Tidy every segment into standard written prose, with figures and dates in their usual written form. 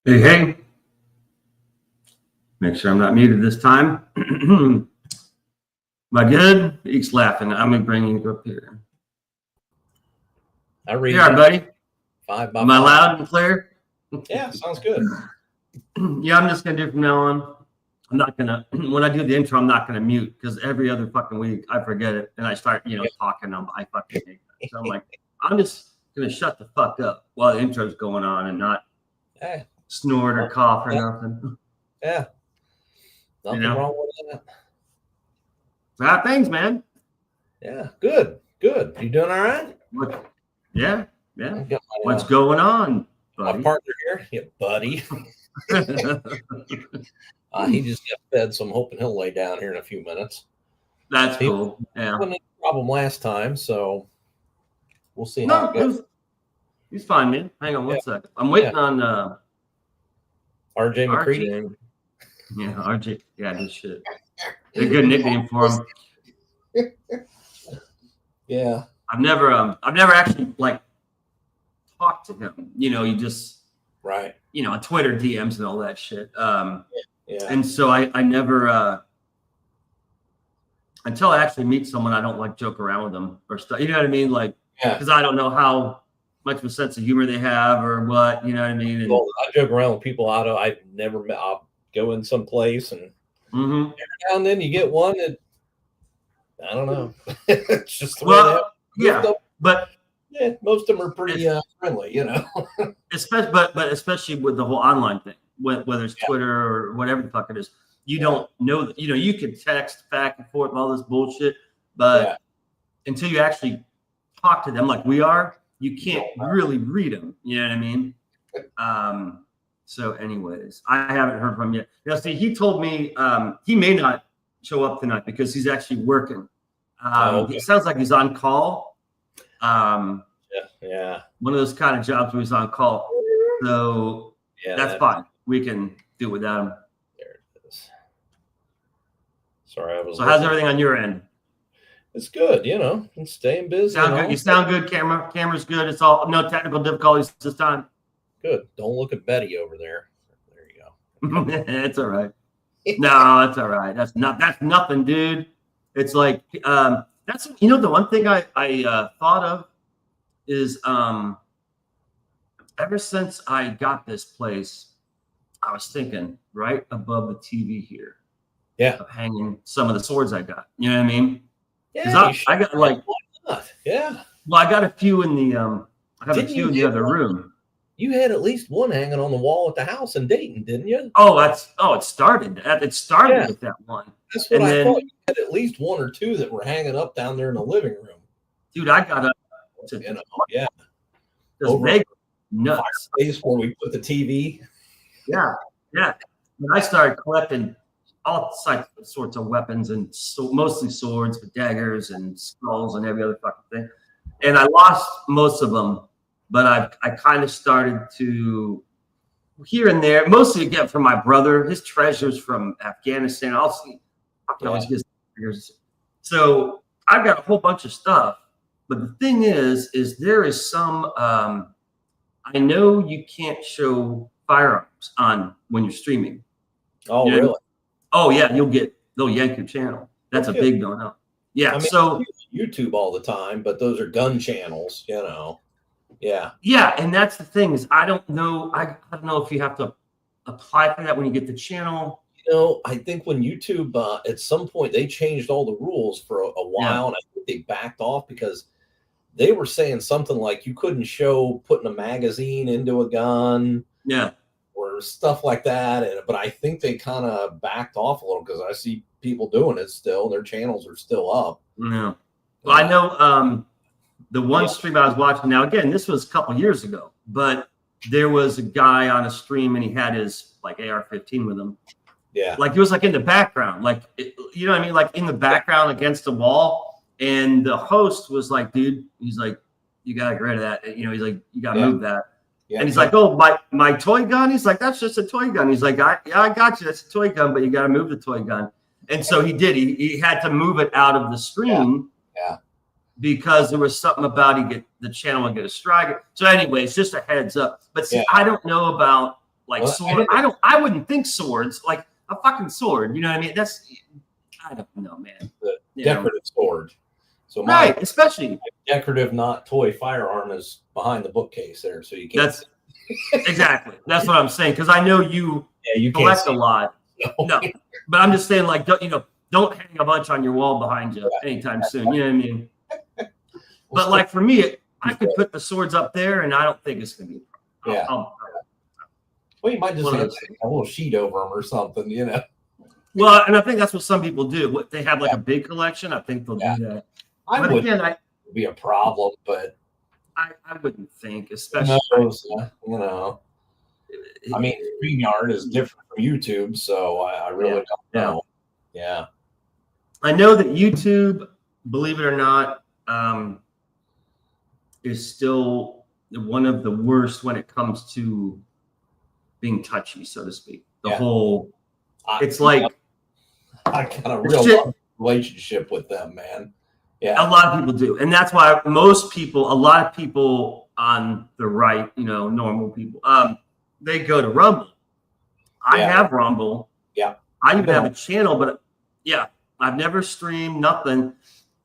Hey, hey. Make sure I'm not muted this time. Am I good? Eek's laughing. I'm going to bring you up here. I read Here, buddy. 5 by Am I 5. loud and clear? Yeah, sounds good. Yeah, I'm just going to do from now on. I'm not going to, when I do the intro, I'm not going to mute because every other fucking week I forget it and I start, talking. I fucking hate that. So I'm like, I'm just going to shut the fuck up while the intro's going on and not snort or cough or nothing. Yeah. Nothing wrong with that. How things, man? Yeah, good. Good. You doing all right? Yeah. What's going on, buddy? My partner here, buddy. He just got fed, so I'm hoping he'll lay down here in a few minutes. That's cool. Yeah. Wasn't any problem last time, so we'll see how it goes. He's fine, man. Hang on one second. I'm waiting on RJ McCready. Yeah, RJ. Yeah, his shit. A good nickname for him. Yeah. I've never actually talked to him. You just right. Twitter DMs and all that shit. Yeah. And so I never until I actually meet someone, I don't joke around with them or stuff. You know what I mean? Because I don't know how much of a sense of humor they have or what. You know what I mean? Well, I joke around with people I've never met. I'll go in some place and every now and then you get one that I don't know. It's just the way but most of them are pretty friendly, especially with the whole online thing, whether it's Twitter or whatever the fuck it is, you don't know that. You can text back and forth and all this bullshit, but until you actually talk to them like we are, you can't really read them. You know what I mean? So anyways, I haven't heard from him yet. See, he told me he may not show up tonight because he's actually working. It sounds like he's on call. One of those kind of jobs where he's on call. So that's fine. We can do it without him. There it is. Sorry, So how's everything on your end? It's good, I'm staying busy. You sound good. Camera's good. It's all no technical difficulties this time. Good. Don't look at Betty over there. There you go. It's all right. No, it's all right. That's nothing, dude. It's like that's the one thing I thought of is ever since I got this place, I was thinking right above the TV here. Yeah. Of hanging some of the swords I got. You know what I mean? Yeah. I got yeah. Well, I got a few in the I have a few in the other room. You had at least one hanging on the wall at the house in Dayton, didn't you? It started. It started with that one. That's what I thought. You had at least one or two that were hanging up down there in the living room. Dude, I got up to over nuts. Place where we put the TV. Yeah. When I started collecting all sorts of weapons and mostly swords, but daggers and skulls and every other fucking thing, and I lost most of them. But I kind of started to here and there, mostly again from my brother, his treasures from Afghanistan. I can always get treasures. So I've got a whole bunch of stuff. But the thing is there is some I know you can't show firearms on when you're streaming. Oh, really? Oh yeah, they'll yank your channel. That's a big no-no. Yeah. So YouTube all the time, but those are gun channels, Yeah, and that's the thing is I don't know if you have to apply for that when you get the channel. I think when YouTube at some point they changed all the rules for a while, and I think they backed off because they were saying something like you couldn't show putting a magazine into a gun, or stuff like that. But I think they kind of backed off a little because I see people doing it still. Their channels are still up. Yeah. Well, I know. The one stream I was watching now, again, this was a couple years ago, but there was a guy on a stream and he had his AR-15 with him. Yeah. He was in the background, you know what I mean? In the background against the wall. And the host was like, dude, he's like, you got to get rid of that. He's like, you got to move that. Yeah. And he's like, oh, my toy gun? He's like, that's just a toy gun. He's like, I got you. That's a toy gun, but you got to move the toy gun. And so he did. He had to move it out of the stream. Yeah. Because there was something about the channel would get a strike. So anyways, just a heads up. But see, I don't know about Like sword. I wouldn't think swords, like a fucking sword. You know what I mean? I don't know, man. The decorative sword. So right, especially decorative, not toy firearm is behind the bookcase there, so you can't. Exactly. That's what I'm saying, because I know you collect a lot. No, but I'm just saying, like, don't hang a bunch on your wall behind you anytime soon. You know what I mean? But like for me, I could put the swords up there, and I don't think it's gonna be a problem. Well, you might just have a little sheet over them or something, you know. Well, and I think that's what some people do. They have like a big collection. I think they'll do that. But again, would be a problem, but I wouldn't think, especially you know. I mean, StreamYard is different from YouTube, so I really don't know. Yeah. I know that YouTube, believe it or not, is still one of the worst when it comes to being touchy, so to speak. The whole, it's like I got a real relationship with them, man. Yeah, a lot of people do, and that's why a lot of people on the right, normal people, they go to Rumble. I have Rumble. Yeah, I even have a channel, but I've never streamed nothing.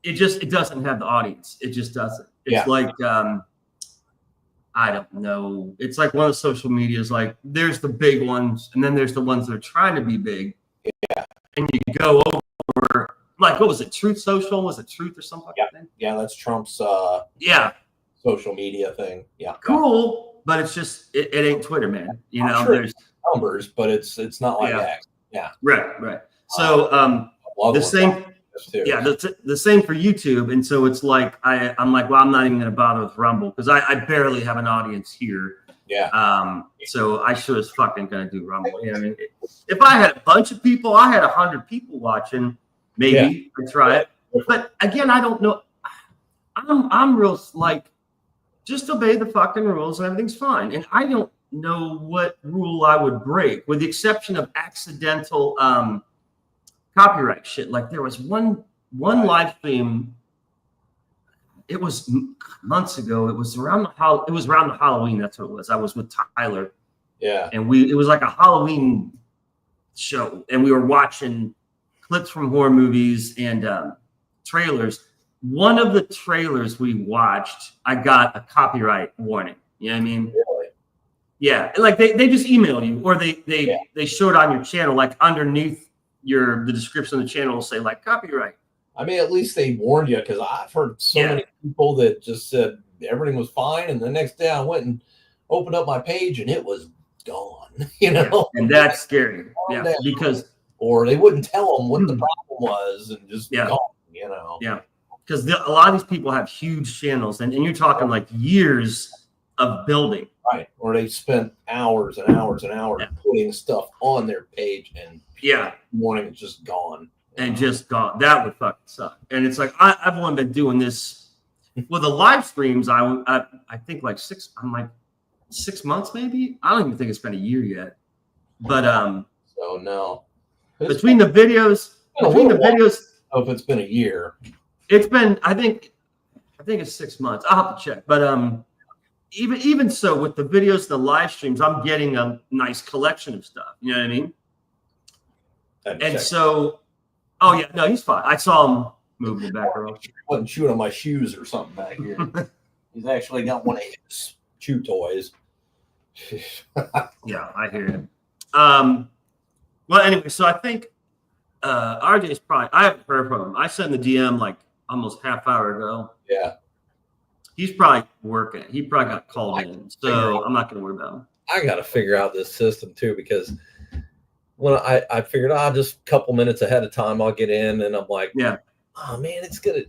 It doesn't have the audience. It just doesn't. It's like I don't know. It's like one of the social medias. Like there's the big ones, and then there's the ones that are trying to be big. Yeah, and you go over. Like, what was it? Truth Social? Was it Truth or something? Yeah, that's Trump's social media thing. Yeah. Cool, but it's just it ain't Twitter, man. There's numbers, but it's not like that. Yeah. Right. So the same the same for YouTube. And so it's like I'm like, well, I'm not even gonna bother with Rumble because I barely have an audience here. Yeah. So I sure as fucking gonna do Rumble. You know what I mean? If I had a bunch of people, I had 100 people watching. Maybe I try it, but again, I don't know. I'm real like, just obey the fucking rules and everything's fine. And I don't know what rule I would break, with the exception of accidental copyright shit. Like there was one live stream. It was months ago. It was around the Halloween. That's what it was. I was with Tyler. Yeah, and it was like a Halloween show, and we were watching clips from horror movies and trailers. One of the trailers we watched, I got a copyright warning. You know what I mean? Really? Yeah. Like they just email you, or they show it on your channel, like underneath the description of the channel will say like copyright. I mean, at least they warned you, because I've heard so many people that just said everything was fine, and the next day I went and opened up my page and it was gone. And that's scary. Yeah, because. Or they wouldn't tell them what the problem was and just gone, Yeah, because a lot of these people have huge channels, and you're talking like years of building. Right. Or they spent hours and hours and hours putting stuff on their page, and morning it's just gone. And just gone. That would fucking suck. And it's like I've only been doing this with the live streams. I think like 6 months maybe. I don't even think it's been a year yet. But so no. Between the videos, if it's been a year, it's been. I think it's 6 months. I'll have to check. But even so, with the videos, the live streams, I'm getting a nice collection of stuff. You know what I mean? And so, no, he's fine. I saw him move in the background. He wasn't chewing on my shoes or something back here. He's actually got one of his chew toys. Yeah, I hear him. Well, anyway, so I think RJ's probably, I haven't heard from him. I sent the DM like almost half hour ago. Yeah. He's probably working. He probably got called in. So I'm not going to worry about him. I got to figure out this system too, because when I figured out just a couple minutes ahead of time, I'll get in and I'm like, oh man, it's going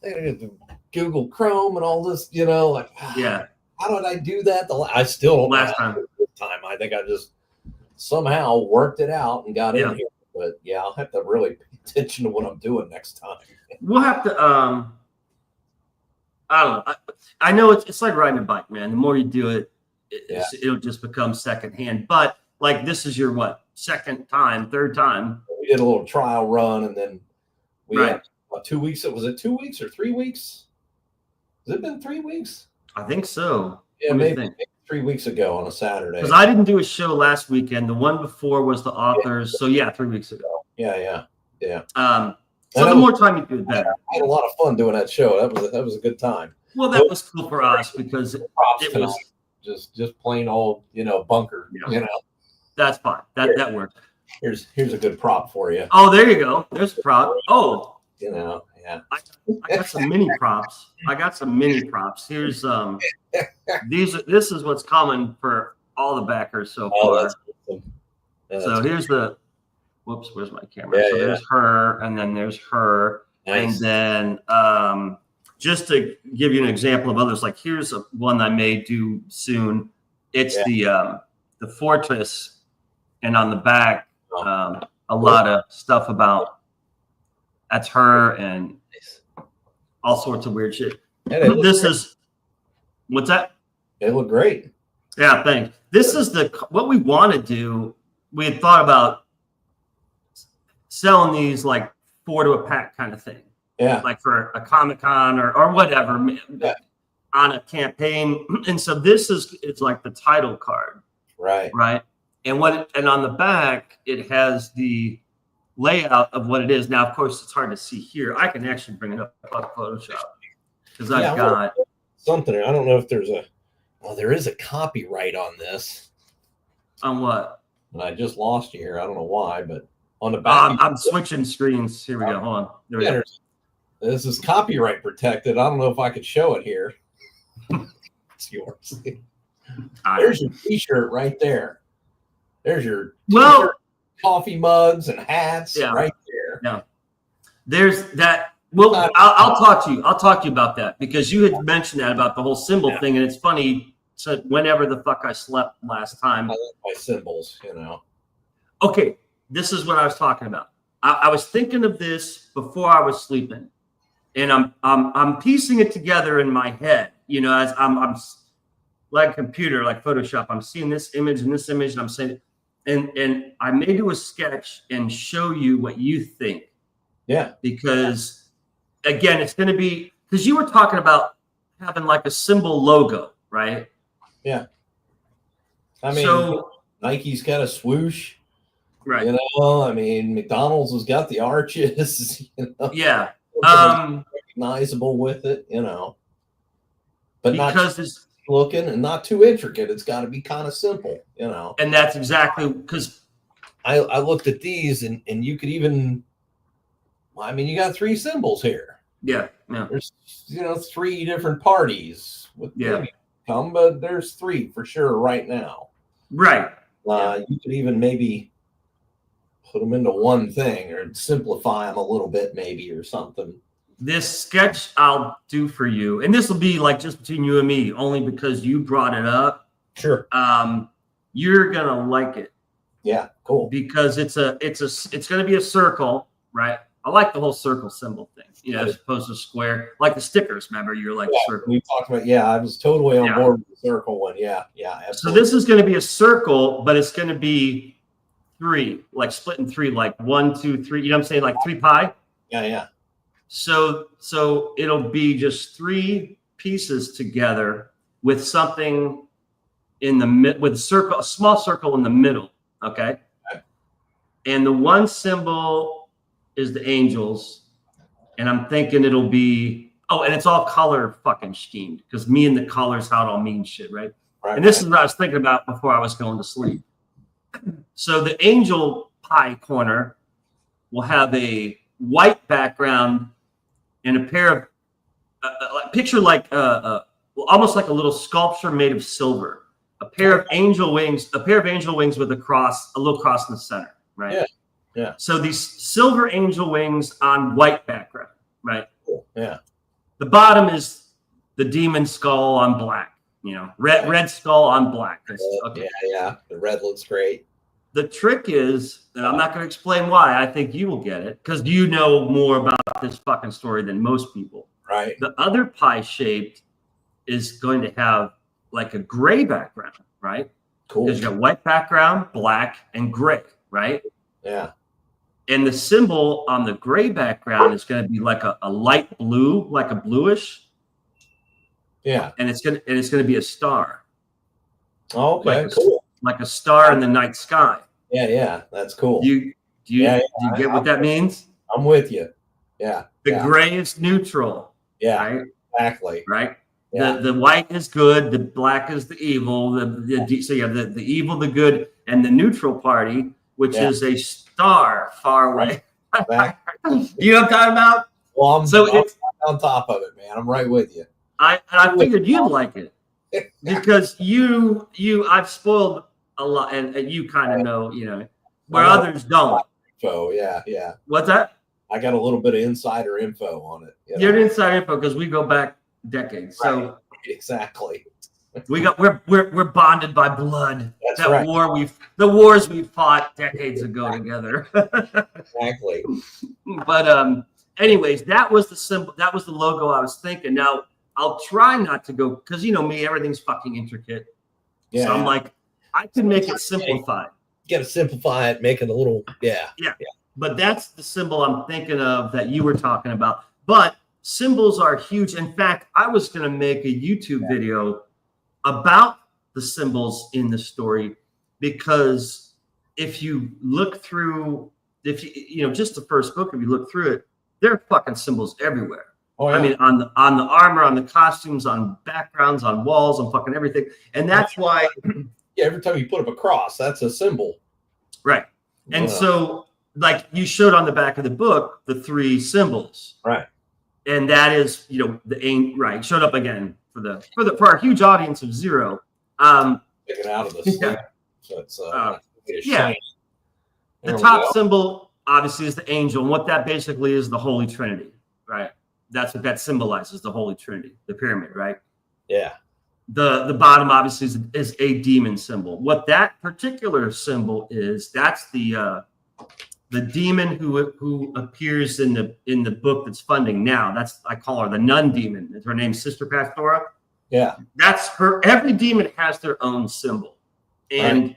to Google Chrome and all this, like, how did I do that? I still don't last time. I think I just somehow worked it out and got in here. But I'll have to really pay attention to what I'm doing next time. We'll have to I don't know. I know it's like riding a bike, man. The more you do it, it'll just become secondhand. But like, this is your third time. We did a little trial run, and then we had 2 weeks. Was it 2 weeks or 3 weeks? Has it been 3 weeks? I think so. Yeah, maybe 3 weeks ago on a Saturday. Because I didn't do a show last weekend. The one before was the authors. So yeah, 3 weeks ago. Yeah. So the more time you do, the better. I had a lot of fun doing that show. That was a good time. Well, that was cool for us because it was just plain old, bunker. That's fine. That works. Here's a good prop for you. Oh, there you go. There's a prop. Oh, yeah. I got some mini props. Here's this is what's common for all the backers so far. That's awesome. So here's the whoops, where's my camera? So there's her, and then there's her. Nice. And then just to give you an example of others, like here's one I may do soon. It's the Fortress, and on the back, a lot of stuff about that's her and all sorts of weird shit. This is what's that? They look great. Yeah, thanks. This is what we want to do. We had thought about selling these like 4 to a pack kind of thing. Yeah. Like for a Comic-Con or whatever on a campaign. And so it's like the title card. Right. Right. And on the back, it has the layout of what it is. Now, of course, it's hard to see here. I can actually bring it up on Photoshop because I've got something. I don't know if there is a copyright on this. On what? And I just lost you here. I don't know why, but on the back. I'm switching screens. Here we go. Hold on. There we go. This is copyright protected. I don't know if I could show it here. It's yours. There's your T-shirt right there. There's your coffee mugs and hats right there. Yeah. There's that. Well, I'll talk to you. I'll talk to you about that because you had mentioned that about the whole symbol thing, and it's funny. So whenever the fuck I slept last time, I like my symbols, Okay, this is what I was talking about. I was thinking of this before I was sleeping, and I'm piecing it together in my head. As I'm like a computer, like Photoshop. I'm seeing this image and this image, and I'm saying, and I may do a sketch and show you what you think. Yeah. Because again, it's going to be because you were talking about having like a symbol logo, right? Yeah. I mean, Nike's got a swoosh. Right. I mean, McDonald's has got the arches. Yeah. Recognizable with it, but because not it's looking and not too intricate. It's got to be kind of simple, And that's exactly because I looked at these and you could even. I mean, you got 3 symbols here. Yeah. There's 3 different parties with but there's 3 for sure right now. Right. You could even maybe put them into one thing or simplify them a little bit, maybe, or something. This sketch I'll do for you, and this will be like just between you and me, only because you brought it up. Sure. You're gonna like it. Yeah. Cool. Because it's gonna be a circle, right? I like the whole circle symbol thing, as opposed to square, like the stickers. Remember, you're like circle. We talked about, I was totally on board with the circle one. Yeah, absolutely. So this is going to be a circle, but it's going to be 3, like split in 3, like 1, 2, 3. You know what I'm saying? Like 3 pi. Yeah. So it'll be just 3 pieces together with something in the mid, with a small circle in the middle. Okay. And the one symbol is the angels, and I'm thinking it'll be and it's all color fucking schemed because me and the colors how it all means shit, right? And this is what I was thinking about before I was going to sleep. So the angel pie corner will have a white background and a pair of picture like almost like a little sculpture made of silver, a pair of angel wings with a little cross in the center, right? Yeah. So these silver angel wings on white background, right? Cool. Yeah. The bottom is the demon skull on black, red skull on black. Okay. Yeah. The red looks great. The trick is, and I'm not going to explain why, I think you will get it because you know more about this fucking story than most people. Right. The other pie shaped is going to have like a gray background, right? Cool. Because you got white background, black, and gray, right? Yeah. And the symbol on the gray background is going to be like a light blue, like a bluish. Yeah. And it's going to be a star. Oh, okay, like cool. Like a star in the night sky. Yeah, that's cool. Do you get what that means? I'm with you. Yeah. The gray is neutral. Yeah. Right? Exactly. Right? Yeah. The white is good, the black is the evil, so you have the evil, the good, and the neutral party, which is a star far away. Right. You know what I'm talking about? Well, I'm on top of it, man. I'm right with you. I figured you'd like it because I've spoiled a lot, and you kind of know, where others don't. So yeah. What's that? I got a little bit of insider info on it. You're inside info because we go back decades. Right. So exactly. We're bonded by blood. That's right. The wars we fought decades ago together. Exactly. But anyways, that was the symbol. That was the logo I was thinking. Now I'll try not to go because me, everything's fucking intricate. Yeah. So I'm like, I can make it simplified. You got to simplify it, make it a little, yeah. But that's the symbol I'm thinking of that you were talking about. But symbols are huge. In fact, I was going to make a YouTube video about the symbols in the story, because if you look through, just the first book, if you look through it, there are fucking symbols everywhere. Oh, yeah. I mean, on the armor, on the costumes, on backgrounds, on walls, on fucking everything. And that's why. Yeah, every time you put up a cross, that's a symbol. Right. And so, like you showed on the back of the book, the 3 symbols. Right. And that is, right. Showed up again for our huge audience of 0. Take it out of the sleep. So it's the top symbol obviously is the angel, and what that basically is the Holy Trinity, right? That's what that symbolizes, the Holy Trinity, the pyramid, right? Yeah. The bottom obviously is a demon symbol. What that particular symbol is, that's the demon who appears in the book that's funding now. I call her the nun demon. Is her name Sister Pastora? Yeah. That's her. Every demon has their own symbol, and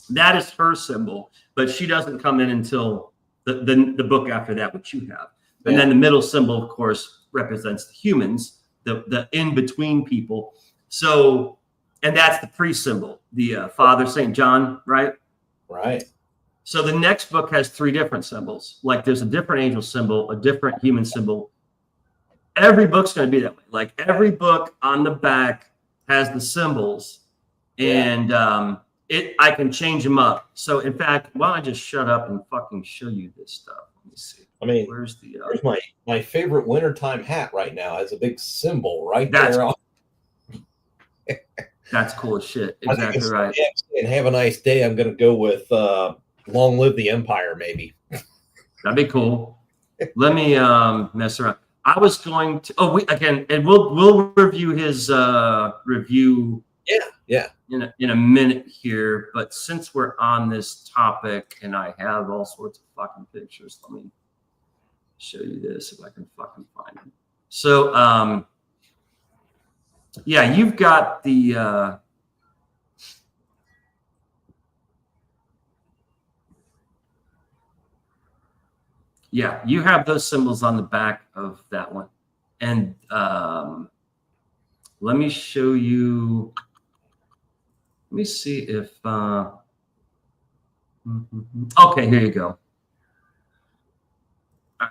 that is her symbol. But she doesn't come in until the book after that, which you have. And then the middle symbol, of course, represents the humans, the in-between people. So, and that's the priest symbol, the Father St. John, right? Right. So the next book has 3 different symbols. Like there's a different angel symbol, a different human symbol. Every book's going to be that way. Like every book on the back has the symbols, and I can change them up. So in fact, why don't I just shut up and fucking show you this stuff? Let me see. I mean, where's my favorite wintertime hat right now has a big symbol right there. That's cool as shit. Exactly right. And have a nice day. I'm going to go with long live the empire, maybe. That'd be cool. Let me mess around. I was going to and we'll review his review. Yeah. In a minute here, but since we're on this topic and I have all sorts of fucking pictures, let me show you this if I can fucking find them. So you've got the you have those symbols on the back of that one. And let me show you. Let me see if okay, here you go. All right.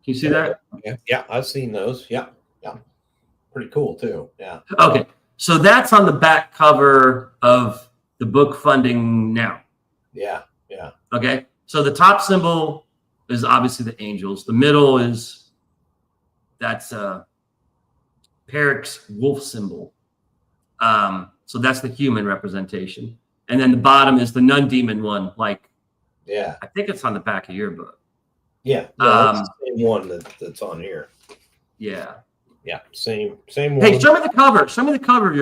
Can you see that? Yeah, I've seen those. Yeah. Pretty cool too. Yeah. Okay. So that's on the back cover of the book funding now. Yeah. Okay. So the top symbol is obviously the angels. The middle that's Peric's wolf symbol. So that's the human representation. And then the bottom is the nun demon one. I think it's on the back of your book. Yeah. That's the same one that's on here. Yeah. Yeah. Same one. Hey, show me the cover. Show me the cover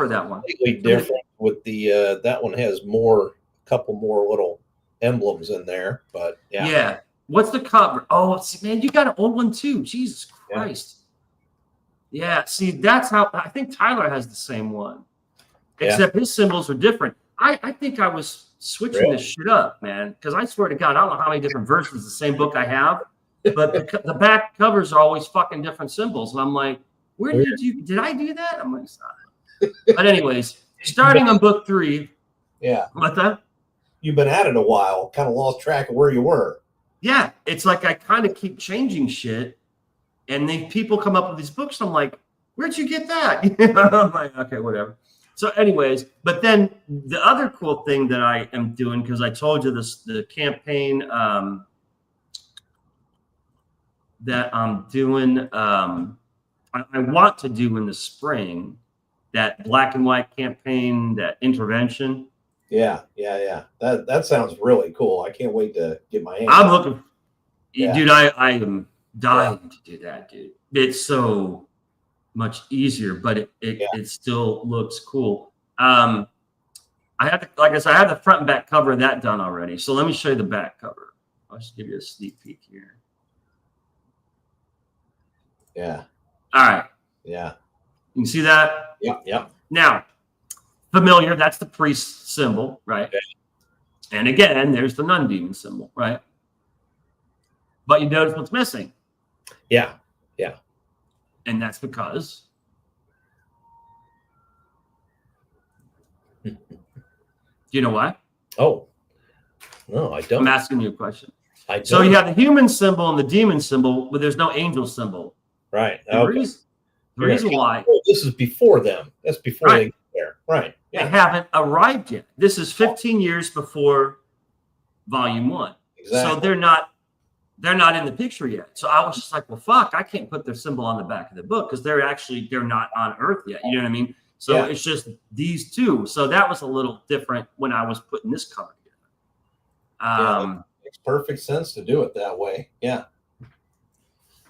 of that one. Completely different with the that one has a couple more little emblems in there, but yeah. What's the cover? Oh, man, you got an old one too. Jesus Christ. Yeah, see, that's how I think Tyler has the same one, except his symbols are different. I think I was switching this shit up, man, because I swear to God, I don't know how many different versions of the same book I have, but the back covers are always fucking different symbols, and I'm like, did I do that? I'm like, But anyways, starting on book 3. Yeah. What that? You've been at it a while, kind of lost track of where you were. Yeah. It's like I kind of keep changing shit. And then people come up with these books. I'm like, where'd you get that? I'm like, okay, whatever. So anyways, but then the other cool thing that I am doing, because I told you this, the campaign that I'm doing, I want to do in the spring, that black and white campaign, that intervention. Yeah. That sounds really cool. I can't wait to get my hands. I'm looking, dude. I am dying to do that, dude. It's so much easier, but it still looks cool. I have to, like I said, I have the front and back cover of that done already. So let me show you the back cover. I'll just give you a sneak peek here. Yeah. All right. Yeah. You can see that? Yep. Now, familiar, that's the priest symbol, right? Okay. And again, there's the nun demon symbol, right? But you notice what's missing. Yeah. And that's because do you know why? Oh, no, I don't. I'm asking you a question. I don't. So you have the human symbol and the demon symbol, but there's no angel symbol. Right. The reason why. This is before them. That's before they get there. Right. Yeah. They haven't arrived yet. This is 15 years before volume 1. Exactly. So they're not in the picture yet. So I was just like, well, fuck, I can't put their symbol on the back of the book because they're not on Earth yet. You know what I mean? So it's just these two. So that was a little different when I was putting this cover together. It makes perfect sense to do it that way. Yeah.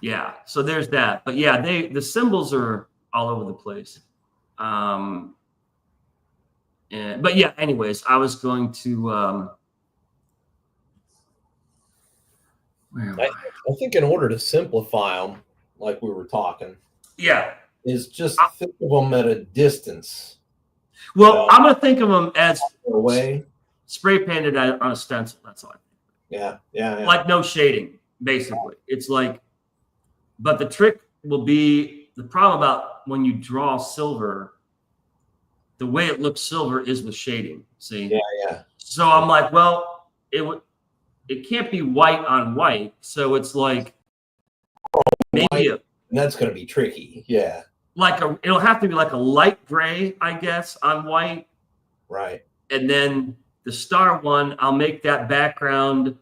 Yeah. So there's that. But yeah, the symbols are all over the place. But yeah, anyways, I was going to I think in order to simplify them, like we were talking, is just think of them at a distance. Well, I'm going to think of them as away, spray painted on a stencil. That's all. Yeah. Like no shading, basically. It's like, but the trick will be the problem about when you draw silver. The way it looks silver is with shading. See? Yeah. So I'm like, well, it can't be white on white. So it's like maybe and that's going to be tricky. Yeah. It'll have to be like a light gray, I guess, on white. Right. And then the star one, I'll make that background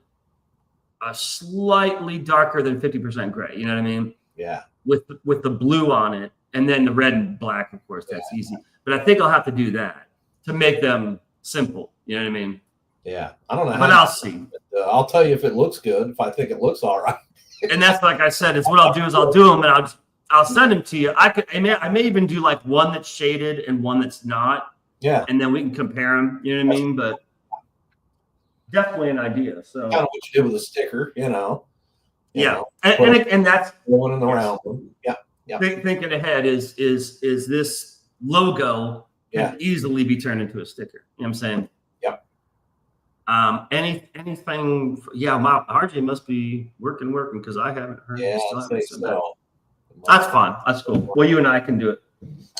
slightly darker than 50% gray. You know what I mean? Yeah. With the blue on it. And then the red and black, of course, that's easy. But I think I'll have to do that to make them simple. You know what I mean? Yeah. I don't know. But I'll see. I'll tell you if it looks good, if I think it looks all right. And that's like I said, is what I'll do is I'll do them and I'll send them to you. I may even do like one that's shaded and one that's not. Yeah. And then we can compare them. You know what I mean? But definitely an idea. So kind of what you did with a sticker, you know. And that's going in the round. Yeah. Thinking ahead is this logo can easily be turned into a sticker. You know what I'm saying? Yep. Anything? Yeah, my RJ must be working because I haven't heard. Yeah, so. That's fine. That's cool. Well, you and I can do it.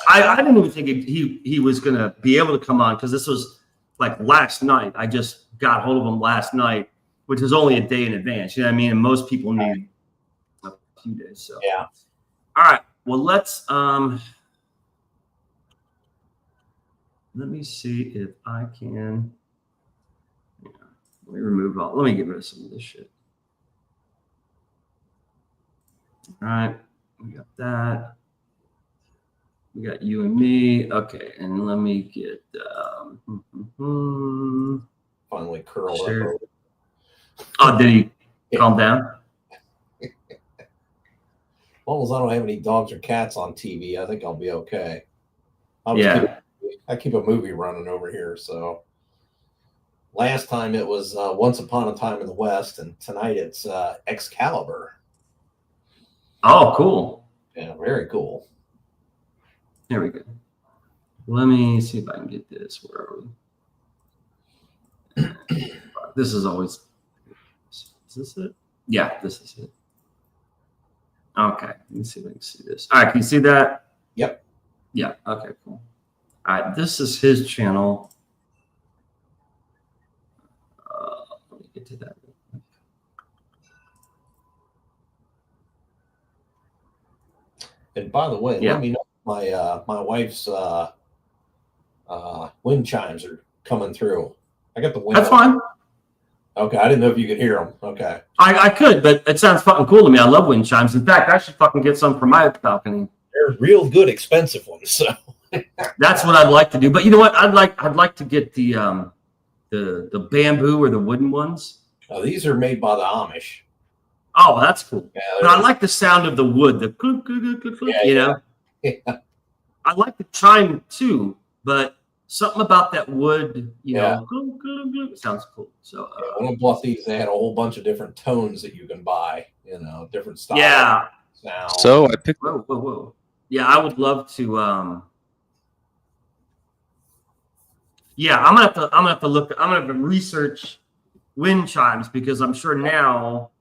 I didn't even think he was gonna be able to come on because this was like last night. I just got hold of him last night, which is only a day in advance. You know what I mean? And most people need a few days. So yeah. All right. Well, let's let me see if I can. Yeah, let me remove all. Let me get rid of some of this shit. All right. We got that. We got you and me. Okay. And let me get finally curl up. Oh, did he calm down? As long as I don't have any dogs or cats on TV, I think I'll be okay. I keep a movie running over here. So last time it was Once Upon a Time in the West, and tonight it's Excalibur. Oh, cool. Yeah, very cool. There we go. Let me see if I can get this. Where are we? This is always. Is this it? Yeah, this is it. Okay, let me see if I can see this. All right, can you see that? Yep. Yeah. Okay. Cool. All right, this is his channel. Let me get to that. And by the way, let me know my wife's wind chimes are coming through. I got the wind. That's fine. Okay, I didn't know if you could hear them. Okay. I could, but it sounds fucking cool to me. I love wind chimes. In fact, I should fucking get some for my balcony. They're real good, expensive ones. So that's what I'd like to do. But you know what? I'd like to get the bamboo or the wooden ones. Oh, these are made by the Amish. Oh, that's cool. Yeah, but I like the sound of the wood. The click, click, click, click, you know. Yeah. I like the chime too, but something about that wood, you know, sounds cool. So when I bought these, they had a whole bunch of different tones that you can buy. You know, different styles. Yeah. Sound. So I picked. Whoa. Yeah, I would love to. Yeah, I'm gonna have to look. I'm gonna have to research wind chimes because I'm sure now.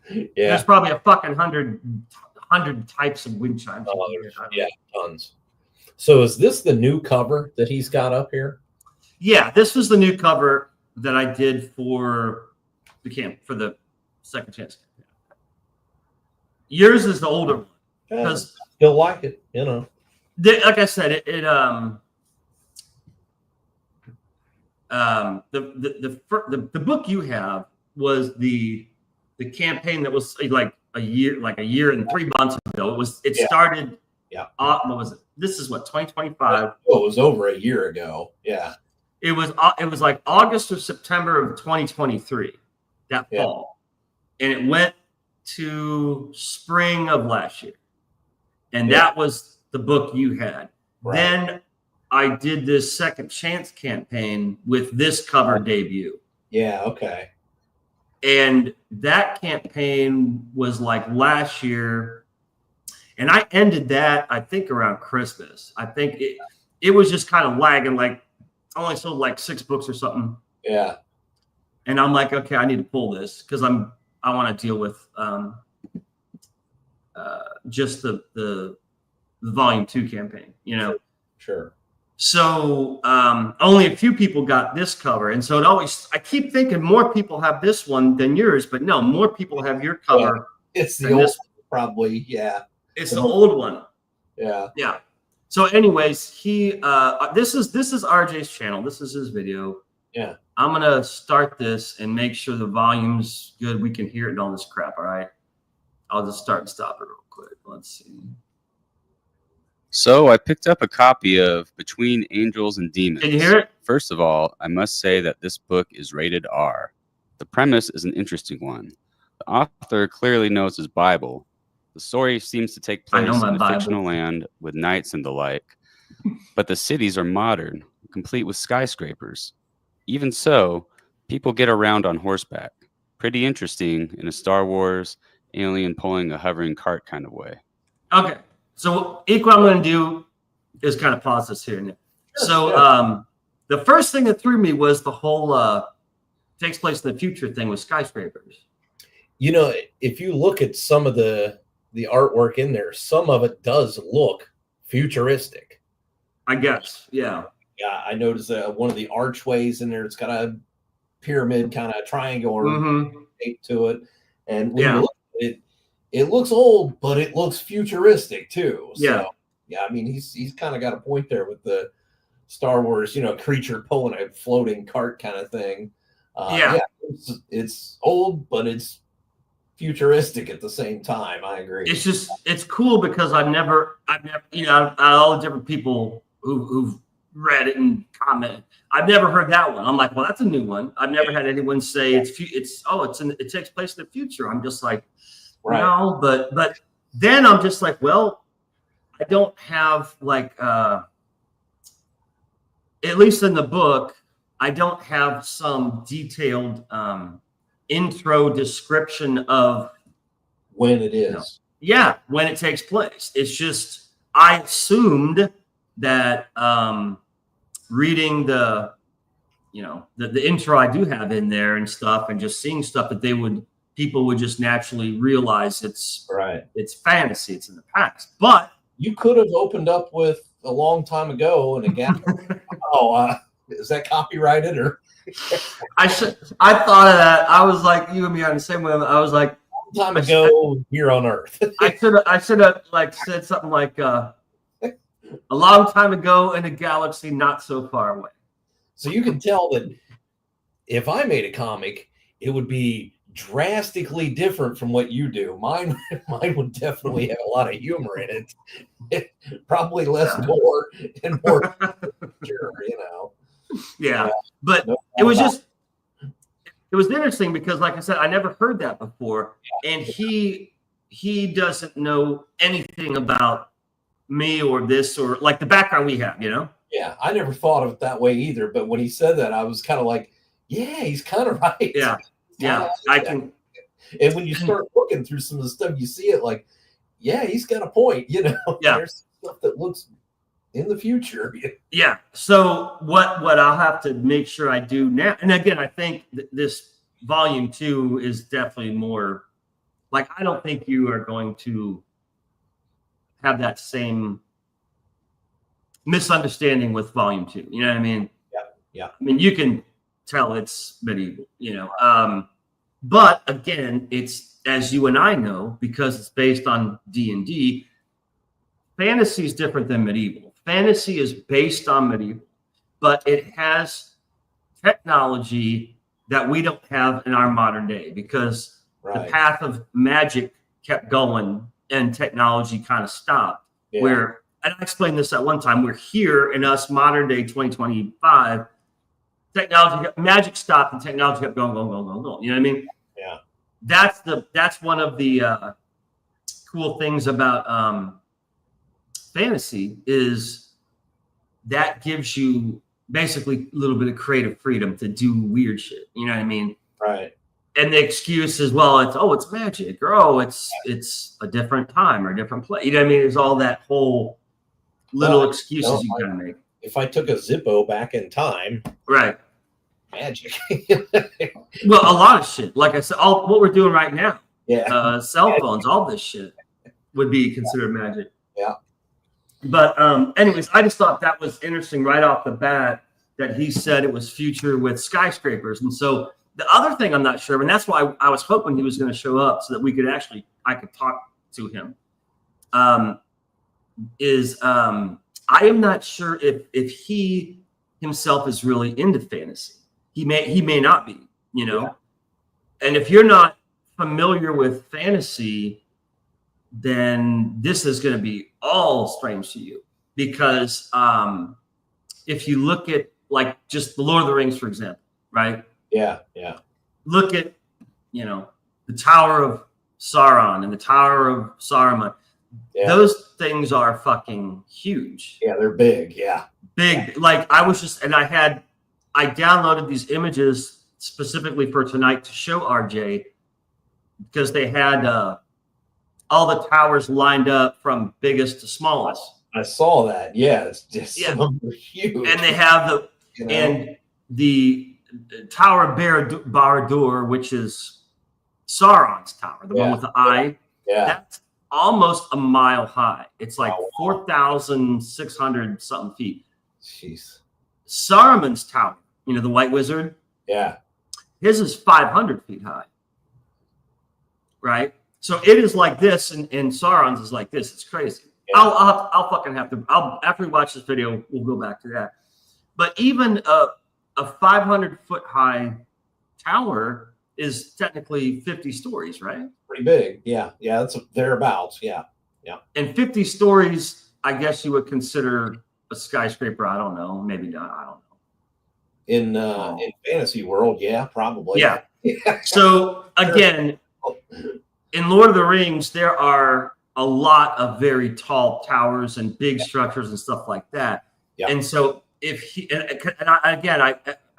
Yeah. There's probably a fucking 100 types of wind chimes. Yeah, tons. So is this the new cover that he's got up here? Yeah, this was the new cover that I did for the camp for the second chance. Yours is the older one because still like it, you know. Like I said, the book you have was the campaign that was like a year and 3 months ago. It started. Yeah. What was it? This is what 2025. Oh, it was over a year ago. Yeah. It was like August or September of 2023, that fall, and it went to spring of last year, and that was the book you had. Right. Then I did this second chance campaign with this cover debut. Yeah. Okay. And that campaign was like last year. And I ended that, I think, around Christmas. I think it was just kind of lagging, like I only sold like 6 books or something. Yeah. And I'm like, okay, I need to pull this because I want to deal with just the volume 2 campaign, you know. Sure. So only a few people got this cover. And so I keep thinking more people have this one than yours, but no, more people have your cover. Well, it's the old, probably. Yeah. It's the old one. Yeah. Yeah. So anyways, this is RJ's channel. This is his video. Yeah. I'm going to start this and make sure the volume's good. We can hear it and all this crap. All right. I'll just start and stop it real quick. Let's see. So I picked up a copy of Between Angels and Demons. Can you hear it? First of all, I must say that this book is rated R. The premise is an interesting one. The author clearly knows his Bible. The story seems to take place in a fictional land with knights and the like, but the cities are modern, complete with skyscrapers. Even so, people get around on horseback. Pretty interesting in a Star Wars alien pulling a hovering cart kind of way. Okay. So what I'm going to do is kind of pause this here. Sure, so the first thing that threw me was the whole takes place in the future thing with skyscrapers. You know, if you look at some of the artwork in there, some of it does look futuristic. I guess. Yeah. Yeah. I noticed one of the archways in there, it's got a pyramid kind of triangular shape to it. And when you look at it, it looks old, but it looks futuristic too. So, yeah, I mean, he's kind of got a point there with the Star Wars, you know, creature pulling a floating cart kind of thing. It's old, but it's futuristic at the same time. I agree. It's cool because I've never, you know, out of all the different people who've read it and commented, I've never heard that one. I'm like, well, that's a new one. I've never had anyone say it takes place in the future. I'm just like, no, but then I'm just like, well, I don't have like, at least in the book, I don't have some detailed intro description of when it is. When it takes place. It's just I assumed that reading the intro I do have in there and stuff, and just seeing stuff that people would just naturally realize it's fantasy, it's in the past. But you could have opened up with a long time ago in a galaxy. Is that copyrighted or? I thought of that. I was like, you and me on the same way. I was like, a long time ago here on Earth. I should have like said something like a long time ago in a galaxy not so far away. So you can tell that if I made a comic, it would be drastically different from what you do. Mine would definitely have a lot of humor in it. Probably less gore and more sure, you know. Yeah. But it was interesting because, like I said, I never heard that before. And he doesn't know anything about me or this or like the background we have, you know? Yeah, I never thought of it that way either. But when he said that, I was kind of like, yeah, he's kind of right. Yeah. Yeah. I can. And when you start looking through some of the stuff, you see it like, yeah, he's got a point, you know? Yeah. There's stuff that looks in the future. Yeah. So what I'll have to make sure I do now, and again, I think this volume 2 is definitely more like, I don't think you are going to have that same misunderstanding with volume 2. You know what I mean? Yeah. I mean, you can tell it's medieval, you know. But again, it's, as you and I know, because it's based on D&D, fantasy is different than medieval. Fantasy is based on medieval, but it has technology that we don't have in our modern day because the path of magic kept going and technology kind of stopped. And I explained this at one time, we're here in us modern day 2025, magic stopped and technology kept going. You know what I mean? Yeah. That's one of the cool things about fantasy is that gives you basically a little bit of creative freedom to do weird shit. You know what I mean? Right. And the excuse is, well, it's magic, or it's a different time or a different place. You know what I mean? There's all that whole little excuses you gotta make. If I took a Zippo back in time, right? Magic. Well, a lot of shit. Like I said, what we're doing right now, cell phones, all this shit would be considered magic. Yeah. But anyways, I just thought that was interesting right off the bat that he said it was future with skyscrapers. And so the other thing I'm not sure, and that's why I was hoping he was going to show up so that I could talk to him, I am not sure if he himself is really into fantasy. He may not be, you know. Yeah. And if you're not familiar with fantasy, then this is going to be all strange to you because if you look at like just the Lord of the Rings, for example, right? Yeah. Look at, you know, the Tower of Sauron and the Tower of Saruman. Yeah. Those things are fucking huge. Yeah, they're big. Yeah. Big. Like I downloaded these images specifically for tonight to show RJ because they had all the towers lined up from biggest to smallest. I saw that. Yeah, it's just some of them are huge. And they have the Tower of Barad-dûr, which is Sauron's tower, the one with the eye. Yeah. That's almost a mile high. It's like 4,600 something feet. Jeez. Saruman's tower, you know, the White Wizard. Yeah. His is 500 feet high. Right? So it is like this, and Sauron's is like this. It's crazy. Yeah. I'll fucking have to. After we watch this video, we'll go back to that. But even a 500-foot high tower is technically 50 stories, right? Pretty big. Yeah. That's thereabouts. Yeah. And 50 stories, I guess you would consider a skyscraper. I don't know. Maybe not. I don't know. In fantasy world, yeah, probably. Yeah. So again, in Lord of the Rings, there are a lot of very tall towers and big structures and stuff like that. Yeah. And so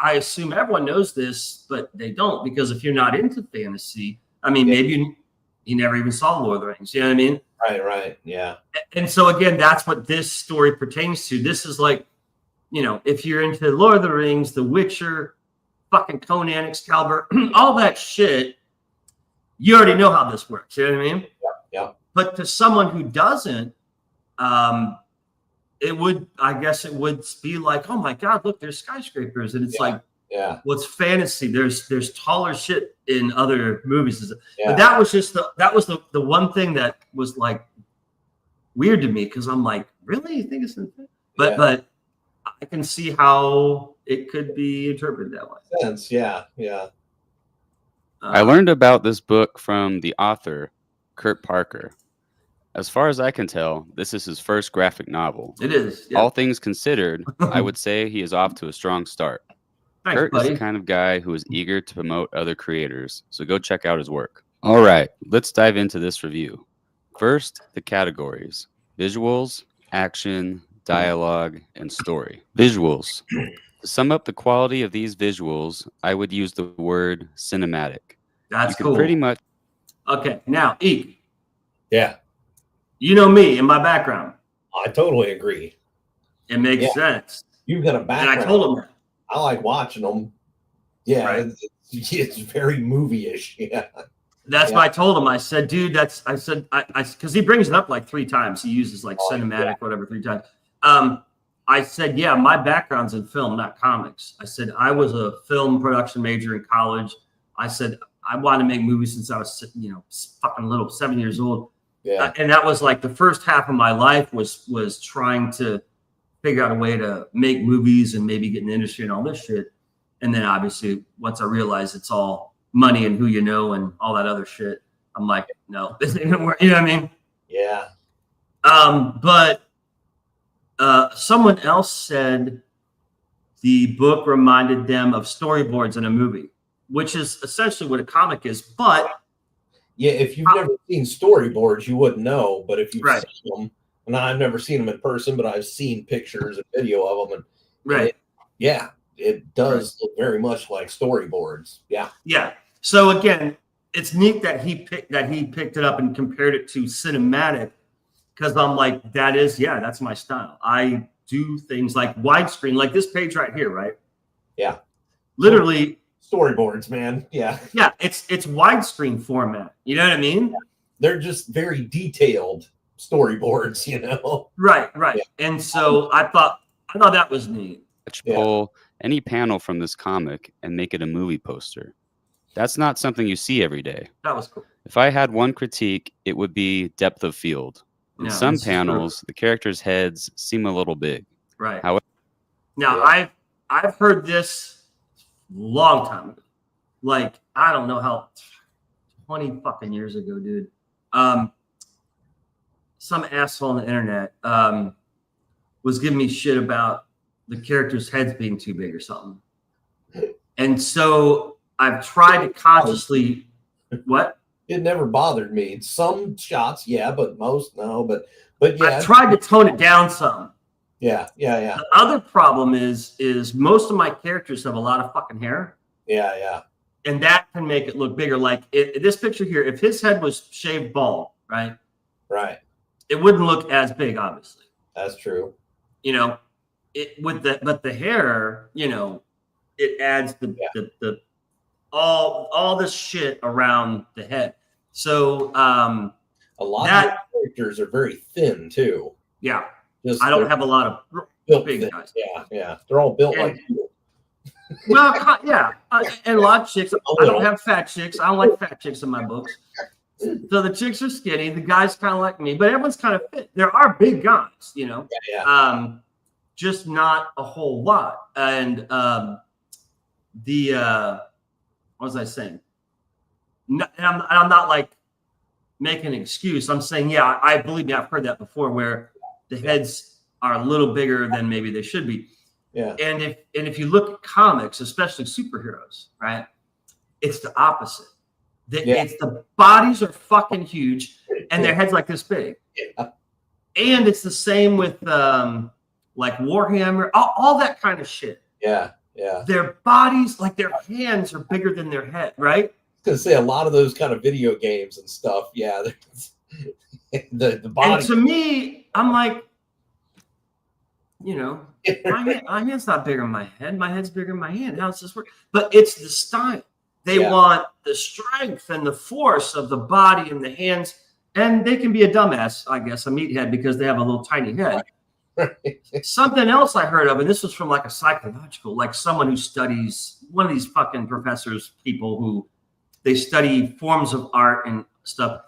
I assume everyone knows this, but they don't, because if you're not into fantasy, I mean, maybe you never even saw Lord of the Rings. You know what I mean? Right. Yeah. And so again, that's what this story pertains to. This is like, you know, if you're into Lord of the Rings, The Witcher, fucking Conan, Excalibur, all that shit, you already know how this works. You know what I mean? Yeah. But to someone who doesn't, it would, I guess it would be like, oh my God, look, there's skyscrapers. And it's like, what's fantasy? There's taller shit in other movies. But that was just the one thing that was like weird to me, because I'm like, really? You think it's but I can see how it could be interpreted that way. Sense, yeah. I learned about this book from the author, Kurt Parker. As far as I can tell, this is his first graphic novel. It is. Yeah. All things considered, I would say he is off to a strong start. Thanks, Kurt buddy. is the kind of guy who is eager to promote other creators, so go check out his work. All right, let's dive into this review. First, the categories: visuals, action, dialogue, and story. Visuals. To sum up the quality of these visuals, I would use the word cinematic. That's cool. Pretty much. Okay, now, Eek. Yeah. You know me and my background. I totally agree. It makes sense. You've got a background. And I told him that. I like watching them. Yeah, right. It's very movie-ish. Yeah. That's what I told him. I said, dude, because he brings it up like 3 times. He uses like cinematic, whatever, 3 times. I said, yeah, my background's in film, not comics. I said, I was a film production major in college. I said, I wanted to make movies since I was, fucking little, 7 years old. Yeah. And that was like the first half of my life was trying to figure out a way to make movies and maybe get in the industry and all this shit. And then obviously once I realized it's all money and who you know and all that other shit, I'm like, no, this ain't gonna work. You know what I mean? Yeah. But someone else said the book reminded them of storyboards in a movie, which is essentially what a comic is. But yeah, if you've never seen storyboards, you wouldn't know. But if you've seen them, and I've never seen them in person, but I've seen pictures and video of them, and it does look very much like storyboards. Yeah. Yeah. So again, it's neat that he picked it up and compared it to cinematic, because I'm like, that's my style. I do things like widescreen, like this page right here, right? Yeah. Literally storyboards, man. Yeah. Yeah, it's widescreen format. You know what I mean? Yeah. They're just very detailed storyboards, Right. Yeah. And so I thought that was neat. Pull any panel from this comic and make it a movie poster. That's not something you see every day. That was cool. If I had one critique, it would be depth of field. In some panels, the characters' heads seem a little big. Right. However, now I've heard this long time ago. Like, I don't know how 20 fucking years ago, dude. Some asshole on the internet was giving me shit about the characters' heads being too big or something. And so I've tried to consciously what? It never bothered me. Some shots, yeah, but most no. But yeah, I've tried to tone it down some. Yeah. The other problem is most of my characters have a lot of fucking hair. Yeah. And that can make it look bigger. Like this picture here, if his head was shaved bald, right? Right. It wouldn't look as big, obviously. That's true. But the hair, it adds the all this shit around the head. So a lot of characters are very thin too. Yeah. I don't have a lot of big thin guys. Yeah. They're all built like you. Well, yeah. And a lot of chicks. I don't have fat chicks. I don't like fat chicks in my books. So the chicks are skinny. The guys kind of like me, but everyone's kind of fit. There are big guys, Yeah. Just not a whole lot. And what was I saying? And I'm not like making an excuse. I'm saying, I believe me, I've heard that before, where the heads are a little bigger than maybe they should be. Yeah. And if you look at comics, especially superheroes, right, it's the opposite. It's the bodies are fucking huge and their heads like this big. Yeah. And it's the same with like Warhammer, all that kind of shit. Yeah. Their bodies, like their hands, are bigger than their head, right? I was gonna say a lot of those kind of video games and stuff. Yeah, the body. And to me, I'm like, my hand's not bigger than my head. My head's bigger than my hand. How does this work? But it's the style. They want the strength and the force of the body and the hands, and they can be a dumbass, I guess, a meathead, because they have a little tiny head. Something else I heard of, and this was from like a psychological, like someone who studies, one of these fucking professors, people who they study forms of art and stuff.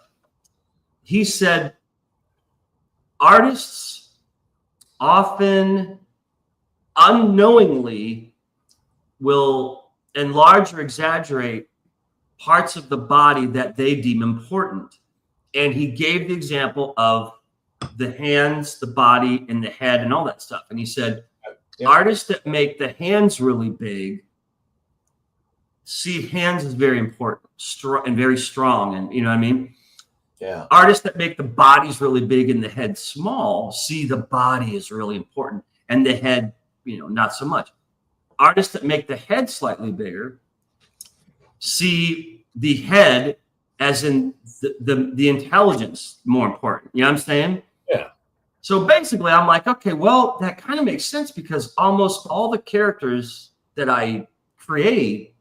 He said artists often unknowingly will enlarge or exaggerate parts of the body that they deem important. And he gave the example of the hands, the body, and the head, and all that stuff. And he said, artists that make the hands really big see hands as very important, and very strong, and you know what I mean? Yeah. Artists that make the bodies really big and the head small see the body as really important, and the head, not so much. Artists that make the head slightly bigger see the head as in the intelligence more important. You know what I'm saying? Yeah. So basically, I'm like, okay, well, that kind of makes sense because almost all the characters that I create,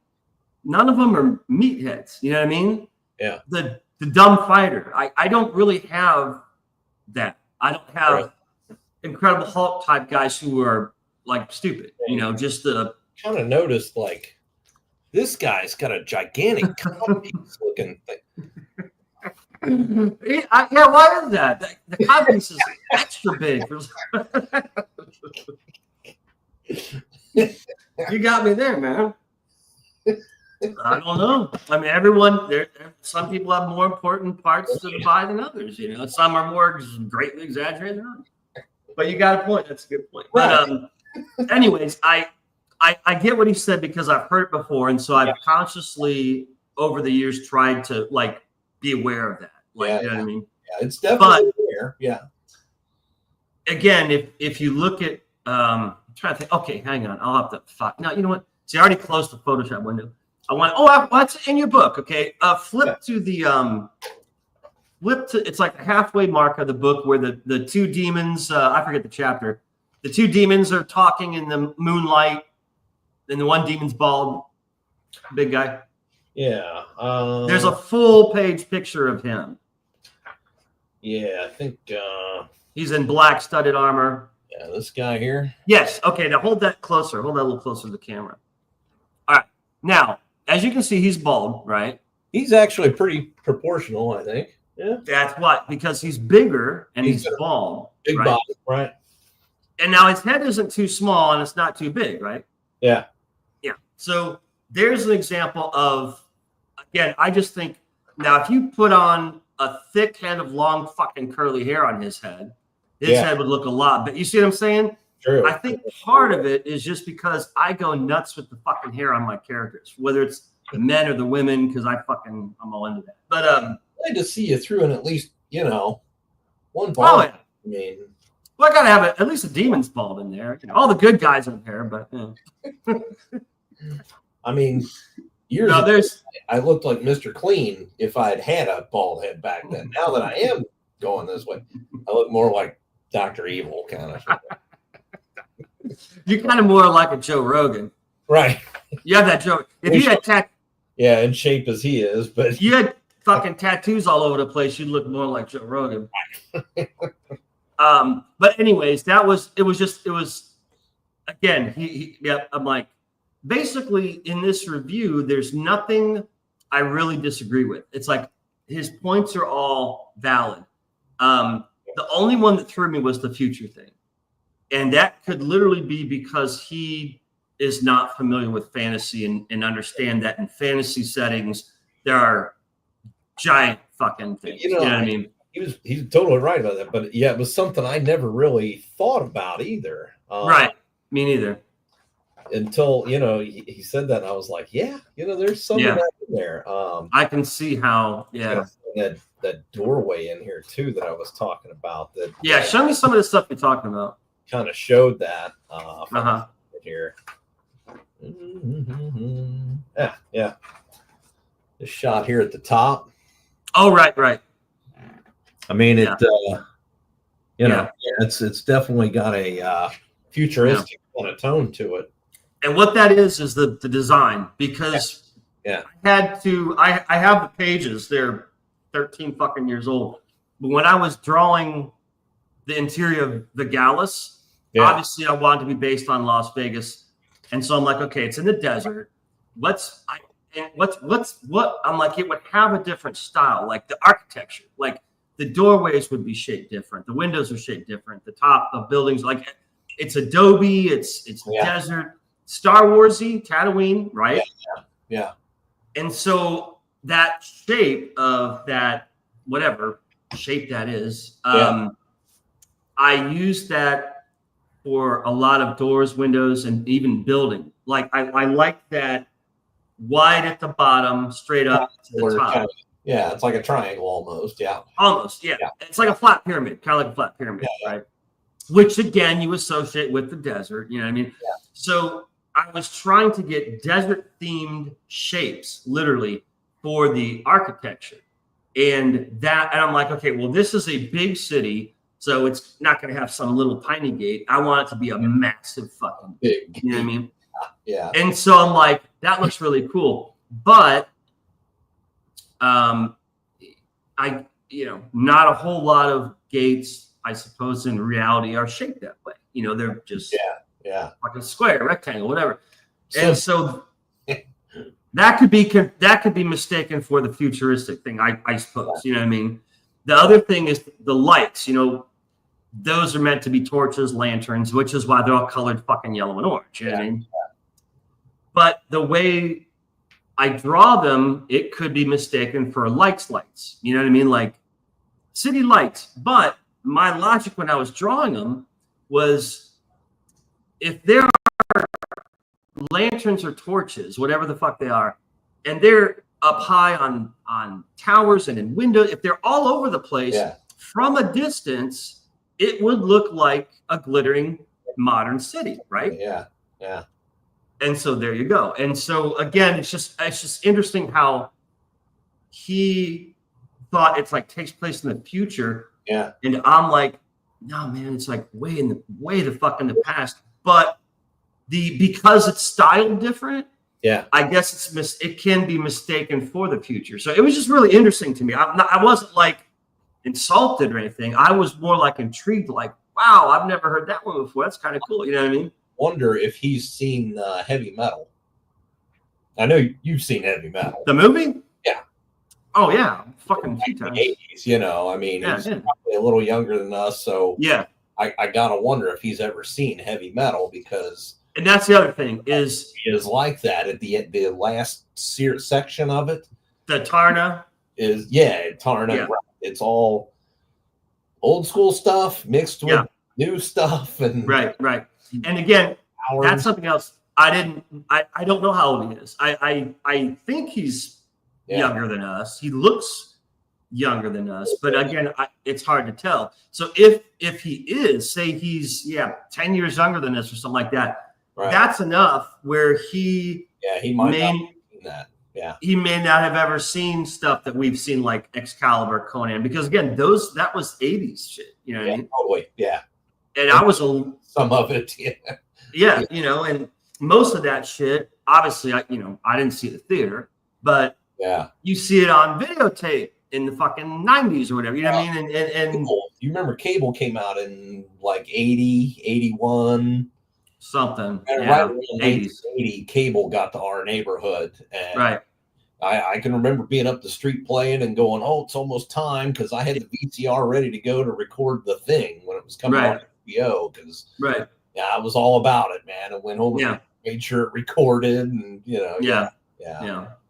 none of them are meatheads. You know what I mean? Yeah. The dumb fighter. I don't really have that. I don't have Incredible Hulk type guys who are like stupid. Just the kind of noticed like this guy's got a gigantic codpiece looking thing. Yeah, why is that? The codpiece is extra big. You got me there, man. I don't know. I mean, some people have more important parts to the body than others. Some are more greatly exaggerated than others. But you got a point. That's a good point. Right. But anyways, I get what he said because I've heard it before, and so I've consciously over the years tried to like be aware of that. Like, you know what I mean? Yeah, it's definitely there. Yeah. Again, if you look at I'm trying to think. Okay, hang on. I'll have to fuck. No, you know what? See, I already closed the Photoshop window. What's in your book? Okay, flip to the it's like the halfway mark of the book where the two demons. I forget the chapter. The two demons are talking in the moonlight, and the one demon's bald, big guy. Yeah. There's a full page picture of him. Yeah, I think he's in black studded armor. Yeah, this guy here. Yes. Okay. Now hold that closer. Hold that a little closer to the camera. All right. Now, as you can see, he's bald, right? He's actually pretty proportional, I think. Yeah. That's what, because he's bigger and he's bald. Big body, right? And now his head isn't too small and it's not too big, right? Yeah. Yeah. So there's an example of, again, I just think now if you put on a thick head of long fucking curly hair on his head would look a lot. But you see what I'm saying? True. I think part of it is just because I go nuts with the fucking hair on my characters, whether it's the men or the women, because I'm all into that. But glad to see you threw in at least, one bald. Oh, yeah. I mean, well, I gotta have at least a demon's bald in there. All the good guys have hair, but I mean, years ago, I looked like Mr. Clean if I'd had a bald head back then. Now that I am going this way, I look more like Dr. Evil kind of shit. You're kind of more like a Joe Rogan. Right. You have that Joe. If you had yeah, in shape as he is, but if you had fucking tattoos all over the place, you'd look more like Joe Rogan. But anyways, it was again, I'm like, basically in this review, there's nothing I really disagree with. It's like his points are all valid. The only one that threw me was the future thing. And that could literally be because he is not familiar with fantasy and understand that in fantasy settings, there are giant fucking things. You know what I mean? He's totally right about that. But yeah, it was something I never really thought about either. Right. Me neither. Until, he said that, and I was like, yeah, there's some of that in there. I can see how, that doorway in here too that I was talking about. That show me some of the stuff you're talking about. Kind of showed that here. Yeah. This shot here at the top. Oh, right. I mean, it's definitely got a futuristic kind of tone to it. And what that is the design, because I have the pages. They're 13 fucking years old. But when I was drawing the interior of the Gallus, Obviously, I want it to be based on Las Vegas, and so I'm like, okay, it's in the desert. What I'm like, it would have a different style, like the architecture, like the doorways would be shaped different, the windows are shaped different, the top of buildings, like it's Adobe, it's desert, Star Warsy, Tatooine, right? Yeah. And so that shape of that, whatever shape that is, I use that for a lot of doors, windows, and even building. Like I like that wide at the bottom, straight up to the top. It's like a triangle almost. Yeah. Almost. Yeah. It's like a flat pyramid, kind of like a flat pyramid, right? Which again, you associate with the desert. You know what I mean? Yeah. So I was trying to get desert themed shapes, literally, for the architecture. And I'm like, okay, well, this is a big city. So it's not going to have some little tiny gate. I want it to be a massive fucking big. You know what I mean? Yeah. And so I'm like, that looks really cool. But not a whole lot of gates, I suppose, in reality are shaped that way. They're just like a square, rectangle, whatever. And so that could be mistaken for the futuristic thing, I suppose. You know what I mean? The other thing is the lights, those are meant to be torches, lanterns, which is why they're all colored fucking yellow and orange. You know what I mean? But the way I draw them, it could be mistaken for lights. You know what I mean? Like city lights. But my logic when I was drawing them was, if there are lanterns or torches, whatever the fuck they are, and they're up high on towers and in windows, if they're all over the place, from a distance, it would look like a glittering modern city, right? Yeah. And so there you go. And so again, it's just interesting how he thought it's like takes place in the future. Yeah. And I'm like, no, man, it's like way the fuck in the past. But because it's styled different, I guess it can be mistaken for the future. So it was just really interesting to me. I wasn't like insulted or anything. I was more like intrigued, like, wow, I've never heard that one before. That's kind of cool. You know what I mean? Wonder if he's seen Heavy Metal. I know you've seen Heavy Metal. The movie? Yeah. Oh yeah, fucking few times. 80s, I mean, he's probably a little younger than us, so I gotta wonder if he's ever seen Heavy Metal, because. And that's the other thing is he is like that at the last section of it. The Tarna is Tarna. Yeah. Right. It's all old school stuff mixed with new stuff, and right. And again, that's something else. I don't know how old he is. I think he's younger than us. He looks younger than us, but again, it's hard to tell. So if he is, say he's 10 years younger than us or something like that, that's enough where he might not have seen that. Yeah. He may not have ever seen stuff that we've seen, like Excalibur, Conan, because again, that was 80s shit. You know what I mean? Totally. Yeah. And I was some of it. Yeah. And most of that shit, obviously, I didn't see it at the theater, but you see it on videotape in the fucking 90s or whatever. You know what I mean? And you remember Cable came out in like 80, 81. Something. And right around 80, Cable got to our neighborhood. And I can remember being up the street playing and going, oh, it's almost time, because I had the VCR ready to go to record The Thing when it was coming on HBO, because I was all about it, man. I went home and made sure it recorded, and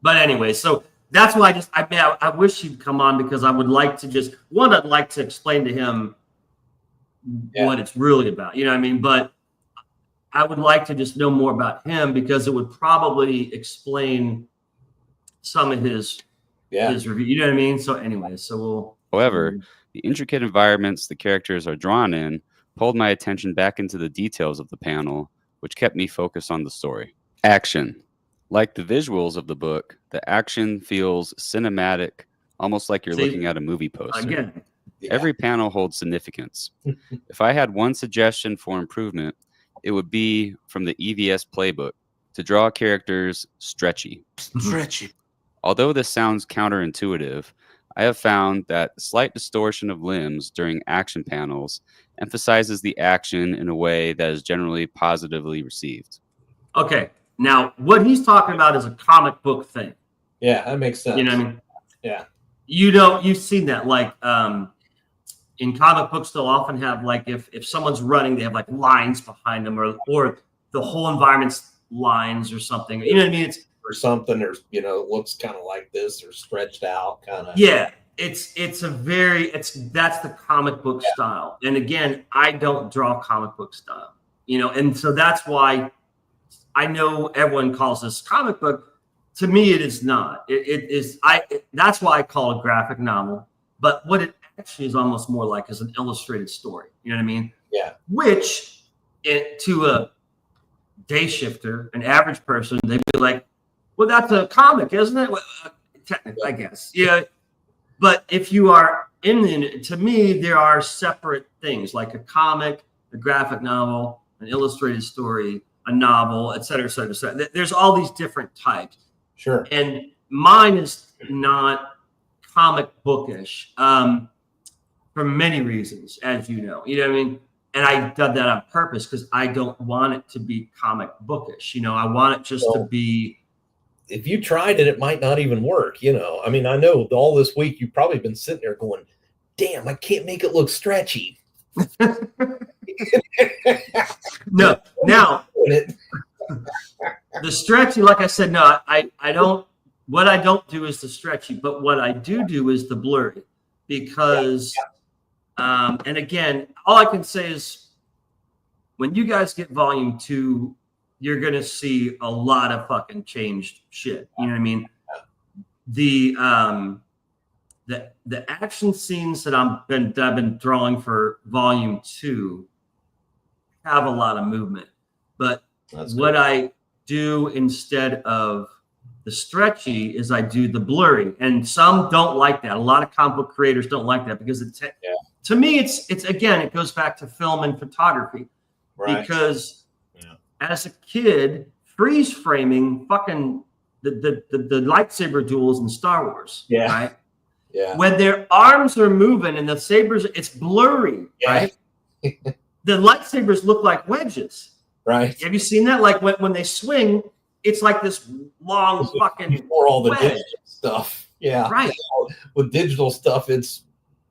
But anyway, so that's why I wish he'd come on, because I would like to I'd like to explain to him what it's really about. You know what I mean? But I would like to just know more about him, because it would probably explain some of his review. You know what I mean? So anyway, However, the intricate environments the characters are drawn in pulled my attention back into the details of the panel, which kept me focused on the story. Action. Like the visuals of the book, the action feels cinematic, almost like you're looking at a movie poster. Again, every panel holds significance. If I had one suggestion for improvement, it would be from the EVS playbook to draw characters stretchy. Although this sounds counterintuitive, I have found that slight distortion of limbs during action panels emphasizes the action in a way that is generally positively received. Okay, now what he's talking about is a comic book thing. Yeah, that makes sense. You know what I mean? Yeah. You've seen that, like in comic books, they'll often have, like, if someone's running, they have like lines behind them, or the whole environment's lines or something. You know what I mean? It's or something, or looks kind of like this, or stretched out, kind of. Yeah, that's the comic book style. And again, I don't draw comic book style, and so that's why I know everyone calls this comic book. To me, it is not. It is. That's why I call it graphic novel. But what it actually is almost more like is an illustrated story. You know what I mean? Yeah. Which, to a day shifter, an average person, they'd be like, "Well, that's a comic, isn't it?" Well, technically, I guess. Yeah. But if you are to me, there are separate things, like a comic, a graphic novel, an illustrated story, a novel, et cetera, et cetera, et cetera. There's all these different types. Sure. And mine is not comic bookish for many reasons, as you know. You know what I mean? And I done that on purpose because I don't want it to be comic bookish. I want it just to be. If you tried it, it might not even work. I mean, I know all this week you've probably been sitting there going, "Damn, I can't make it look stretchy." No, now the stretchy, like I said, no, I don't. What I don't do is the stretchy, but what I do is the blurry, because, and again, all I can say is, when you guys get volume 2, you're gonna see a lot of fucking changed shit. You know what I mean? The action scenes that I've been drawing for volume 2 have a lot of movement, but what I do instead of the stretchy is I do the blurry, and some don't like that. A lot of comic book creators don't like that because to me, it's again, it goes back to film and photography, because as a kid, freeze framing fucking the lightsaber duels in Star Wars, right? Yeah. When their arms are moving and the sabers, it's blurry, right? The lightsabers look like wedges. Right. Have you seen that? Like when they swing, it's like this long fucking before all the wedge. digital stuff. Yeah. Right. With digital stuff,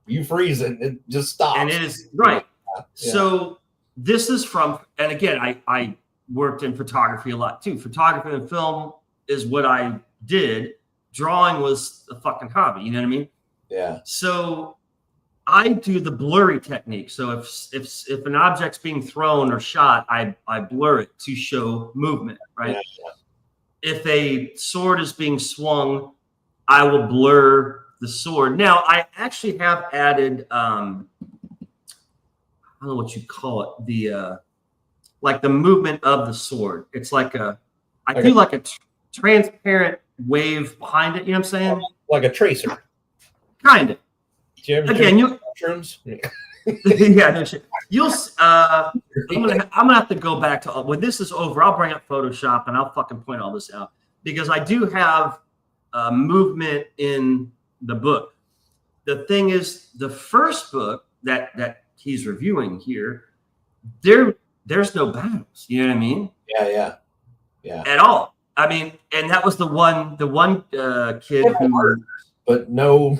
you freeze it, it just stops. And it is right. Yeah. So this is from, and again, I worked in photography a lot too. Photography and film is what I did. Drawing was a fucking hobby. You know what I mean? Yeah. So I do the blurry technique. So if an object's being thrown or shot, I blur it to show movement, right? Yeah. If a sword is being swung, I will blur the sword. Now, I actually have added, I don't know what you call it, the like the movement of the sword. It's like I do like a transparent wave behind it. You know what I'm saying? Like a tracer. Kind of. Again, mushrooms. Yeah, no shit. I'm gonna have to go back to when this is over. I'll bring up Photoshop and I'll fucking point all this out, because I do have movement in the book. The thing is, the first book that he's reviewing here, there's no battles. You know what I mean? Yeah. At all. I mean, and that was the one kid who. But no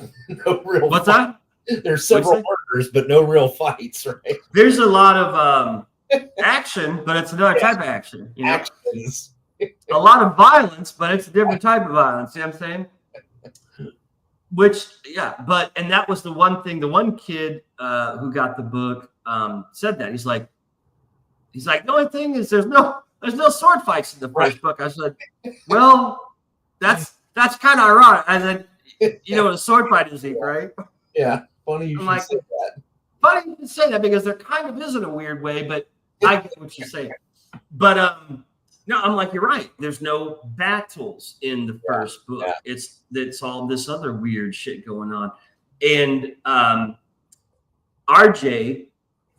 real. What's that? There's several murders, but no real fights, right? There's a lot of action, but it's another type of action. You know? Actions. A lot of violence, but it's a different type of violence. You know what I'm saying? And that was the one thing. The one kid who got the book said that. He's like, the only thing is there's no sword fights in the first book. I said, well, that's kind of ironic. I said, a sword fight is, right? Yeah. Funny you should say that. Funny you should say that, because there kind of is in a weird way, but I get what you're saying. But no, I'm like, you're right. There's no battles in the first book. Yeah. It's all this other weird shit going on. And RJ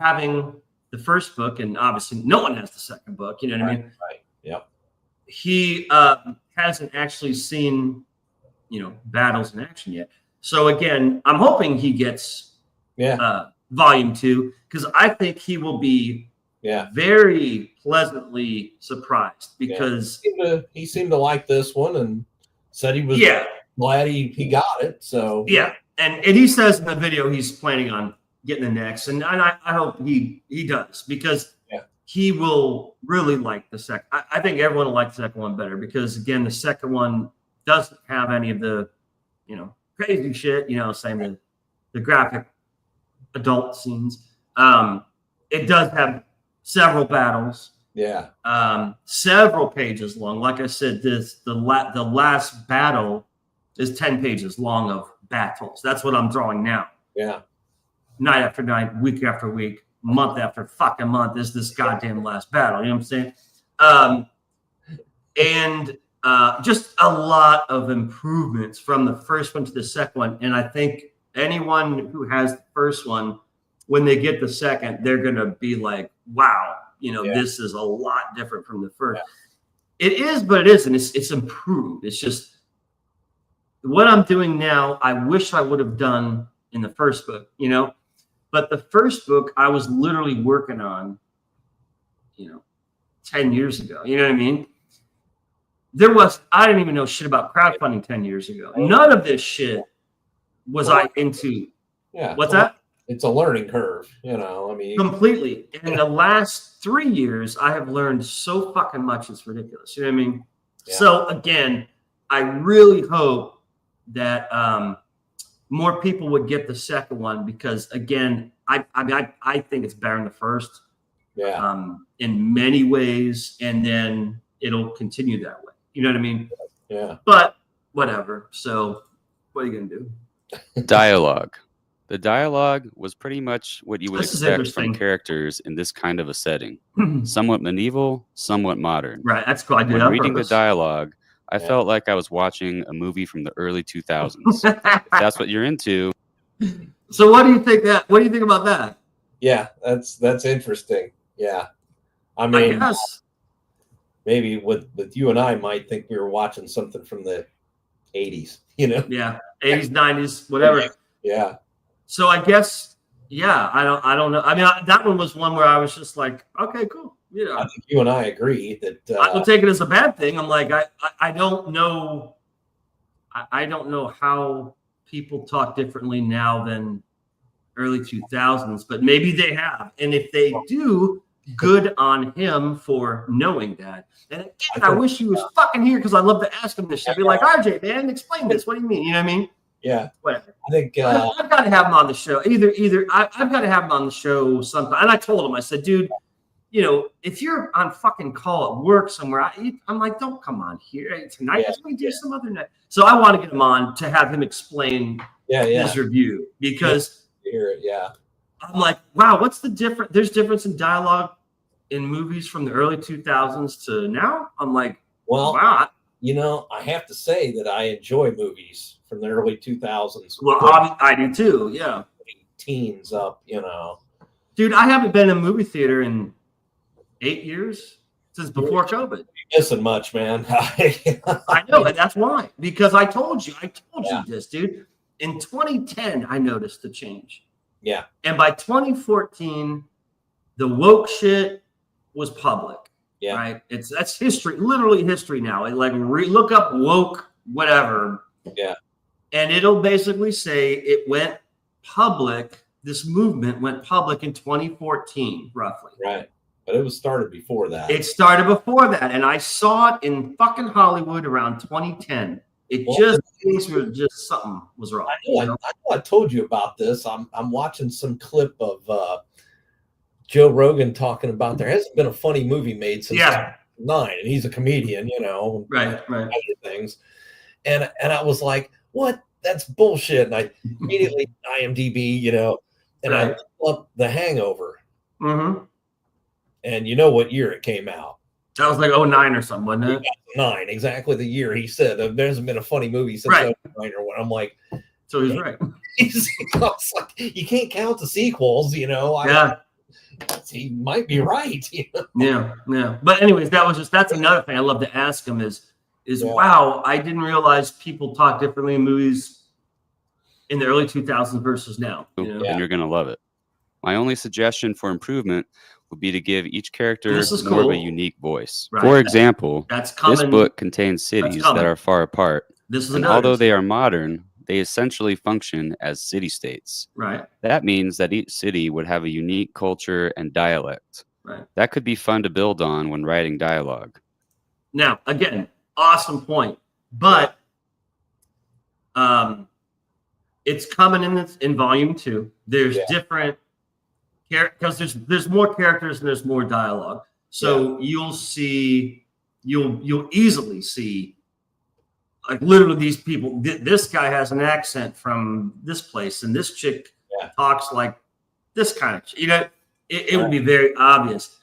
having the first book, and obviously no one has the second book, you know what I mean? Right. Yep. He hasn't actually seen, battles in action yet. So again, I'm hoping he gets Volume 2, because I think he will be very pleasantly surprised, because he seemed to like this one and said he was glad he got it. So and he says in the video he's planning on getting the next, and I hope he does, because he will really like the second. I think everyone will like the second one better, because again, the second one doesn't have any of the crazy shit, same the graphic adult scenes. It does have several battles. Several pages long. Like I said, the last battle is 10 pages long of battles. That's what I'm drawing now. Night after night, week after week, month after fucking month is this goddamn last battle. You know what I'm saying? Just a lot of improvements from the first one to the second one. And I think anyone who has the first one, when they get the second, they're going to be like, wow, this is a lot different from the first. It is, but it isn't. It's improved. It's just what I'm doing now, I wish I would have done in the first book, But the first book I was literally working on, 10 years ago. You know what I mean? I didn't even know shit about crowdfunding 10 years ago. None of this shit was I into. What's that? It's a learning curve, I mean, completely. In the last 3 years, I have learned so fucking much. It's ridiculous. You know what I mean? So again, I really hope that more people would get the second one, because again, I think it's better than the first. In many ways, and then it'll continue that way. You know what I mean? But whatever. So what are you gonna do? Dialogue. The dialogue was pretty much what you would expect from characters in this kind of a setting. Somewhat medieval, somewhat modern. Right, that's cool. When reading the dialogue, I felt like I was watching a movie from the early 2000s. If that's what you're into. So what do you think about that? Yeah, that's interesting. Yeah. I mean, maybe with you and I might think we were watching something from the 80s, Yeah, 80s, 90s, whatever. Yeah. So I guess, I don't know. I mean, that one was one where I was just like, okay, cool. I think you and I agree that I don't take it as a bad thing. I'm like, I don't know. I don't know how people talk differently now than early 2000s, but maybe they have. And if they do, good on him for knowing that. And again, I wish he was fucking here, because I'd love to ask him this shit. I'd be like, RJ, man, explain this. What do you mean? You know what I mean? Yeah. Whatever. I think I've got to have him on the show. I've got to have him on the show sometime. And I told him, I said, dude, if you're on fucking call at work somewhere, I'm like, don't come on here tonight. Let's do some other night. So I want to get him on to have him explain his review, because hear it. Yeah. I'm like, wow, what's the difference? There's difference in dialogue in movies from the early 2000s to now. I'm like, well, wow. I have to say that I enjoy movies from the early 2000s. Well, I do too. Yeah. Teens up, Dude, I haven't been in a movie theater in 8 years, since before COVID. You're missing much, man. I know, and that's why. Because I told you this, dude. In 2010, I noticed the change. Yeah. And by 2014, the woke shit was public. Yeah. Right. That's history, literally history now. Look up woke, whatever. Yeah. And it'll basically say it went public. This movement went public in 2014, roughly. Right. But it was started before that. It started before that. And I saw it in fucking Hollywood around 2010. Things were just, something was wrong. I know I told you about this. I'm watching some clip of Joe Rogan talking about there hasn't been a funny movie made since 2009, and he's a comedian, right. Other things. And I was like, what? That's bullshit. And I immediately IMDb, and I looked up The Hangover. Mm-hmm. And you know what year it came out? That was like 2009 or something, wasn't it? 2009, exactly the year he said. There hasn't been a funny movie since 2009 or what. I'm like, so he's right. Like, you can't count the sequels, he might be right. Yeah. But anyways, that's another thing I love to ask him is wow, I didn't realize people talk differently in movies in the early 2000s versus now. And you're gonna love it. My only suggestion for improvement would be to give each character more of a unique voice. Right. For example, that's coming. This book contains cities that are far apart. And although they are modern, they essentially function as city-states. Right. That means that each city would have a unique culture and dialect. Right. That could be fun to build on when writing dialogue. Now, again, awesome point. But it's coming in volume 2. There's different because there's more characters and there's more dialogue. So you'll easily see, like, literally these people. This guy has an accent from this place, and this chick talks like this kind of. It would be very obvious.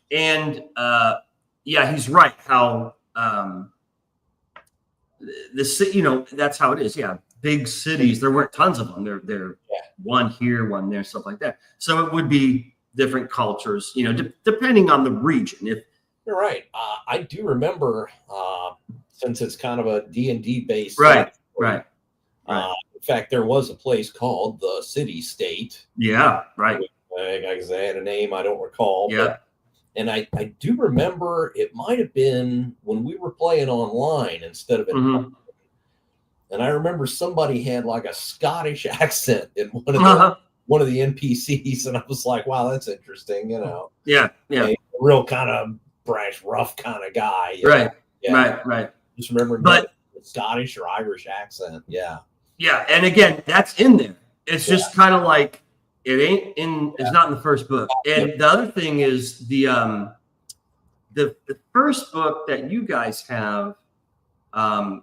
He's right. How that's how it is. Yeah, big cities. There weren't tons of them. They're one here, one there, stuff like that. So it would be different cultures. Depending on the region. If you're right, I do remember. Since it's kind of a D&D based. Right. In fact, there was a place called the City State. Yeah, right. I guess they had a name I don't recall. Yeah. And I do remember it might have been when we were playing online instead of in person. And I remember somebody had like a Scottish accent in one of the NPCs, and I was like, wow, that's interesting, Yeah. A real kind of brash, rough kind of guy. Right. Right. Just remember the Scottish or Irish accent. Yeah. Yeah. And again, that's in there. It's just kind of like it ain't in. It's not in the first book. And the other thing is the first book that you guys have. As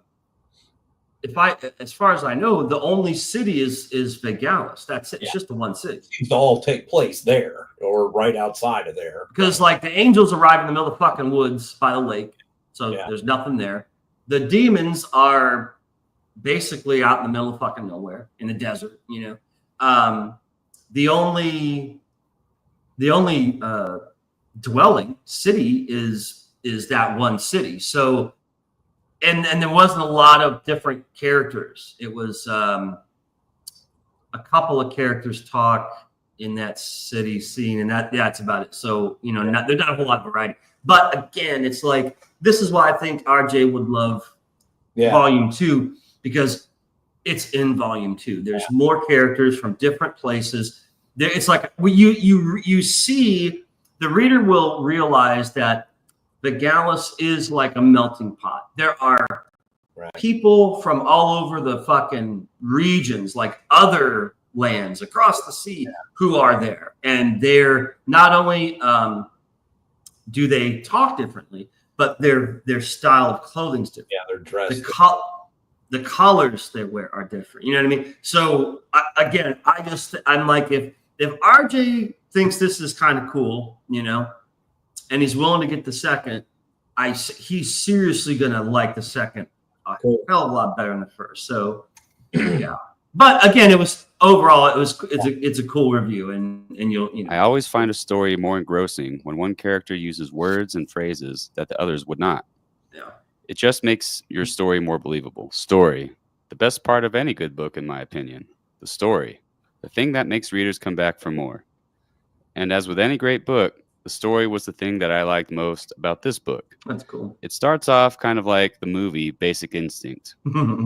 far as I know, the only city is Vegalis. That's it. It's just the one city. These all take place there or right outside of there. Because like the angels arrive in the middle of the fucking woods by the lake. So there's nothing there. The demons are basically out in the middle of fucking nowhere in the desert, The only dwelling city is that one city. So and there wasn't a lot of different characters. It was a couple of characters talk in that city scene, and that's about it. So there's not a whole lot of variety. But again, it's like, this is why I think RJ would love volume 2, because it's in volume 2. There's more characters from different places. It's like you see, the reader will realize that Vegalis is like a melting pot. There are people from all over the fucking regions, like other lands across the sea, who are there, and they're not only do they talk differently, but their style of clothing's different. Yeah, they're dressed. The colors they wear are different. You know what I mean? So I'm like, if RJ thinks this is kind of cool, and he's willing to get the second, he's seriously gonna like the second a hell of a lot better than the first. So yeah. But again, it's a cool review, and I always find a story more engrossing when one character uses words and phrases that the others would not. Yeah. It just makes your story more believable. Story. The best part of any good book, in my opinion. The story. The thing that makes readers come back for more. And as with any great book, the story was the thing that I liked most about this book. That's cool. It starts off kind of like the movie Basic Instinct.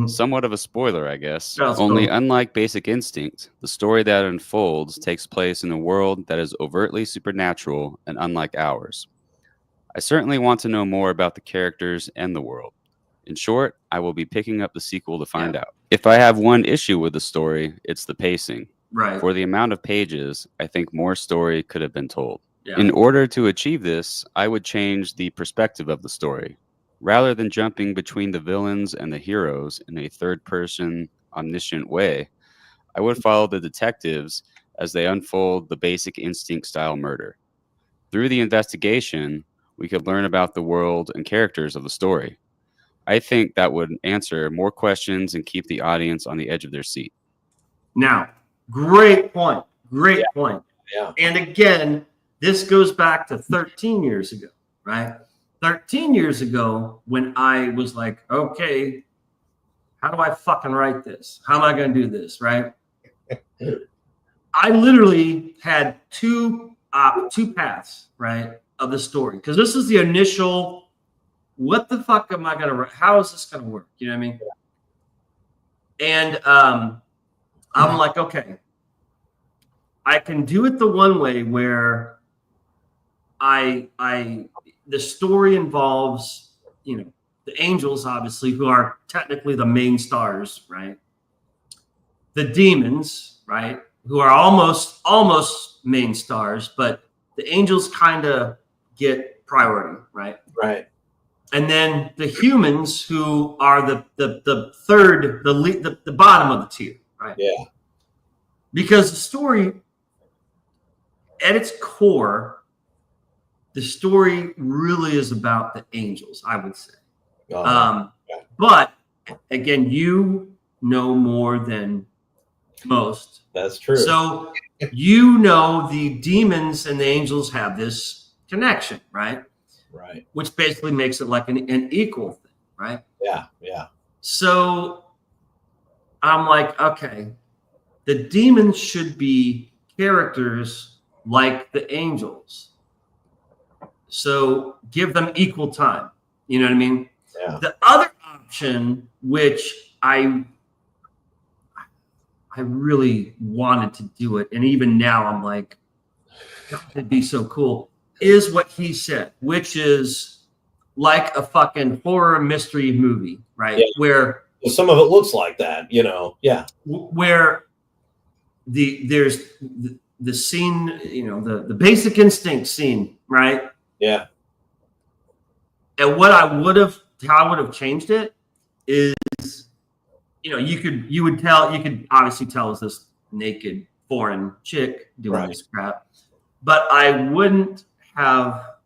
Somewhat of a spoiler, I guess. That's Only cool. Unlike Basic Instinct, the story that unfolds takes place in a world that is overtly supernatural and unlike ours. I certainly want to know more about the characters and the world. In short, I will be picking up the sequel to find out. If I have one issue with the story, it's the pacing. Right. For the amount of pages, I think more story could have been told. Yeah. In order to achieve this, I would change the perspective of the story. Rather than jumping between the villains and the heroes in a third-person, omniscient way, I would follow the detectives as they unfold the Basic Instinct-style murder. Through the investigation, we could learn about the world and characters of the story. I think that would answer more questions and keep the audience on the edge of their seat. Now, great point. Great point. Yeah. And again, this goes back to 13 years ago, right? 13 years ago, when I was like, okay, how do I fucking write this? How am I going to do this, right? I literally had two paths, right, of the story, because this is the initial. What the fuck am I gonna? How is this gonna work? You know what I mean? And I'm like, okay, I can do it the one way where the story involves, you know, the angels, obviously, who are technically the main stars, right? The demons, right, who are almost main stars, but the angels kind of get priority, right? Right. And then the humans, who are the third, the bottom of the tier, right? Yeah. Because the story, at its core, the story really is about the angels, I would say. But again, you know more than most. That's true. So you know the demons and the angels have this connection, right? Right. Which basically makes it like an equal thing, right? Yeah. Yeah. So I'm like, okay, the demons should be characters like the angels. So give them equal time. You know what I mean? Yeah. The other option, which I really wanted to do it, and even now I'm like, God, it'd be so cool, is what he said, which is like a fucking horror mystery movie, right? Yeah. Where some of it looks like that, you know. Yeah. Where there's the scene, you know, the Basic Instinct scene, right? Yeah. And how I would have changed it is, you know, you could obviously tell it's this naked foreign chick doing this crap, but I wouldn't have,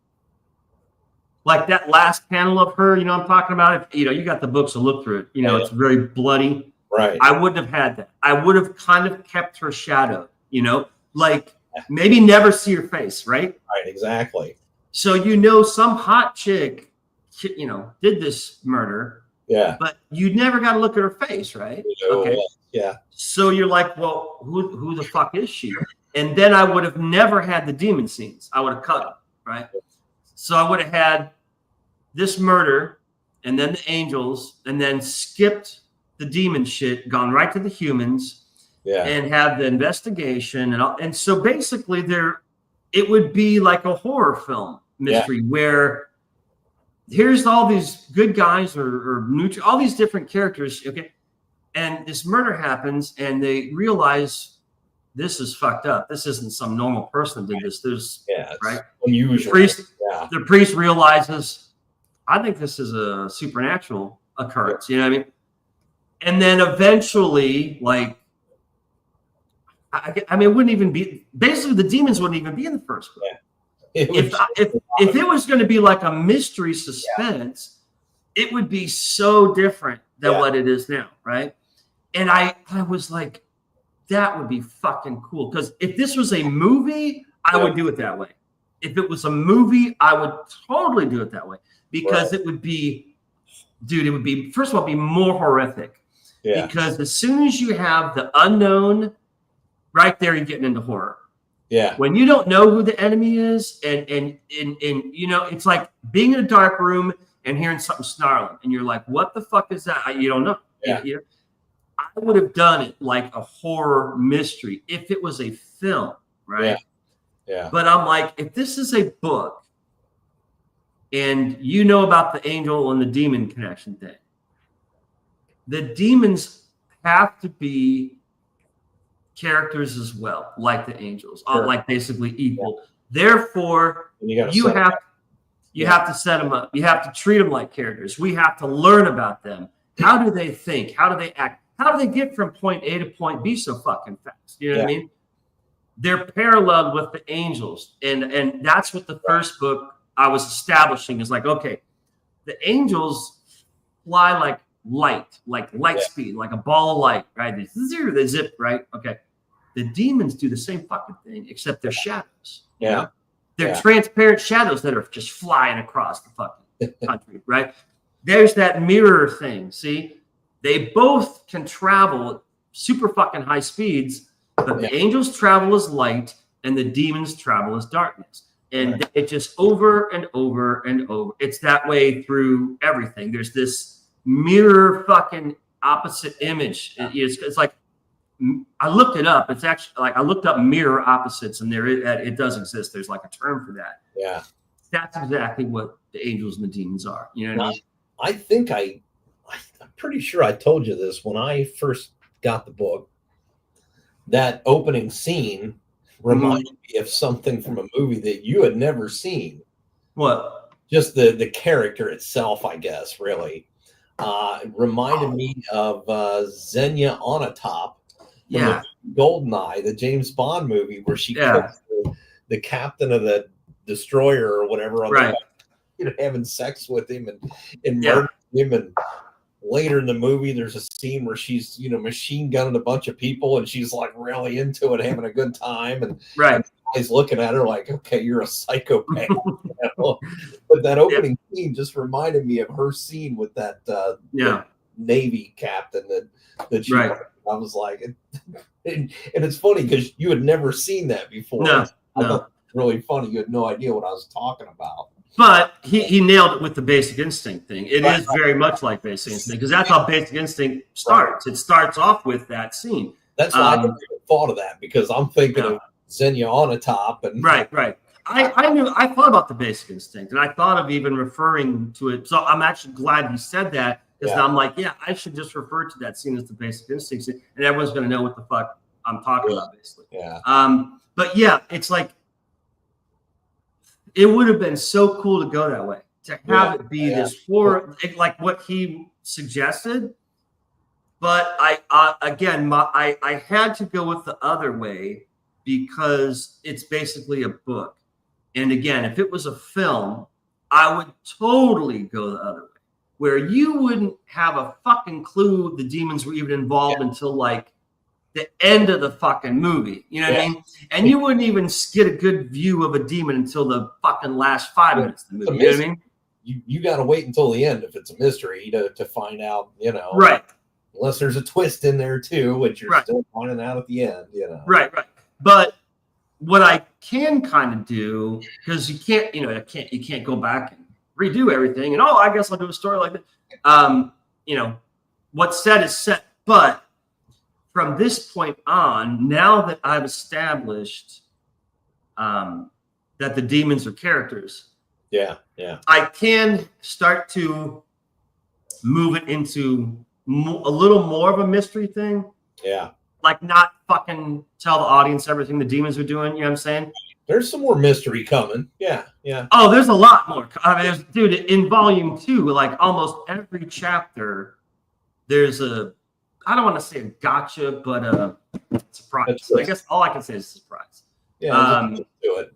like, that last panel of her, you know, I'm talking about. If you know, you got the books to look through it, you know, it's very bloody. Right. I wouldn't have had that. I would have kind of kept her shadow, you know, like maybe never see her face, right? Right. Exactly. So, you know, some hot chick, you know, did this murder. Yeah. But you never got to look at her face, right? Okay. Yeah. So you're like, well, who the fuck is she? And then I would have never had the demon scenes. I would have cut them, right? So I would have had this murder, and then the angels, and then skipped the demon shit, gone right to the humans, and have the investigation, and so basically it would be like a horror film mystery where here's all these good guys or neutral, all these different characters, okay, and this murder happens, and they realize this is fucked up. This isn't some normal person that did this. There's right unusual. The priest realizes, I think this is a supernatural occurrence. You know what I mean? And then eventually, like, I mean, it wouldn't even be, basically the demons wouldn't even be in the first book. If it was going to be like a mystery suspense, it would be so different than what it is now, right? And I was like, that would be fucking cool. Because if this was a movie, I would do it that way. If it was a movie, I would totally do it that way. Because it would be, dude, it would be, first of all, be more horrific. Yeah. Because as soon as you have the unknown, right there, you're getting into horror. Yeah. When you don't know who the enemy is, and you know, it's like being in a dark room and hearing something snarling, and you're like, what the fuck is that? You don't know. Yeah. I would have done it like a horror mystery if it was a film, right? Yeah. Yeah. But I'm like, if this is a book and you know about the angel and the demon connection thing, the demons have to be characters as well, like the angels, like basically equal. Yeah. Therefore, you have to set them up. You have to treat them like characters. We have to learn about them. How do they think? How do they act? How do they get from point A to point B so fucking fast? You know what I mean? They're paralleled with the angels. And that's what the first book I was establishing is like, okay, the angels fly like light speed, like a ball of light, right? They zip, right? Okay. The demons do the same fucking thing, except they're shadows. You know? They're transparent shadows that are just flying across the fucking country, right? There's that mirror thing. See, they both can travel at super fucking high speeds, but the angels travel as light and the demons travel as darkness. And it just over and over and over. It's that way through everything. There's this mirror fucking opposite image. It's like, I looked it up. It's actually like I looked up mirror opposites, and it does exist. There's like a term for that. Yeah, that's exactly what the angels and the demons are. You know what I mean? I think I'm pretty sure I told you this when I first got the book. That opening scene reminded me of something from a movie that you had never seen. What? Just the character itself, I guess, really. It reminded me of Xenia Onatopp from Goldeneye, the James Bond movie, where she cooks the captain of the destroyer or whatever on having sex with him and murdering him. And later in the movie, there's a scene where she's, machine gunning a bunch of people and she's like really into it, having a good time. And he's looking at her like, okay, you're a psychopath. But that opening scene just reminded me of her scene with that Navy captain that she I was like, and it's funny because you had never seen that before. I thought it was really funny. You had no idea what I was talking about. But he nailed it with the Basic Instinct thing. It is very much like Basic Instinct because that's how Basic Instinct starts. It starts off with that scene. That's why I never thought of that, because I'm thinking of Xenia Onatopp. And I thought about the Basic Instinct, and I thought of even referring to it. So I'm actually glad you said that, because now I'm like, I should just refer to that scene as the Basic Instinct scene, and everyone's going to know what the fuck I'm talking about, basically. But it's like, it would have been so cool to go that way, to have it be this horror, like what he suggested. But I had to go with the other way because it's basically a book. And again, if it was a film, I would totally go the other way, where you wouldn't have a fucking clue the demons were even involved until like the end of the fucking movie. You know what I mean? And you wouldn't even get a good view of a demon until the fucking last 5 minutes of the movie. You know what I mean? You got to wait until the end if it's a mystery to find out, Right. Unless there's a twist in there too, which you're still finding out at the end, Right. But what I can kind of do, because you can't go back and redo everything and I guess I'll do a story like that. What's set is set. But from this point on, now that I've established that the demons are characters, I can start to move it into a little more of a mystery thing. Like not fucking tell the audience everything the demons are doing. You know what I'm saying? There's some more mystery coming. Oh, there's a lot more. I mean, dude, in volume 2, like almost every chapter, there's I don't want to say a gotcha, but a surprise. I guess all I can say is a surprise. Do it,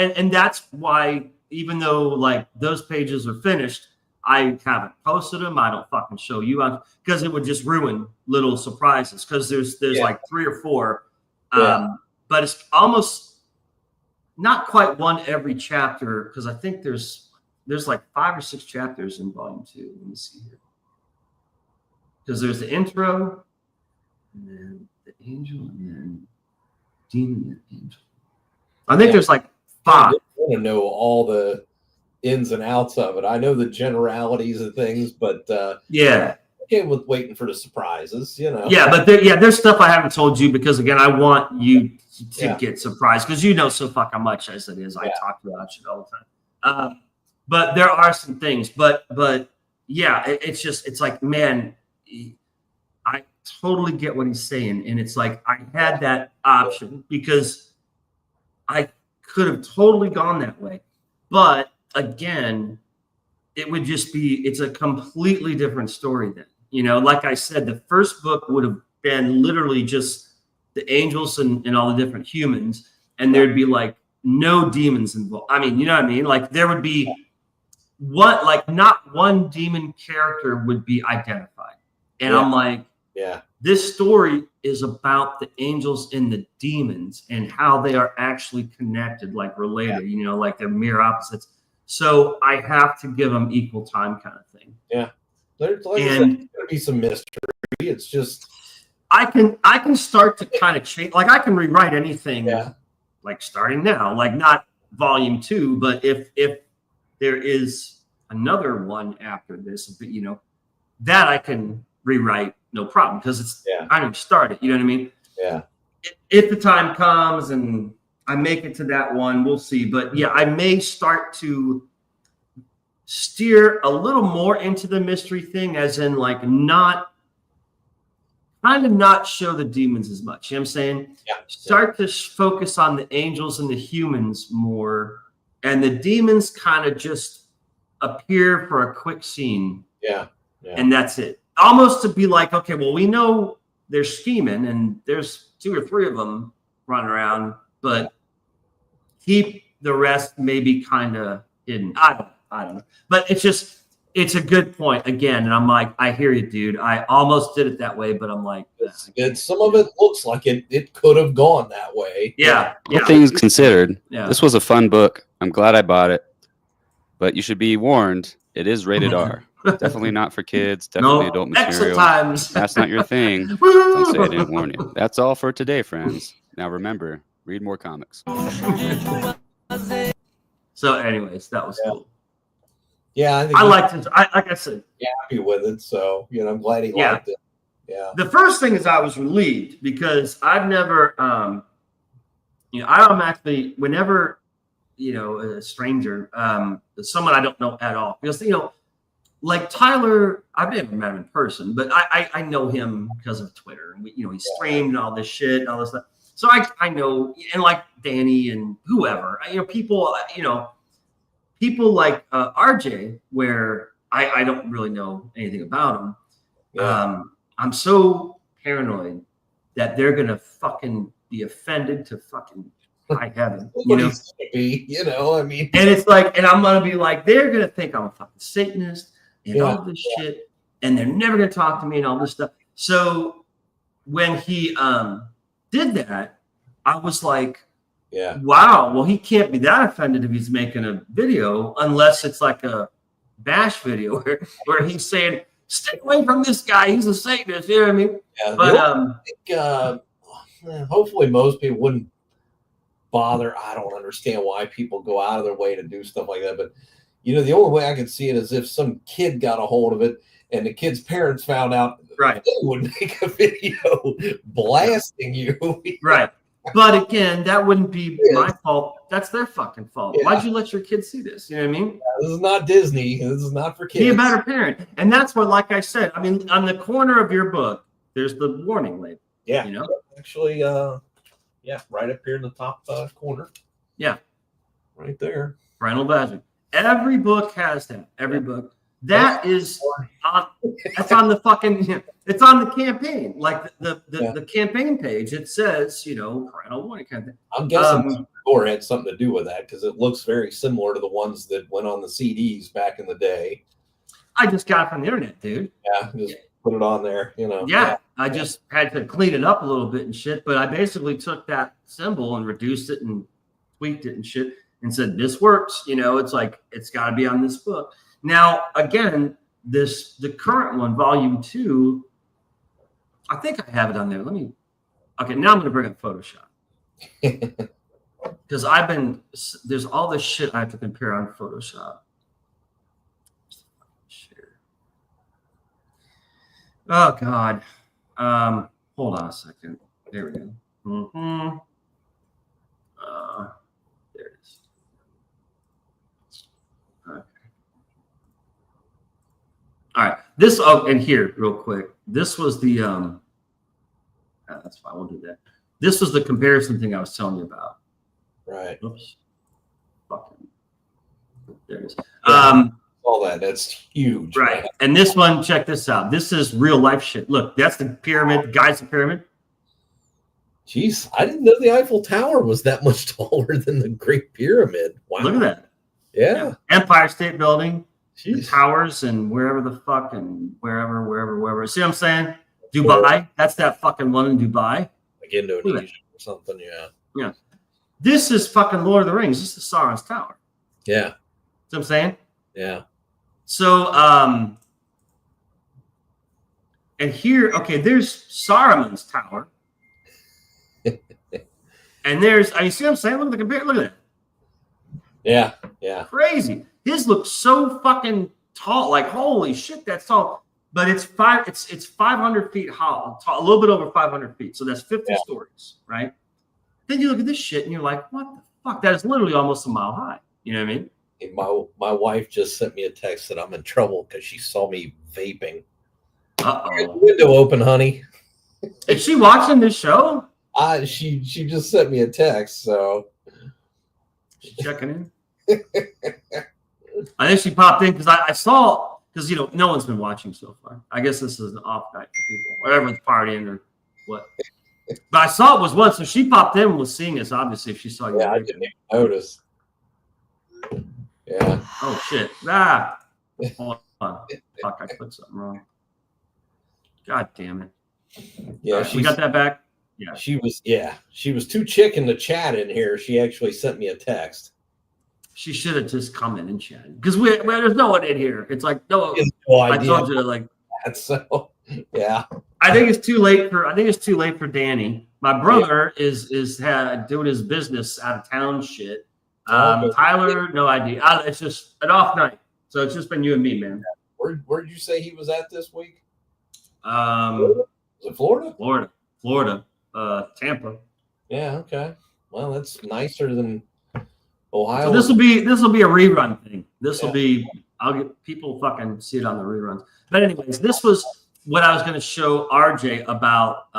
And that's why, even though like those pages are finished, I haven't posted them. I don't fucking show you because it would just ruin little surprises. Because there's like 3 or 4, but it's almost not quite one every chapter. Because I think there's like 5 or 6 chapters in volume 2. Let me see here. Because there's the intro, and then the angel, and then demon and angel. I think there's like 5. I want to know all the ins and outs of it. I know the generalities of things, but okay with waiting for the surprises, but there's stuff I haven't told you because again, I want you to get surprised because so fucking much as it is. I talk about shit all the time. But there are some things, but it's like, man, I totally get what he's saying, and it's like I had that option because I could have totally gone that way, but again, it would just it's a completely different story then. Like I said, the first book would have been literally just the angels and all the different humans, and there'd be like no demons involved. I mean, you know what I mean? Like there would be not one demon character would be identified. And I'm like, this story is about the angels and the demons and how they are actually connected, like related, like they're mirror opposites. So I have to give them equal time kind of thing. There's going to be some mystery. It's just, I can start to kind of change. Like I can rewrite anything, like starting now, like not volume 2, but if there is another one after this, but that I can rewrite no problem because it's I didn't start it. You know what I mean? Yeah. If the time comes and I make it to that one, we'll see. But yeah, I may start to steer a little more into the mystery thing, as in like not show the demons as much. You know what I'm saying? Yeah. Start to focus on the angels and the humans more, and the demons kind of just appear for a quick scene. Yeah. And that's it. Almost to be like, okay, well, we know they're scheming and there's 2 or 3 of them running around, but keep the rest maybe kind of hidden. I don't know. But it's a good point again. And I'm like, I hear you, dude. I almost did it that way, but I'm like, some of it looks like it could have gone that way. Yeah. All things considered, this was a fun book. I'm glad I bought it, but you should be warned. It is rated R. Definitely not for kids. Definitely adult material. Times. That's not your thing. Don't say I didn't warn you. That's all for today, friends. Now remember, read more comics. So, anyways, that was cool. Yeah, I liked it. Like I said, happy with it. So I'm glad he liked it. Yeah. The first thing is I was relieved because I've never, I automatically whenever a stranger, someone I don't know at all, because like Tyler, I've never met him in person, but I know him because of Twitter, and he streamed and all this shit and all this stuff. So I know, and like Danny and whoever, people like RJ, where I don't really know anything about him. Yeah. I'm so paranoid that they're gonna fucking be offended to fucking high heaven. I mean, and it's like, and I'm gonna be like, they're gonna think I'm a fucking Satanist and all this shit, and they're never gonna talk to me and all this stuff. So when he did that, I was like, wow, well, he can't be that offended if he's making a video, unless it's like a bash video where he's saying, stay away from this guy, he's a Satanist. You know what I mean? Yeah, but hopefully most people wouldn't bother. I don't understand why people go out of their way to do stuff like that, but the only way I can see it is if some kid got a hold of it and the kid's parents found out, right? They would make a video blasting you, right? But again, that wouldn't be my fault. That's their fucking fault. Yeah. Why'd you let your kids see this? You know what I mean? Yeah, this is not Disney. This is not for kids. Be a better parent. And that's what, like I said, I mean, on the corner of your book, there's the warning label. Yeah. Actually, right up here in the top corner. Yeah. Right there. Parental badging. Every book has that. Every book. That is that's on the fucking, it's on the campaign, like the campaign page. It says, parental warning kind of thing. I'm guessing Gore had something to do with that because it looks very similar to the ones that went on the CDs back in the day. I just got it from the internet, dude. Yeah, just put it on there, Yeah, I just had to clean it up a little bit and shit, but I basically took that symbol and reduced it and tweaked it and shit and said, this works. It's like, it's got to be on this book. Now, again, the current one, volume 2, I think I have it on there. Okay, now I'm going to bring up Photoshop. Because there's all this shit I have to compare on Photoshop. Oh, God. Hold on a second. There we go. There it is. Okay. All right. And here, real quick. This was the that's fine. We'll do that. This was the comparison thing I was telling you about. Right. Oops. Fucking. There it is. All that's huge. Right. Man. And this one, check this out. This is real life shit. Look, that's the pyramid. The guy's the pyramid. Jeez, I didn't know the Eiffel Tower was that much taller than the Great Pyramid. Wow. Look at that. Yeah. Empire State Building. Jeez. The towers and wherever the fuck and wherever. See what I'm saying? Dubai. That's that fucking one in Dubai. Like Indonesia or something, Yeah. This is fucking Lord of the Rings. This is Sauron's Tower. Yeah. See what I'm saying? Yeah. So, And here, okay, there's Saruman's tower. And there's, you see what I'm saying? Look at the compare. Look at that. Yeah. Crazy. His looks so fucking tall. Like, holy shit, that's tall. But it's 500 feet tall, a little bit over 500 feet. So that's 50 stories, right? Then you look at this shit and you're like, what the fuck? That is literally almost a mile high. You know what I mean? Hey, my wife just sent me a text that I'm in trouble because she saw me vaping. Window open, honey. Is she watching this show? She just sent me a text, so she's checking in. I think she popped in because I saw, because no one's been watching so far. I guess this is an off night for people, or everyone's partying or what. But I saw it was once, so she popped in and was seeing us. Obviously, if she saw you. Yeah, I didn't even notice. Yeah. Oh shit! Hold on. Fuck! I put something wrong. God damn it. Yeah, we got that back. Yeah. She was too chicken to chat in here. She actually sent me a text. She should have just come in and chatted because there's no one in here. It's like no idea. I told you like that's so yeah. I think it's too late for Danny. My brother is doing his business out of town shit. Tyler, no idea. It's just an off night, so it's just been you and me, man. Where'd you say he was at this week? Was it Florida? Florida. Tampa. Yeah. Okay. Well, that's nicer than Ohio. So this will be a rerun thing. This will be. I'll get people fucking see it on the reruns. But anyways, this was what I was going to show RJ about.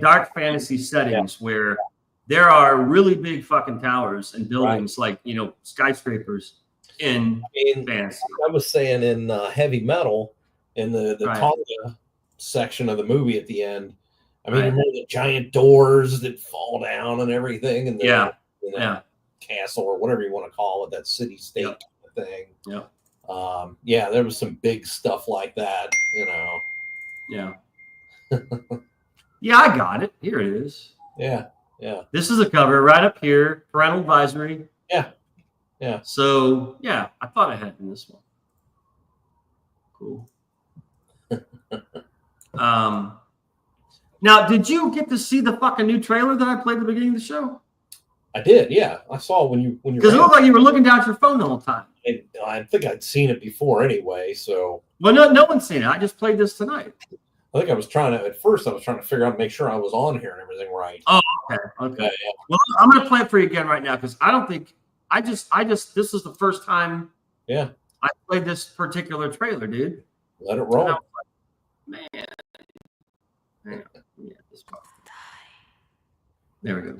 Dark fantasy settings where there are really big fucking towers and buildings like skyscrapers in fantasy. I was saying in heavy metal in the Tonga section of the movie at the end. I mean, remember the giant doors that fall down and everything, and the castle or whatever you want to call it, that city state thing. Yeah. There was some big stuff like that, Yeah. Yeah, I got it. Here it is. Yeah. This is a cover right up here. Parental advisory. Yeah. So I thought I had in this one. Cool. Now, did you get to see the fucking new trailer that I played at the beginning of the show? I did, yeah. I saw when you because it looked like you were looking down at your phone the whole time. I think I'd seen it before anyway, so. Well, no one's seen it. I just played this tonight. I think at first I was trying to figure out, make sure I was on here and everything right. Oh, okay. Well, I'm going to play it for you again right now because I don't think, this is the first time I played this particular trailer, dude. Let it roll. Man. Yeah, this part. There we go.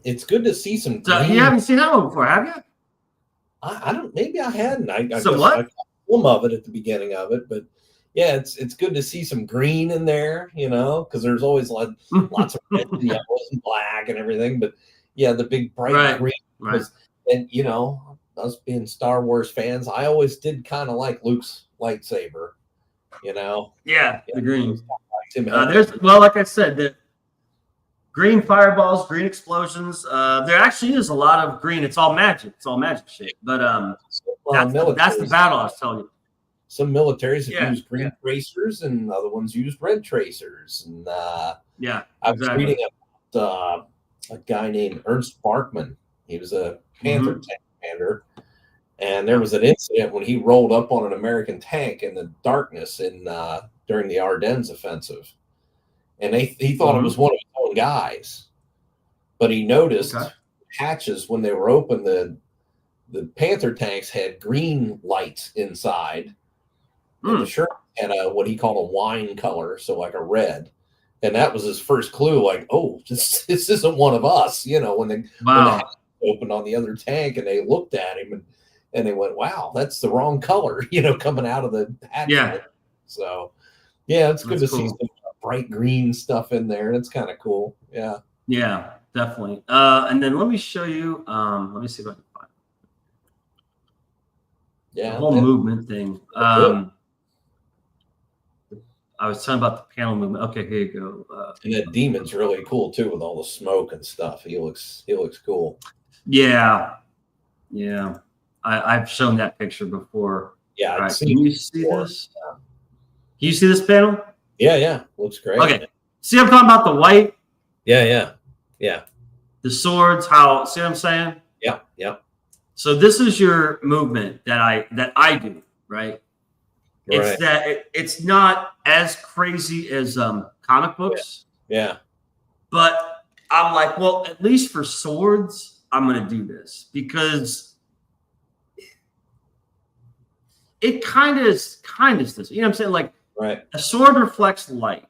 It's good to see some. So you haven't seen that one before, have you? I don't. Maybe I hadn't. I so what? I got some of it at the beginning of it, but yeah, it's good to see some green in there, because there's always lots of red and yellows and black and everything. But yeah, the big bright green was, and us being Star Wars fans, I always did kind of like Luke's lightsaber, Yeah, the green. Like like I said, green fireballs, green explosions. There actually is a lot of green. It's all magic. It's all magic shit. But that's the battle I was telling you. Some militaries have used green tracers, and other ones used red tracers. And I was reading about a guy named Ernst Barkman. He was a Panther tank commander, and there was an incident when he rolled up on an American tank in the darkness during the Ardennes offensive, and he thought it was one of his own guys, but he noticed hatches when they were open. The Panther tanks had green lights inside, and the shirt had what he called a wine color, so like a red. And that was his first clue, like, oh, this isn't one of us, when the hatch opened on the other tank, and they looked at him and they went, wow, that's the wrong color, coming out of the hatch. Yeah. So, yeah, it's good to see some bright green stuff in there. It's kind of cool. Yeah. Yeah, definitely. And then let me show you. Let me see if I can find it. Yeah. The whole movement thing. I was talking about the panel movement. Okay, here you go. And that demon's really cool too, with all the smoke and stuff. He looks cool. Yeah. I've shown that picture before. Yeah. Right. Can you see this? Can you see this panel? Yeah. Looks great. Okay. See, I'm talking about the white. Yeah. The swords. How? See what I'm saying? Yeah. So this is your movement that I do, right? It's that it's not as crazy as comic books. Yeah. But I'm like, well, at least for swords, I'm going to do this because it kind of is this. You know what I'm saying? Like, a sword reflects light.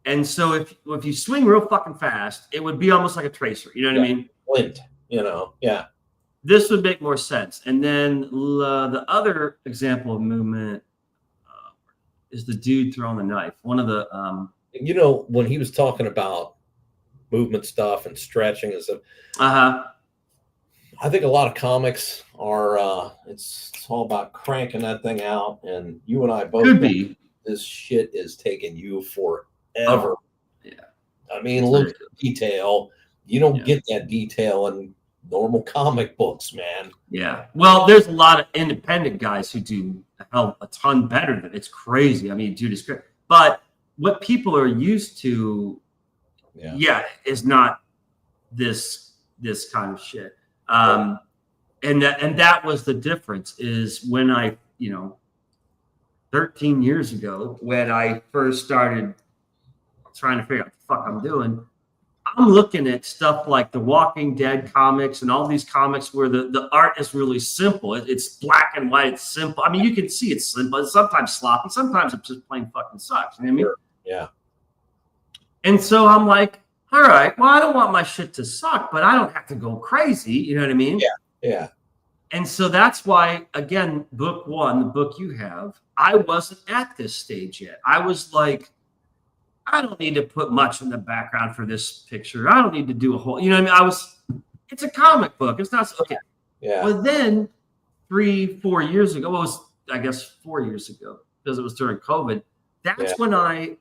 And so if you swing real fucking fast, it would be almost like a tracer. You know what I mean? Flint, yeah. This would make more sense. And then the other example of movement is the dude throwing the knife. One of the when he was talking about movement stuff and stretching and stuff, I think a lot of comics are it's all about cranking that thing out, and you and I both could be. This shit is taking you forever. Yeah. I mean, look at the detail. You don't get that detail in normal comic books, man. Yeah. Well, there's a lot of independent guys who do a ton better than it's crazy. I mean, dude, it's great. But what people are used to, is not this kind of shit. And that was the difference. Is when I 13 years ago, when I first started trying to figure out what the fuck I'm doing, I'm looking at stuff like the Walking Dead comics and all these comics where the art is really simple. It's black and white. It's simple. I mean, you can see it's simple. It's sometimes sloppy. Sometimes it just plain fucking sucks. You know what I mean? Yeah. And so I'm like, all right, well, I don't want my shit to suck, but I don't have to go crazy. You know what I mean? Yeah. And so that's why, again, book one, the book you have, I wasn't at this stage yet. I was like, I don't need to put much in the background for this picture. I don't need to do a whole, you know what I mean? It's a comic book. It's not, okay. Yeah. But then 3-4 years ago, well, it was, I guess, 4 years ago, because it was during COVID. That's when I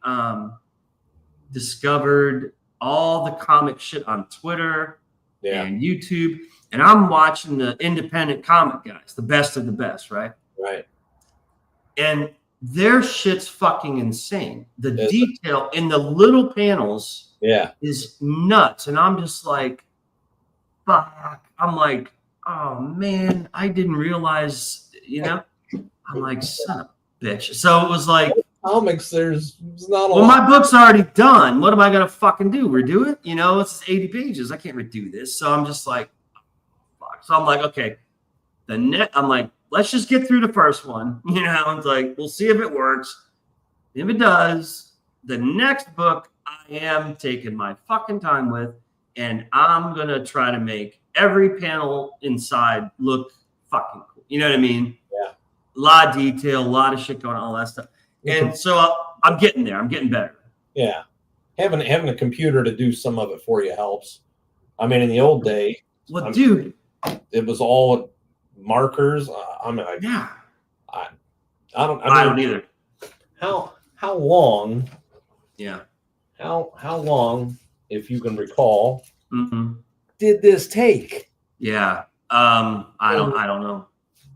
discovered all the comic shit on Twitter and YouTube. And I'm watching the independent comic guys, the best of the best, right? Right. And their shit's fucking insane. The detail in the little panels is nuts. And I'm just like, fuck. I'm like, oh man, I didn't realize, I'm like, son of a bitch. So it was like, comics, there's not a lot. My book's already done. What am I gonna fucking do? Redo it? It's 80 pages. I can't redo this. So I'm just like, fuck. So I'm like, okay. I'm like, let's just get through the first one. It's like, we'll see if it works. If it does, the next book I am taking my fucking time with, and I'm gonna try to make every panel inside look fucking cool. You know what I mean? Yeah. A lot of detail, a lot of shit going on, all that stuff. And so I'm getting there. I'm getting better. Yeah. Having a computer to do some of it for you helps. I mean, in the old day, dude, it was all markers. I don't either. How long? Yeah. How long if you can recall, Mm-hmm. did this take? Yeah. I don't know.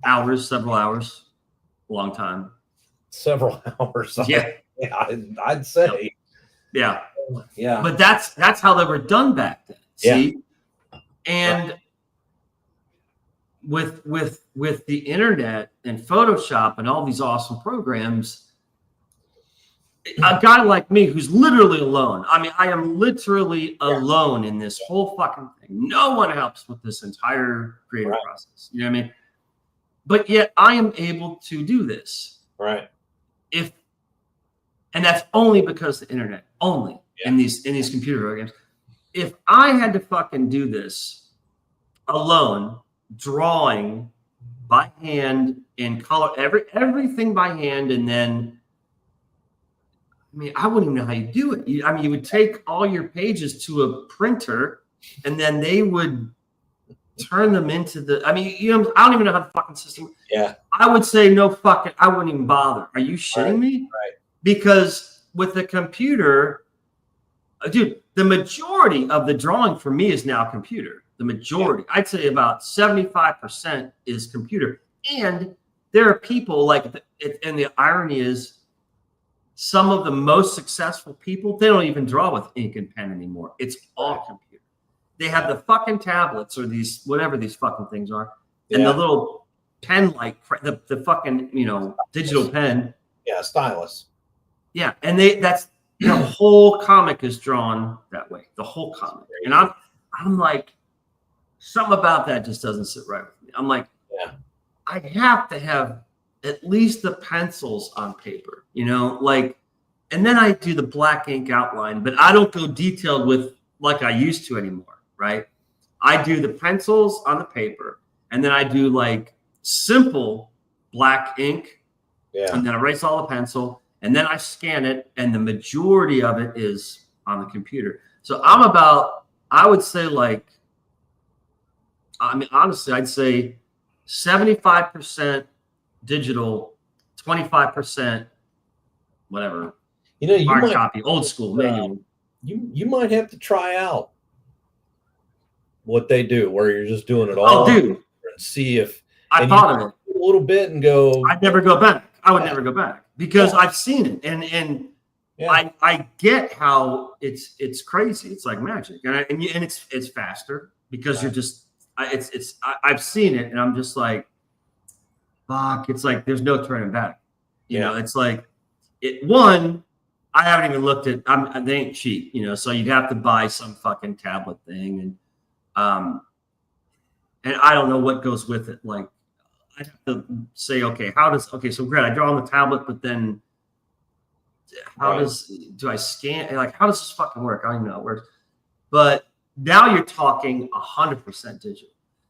Hours, several hours, a long time. Several hours. Yeah. I'd say. Yeah. Yeah. But that's how they were done back then. See? Yeah. And with the internet and Photoshop and all these awesome programs, a guy like me who's literally alone. I mean, I am literally alone in this whole fucking thing. No one helps with this entire creative process. You know what I mean? But yet I am able to do this. Right. And that's only because of the internet, only in these computer programs. If I had to fucking do this alone, drawing by hand in color, everything by hand, and then I mean, I wouldn't even know how you do it. You would take all your pages to a printer, and then they would turn them into the. I mean, I don't even know how the fucking system. Yeah. I would say no fucking. I wouldn't even bother. Are you shitting me? Right. Because with the computer, dude, the majority of the drawing for me is now computer. The majority, I'd say about 75% is computer. And there are people like, and the irony is, some of the most successful people, they don't even draw with ink and pen anymore. It's all computer. They have the fucking tablets or these, whatever these fucking things are, and the little pen, like the fucking, digital pen. Yeah, stylus. Yeah, and that's the whole comic is drawn that way. The whole comic, and I'm like, something about that just doesn't sit right with me. I'm like, I have to have at least the pencils on paper, and then I do the black ink outline, but I don't go detailed with like I used to anymore, right? I do the pencils on the paper, and then I do like simple black ink, and then I erase all the pencil, and then I scan it, and the majority of it is on the computer. So I'm about, I would say honestly, I'd say 75% digital, 25% whatever. You hard might copy, old school, manual. You might have to try out what they do, where you're just doing it all. Oh, dude, and see if I thought of it a little bit and go. I'd never go back. I would never go back because I've seen it, and I get how it's crazy. It's like magic, and it's faster because you're just I've seen it, and I'm just like, fuck. It's like there's no turning back. It's like I haven't even looked at. They ain't cheap, So you'd have to buy some fucking tablet thing, and I don't know what goes with it. Like I'd have to say, so great, I draw on the tablet, but then do I scan? Like, how does this fucking work? I don't even know how it works. But now you're talking 100% digital.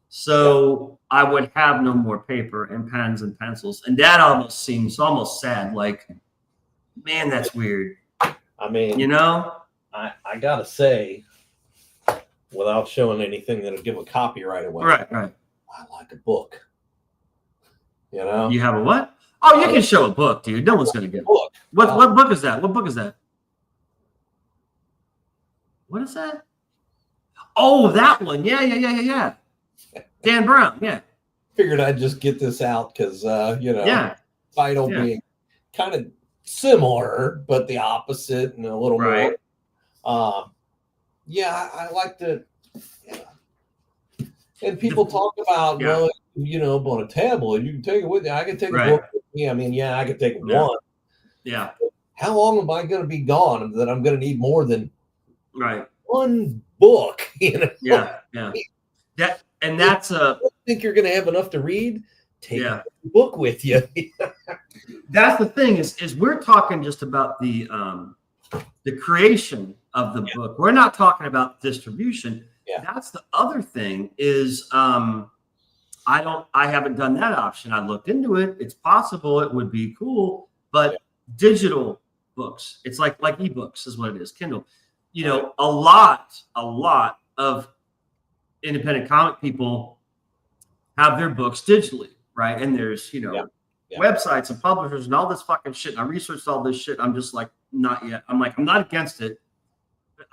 So I would have no more paper and pens and pencils. And that almost seems almost sad. Like, man, that's weird. I mean, I gotta say, without showing anything that'll give a copyright away. Right. I like a book. You have a what? Oh, you can show a book, dude. No one's gonna get it. Book. What book is that? What book is that? What is that? Oh, that one. Yeah. Dan Brown. Yeah. Figured I'd just get this out because title being kind of similar, but the opposite and a little more. I like to. And people talk about on a tablet, you can take it with you. I can take a book with me. I mean, I could take one. Yeah. How long am I going to be gone that I'm going to need more than one book? Yeah. That's I think you're going to have enough to read. Take a book with you. That's the thing is we're talking just about the creation of the book. We're not talking about distribution. That's the other thing is I haven't done that option. I looked into it. It's possible it would be cool, but digital books, it's like ebooks is what it is. Kindle, a lot of independent comic people have their books digitally, right? And there's, websites and publishers and all this fucking shit. And I researched all this shit. I'm just like, not yet. I'm like, I'm not against it.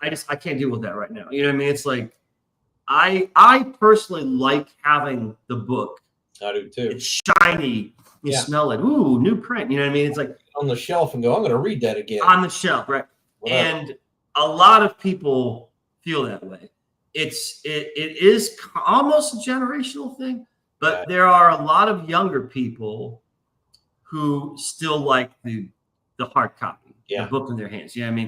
I can't deal with that right now. You know what I mean? It's like I personally like having the book. I do too. It's shiny. You smell it. Ooh, new print. You know what I mean? It's like on the shelf and go, I'm going to read that again. On the shelf, right? Whatever. And a lot of people feel that way. It is almost a generational thing, but there are a lot of younger people who still like the hard copy, the book in their hands. You know what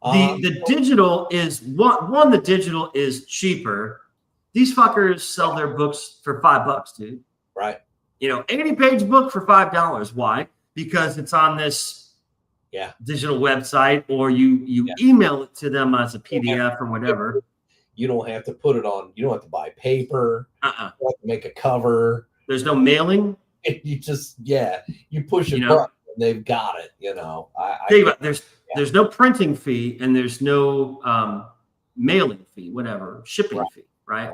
I mean? The digital is one. The digital is cheaper. These fuckers sell their books for $5, dude. Right. 80-page book for $5. Why? Because it's on this digital website, or you email it to them as a PDF or whatever. You don't have to put it on. You don't have to buy paper. You don't have to make a cover. There's no mailing. You just you push a button and they've got it. Think about it. There's no printing fee and there's no mailing fee, whatever, shipping fee, right?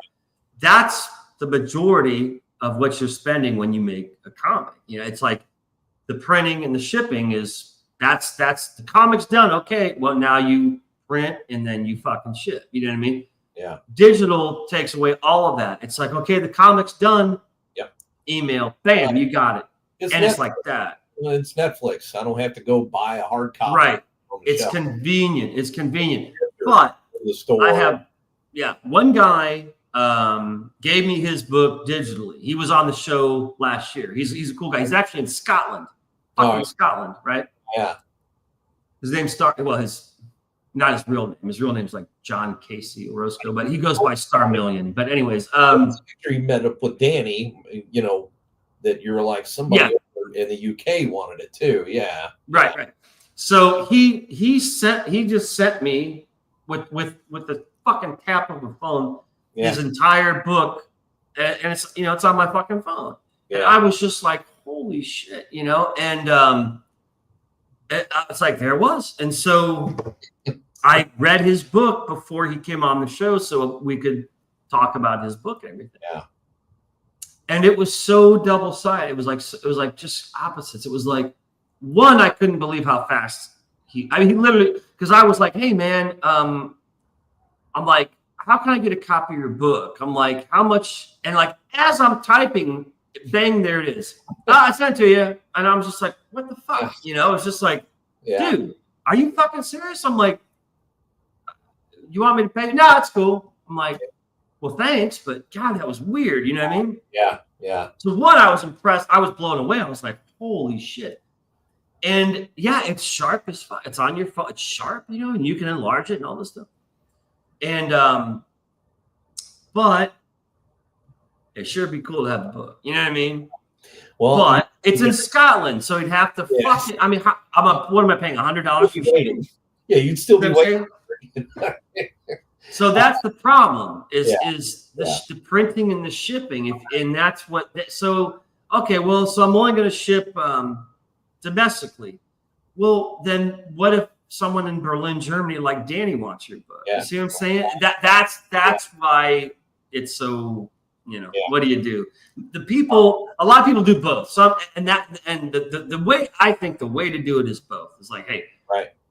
That's the majority of what you're spending when you make a comic. It's like the printing and the shipping that's the comic's done. Okay, well now you print and then you fucking ship. You know what I mean? Yeah. Digital takes away all of that. It's like, okay, the comic's done. Yep. Email, bam, you got it. It's like that. It's Netflix. I don't have to go buy a hard copy. Right. It's convenient. It's convenient. But the store. I have, one guy gave me his book digitally. He was on the show last year. He's a cool guy. He's actually in Scotland. Scotland, right? Yeah. His name not his real name. His real name's like John Casey Orozco, but he goes by Star Million. But anyways, after you met up with Danny, that you're like somebody in the UK wanted it too. Yeah. Right. So he just sent me with the fucking tap of a phone his entire book, and it's it's on my fucking phone. Yeah. And I was just like, holy shit, and it's like there it was. And so I read his book before he came on the show so we could talk about his book and everything. Yeah. And it was so double-sided. It was like just opposites. It was like, one, I couldn't believe how fast he literally, because I was like, hey man, I'm like, how can I get a copy of your book? I'm like, how much? And like, as I'm typing, bang, there it is. I sent it to you. And I'm just like, what the fuck? It's just like, dude, are you fucking serious? I'm like, you want me to pay? No, it's cool. I'm like, well, thanks, but God, that was weird. You know what I mean? Yeah. So one, I was impressed. I was blown away. I was like, holy shit. And it's sharp as fuck. It's on your phone. It's sharp, and you can enlarge it and all this stuff. And but it sure be cool to have a book. You know what I mean? Well, but it's in Scotland, so you'd have to fucking. I mean, what am I paying? $100 for shipping? Yeah, you'd still be waiting. So that's the problem is the printing and the shipping. And that's what. So okay, well, so I'm only going to ship domestically. Well, then what if someone in Berlin, Germany, like Danny wants your book? You see what I'm saying? That's why it's so. What do you do? A lot of people do both. The way I think the way to do it is both. It's like, hey,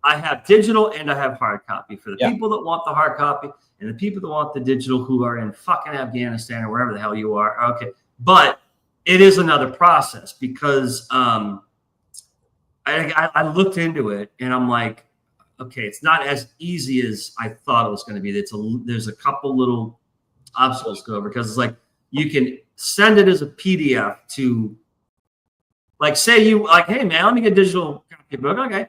I have digital and I have hard copy for the people that want the hard copy and the people that want the digital who are in fucking Afghanistan or wherever the hell you are. Okay. But it is another process because I looked into it and I'm like, okay, it's not as easy as I thought it was going to be. There's a couple little obstacles to go over because it's like you can send it as a PDF to, like, say you like, hey man, let me get a digital copy book. Okay.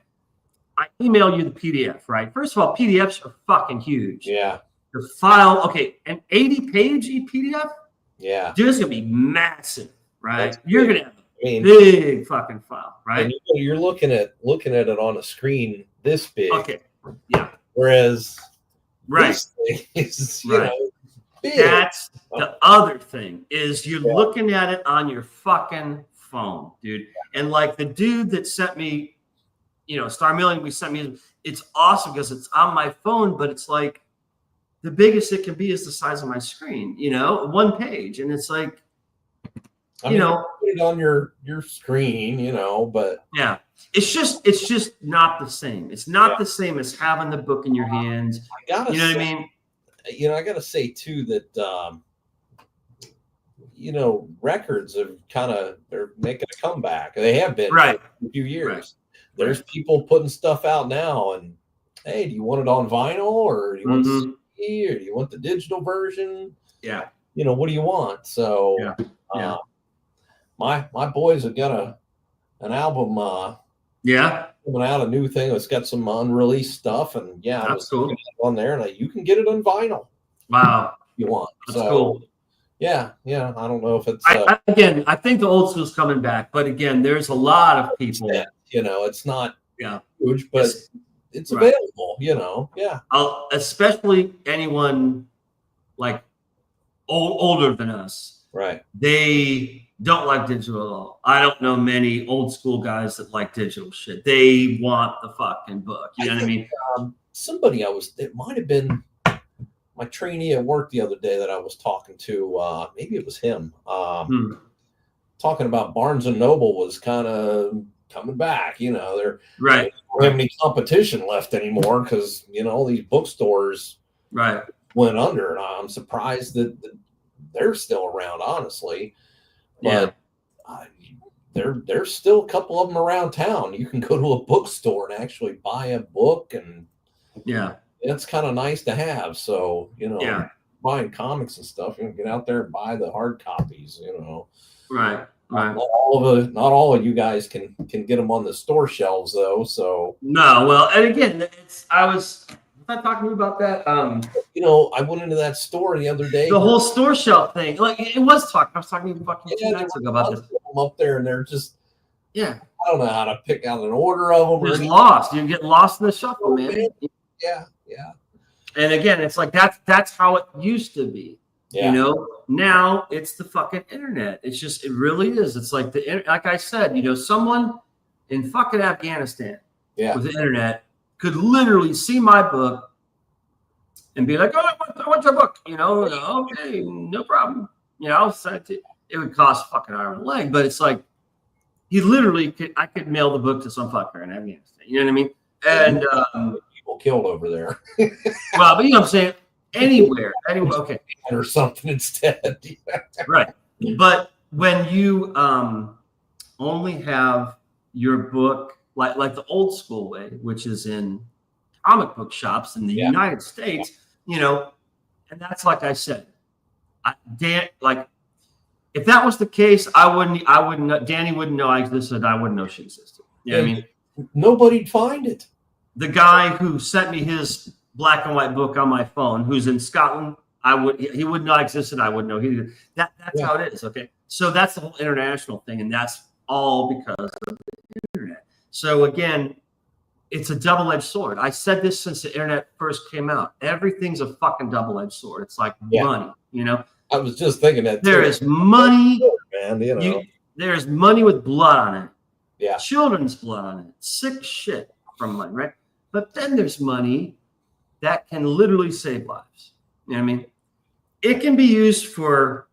I email you the PDF, right? First of all, PDFs are fucking huge. Yeah. The file, okay, an 80-page PDF? Yeah. Dude, it's going to be massive, right? You're going to have a big fucking file, right? And you're looking at it on a screen this big. Okay. Yeah. Whereas this thing is, big. That's the other thing is you're looking at it on your fucking phone, dude. And like the dude that sent me, Star Million, it's awesome because it's on my phone, but it's like the biggest it can be is the size of my screen, 1 page. And it's like, I mean, you put it on your screen, but yeah, it's just not the same. It's not the same as having the book in your hands. What I mean? I gotta say too that records have they're making a comeback. They have been for a few years. Right. There's people putting stuff out now, and hey, do you want it on vinyl, or do you want CD, or do you want the digital version? Yeah. What do you want? So my boys have got an album coming out, a new thing that's got some unreleased stuff, and that's cool on there, and you can get it on vinyl. Wow. If you want. That's cool. Yeah. I don't know if it's again, I think the old school's coming back, but again, there's a lot of people. It's not huge, but it's available. Especially anyone like older than us. Right. They don't like digital at all. I don't know many old school guys that like digital shit. They want the fucking book. You know what I mean? Somebody it might have been my trainee at work the other day that I was talking to, maybe it was him, talking about Barnes and Noble was kind of coming back. They don't have any competition left anymore because all these bookstores went under, and I'm surprised that they're still around, honestly. But there's still a couple of them around town. You can go to a bookstore and actually buy a book, and it's kind of nice to have. So, buying comics and stuff, get out there and buy the hard copies, Right. Not all of you guys can get them on the store shelves though. So no, well, and again, I was talking to you about that. I went into that store the other day. The whole store shelf thing, like I was talking to you fucking 2 nights ago about this. I'm up there, and they're just I don't know how to pick out an order of them. Just lost. You get lost in the shuffle, man. Yeah. And again, it's like that's how it used to be. Yeah. Now it's the fucking internet. It's just, it really is. It's like like I said, someone in fucking Afghanistan with the internet could literally see my book and be like, "Oh, I want your book." Okay, no problem. I'll send it to you. It would cost fucking arm and a leg, but it's like he literally I could mail the book to some fucker in Afghanistan. You know what I mean? And people killed over there. Well, but what I'm saying. Anywhere, okay, or something instead. Right, but when you only have your book like the old school way, which is in comic book shops in the United States, and that's like I said, if that was the case, I wouldn't. Danny wouldn't know I existed. I wouldn't know she existed. You know what I mean? Nobody'd find it. The guy who sent me his black and white book on my phone, who's in Scotland, he would not exist, and I wouldn't know. That's how it is. Okay, so that's the whole international thing, and that's all because of the internet. So again, it's a double-edged sword. I said this since the internet first came out. Everything's a fucking double-edged sword. It's like money, I was just thinking that there is money, man. There's money with blood on it. Yeah, children's blood on it. Sick shit from money, right? But then there's money that can literally save lives. You know what I mean? It can be used for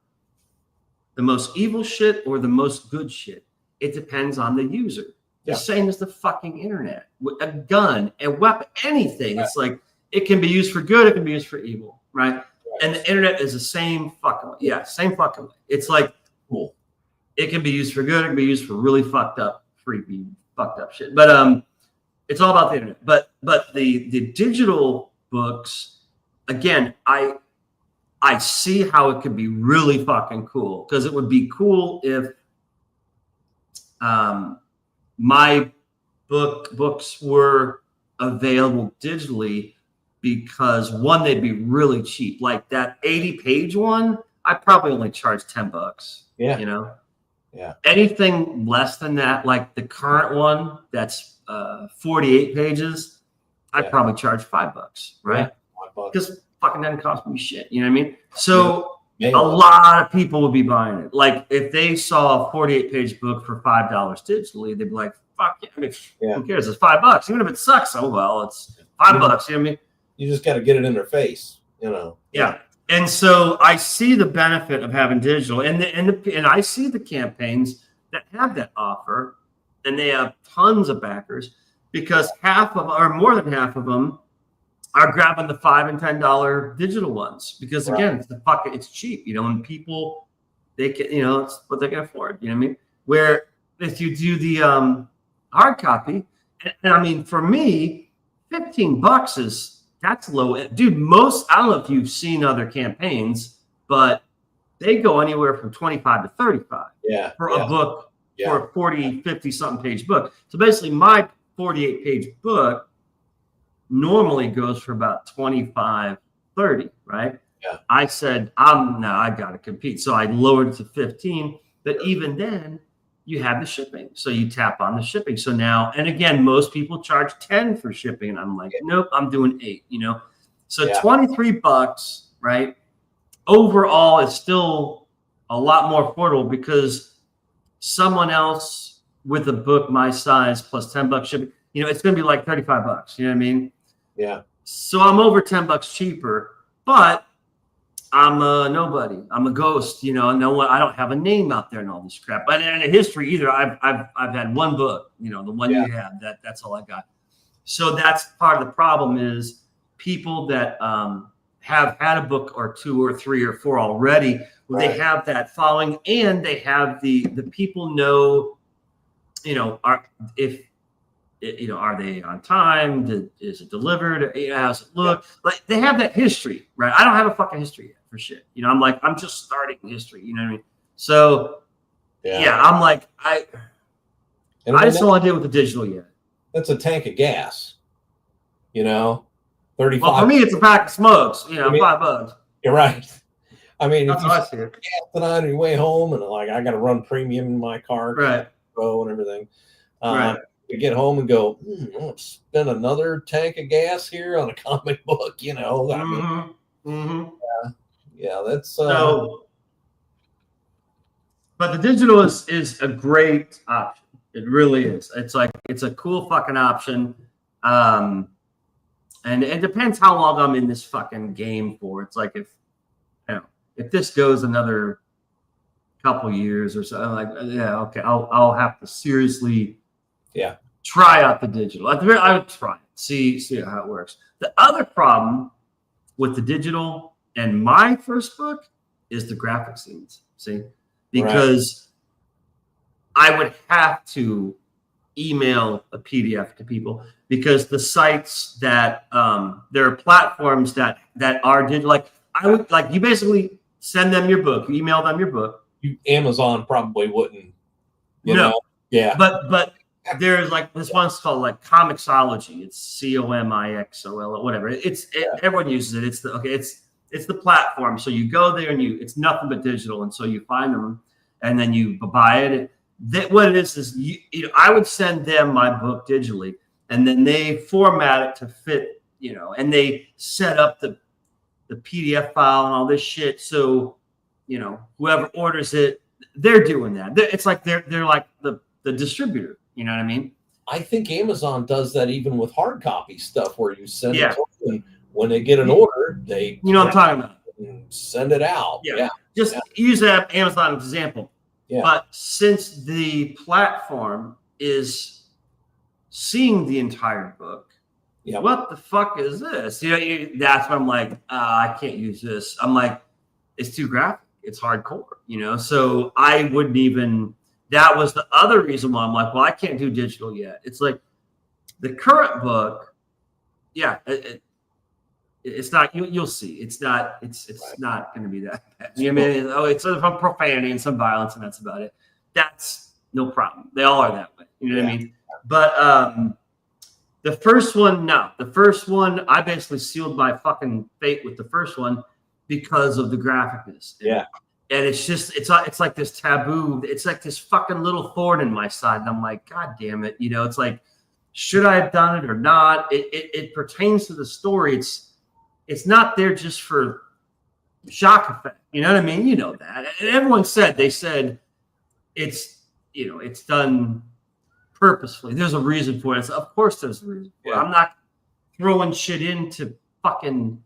the most evil shit or the most good shit. It depends on the user. The same as the fucking internet. A gun, a weapon, anything. It's like it can be used for good, it can be used for evil, right? And the internet is the same fucking way. Yeah, same fucking way. It's like cool. It can be used for good, it can be used for really fucked up, freaky, fucked up shit. But it's all about the internet. But the digital books, again, I see how it could be really fucking cool, because it would be cool if my books were available digitally, because one, they'd be really cheap. Like that 80-page one, I probably only charge $10. Yeah. Anything less than that, like the current one that's 48 pages, I'd probably charge $5, right? Because fucking doesn't cost me shit. You know what I mean? So a lot of people would be buying it. Like if they saw a 48-page book for $5 digitally, they'd be like, "Fuck yeah!" I mean, who cares? It's $5. Even if it sucks, oh well, it's $5. You know what I mean? You just got to get it in their face, Yeah. And so I see the benefit of having digital, and I see the campaigns that have that offer, and they have tons of backers because half of, or more than half of them, are grabbing the $5 and $10 digital ones because again, it's cheap, and people, they can, it's what they can afford. You know what I mean? Where if you do the hard copy, and I mean, for me, $15 that's low, dude. I don't know if you've seen other campaigns, but they go anywhere from 25 to 35 for a book, for a 40, 50 something page book. So basically my 48 page book normally goes for about 25, 30, right? Yeah. I said, I got to compete. So I lowered it to 15, but even then you have the shipping. So you tap on the shipping. So now, and again, most people charge 10 for shipping. And I'm like, nope, I'm doing 8, So $23, right? Overall, it's still a lot more affordable because someone else with a book my size plus $10 shipping, it's going to be like $35. You know what I mean? Yeah. So I'm over $10 cheaper, but I'm a nobody. I'm a ghost. No one. I don't have a name out there and all this crap. But in a history either, I've had one book. The one you have. That's all I got. So that's part of the problem is people that have had a book or 2 or 3 or 4 already. They have that following, and they have the people know. Are they on time? Is it delivered? How's it look? Like they have that history, right? I don't have a fucking history yet for shit. I'm just starting history. You know what I mean? So I'm like, I just don't want to deal with the digital yet. That's a tank of gas. 35. Well, for me, it's a pack of smokes. $5. You're right. I mean, that's if how I see it. On your way home, and like I got to run premium in my car, right? And everything, right. You get home and go, I'll spend another tank of gas here on a comic book, that's so. But the digital is a great option. It really is. It's a cool fucking option. And it depends how long I'm in this fucking game for. It's like if this goes another couple years or so, I'm like, okay, I'll have to seriously try out the digital. I would try it, see how it works. The other problem with the digital and my first book is the graphic scenes. See, because I would have to email a PDF to people because the sites that there are platforms that are digital. Like I would you basically send them your book, you email them your book. Amazon probably wouldn't. But there's this one's called Comixology. It's COMIXOL or whatever. Everyone uses it. It's the platform. So you go there and it's nothing but digital, and so you find them and then you buy it. What it is I would send them my book digitally, and then they format it to fit, and they set up the PDF file and all this shit. So, whoever orders it, they're doing that. It's like they're like the distributor. You know what I mean? I think Amazon does that even with hard copy stuff where you send it to them. When they get an order, they what I'm talking about. Send it out. Just use that Amazon example. Yeah. But since the platform is seeing the entire book, what the fuck is this? That's when I'm like, I can't use this. I'm like, it's too graphic. It's hardcore. So I wouldn't even. That was the other reason why I'm like, well, I can't do digital yet. It's like the current book, it's not. You'll see. It's not. It's not going to be that bad. You know what I mean? It's some profanity and some violence, and that's about it. That's no problem. They all are that way. You know what I mean? But the first one, no. The first one, I basically sealed my fucking fate with the first one because of the graphicness. And it's just, it's like this taboo. It's like this fucking little thorn in my side. And I'm like, God damn it. It's like, should I have done it or not? It pertains to the story. It's not there just for shock effect. You know what I mean? That. And everyone said, it's done purposefully. There's a reason for it. Of course there's a reason for it. I'm not throwing shit in to fucking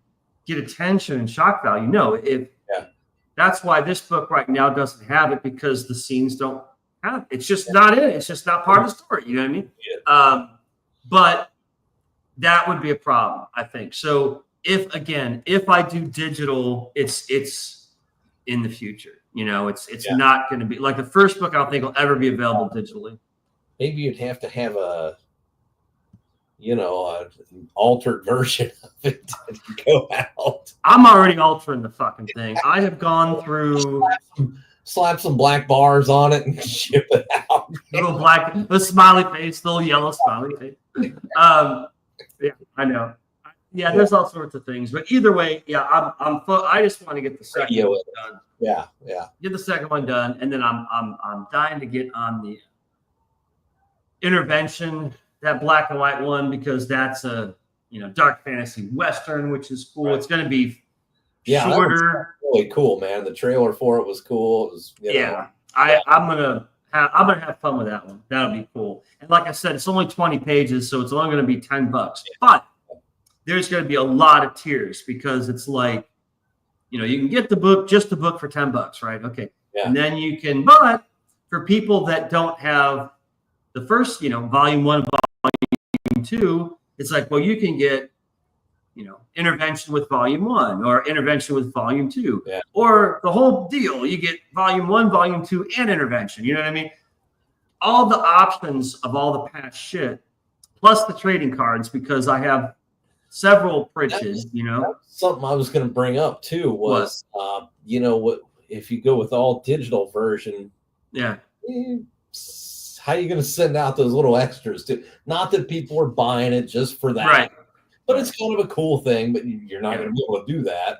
get attention and shock value. No, that's why this book right now doesn't have it, because the scenes don't have it. It's just not in it. It's just not part of the story. You know what I mean? Yeah. But that would be a problem, I think. So if I do digital, it's in the future. You know, it's not going to be like the first book. I don't think will ever be available digitally. Maybe you'd have to have an altered version of it to go out. I'm already altering the fucking thing. I have gone through. Slap some black bars on it and ship it out. Little smiley face, little yellow smiley face. Yeah, I know. Yeah, there's all sorts of things, but either way, I just want to get the second one done. Yeah. Get the second one done, and then I'm dying to get on the intervention, that black and white one, because that's a dark fantasy western, which is cool. Right. It's going to be shorter. Really cool, man. The trailer for it was cool. It was, I'm gonna have fun with that one. That'll be cool. And like I said, it's only 20 pages, so it's only going to be $10. But there's going to be a lot of tiers, because it's like, you can get the book for $10, right? Okay. Yeah. And then you can, but for people that don't have the first, volume 1, volume 2, it's like, well, you can get, intervention with volume 1 or intervention with volume 2, or the whole deal. You get volume 1, volume 2, and intervention. You know what I mean? All the options of all the past shit, plus the trading cards, because I have several printed. Something I was going to bring up too was, what if you go with all digital version? Yeah. How are you going to send out those little extras too? Not that people are buying it just for that. Right. But it's kind of a cool thing, but you're not going to be able to do that.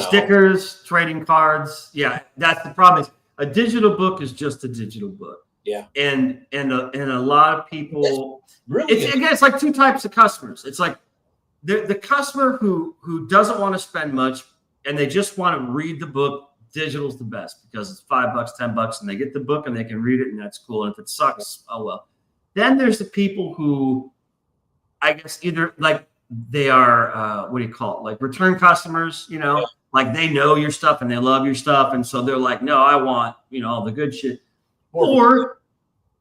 Stickers, trading cards. Yeah, that's the problem. Is a digital book is just a digital book. Yeah. And a lot of people really it's like two types of customers. It's like the customer who doesn't want to spend much and they just want to read the book. Digital's the best because it's $5, $10, and they get the book and they can read it, and that's cool. And if it sucks, oh well. Then there's the people who, I guess, either like they are what do you call it, like return customers, like they know your stuff and they love your stuff, and so they're like, no, I want all the good shit, or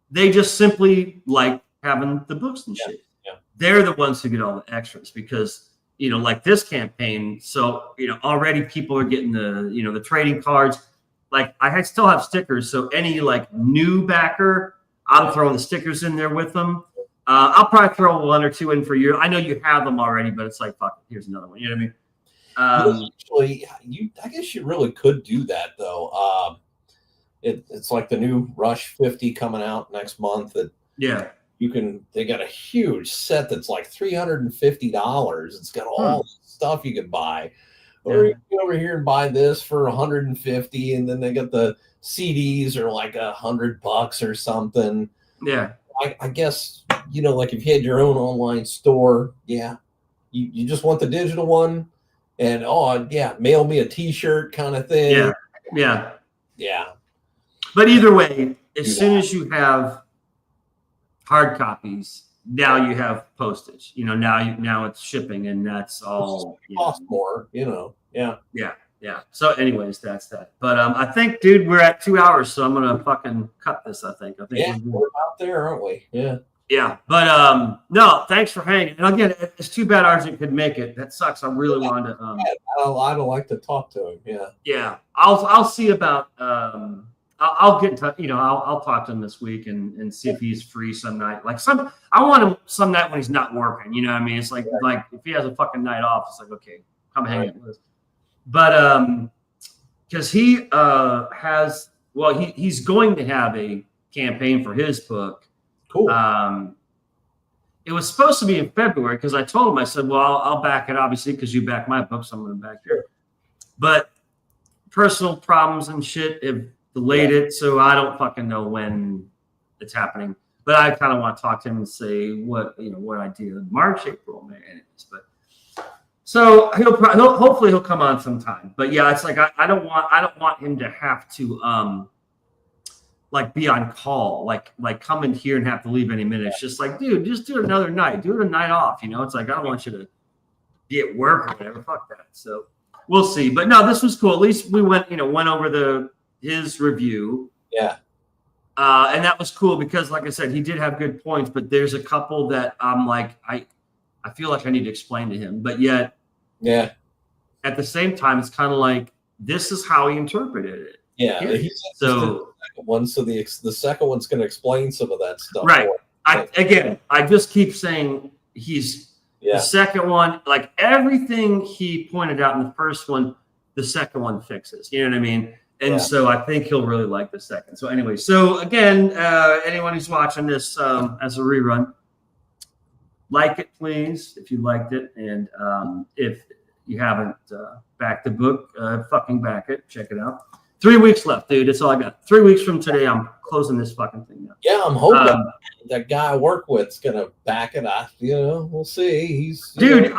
they just simply like having the books and shit. Yeah. They're the ones who get all the extras because like this campaign. So already people are getting the the trading cards. Like I still have stickers, so any like new backer, I'm throwing the stickers in there with them. I'll probably throw 1 or 2 in for you. I know you have them already, but it's like, fuck, here's another one. You know what I mean? Actually, I guess you really could do that though. It's like the new Rush 50 coming out next month. They got a huge set that's like $350. It's got all the stuff you can buy. Or you can go over here and buy this for $150, and then they got the CDs are like $100 or something. Yeah. I guess, like if you had your own online store, you just want the digital one, and mail me a t-shirt kind of thing. Yeah. But either way, as soon as you have hard copies, now you have postage. Now it's shipping, and that's all. Cost more. Yeah. So, anyways, that's that. But I think, dude, we're at 2 hours, so I'm gonna fucking cut this. I think we're out there, aren't we? Yeah. Yeah. But no, thanks for hanging. And again, it's too bad Arjun couldn't make it. That sucks. I really wanted to. I don't like to talk to him. Yeah. Yeah. I'll see about. I'll get in touch. I'll talk to him this week and see if he's free some night. Like I want him some night when he's not working. You know what I mean? It's like if he has a fucking night off, it's like, okay, come hang out with us. But because he has, he's going to have a campaign for his book. Cool. It was supposed to be in February because I told him, I said, well, I'll back it obviously because you back my book, so I'm going to back yours. But personal problems and shit have delayed it, so I don't fucking know when it's happening. But I kind of want to talk to him and say what idea, March, April, May, anyways. But so hopefully he'll come on sometime. But yeah, it's like I don't want him to have to like be on call, like come in here and have to leave any minute. It's just like, dude, just do it another night. Do it a night off. It's like I don't want you to be at work or whatever. Fuck that. So we'll see. But no, this was cool. At least we went over his review. Yeah. And that was cool because, like I said, he did have good points, but there's a couple that I'm like, I feel like I need to explain to him. But yet, yeah, at the same time, it's kind of like, this is how he interpreted it. Yeah. So the second one, so the second one's going to explain some of that stuff. Right. I just keep saying the second one, like everything he pointed out in the first one, the second one fixes. You know what I mean? And so I think he'll really like the second. So anyway, so again, anyone who's watching this as a rerun, like it, please, if you liked it. And if you haven't backed the book, fucking back it. Check it out. 3 weeks left, dude. That's all I got. 3 weeks from today, I'm closing this fucking thing now. Yeah, I'm hoping that guy I work with is gonna back it up. We'll see. Dude,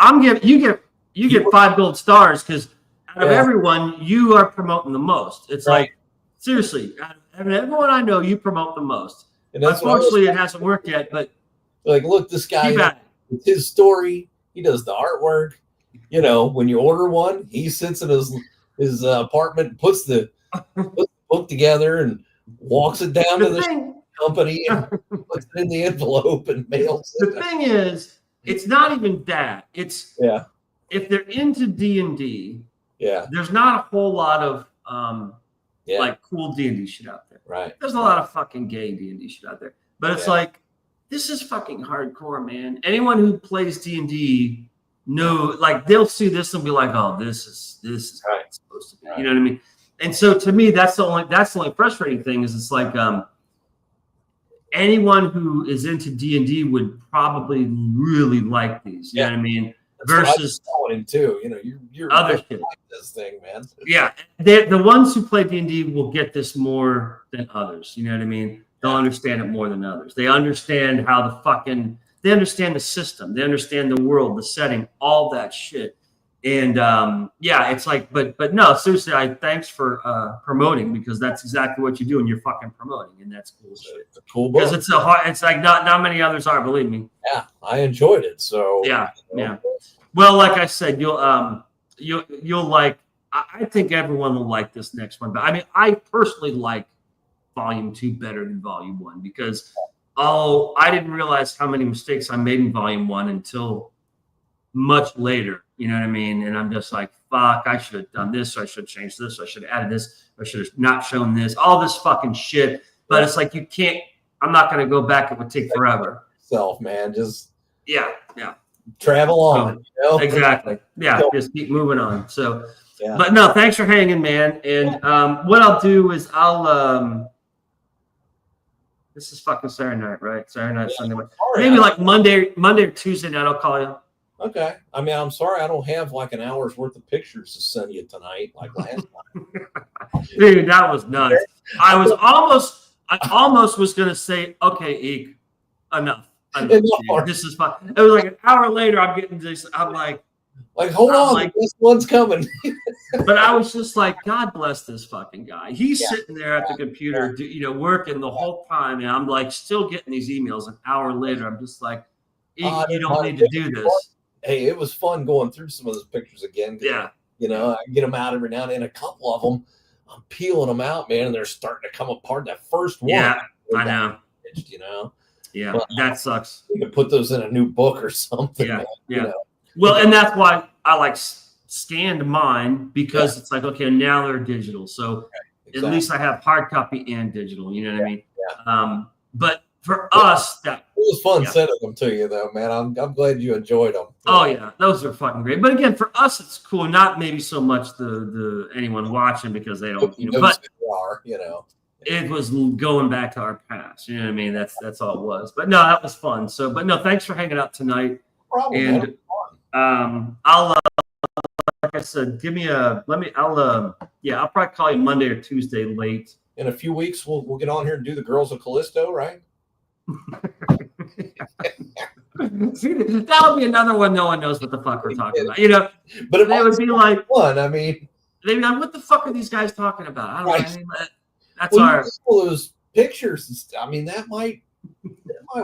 you get 5 gold stars because out of everyone, you are promoting the most. It's like, seriously, out of everyone I know, you promote the most. And unfortunately, it hasn't worked yet, but like, look, this guy, with his story, he does the artwork. When you order one, he sits in his apartment, puts the book together and walks it down to the company and puts it in the envelope and mails it. The thing is, it's not even that. It's if they're into D&D, there's not a whole lot of like cool D&D shit out there. Right. There's a lot of fucking gay D&D shit out there. But it's like, this is fucking hardcore, man. Anyone who plays D&D like they'll see this and be like, oh, this is how it's supposed to be. You know what I mean? And so to me, that's the only frustrating thing is it's like anyone who is into D&D would probably really like these. You know what I mean? Versus you're other shit. Like this thing, man. Yeah, the ones who play D&D will get this more than others. You know what I mean? They'll understand it more than others. They understand they understand the system. They understand the world, the setting, all that shit. And it's like, but no, seriously, thanks for promoting because that's exactly what you do, and you're fucking promoting, and that's cool shit. It's a cool book. Because it's like not many others are, believe me. Yeah, I enjoyed it. So yeah. Well, like I said, you'll like. I think everyone will like this next one, but I mean, I personally like Volume 2 better than Volume 1 because I didn't realize how many mistakes I made in Volume 1 until much later. You know what I mean? And I'm just like, fuck, I should have done this. Or I should have changed this. Or I should have added this. Or I should have not shown this. All this fucking shit. But it's like, I'm not going to go back. It would take forever. Man. Just travel on. Exactly. Yeah. Just keep moving on. So, but no, thanks for hanging, man. And what I'll do is this is fucking Saturday night, right? Saturday night, Sunday night. Maybe like Monday or Tuesday night, I'll call you. Okay. I mean, I'm sorry I don't have like an hour's worth of pictures to send you tonight like last time. Dude, that was nuts. I almost was going to say, okay, Eek, enough. This is fun. It was like an hour later, I'm getting this. I'm like, hold on, this one's coming. But I was just like, God bless this fucking guy. He's sitting there at the computer, working the whole time. And I'm like, still getting these emails an hour later. I'm just like, Eek, you don't need to do this. Hey, it was fun going through some of those pictures again. I get them out every now and then. A couple of them, I'm peeling them out, man, and they're starting to come apart. That first one, I know. Yeah, but that sucks. You can put those in a new book or something. Yeah. Well, and that's why I like scanned mine because it's like, okay, now they're digital, so at least I have hard copy and digital. You know what I mean? Yeah. But for us, it was fun sending them to you, though, man. I'm glad you enjoyed them. Oh yeah, those are fucking great. But again, for us, it's cool. Not maybe so much the anyone watching because they don't, but it was going back to our past. You know what I mean? That's all it was. But no, that was fun. So, but no, thanks for hanging out tonight. And I'll like I said, I'll probably call you Monday or Tuesday late. In a few weeks, we'll get on here and do the Girls of Callisto, right? See, that would be another one. No one knows what the fuck we're talking about, But they would be like, "What? I mean, they'd be like, what the fuck are these guys talking about?" I don't know. That's all those pictures. I mean, that might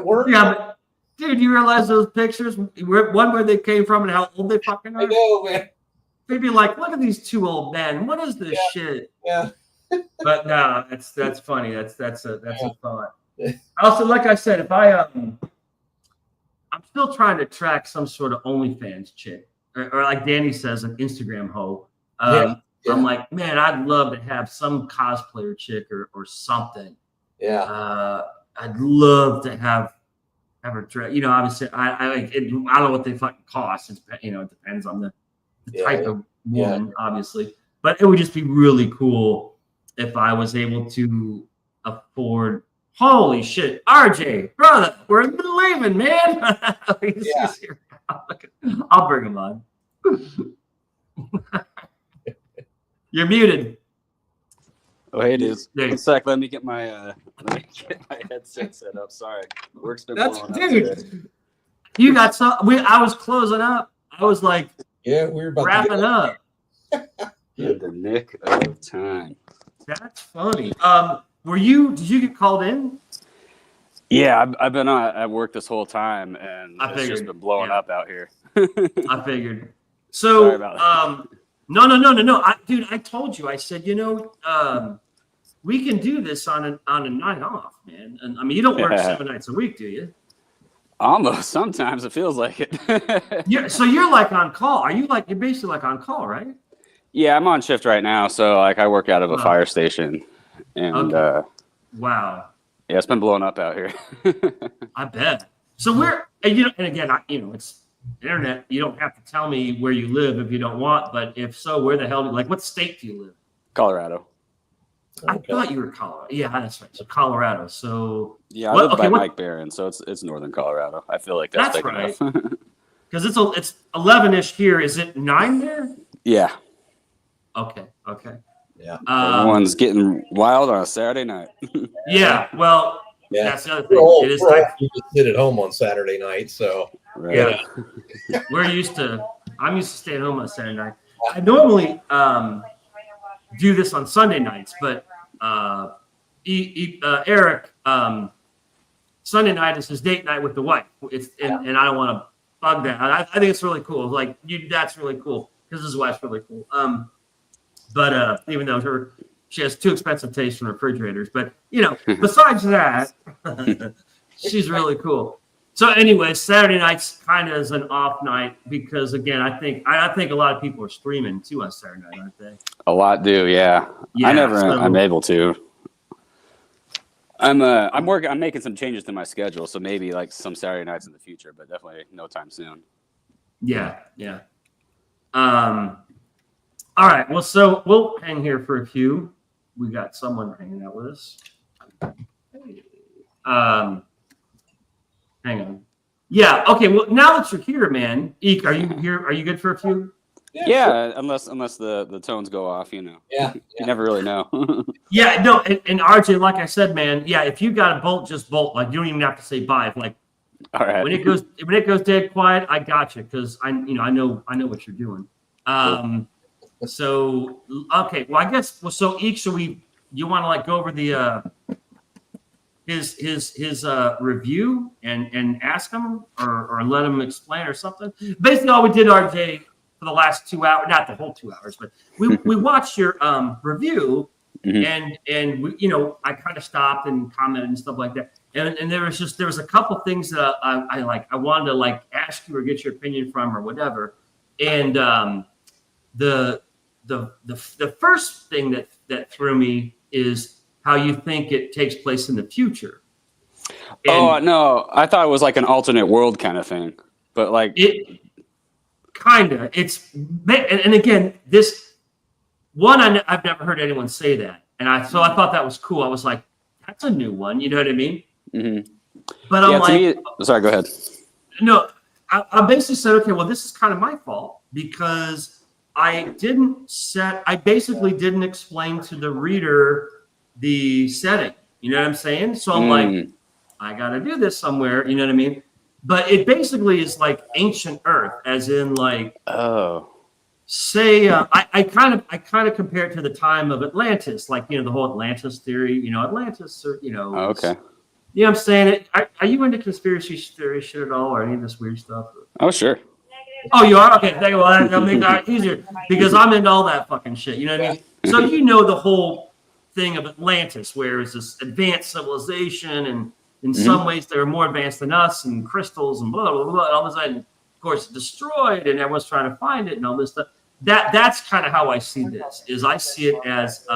work. Yeah, Dude, you realize those pictures? Where they came from and how old they fucking are? I know, man. They'd be like, look at these two old men. What is this shit? Yeah. But no, that's funny. That's a thought. Also, like I said, if I'm still trying to track some sort of OnlyFans chick, or like Danny says, an Instagram hoe. I'm like, man, I'd love to have some cosplayer chick or something. Yeah. I'd love to have her dress. You know, obviously, I like it. I don't know what they fucking cost. It's, you know, it depends on the type of woman, obviously. But it would just be really cool if I was able to afford. Holy shit, RJ, brother, we're leaving, man. I'll bring him on. You're muted. Oh, hey, dude. One sec. Let me get my headset set up. Sorry, work's been blowing up today. You got some. I was closing up. I was like, yeah, we were about wrapping up. In the nick of time. That's funny. Did you get called in? Yeah, I've been at work this whole time, and it's just been blowing up out here. I figured. So, sorry about that. No. Dude, I told you. I said, we can do this on a night off, man. And I mean, you don't work 7 nights a week, do you? Almost. Sometimes it feels like it. So you're like on call. Are you like, you're basically like on call, right? Yeah, I'm on shift right now. So like I work out of a fire station, and wow. Yeah, it's been blowing up out here. I bet. So and again, it's internet. You don't have to tell me where you live if you don't want. But if so, where the hell what state do you live? Colorado. I thought you were Colorado. Yeah, that's right. So Colorado. So yeah, I live by Mike Barron, so it's northern Colorado. I feel like that's big right. enough. Because it's 11-ish here. Is it 9 there? Yeah. Okay. Yeah. Everyone's getting wild on a Saturday night. Yeah. Well, that's the other thing. It is like you just sit at home on Saturday night, so right. Yeah. I'm used to stay at home on Saturday night. I normally do this on Sunday nights, but Erik, Sunday night is his date night with the wife. And I don't want to bug that. I think it's really cool. Like that's really cool because his wife's really cool. But even though she has too expensive taste in refrigerators, but besides that, she's really cool. So anyway, Saturday night's kind of is an off night because again, I think a lot of people are streaming too on Saturday night, aren't they? A lot do, yeah. I'm able to. I'm making some changes to my schedule, so maybe like some Saturday nights in the future, but definitely no time soon. Yeah. All right. Well, so we'll hang here for a few. We got someone hanging out with us. Hang on. Yeah. Okay. Well, now that you're here, man, Eek, are you here? Are you good for a few? Yeah. Unless the tones go off, Yeah. You never really know. Yeah. No. And RJ, like I said, man. Yeah. If you got a bolt, just bolt. Like you don't even have to say bye. Like, all right. When it goes dead quiet, I got you because I know what you're doing. Cool. So okay, well I guess so Eek, you want to like go over the his review and ask him or let him explain or something? Basically all we did, RJ, for the last 2 hours, not the whole 2 hours, but we watched your review and we, I kind of stopped and commented and stuff like that. And there was a couple things that I wanted to like ask you or get your opinion from or whatever. And the first thing that threw me is how you think it takes place in the future. And no, I thought it was like an alternate world kind of thing, but like it kind of and again this one I've never heard anyone say that, and I thought that was cool. I was like, that's a new one, you know what I mean? Mm-hmm. But I'm sorry, go ahead. No, I basically said, okay, well, this is kind of my fault because I basically didn't explain to the reader the setting. You know what I'm saying? So I'm like, I got to do this somewhere. You know what I mean? But it basically is like ancient Earth, as in like, say, I kind of compare it to the time of Atlantis, like the whole Atlantis theory. Atlantis, or okay. you know what I'm saying? Are you into conspiracy theory shit at all, or any of this weird stuff? Oh, sure. Oh, you are? Okay, thank you. Well, that'll make that easier because I'm into all that fucking shit. You know what I mean? So you know the whole thing of Atlantis, where it's this advanced civilization, and in some ways they're more advanced than us, and crystals and blah blah blah. And all of a sudden, of course, destroyed, and everyone's trying to find it and all this stuff. That's kind of how I see this. Is I see it as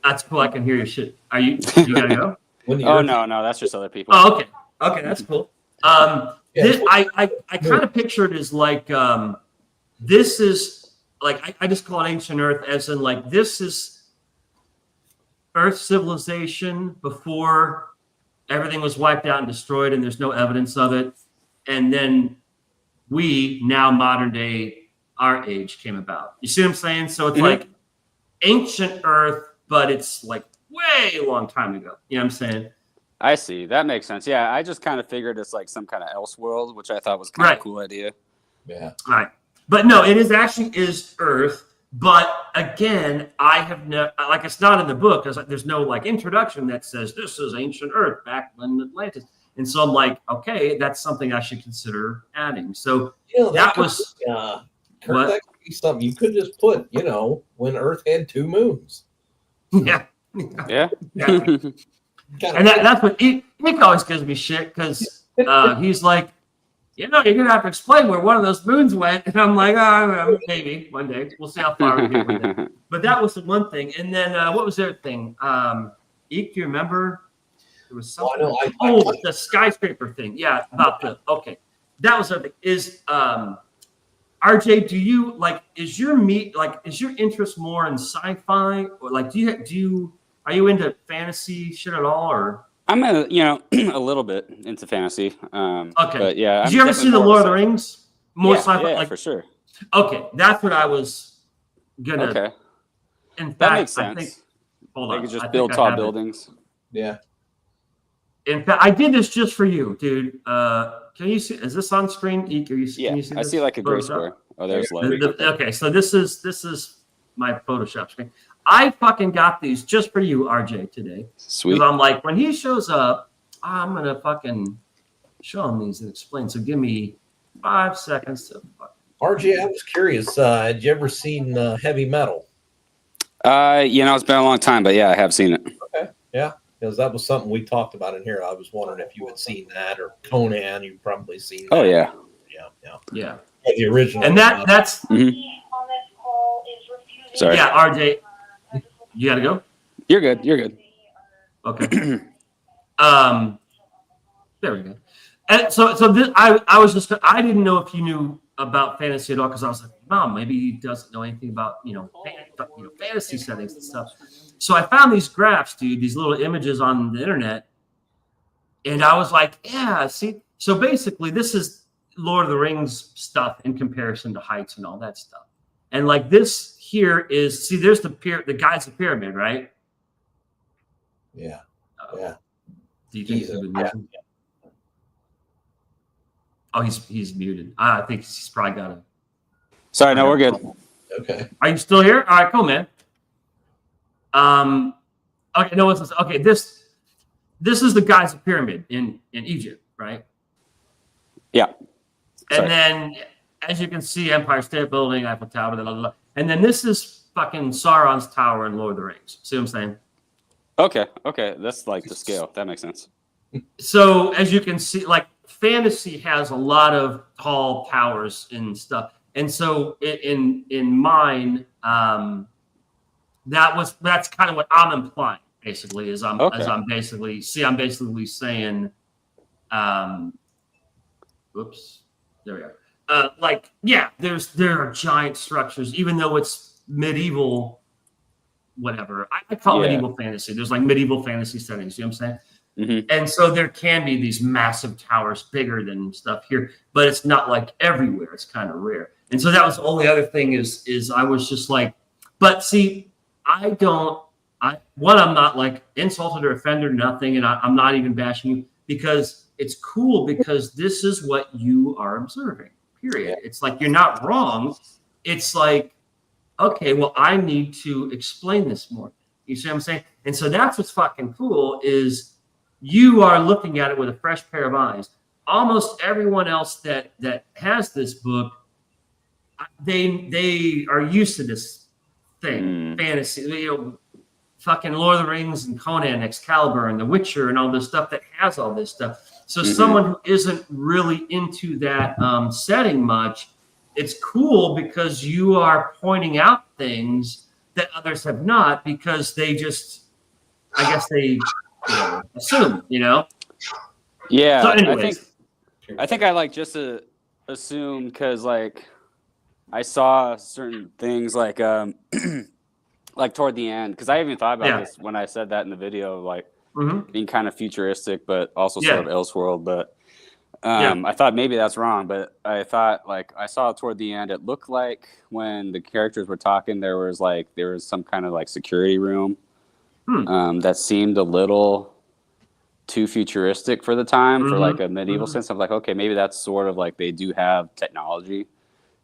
that's cool. I can hear your shit. You gotta go? Oh no, that's just other people. Oh, okay, that's cool. I kind of picture it as like this is like I just call it ancient Earth, as in like this is Earth civilization before everything was wiped out and destroyed, and there's no evidence of it, and then we now modern day our age came about. You see what I'm saying? So it's like ancient Earth, but it's like way long time ago. You know what I'm saying? I see. That makes sense. Yeah, I just kind of figured it's like some kind of else world, which I thought was kind of a cool idea. Yeah. Right. But no, it is Earth. But again, I have no, like, it's not in the book because there's no like introduction that says this is ancient Earth back when Atlantis. And so I'm like, okay, that's something I should consider adding. So that was Kurt, that could be something you could just put, when Earth had 2 moons. Yeah. And that's what Erik always gives me shit because he's like, you're gonna have to explain where one of those moons went, and I'm like, oh, maybe one day we'll see how far we get with it. But that was the one thing, and then what was the other thing? Erik, do you remember? There was something. The skyscraper thing. Yeah, about that was something. Is RJ? Do you like? Is your interest more in sci-fi, or like are you into fantasy shit at all, or? I'm a little bit into fantasy. Okay. But yeah. Did you ever see the Lord of the Rings? More sci-fi? Yeah, for sure. Okay, that's what I was gonna. Okay. In fact, that makes sense. I think, hold on. They could just build tall buildings. Yeah. In fact, I did this just for you, dude. Can you see? Is this on screen? Eek, can you see I this? see like a gray square. Oh, there's Logan. Okay, so this is my Photoshop screen. I fucking got these just for you, RJ, today. Sweet. Because I'm like, when he shows up, I'm gonna fucking show him these and explain. So give me 5 seconds to fucking. RJ, I was curious. Had you ever seen Heavy Metal? It's been a long time, but yeah, I have seen it. Okay. Yeah. Because that was something we talked about in here. I was wondering if you had seen that, or Conan. You've probably seen that. Oh yeah. Yeah. The original. And that's. Mm-hmm. Sorry. Yeah, RJ. You gotta go. You're good. Okay. There we go. And so this, I was just, I didn't know if you knew about fantasy at all, because I was like, Mom, maybe he doesn't know anything about fantasy settings and stuff. So I found these graphs, dude, these little images on the internet, and I was like, yeah, see. So basically, this is Lord of the Rings stuff in comparison to heights and all that stuff. And like this here is, see, there's the guy's the pyramid, right? Yeah. Do you think he's muted? Oh, he's muted. I think he's probably got a. Sorry, no, we're good. Okay. Are you still here? All right, cool, man. Okay, no, okay. This is the guy's pyramid in Egypt, right? Yeah. And then, as you can see, Empire State Building, Eiffel Tower, blah, blah, blah. And then this is fucking Sauron's Tower in Lord of the Rings. See what I'm saying? Okay. That's like the scale. That makes sense. So as you can see, like fantasy has a lot of tall towers and stuff. And so in mine, that's kind of what I'm implying, basically, I'm basically saying, whoops, there we are. There are giant structures, even though it's medieval, whatever. I call it medieval fantasy. There's like medieval fantasy settings. You know what I'm saying? Mm-hmm. And so there can be these massive towers bigger than stuff here, but it's not like everywhere. It's kind of rare. And so that was the only other thing is I was just like, but see, I'm not like insulted or offended or nothing. And I'm not even bashing you, because it's cool, because this is what you are observing, period. It's like, you're not wrong. It's like, okay, well, I need to explain this more. You see what I'm saying? And so that's what's fucking cool is you are looking at it with a fresh pair of eyes. Almost everyone else that has this book, they are used to this thing, fantasy, you know, fucking Lord of the Rings and Conan, Excalibur, and The Witcher, and all this stuff that has all this stuff. So someone who isn't really into that setting much, it's cool because you are pointing out things that others have not, because they just, I guess they assume, you know. Yeah. So anyways, I think I like just to assume because like I saw certain things like like toward the end, because I even thought about this when I said that in the video, like being kind of futuristic, but also sort of Elseworld. But I thought maybe that's wrong, but I thought like I saw toward the end, it looked like when the characters were talking, there was some kind of like security room that seemed a little too futuristic for the time, for like a medieval sense of like, okay, maybe that's sort of like they do have technology.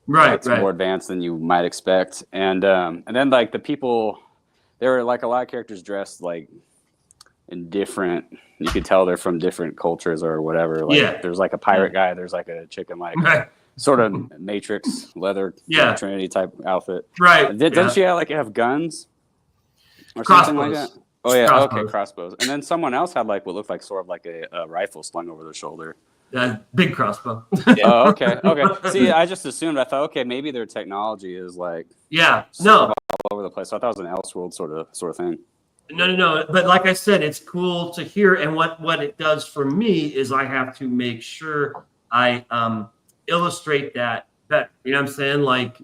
It's more advanced than you might expect, and then like the people, there were like a lot of characters dressed like in different. You could tell they're from different cultures or whatever. Like there's like a pirate guy. There's like a chicken like sort of Matrix leather Trinity type outfit. Right? Doesn't she have guns or something like that? Oh yeah, okay, crossbows. And then someone else had like what looked like sort of like a rifle slung over their shoulder. Big crossbow. Oh, okay. See, I just assumed. I thought, okay, maybe their technology is like all over the place. So I thought it was an Elseworld sort of thing. No. But like I said, it's cool to hear. And what it does for me is I have to make sure I illustrate that better. You know what I'm saying? Like,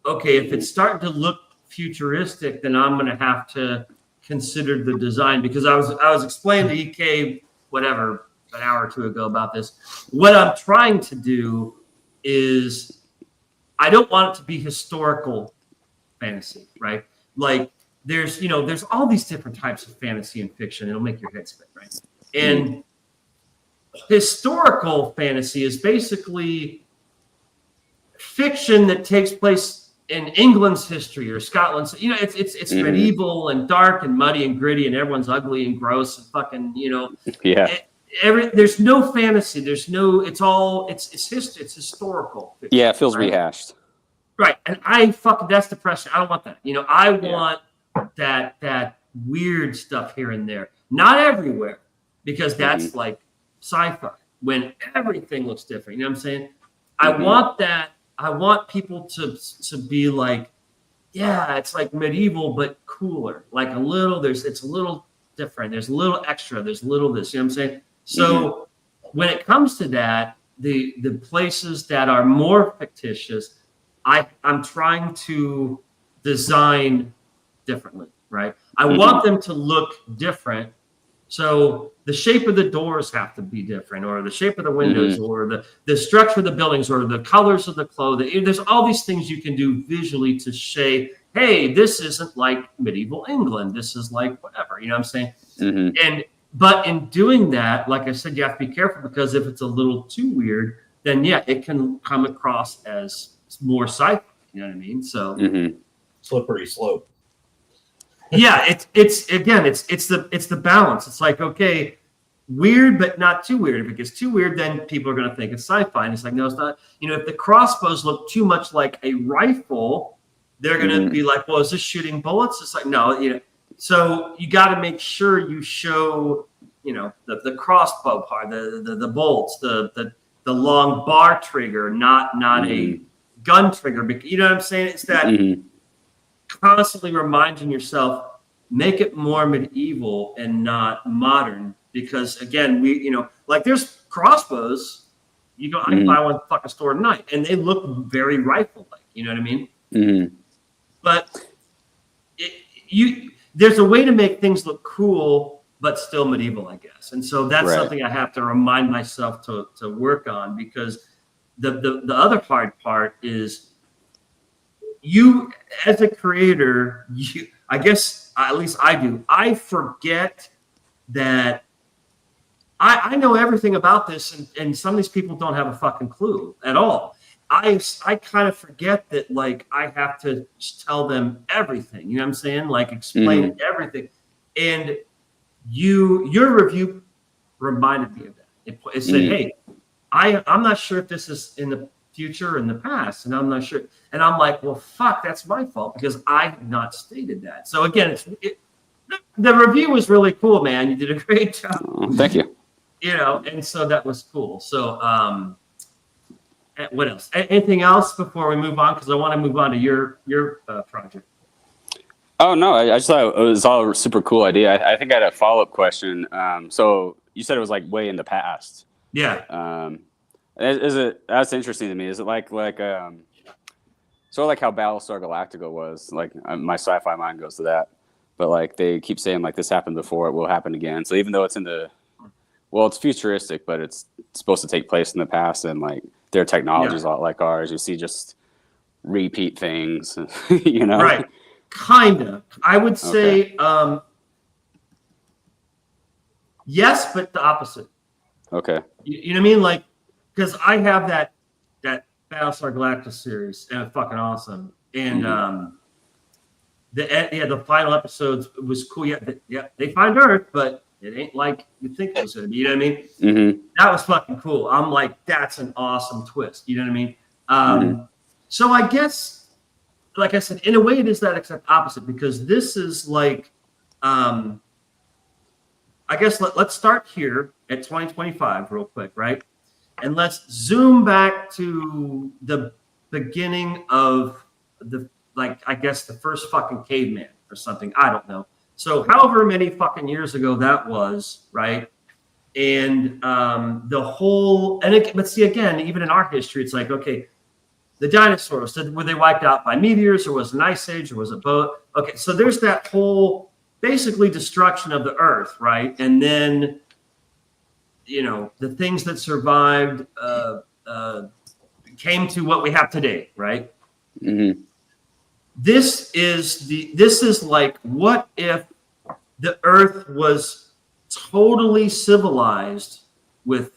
okay, if it's starting to look futuristic, then I'm going to have to consider the design, because I was explaining to EK whatever an hour or two ago about this. What I'm trying to do is I don't want it to be historical fantasy, right? Like there's all these different types of fantasy and fiction. It'll make your head spin, right? And historical fantasy is basically fiction that takes place in England's history or Scotland's. You know, it's medieval and dark and muddy and gritty, and everyone's ugly and gross and fucking, you know. There's no fantasy. There's no. It's history. It's historical fiction, it feels rehashed. Right, and that's depressing. I don't want that. You know, I want that weird stuff here and there, not everywhere, because that's like sci-fi when everything looks different. You know what I'm saying? I want that. I want people to be like, it's like medieval but cooler. Like it's a little different. There's a little extra. There's a little this. You know what I'm saying? So when it comes to that, the places that are more fictitious, I'm trying to design differently, right? I want them to look different. So the shape of the doors have to be different, or the shape of the windows, or the structure of the buildings, or the colors of the clothing. There's all these things you can do visually to say, hey, this isn't like medieval England. This is like whatever, you know what I'm saying? But in doing that, like I said, you have to be careful, because if it's a little too weird, then it can come across as more sci-fi. You know what I mean? So slippery slope. It's the balance. It's like, okay, weird but not too weird. If it gets too weird, then people are going to think it's sci-fi, and it's like, no, it's not. You know, if the crossbows look too much like a rifle, they're going to be like, well, is this shooting bullets? It's like, no, you know. So you got to make sure you show, you know, the crossbow part, the bolts, the long bar trigger, not a gun trigger. You know what I'm saying? It's that constantly reminding yourself, make it more medieval and not modern. Because again, like there's crossbows. I can buy one at the fucking store tonight, and they look very rifle-like. You know what I mean? But there's a way to make things look cool but still medieval, I guess. And so that's something I have to remind myself to work on, because the other hard part is you as a creator, I guess, at least I do, I forget that I know everything about this, and some of these people don't have a fucking clue at all. I kind of forget that, like, I have to just tell them everything. You know what I'm saying? Like, explain everything. And your review reminded me of that. It said, hey, I'm not sure if this is in the future or in the past, and I'm not sure. And I'm like, well, fuck, that's my fault because I have not stated that. So again, the review was really cool, man. You did a great job. Oh, thank you. You know, and so that was cool. So what else? Anything else before we move on? Because I want to move on to your project. Oh no, I just thought it was all a super cool idea. I think I had a follow-up question. So you said it was like way in the past. Yeah. Is it? That's interesting to me. Is it like sort of like how Battlestar Galactica was? Like my sci-fi mind goes to that, but like they keep saying like this happened before, it will happen again. So even though it's it's futuristic, but it's supposed to take place in the past, and like their technology is a lot like ours. You see just repeat things, you know? Right. Kinda. I would say yes, but the opposite. Okay. You know what I mean? Like, because I have that Battlestar Galactica series, and it's fucking awesome. And the final episodes was cool. Yeah, they find Earth, but it ain't like you think it was gonna be. You know what I mean? Mm-hmm. That was fucking cool. I'm like, that's an awesome twist. You know what I mean? So I guess, like I said, in a way, it is that exact opposite, because this is like, I guess let's start here at 2025 real quick, right? And let's zoom back to the beginning of I guess the first fucking caveman or something. I don't know. So however many fucking years ago that was, right? And but see, again, even in our history, it's like, okay, the dinosaurs, were they wiped out by meteors, or was it an ice age, or was it both? Okay, so there's that whole basically destruction of the Earth, right? And then, you know, the things that survived came to what we have today, right? Mm-hmm. This is like, what if the Earth was totally civilized with,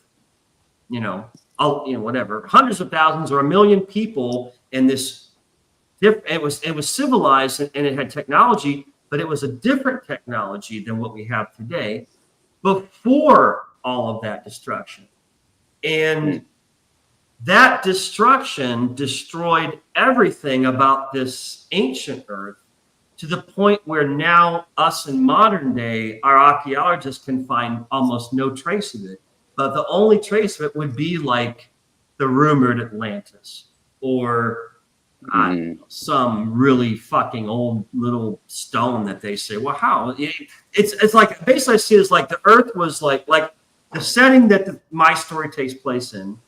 whatever, hundreds of thousands or 1 million people, and it was civilized, and it had technology, but it was a different technology than what we have today before all of that destruction. And that destruction destroyed everything about this ancient Earth, to the point where now us in modern day, our archaeologists can find almost no trace of it. But the only trace of it would be like the rumored Atlantis, or some really fucking old little stone that they say, well, how? It's like, basically I see it as like the Earth was like the setting that my story takes place in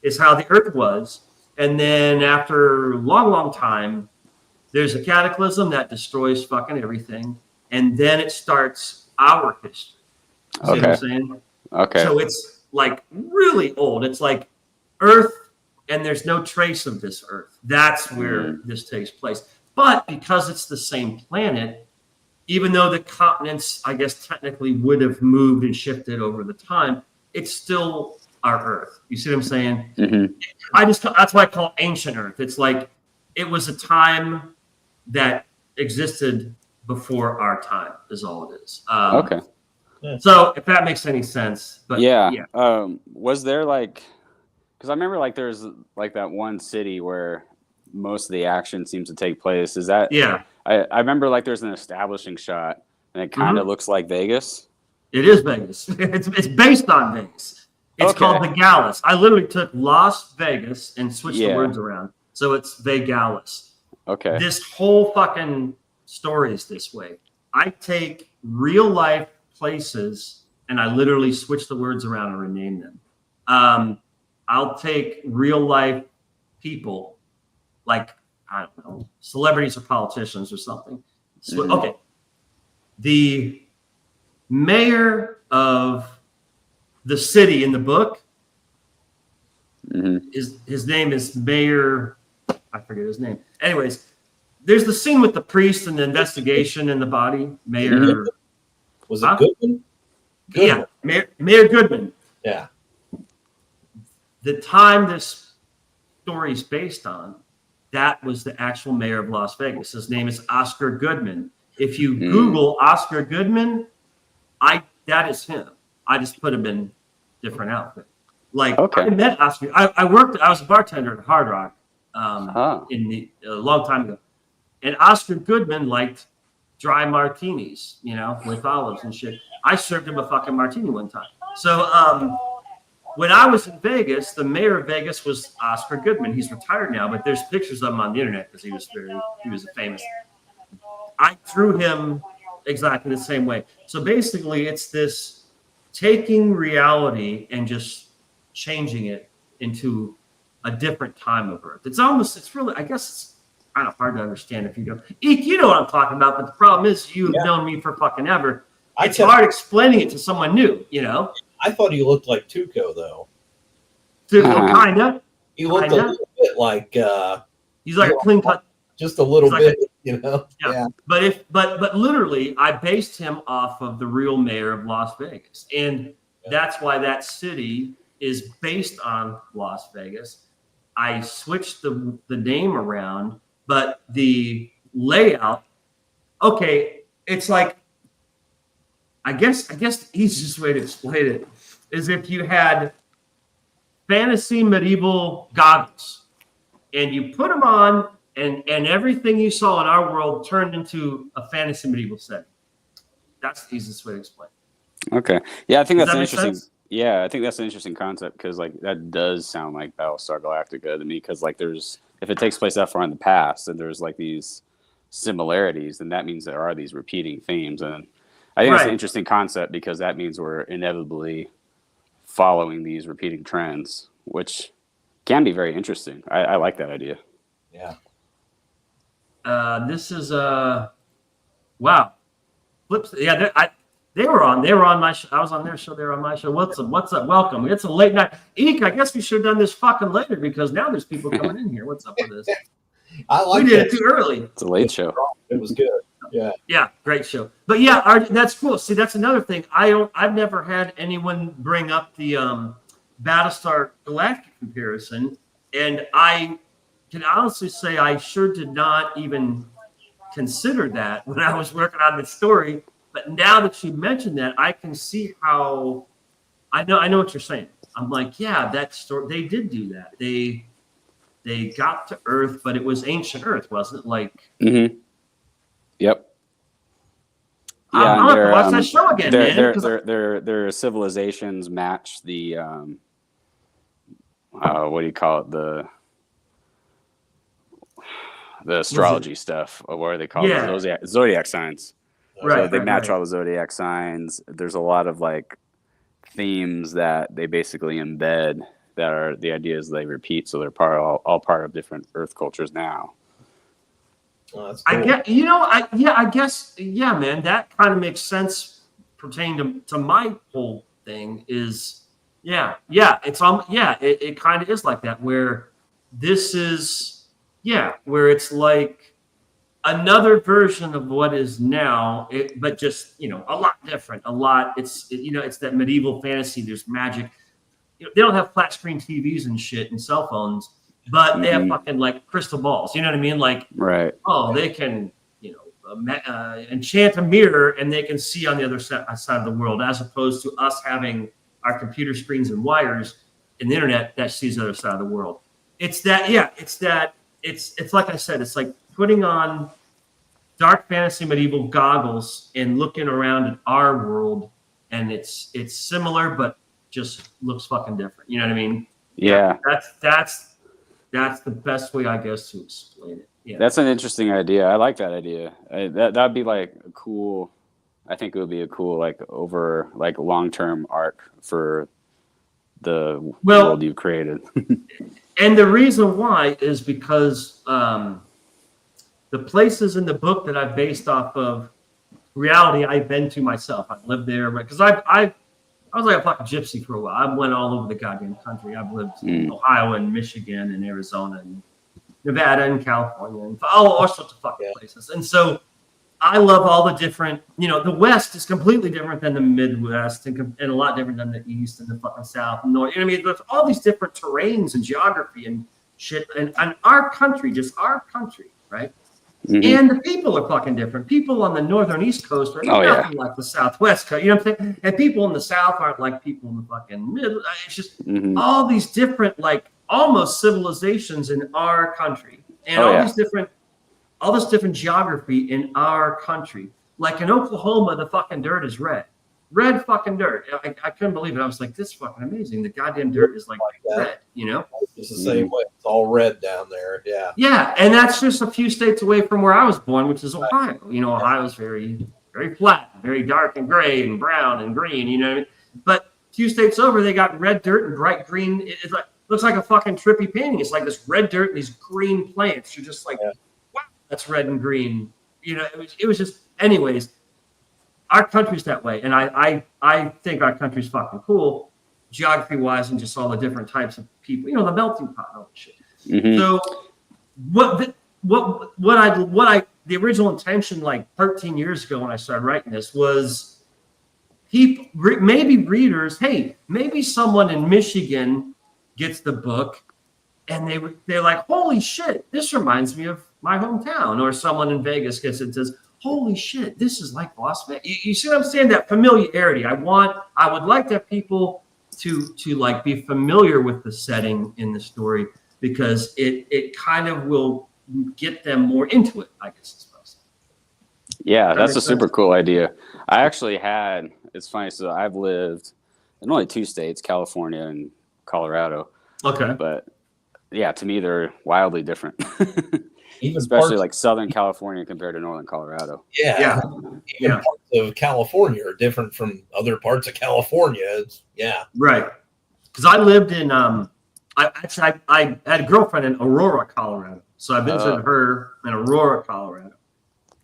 is how the Earth was. And then after a long, long time, there's a cataclysm that destroys fucking everything. And then it starts our history. See what I'm saying? Okay. So it's like really old. It's like Earth, and there's no trace of this Earth. That's where this takes place. But because it's the same planet, even though the continents, I guess, technically would have moved and shifted over the time, it's still our Earth. You see what I'm saying? Mm-hmm. That's why I call it ancient Earth. It's like it was a time that existed before our time, is all it is. Okay. So if that makes any sense, but yeah. Was there because I remember there's that one city where most of the action seems to take place. Is that? Yeah. I remember there's an establishing shot, and it kind of looks like Vegas. It is Vegas. It's based on Vegas. It's called the Gallus. I literally took Las Vegas and switched the words around, so it's Vegalis. Okay. This whole fucking story is this way. I take real life places and I literally switch the words around and rename them. I'll take real life people, like, I don't know, celebrities or politicians or something. So, okay. The mayor of the city in the book, his name is Mayor, I forget his name. Anyways, there's the scene with the priest and the investigation in the body. Mayor, was it Goodman? Yeah, Mayor Goodman. Yeah. The time this story is based on, that was the actual mayor of Las Vegas. His name is Oscar Goodman. If you Google Oscar Goodman, that is him. I just put him in different outfit. Like I met Oscar. I was a bartender at Hard Rock a long time ago, and Oscar Goodman liked dry martinis, with olives and shit. I served him a fucking martini one time. So when I was in Vegas, the mayor of Vegas was Oscar Goodman. He's retired now, but there's pictures of him on the internet because he was a famous. I threw him exactly the same way. So basically, it's this taking reality and just changing it into a different time of Earth. It's really, I guess it's kind of hard to understand if you don't. Eek, you know what I'm talking about, but the problem is you've known me for fucking ever. It's hard explaining it to someone new, I thought he looked like Tuco, though. Tuco, kind of. He looked a little bit like... he's like a clean cut. Just a little bit, Yeah. But literally, I based him off of the real mayor of Las Vegas. And that's why that city is based on Las Vegas. I switched the name around, but the layout, it's like, I guess the easiest way to explain it is if you had fantasy medieval goggles and you put them on and everything you saw in our world turned into a fantasy medieval setting. That's the easiest way to explain. Okay. Yeah, I think that's interesting. Sense? Yeah, I think that's an interesting concept because that does sound like Battlestar Galactica to me because if it takes place that far in the past and there's these similarities, then that means there are these repeating themes. And I think it's an interesting concept because that means we're inevitably following these repeating trends, which can be very interesting. I like that idea. Yeah. This is wow. Flips. Yeah, they were on my show. I was on their show. They were on my show. What's up? Welcome. It's a late night. Eek, I guess we should have done this fucking later because now there's people coming in here. What's up with this? We did it too early. It's a late show. It was good. Yeah. Yeah, great show. But yeah, that's cool. See, that's another thing. I've never had anyone bring up the Battlestar Galactica comparison, and I can honestly say I sure did not even consider that when I was working on the story. But now that you mentioned that, I can see how I know what you're saying. I'm like, yeah, that story. They did do that. They got to Earth, but it was ancient Earth, wasn't it? Mm-hmm. Yep. Yeah, I'm gonna watch that show again, man. Their civilizations match the what do you call it, the astrology stuff, or what are they called? The zodiac signs. Right. So they match all the zodiac signs. There's a lot of themes that they basically embed that are the ideas they repeat. So they're all part of different Earth cultures now. Oh, that's I cool. guess, man, that kind of makes sense pertaining to my whole thing is, it kind of is like that where this is, where it's like another version of what is now, but just, a lot different, it's that medieval fantasy. There's magic. They don't have flat screen TVs and shit and cell phones, but they have fucking crystal balls. You know what I mean? Right. Oh, they can, enchant a mirror and they can see on the other side of the world, as opposed to us having our computer screens and wires and the internet that sees the other side of the world. It's like I said, it's like putting on dark fantasy medieval goggles and looking around at our world, and it's similar, but just looks fucking different. You know what I mean? Yeah. That's the best way, I guess, to explain it. Yeah. That's an interesting idea. I like that idea. That'd be a cool. I think it would be a cool over long-term arc for the world you've created. And the reason why is because the places in the book that I've based off of reality I've been to myself. I've lived there because I was like a fucking gypsy for a while. I went all over the goddamn country. I've lived in Ohio and Michigan and Arizona and Nevada and California and all sorts of fucking places. And so I love all the different, the West is completely different than the Midwest and a lot different than the East and the fucking South and North. You know what I mean? There's all these different terrains and geography and shit, and our country, just our country, right? Mm-hmm. And the people are fucking different. People on the northern East Coast are nothing like the Southwest Coast. You know what I'm saying? And people in the South aren't like people in the fucking middle. It's just all these different, like almost civilizations in our country, and all this different geography in our country. Like in Oklahoma, the fucking dirt is red fucking dirt. I couldn't believe it. I was like, this is fucking amazing. The goddamn dirt is like red, you know? It's the same way. It's all red down there. Yeah. Yeah. And that's just a few states away from where I was born, which is Ohio. You know, Ohio's very, very flat, very dark and gray and brown and green, you know what I mean? But a few states over, they got red dirt and bright green. It's like, looks like a fucking trippy painting. It's like this red dirt and these green plants. You're just like, wow, that's red and green. You know, it was just, anyways. Our country's that way, and I think our country's fucking cool, geography-wise, and just all the different types of people. You know, the melting pot and all that shit. Mm-hmm. So, the original intention, like 13 years ago when I started writing this, was maybe readers. Hey, maybe someone in Michigan gets the book, and they're like, holy shit, this reminds me of my hometown. Or someone in Vegas gets it and says, holy shit, this is like Las Vegas. You see what I'm saying? That familiarity. I would like to have people to like be familiar with the setting in the story, because it kind of will get them more into it, I guess I suppose. Yeah, that's a super cool idea. I actually had, it's funny, so I've lived in only 2 states, California and Colorado. Okay. But yeah, to me, they're wildly different. Even especially like Southern California compared to Northern Colorado. Yeah. Even parts of California are different from other parts of California. Right. Because I lived in I had a girlfriend in Aurora, Colorado. So I visited her in Aurora, Colorado.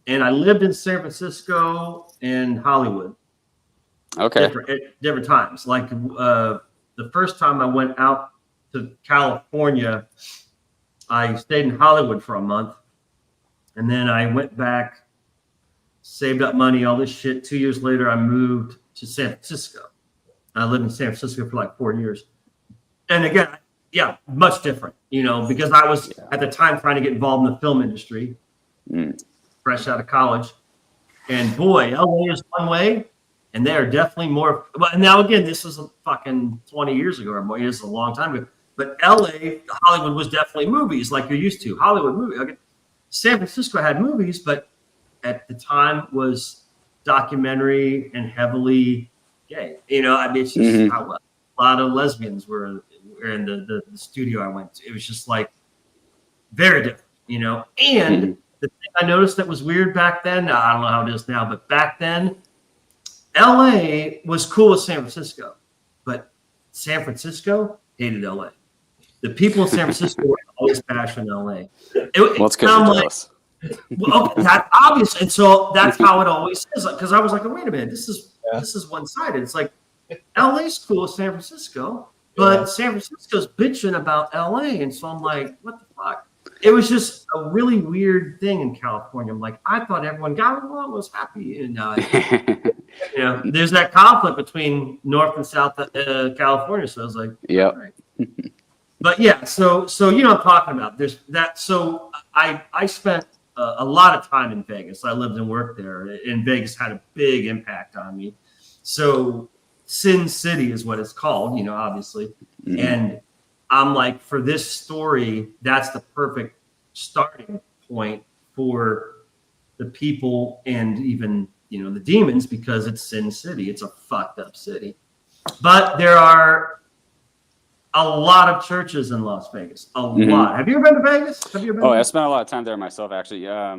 And I lived in San Francisco and Hollywood. Okay. Different times. Like the first time I went out to California, I stayed in Hollywood for a month, and then I went back, saved up money, all this shit. 2 years later, I moved to San Francisco. I lived in San Francisco for like 4 years. And again, much different, you know, because I was at the time trying to get involved in the film industry, fresh out of college. And boy, LA is one way, and they are definitely more. Well, now again, this is fucking 20 years ago or more. This is a long time ago. But LA, Hollywood was definitely movies like you're used to. Hollywood movie. Okay. San Francisco had movies, but at the time was documentary and heavily gay. You know, I mean, it's just how a lot of lesbians were in the studio I went to. It was just like very different, you know. And the thing I noticed that was weird back then, I don't know how it is now, but back then, LA was cool with San Francisco, but San Francisco hated LA. The people in San Francisco were always bashing LA. Let's get jealous. Well, that's obvious, and so that's how it always is. Because I was like, oh, wait a minute, this is one-sided. It's like LA's cool with San Francisco, but San Francisco's bitching about LA, and so I'm like, what the fuck? It was just a really weird thing in California. I'm like, I thought everyone got along, was happy, and you know, there's that conflict between North and South California. So I was like, yeah. Right. But yeah, so you know what I'm talking about. There's that. So I spent a lot of time in Vegas. I lived and worked there, and Vegas had a big impact on me. So Sin City is what it's called, you know, obviously. And I'm like, for this story, that's the perfect starting point for the people and even, you know, the demons, because it's Sin City. It's a fucked up city. But there are a lot of churches in Las Vegas. A lot. Have you ever been to Vegas? Have you ever been? I spent a lot of time there myself, actually. I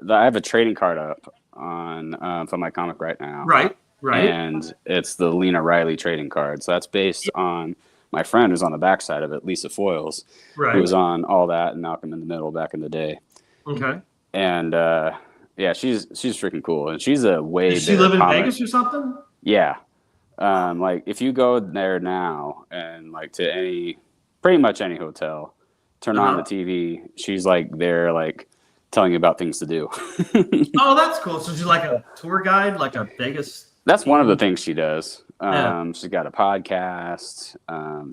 have a trading card up on for my comic right now. Right. And it's the Lena Riley trading card. So that's based on my friend who's on the backside of it, Lisa Foyles, who was on all that and Malcolm in the Middle back in the day. Okay. And she's freaking cool, and she's a way. Does she live in Vegas or something? Yeah. Like if you go there now and like to pretty much any hotel, turn on the TV, she's like there, like telling you about things to do. Oh, that's cool. So she's like a tour guide, like a Vegas. That's one of the things she does. She's got a podcast.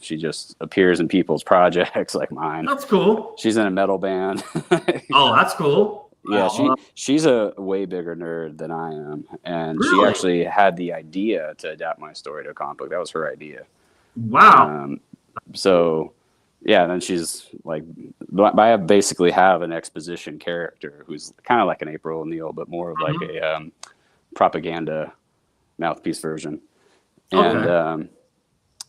She just appears in people's projects like mine. That's cool. She's in a metal band. Oh, that's cool. Yeah, she's a way bigger nerd than I am, and Really? she actually had the idea to adapt my story to a comic book. That was her idea. Wow. So, yeah, then she's like, I basically have an exposition character who's kind of like an April O'Neil, but more of like a propaganda mouthpiece version. And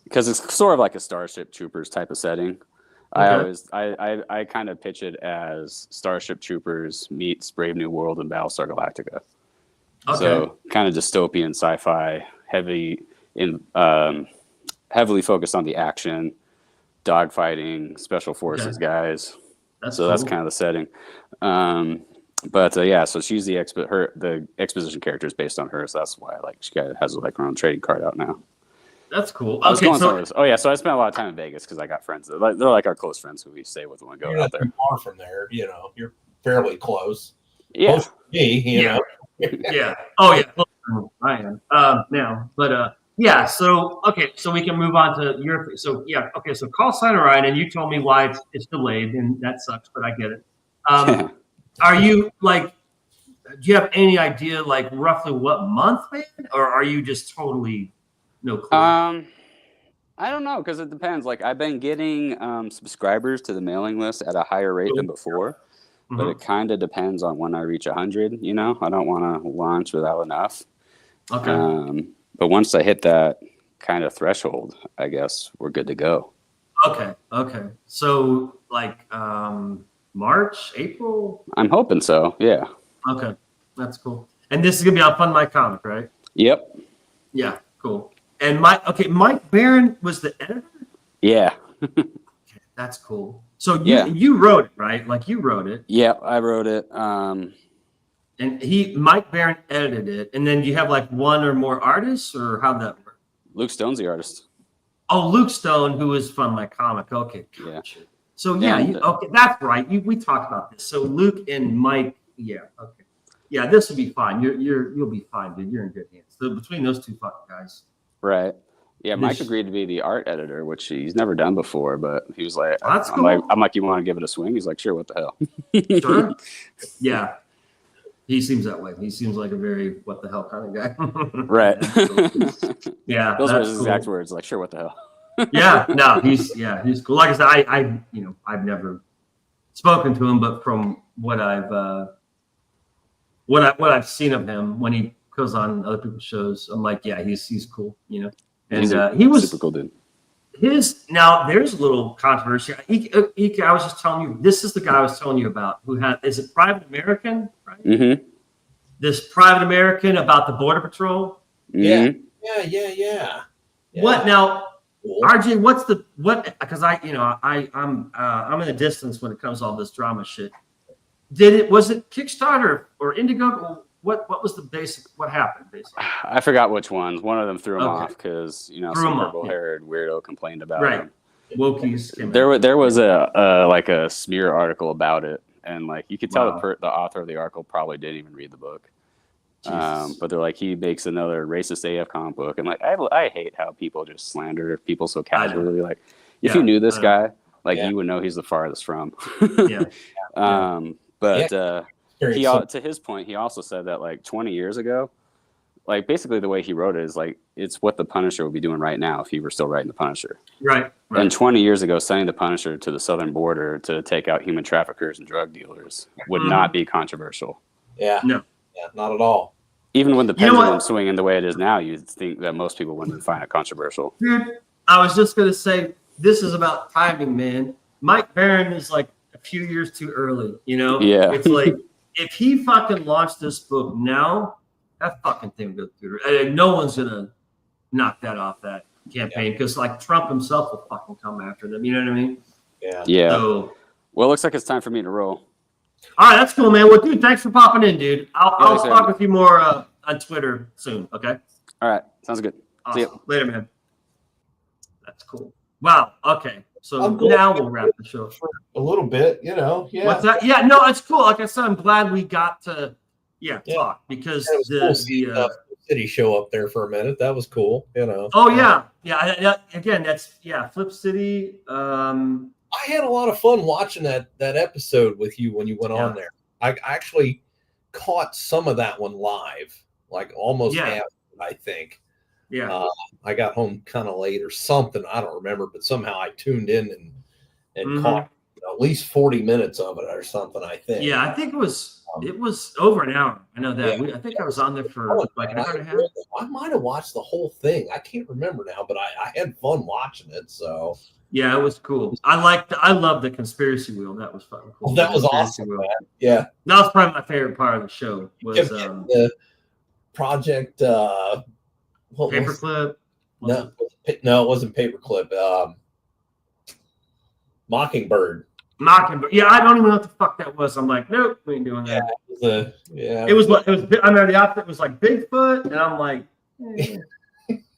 because it's sort of like a Starship Troopers type of setting. Okay. I kind of pitch it as Starship Troopers meets Brave New World and Battlestar Galactica. Okay. So kind of dystopian sci-fi, heavily focused on the action, dogfighting, special forces guys. That's kind of the setting. So she's the exposition character is based on her, so that's why she has like her own trading card out now. That's cool. So I spent a lot of time in Vegas because I got friends. They're like our close friends who we stay with when we go out there. You're not far from there, you're fairly close. Yeah. Close to me, you know. Yeah. Oh yeah. I am now, but yeah. So so we can move on to your. So yeah. Okay. So call sign Orion, and you told me why it's delayed, and that sucks, but I get it. Are you like? Do you have any idea, like roughly what month, man, or are you just totally no clue? I don't know because it depends. Like I've been getting subscribers to the mailing list at a higher rate than before, but it kind of depends on when I reach 100. You know, I don't want to launch without enough. Okay. But once I hit that kind of threshold, I guess we're good to go. Okay. So like March, April? I'm hoping so. Yeah. Okay. That's cool. And this is gonna be on Fund My Comic, right? Yep. Yeah. Cool. And Mike Barron was the editor? Yeah. Okay, that's cool. So you wrote it, right? Like you wrote it. Yeah, I wrote it. And Mike Barron edited it. And then do you have like one or more artists, or how'd that work? Luke Stone's the artist. Oh, Luke Stone, who is from my comic. Okay, gotcha. So okay, that's right. We talked about this. So Luke and Mike, okay, this will be fine. You'll be fine, dude. You're in good hands. So between those two fucking guys, right? Yeah, Mike agreed to be the art editor, which he's never done before. But he was like, that's cool. I'm like, you want to give it a swing? He's like, sure. What the hell? Sure. Yeah. He seems that way. He seems like a very what the hell kind of guy. Right. Yeah. Those were his exact words. Like, sure, what the hell? Yeah. No, he's cool. Like I said, I've never spoken to him, but from what I've seen of him when he goes on other people's shows, I'm like, yeah, he's cool, you know. And he was super cool dude. Now there's a little controversy. I was just telling you, this is the guy I was telling you about who is it Private American, right? Mm-hmm. This Private American about the Border Patrol. Mm-hmm. Yeah. What now, RJ? Because I'm in a distance when it comes to all this drama shit. Was it Kickstarter or Indiegogo? What was the basic? What happened basically? I forgot which ones. One of them threw him off because some purple-haired weirdo complained about him. Wokies. There was a smear article about it, and like you could tell the author of the article probably didn't even read the book. But they're like, he makes another racist AF comic book, and like I hate how people just slander people so casually. Like if you knew this guy, like you would know he's the farthest from. To his point, he also said that like 20 years ago, like basically the way he wrote it is like it's what the Punisher would be doing right now if he were still writing the Punisher. Right. And 20 years ago, sending the Punisher to the southern border to take out human traffickers and drug dealers would not be controversial. Yeah. No. Yeah, not at all. Even when the pendulum's swinging the way it is now, you'd think that most people wouldn't find it controversial. Dude, I was just gonna say this is about timing, man. Mike Barron is like a few years too early, you know? Yeah. It's like if he fucking launched this book now, that fucking thing would go through. No one's gonna knock that off that campaign because like Trump himself will fucking come after them. You know what I mean? Yeah. So, well, it looks like it's time for me to roll. All right, that's cool, man. Well, dude, thanks for popping in, dude. I'll talk with you more on Twitter soon. Okay. All right, sounds good. Awesome. See you Later, man. That's cool. Wow. Okay. So now we'll wrap the show for a little bit. You know. Yeah. What's that? Yeah. No, it's cool. Like I said, I'm glad we got to talk because City show up there for a minute. That was cool, you know. Oh yeah. Again, that's Flip City. I had a lot of fun watching that episode with you when you went on there. I actually caught some of that one live, like almost half, I think. Yeah. I got home kind of late or something. I don't remember, but somehow I tuned in and caught at least 40 minutes of it or something, I think. Yeah, I think it was over an hour. I know that. I think I was on there for like an hour and a half. I might have watched the whole thing. I can't remember now, but I had fun watching it. So yeah, it was cool. I love the conspiracy wheel. That was fucking cool. That was awesome, man. Yeah. That was probably my favorite part of the show was the project Paperclip. No, it wasn't Paperclip. Mockingbird. Yeah, I don't even know what the fuck that was. I'm like, nope, we ain't doing that. It was. I remember the outfit was like Bigfoot, and I'm like,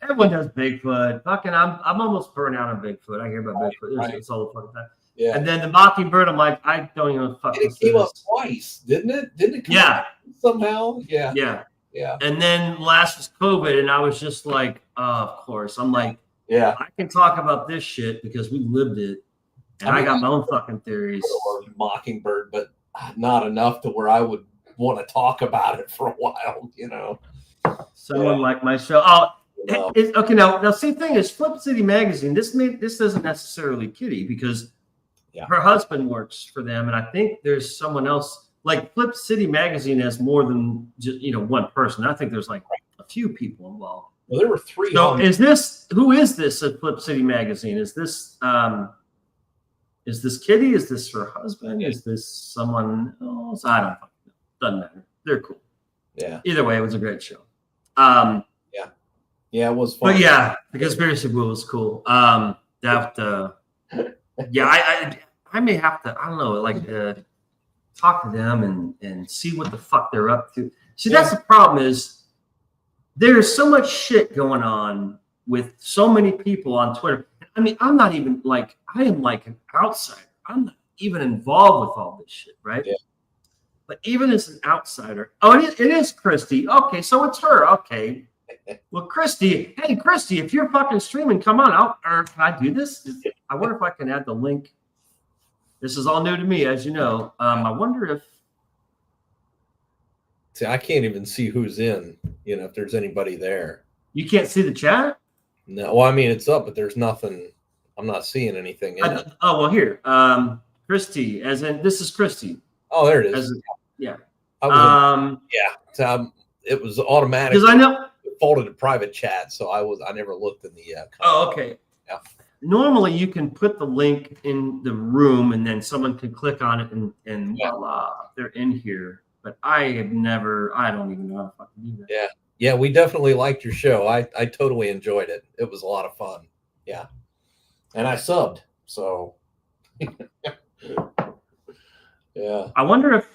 everyone does Bigfoot. Fucking, I'm almost burnt out on Bigfoot. I hear about Bigfoot. It's all the fucking time. Yeah. And then the Mockingbird, I'm like, I don't even know what the fuck it came up twice, didn't it? Didn't it come up somehow? Yeah. Yeah. Yeah. And then last was COVID, and I was just like, of course. I'm like, yeah, I can talk about this shit because we lived it. And I got my own fucking theories. Mockingbird, but not enough to where I would want to talk about it for a while, you know. Someone like my show. Oh, okay. Now, same thing as Flip City Magazine. This isn't necessarily Kitty because her husband works for them, and I think there's someone else. Like Flip City Magazine has more than just one person. I think there's like a few people involved. Well, there were 3. So who is this at Flip City Magazine? Is this Kitty? Is this her husband? Is this someone else? I don't know. Doesn't matter. They're cool. Yeah. Either way, it was a great show. Yeah, it was fun. But yeah, the conspiracy wheel was cool. I may have to, I don't know, like talk to them and see what the fuck they're up to. See, that's the problem is there's so much shit going on with so many people on Twitter. I mean, I'm not even like, I am like an outsider. I'm not even involved with all this shit, right? Yeah. But even as an outsider, it is Christy. Okay, so it's her. Okay. Well, Christy, hey, Christy, if you're fucking streaming, come on out. Or can I do this? I wonder if I can add the link. This is all new to me, as you know. I wonder if. See, I can't even see who's in, if there's anybody there. You can't see the chat? No, well, I mean, it's up, but there's nothing. I'm not seeing anything in it. Oh, well, here. Christy, as in, this is Christy. Oh, there it is. Yeah. It was automatic. Because I know. It folded to private chat, so I never looked in the. Okay. Yeah. Normally, you can put the link in the room, and then someone can click on it, and voila, they're in here. But I don't even know how to fucking do that. Yeah. Yeah, we definitely liked your show. I totally enjoyed it. It was a lot of fun. Yeah. And I subbed, so. Yeah. I wonder if.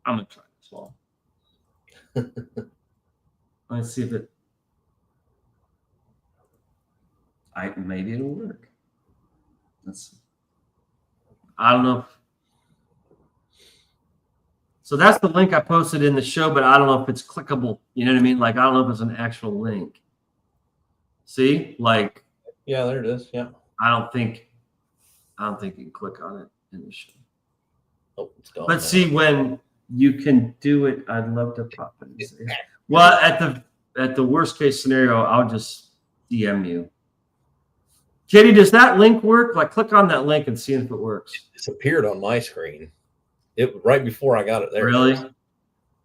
I'm going to try this one. Let's see if it. Maybe it'll work. Let's see. I don't know. So that's the link I posted in the show, but I don't know if it's clickable. You know what I mean? Like, I don't know if it's an actual link. See? Like. Yeah, there it is. Yeah. I don't think you can click on it in the show. Oh, it's gone. But see, when you can do it, I'd love to pop it and say. Well, at the worst case scenario, I'll just DM you. Kitty, does that link work? Like, click on that link and see if it works. It disappeared on my screen. It right before I got it there. Really?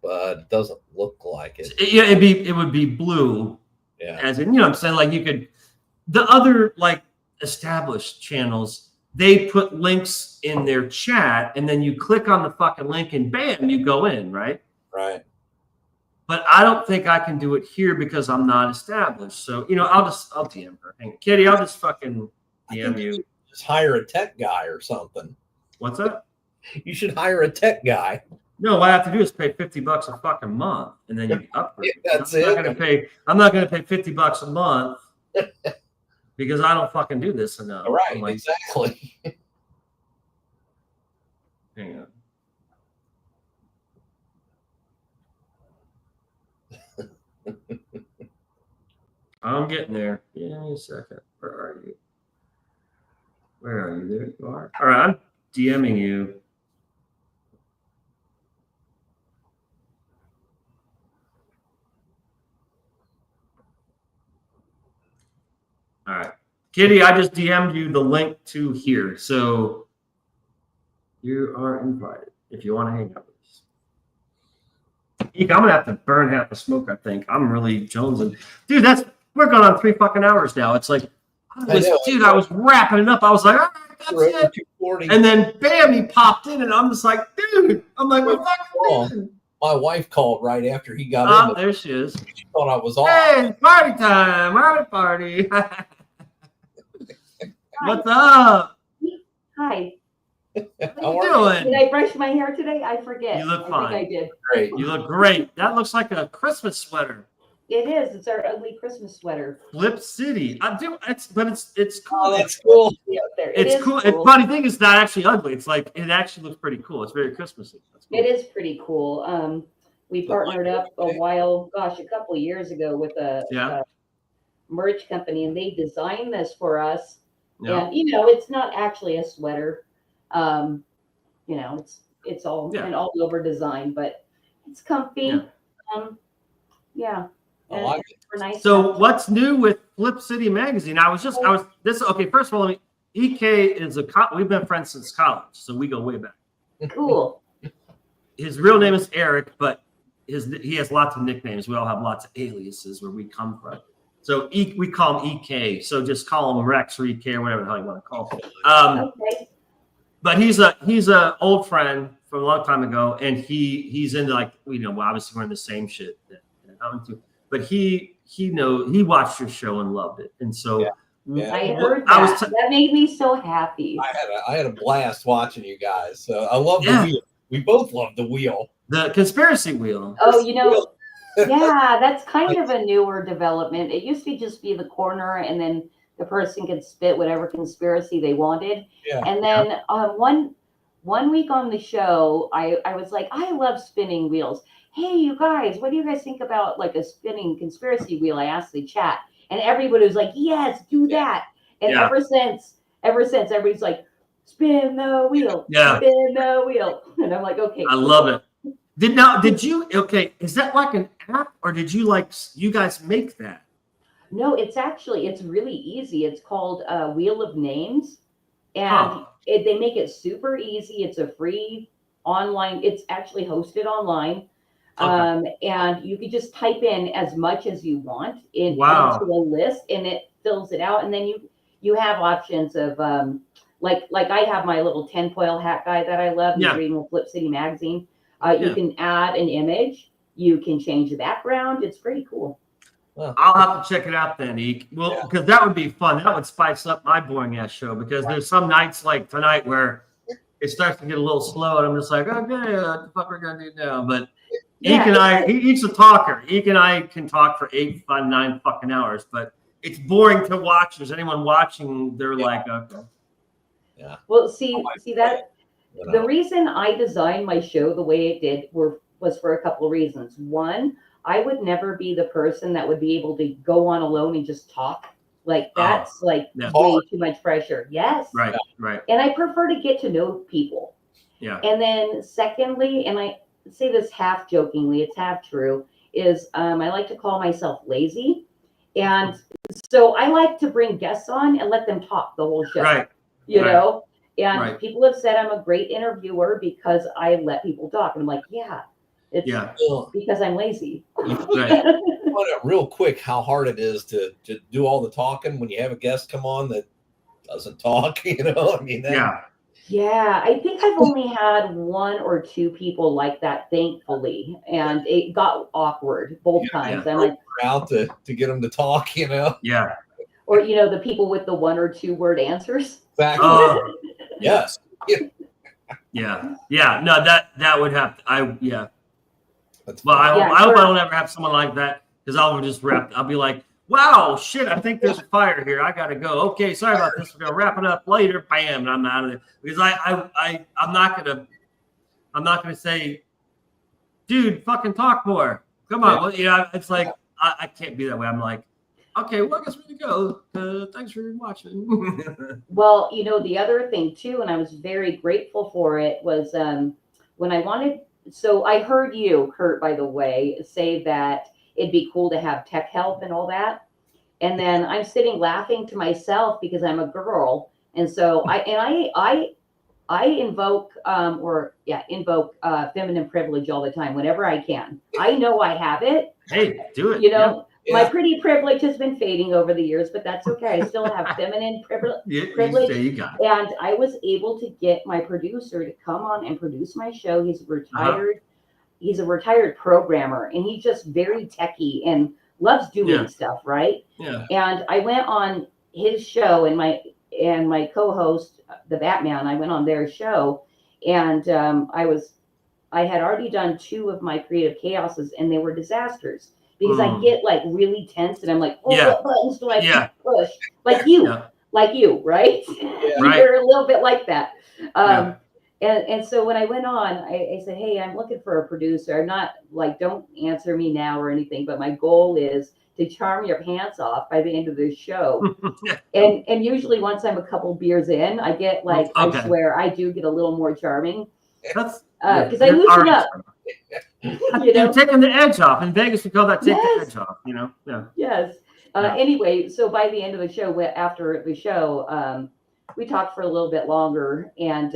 But it doesn't look like it. It would be blue. Yeah. As in, I'm saying, like, you could. The other like established channels, they put links in their chat, and then you click on the fucking link, and bam, you go in, right? Right. But I don't think I can do it here because I'm not established. So, I'll DM her. Hang on. Kitty, I'll just fucking DM you. Just hire a tech guy or something. What's that? You should hire a tech guy. No, what I have to do is pay $50 a fucking month, and then you can upgrade. Yeah, that's I'm not going to pay $50 a month because I don't fucking do this enough. Right, exactly. Hang on. I'm getting there. Give me a second. Where are you? There you are. All right, I'm DMing you. All right. Kitty, I just DM'd you the link to here. So you are invited if you want to hang out with us. Eek, I'm going to have to burn half the smoke, I think. I'm really jonesing. Dude, we're going on 3 fucking hours now. It's like, I was wrapping it up. I was like, all right, that's it. And then, bam, he popped in, and I'm just like, dude. I'm like, what fucking my wife called right after he got in. There she is. She thought I was off. Hey, party time. We're at a party. What's up? Hi. How you doing? Did I brush my hair today? I forget. You look fine. I think I did. Great. You look great. That looks like a Christmas sweater. It is. It's our ugly Christmas sweater. Flip City. I do. It's cool. Oh, that's cool. It's cool. The funny thing is not actually ugly. It's like it actually looks pretty cool. It's very Christmassy. That's cool. It is pretty cool. We partnered up a couple of years ago with a merch company, and they designed this for us. Yeah. And it's not actually a sweater. It's all an all over design, but it's comfy. Yeah. I like it. Nice So stuff. what's new with Flip City Magazine? First of all, EK is we've been friends since college, so we go way back. Cool. His real name is Erik, but he has lots of nicknames. We all have lots of aliases where we come from. So we call him EK. So just call him Rex or EK or whatever the hell you want to call him. Okay. But he's a old friend from a long time ago, and he's into obviously we're in the same shit that I'm into. But he watched your show and loved it, and so I heard that. That made me so happy. I had a blast watching you guys. So I love the wheel. We both love the wheel. The conspiracy wheel. Oh, yeah, that's kind of a newer development. It used to just be the corner, and then the person could spit whatever conspiracy they wanted. Yeah. And then one week on the show, I was like, I love spinning wheels. Hey, you guys, what do you guys think about like a spinning conspiracy wheel? I asked the chat, and everybody was like, yes, do that. And ever since everybody's like, spin the wheel, spin the wheel. And I'm like, okay. I love it. Is that like an app, or did you guys make that? No, it's really easy. It's called Wheel of Names, and they make it super easy. It's a free online. It's actually hosted online. Okay. And you can just type in as much as you want into a list, and it fills it out. And then you have options of like I have my little tinfoil hat guy that I love. He's reading the Flip City magazine. You can add an image. You can change the background. It's pretty cool. I'll have to check it out then, Eek. Well, because that would be fun. That would spice up my boring ass show, because there's some nights like tonight where it starts to get a little slow, and I'm just like, okay, what the fuck we're gonna do now? But Eek and he's a talker. Eek and I can talk for 8, 5, 9 fucking hours, but it's boring to watch. There's anyone watching, they're like, okay. Yeah. Well, see that the reason I designed my show the way it did was for a couple of reasons. One, I would never be the person that would be able to go on alone and just talk. Like that's way too much pressure. Yes. Right. And I prefer to get to know people. Yeah. And then secondly, and I say this half jokingly, it's half true, is I like to call myself lazy. And so I like to bring guests on and let them talk the whole show. Right. You know? And people have said I'm a great interviewer because I let people talk. And I'm like, it's because I'm lazy. Right. Real quick, how hard it is to do all the talking when you have a guest come on that doesn't talk, I mean, I think I've only had 1 or 2 people like that, thankfully, and it got awkward both times. I'm like, out to get them to talk, Yeah. Or the people with the 1 or 2 word answers. Exactly. Yes. Yeah. No, that would have to. That's well, I hope I don't ever have someone like that, because I'll just I'll be like, wow, shit, I think there's a fire here. I gotta go. Okay, sorry about this. We're gonna wrap it up later. Bam, and I'm out of there. Because I'm not gonna say, dude, fucking talk more. Come on. Well, it's like I can't be that way. I'm like, okay, well, I guess we can go. Thanks for watching. Well, the other thing too, and I was very grateful for it, was when I wanted. So I heard you, Kurt, by the way, say that it'd be cool to have tech help and all that. And then I'm sitting laughing to myself because I'm a girl, and so I invoke feminine privilege all the time whenever I can. I know I have it. Hey, do it. My pretty privilege has been fading over the years, but that's okay. I still have feminine privilege. You got it. And I was able to get my producer to come on and produce my show. He's retired. He's a retired programmer, and he's just very techie and loves doing stuff, right? Yeah. And I went on his show, and my co-host, the Batman, I went on their show, and I had already done 2 of my creative chaoses, and they were disasters because I get like really tense, and I'm like, what buttons do I push? Like you, right? Right. You're a little bit like that. And so when I went on, I said, hey, I'm looking for a producer. I'm not like, don't answer me now or anything, but my goal is to charm your pants off by the end of the show. and usually once I'm a couple beers in, I get like, I swear I do get a little more charming. Because I loosen up. You're taking the edge off. In Vegas, we call that take the edge off, Yeah. Yes. Anyway, so by the end of the show, after the show, we talked for a little bit longer, and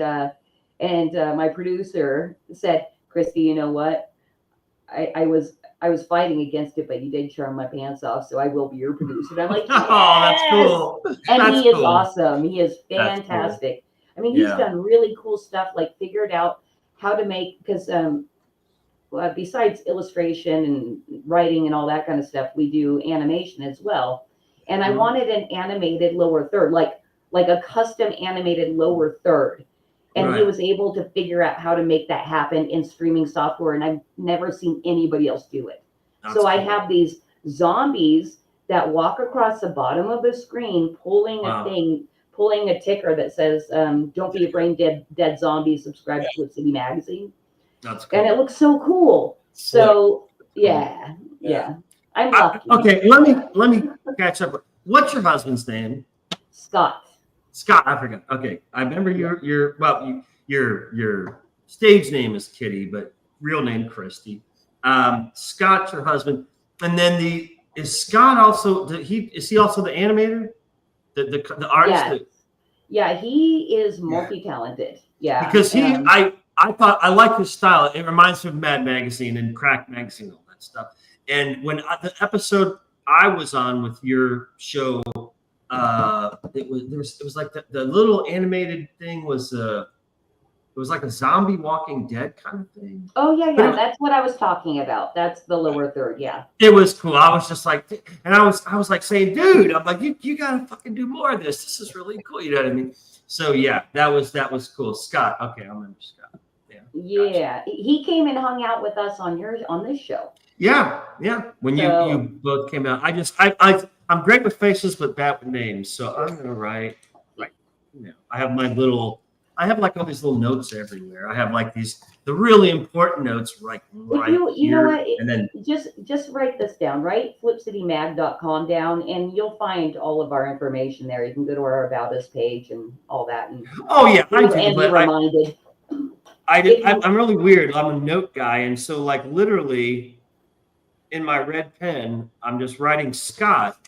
my producer said, Christy, you know what? I was fighting against it, but you did charm my pants off, so I will be your producer. And I'm like, yes! Oh, that's cool. And he is awesome. He is fantastic. Cool. I mean, he's done really cool stuff, like figured out how to make, because besides illustration and writing and all that kind of stuff, we do animation as well. And I wanted an animated lower third, like a custom animated lower third. And he was able to figure out how to make that happen in streaming software. And I've never seen anybody else do it. That's cool. I have these zombies that walk across the bottom of the screen, pulling a ticker that says, don't be a brain dead zombie, subscribe to Flip City Magazine. That's cool. And it looks so cool. So yeah. I'm lucky. Okay, let me catch up. What's your husband's name? Scott, I forgot. Okay, I remember your stage name is Kitty, but real name Christy. Scott's your husband, and then is Scott also? Is he also the animator, the artist? Yeah, he is multi-talented. Yeah, because I thought I like his style. It reminds me of Mad Magazine and Crack Magazine, all that stuff. And when the episode I was on with your show. It was like the little animated thing was it was like a zombie Walking Dead kind of thing. Oh yeah, that's what I was talking about. That's the lower third, yeah. It was cool. I was just like, and I was like saying, dude, I'm like, you gotta fucking do more of this. This is really cool. You know what I mean? So yeah, that was cool. Scott, okay, I remember Scott. Yeah, gotcha. He came and hung out with us on this show. Yeah. When you both came out, I'm great with faces, but bad with names. So I'm gonna write I have like all these little notes everywhere. I have like the really important notes right you here. Know what? And then just write this down, right? FlipCityMag.com down, and you'll find all of our information there. You can go to our About Us page and all that. And I do. And be reminded. I'm really weird. I'm a note guy, and so like literally in my red pen, I'm just writing Scott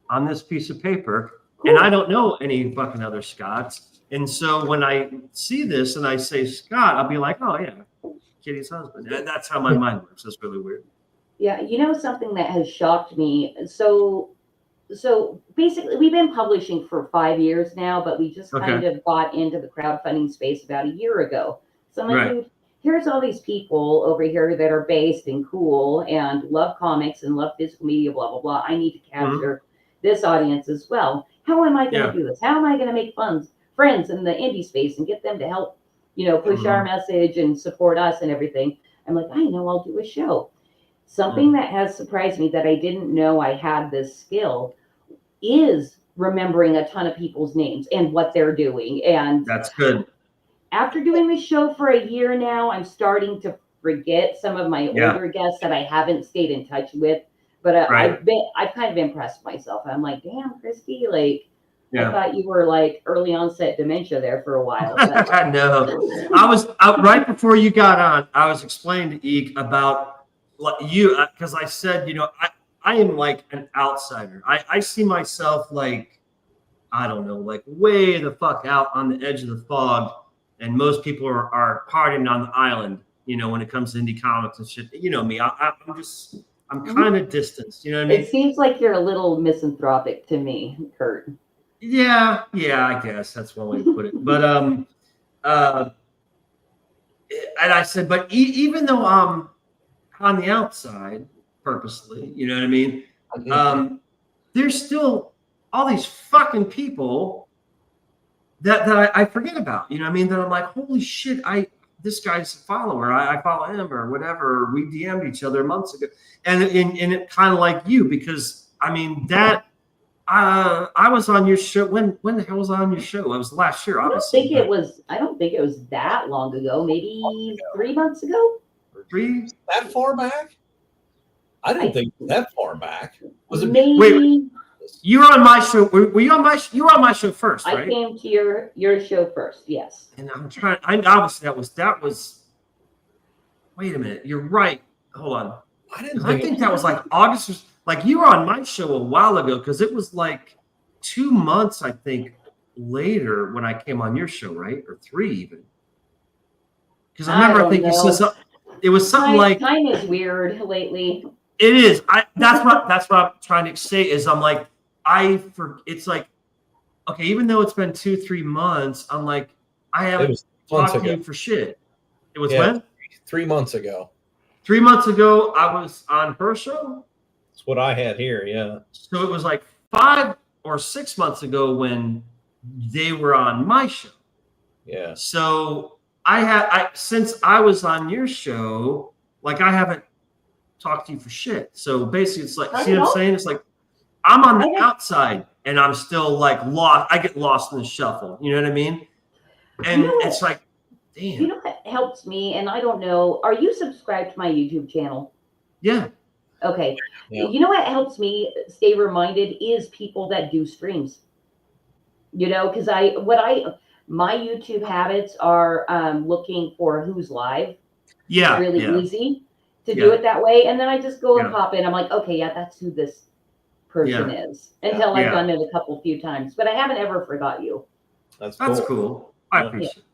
on this piece of paper, and I don't know any fucking other Scotts. And so when I see this and I say Scott, I'll be like, oh yeah, Kitty's husband. And that's how my mind works. That's really weird. Yeah, something that has shocked me. So basically, we've been publishing for 5 years now, but we just kind of got into the crowdfunding space about a year ago. So I'm like, dude, here's all these people over here that are based and cool and love comics and love physical media, blah, blah, blah. I need to capture this audience as well. How am I going to do this? How am I going to make friends in the indie space and get them to help, push our message and support us and everything? I'm like, I know, I'll do a show. Something that has surprised me that I didn't know I had this skill is remembering a ton of people's names and what they're doing. And that's good. After doing the show for a year now, I'm starting to forget some of my older guests that I haven't stayed in touch with. But I've kind of impressed myself. I'm like, damn, Christy, like, I thought you were like early onset dementia there for a while. But. I know. I was right before you got on. I was explaining to Eek about you, because I said, I am like an outsider. I see myself like, I don't know, like way the fuck out on the edge of the fog, and most people are partying on the island. When it comes to indie comics and shit. You know me. I'm kind of distanced. You know what I mean? It seems like you're a little misanthropic to me, Kurt. Yeah, I guess that's one way to put it. But and I said, but even though I'm on the outside purposely, you know what I mean? There's still all these fucking people that I forget about. You know what I mean? That I'm like, holy shit, this guy's a follower. I follow him or whatever. We DM'd each other months ago, and it kind of like you, because I mean that. I was on your show. When the hell was I on your show? It was last year, obviously. I don't think it was that long ago. Maybe 3 months ago. That far back? I didn't think that far back. Was it? Maybe. Wait, you were on my show. Were you on my? You were on my show first, right? I came to your show first. Yes. And I'm trying. Obviously that was. Wait a minute. You're right. Hold on. I think that was like August. Like you were on my show a while ago, because it was like 2 months, I think, later when I came on your show, right? Or 3 even. Because I remember, I think you said something. It was something like time is weird lately. It is. That's what I'm trying to say is I'm like it's like, okay, even though it's been 2-3 months, I'm like I haven't talked to you for shit. It was when? 3 months ago. 3 months ago, I was on her show. That's what I had here, yeah. So it was like 5 or 6 months ago when they were on my show. Yeah. So since I was on your show, like I haven't talked to you for shit. So basically, it's like, see what I'm saying? It's like I'm on the outside and I'm still like lost. I get lost in the shuffle. You know what I mean? And it's like, damn. You know what helps me? And I don't know. Are you subscribed to my YouTube channel? Yeah. Okay. Yeah. You know what helps me stay reminded is people that do streams. Because my YouTube habits are looking for who's live. Yeah. Really easy to do it that way. And then I just go and pop in. I'm like, okay, that's who this person is. Until I've done it a few times. But I haven't ever forgot you. That's cool. I appreciate it.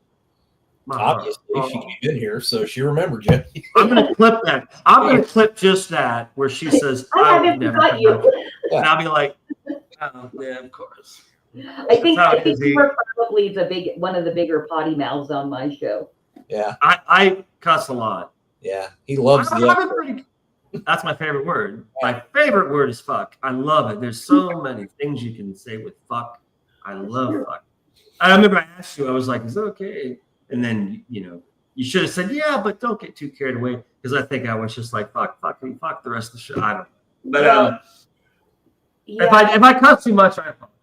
Obviously, she came in here, so she remembered you. I'm going to clip that. I'm going to clip just that, where she says, I haven't forgot you. And I'll be like, oh, yeah, of course. I think you were probably one of the bigger potty mouths on my show. Yeah. I cuss a lot. Yeah. He loves that's my favorite word. My favorite word is fuck. I love it. There's so many things you can say with fuck. I love fuck. I remember I asked you, I was like, is it okay? And then, you should have said, yeah, but don't get too carried away. Because I think I was just like, fuck the rest of the show. I don't know. But if I cuss too much, I apologize.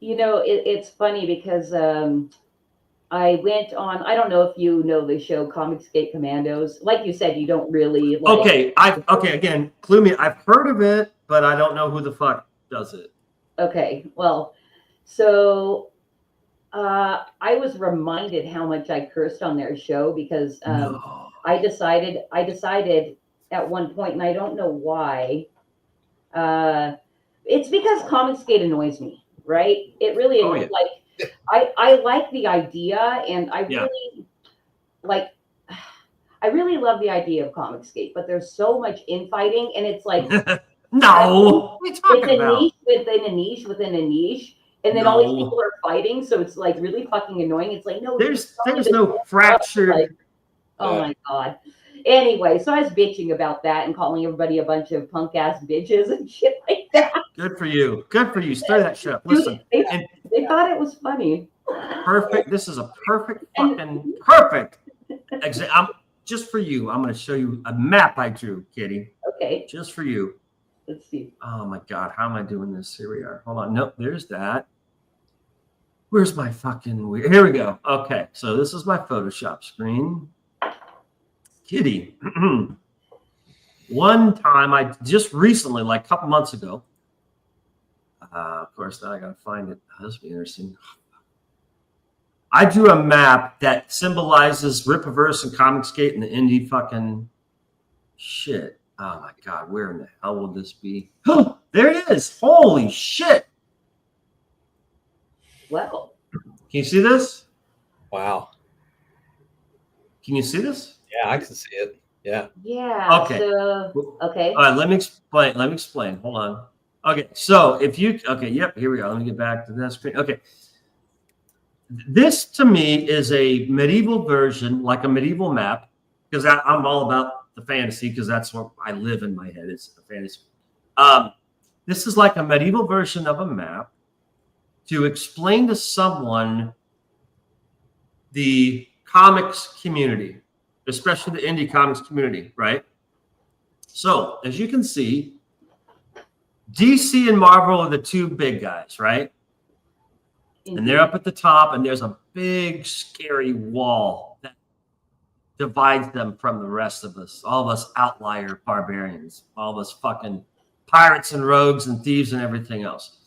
It's funny because I went on, I don't know if you know the show Comicsgate Commandos. Like you said, you don't really like again, clue me. I've heard of it, but I don't know who the fuck does it. Okay. Well, so I was reminded how much I cursed on their show because I decided at one point, and I don't know why. It's because Comicsgate annoys me, right? It really annoys I like the idea, and I really love the idea of Comicsgate, but there's so much infighting, and it's like no, it's a niche within a niche within a niche. And then all these people are fighting, so it's like really fucking annoying. It's like, no, there's no fracture. Like, oh my God. Anyway, so I was bitching about that and calling everybody a bunch of punk ass bitches and shit like that. Good for you. Stir that shit up. Listen, they thought it was funny. Perfect. This is a perfect example. Just for you, I'm going to show you a map I drew, Kitty. Okay. Just for you. Let's see. Oh my God, how am I doing this? Here we are. Hold on. Nope, there's that. Where's my fucking weird? Here we go. Okay, so this is my Photoshop screen. Kitty. One time, I just recently, like a couple months ago, of course, now I gotta find it. This will be interesting. I drew a map that symbolizes Rippaverse and Comicsgate and the indie fucking shit. Oh my God, where in the hell will this be? Oh, there it is. Holy shit. Wow. Can you see this? Wow. Can you see this? Yeah, I can see it. Yeah. Yeah. Okay. So, okay. All right, let me explain. Hold on. Okay, so if you, okay, yep, here we go. Let me get back to that screen. Okay. This to me is a medieval version, like a medieval map, because I'm all about the fantasy, because that's what I live in my head. It's a fantasy. This is like a medieval version of a map to explain to someone the comics community, especially the indie comics community, right? So as you can see, DC and Marvel are the two big guys, right? And they're up at the top, and there's a big, scary wall that divides them from the rest of us, all of us outlier barbarians, all of us fucking pirates and rogues and thieves and everything else.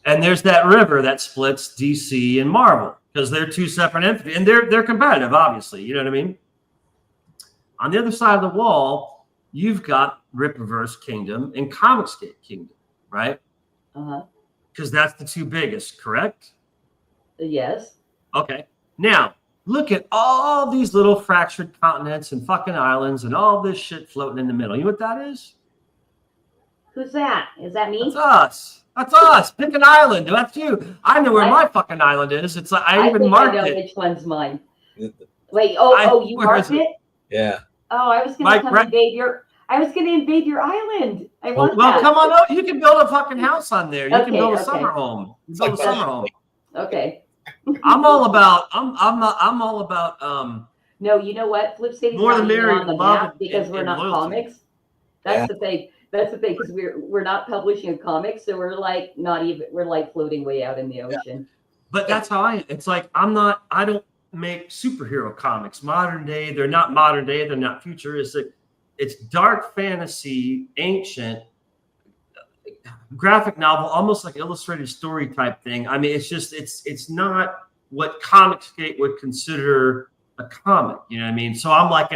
And there's that river that splits DC and Marvel, because they're two separate entities, and they're competitive, obviously. You know what I mean? On the other side of the wall, you've got Rippaverse Kingdom and Comicsgate Kingdom, right? Uh-huh. Because that's the two biggest, correct? Yes. Okay. Now, look at all these little fractured continents and fucking islands and all this shit floating in the middle. You know what that is? Who's that? Is that me? That's us. That's us. Pick an island. That's you. I know where my fucking island is. It's like I even marked it. I know which one's mine. Wait. You where marked it? Yeah. Oh, I was going to invade your. I was going to invade your island. I want that. Come on out. You can build a fucking house on there. You can build a summer home. You can build a summer home. Okay. I'm all about. I'm all about. No, you know what? Flip City's more than not even married on the map because we're not comics. That's the thing. That's the thing, because we're not publishing a comic, so we're like we're like floating way out in the ocean. Yeah. But that's how it's like I don't make superhero comics. Modern day, they're not modern day, they're not futuristic. It's dark fantasy, ancient, graphic novel, almost like illustrated story type thing. I mean, it's just it's not what Comicsgate would consider a comic, you know what I mean? So I'm like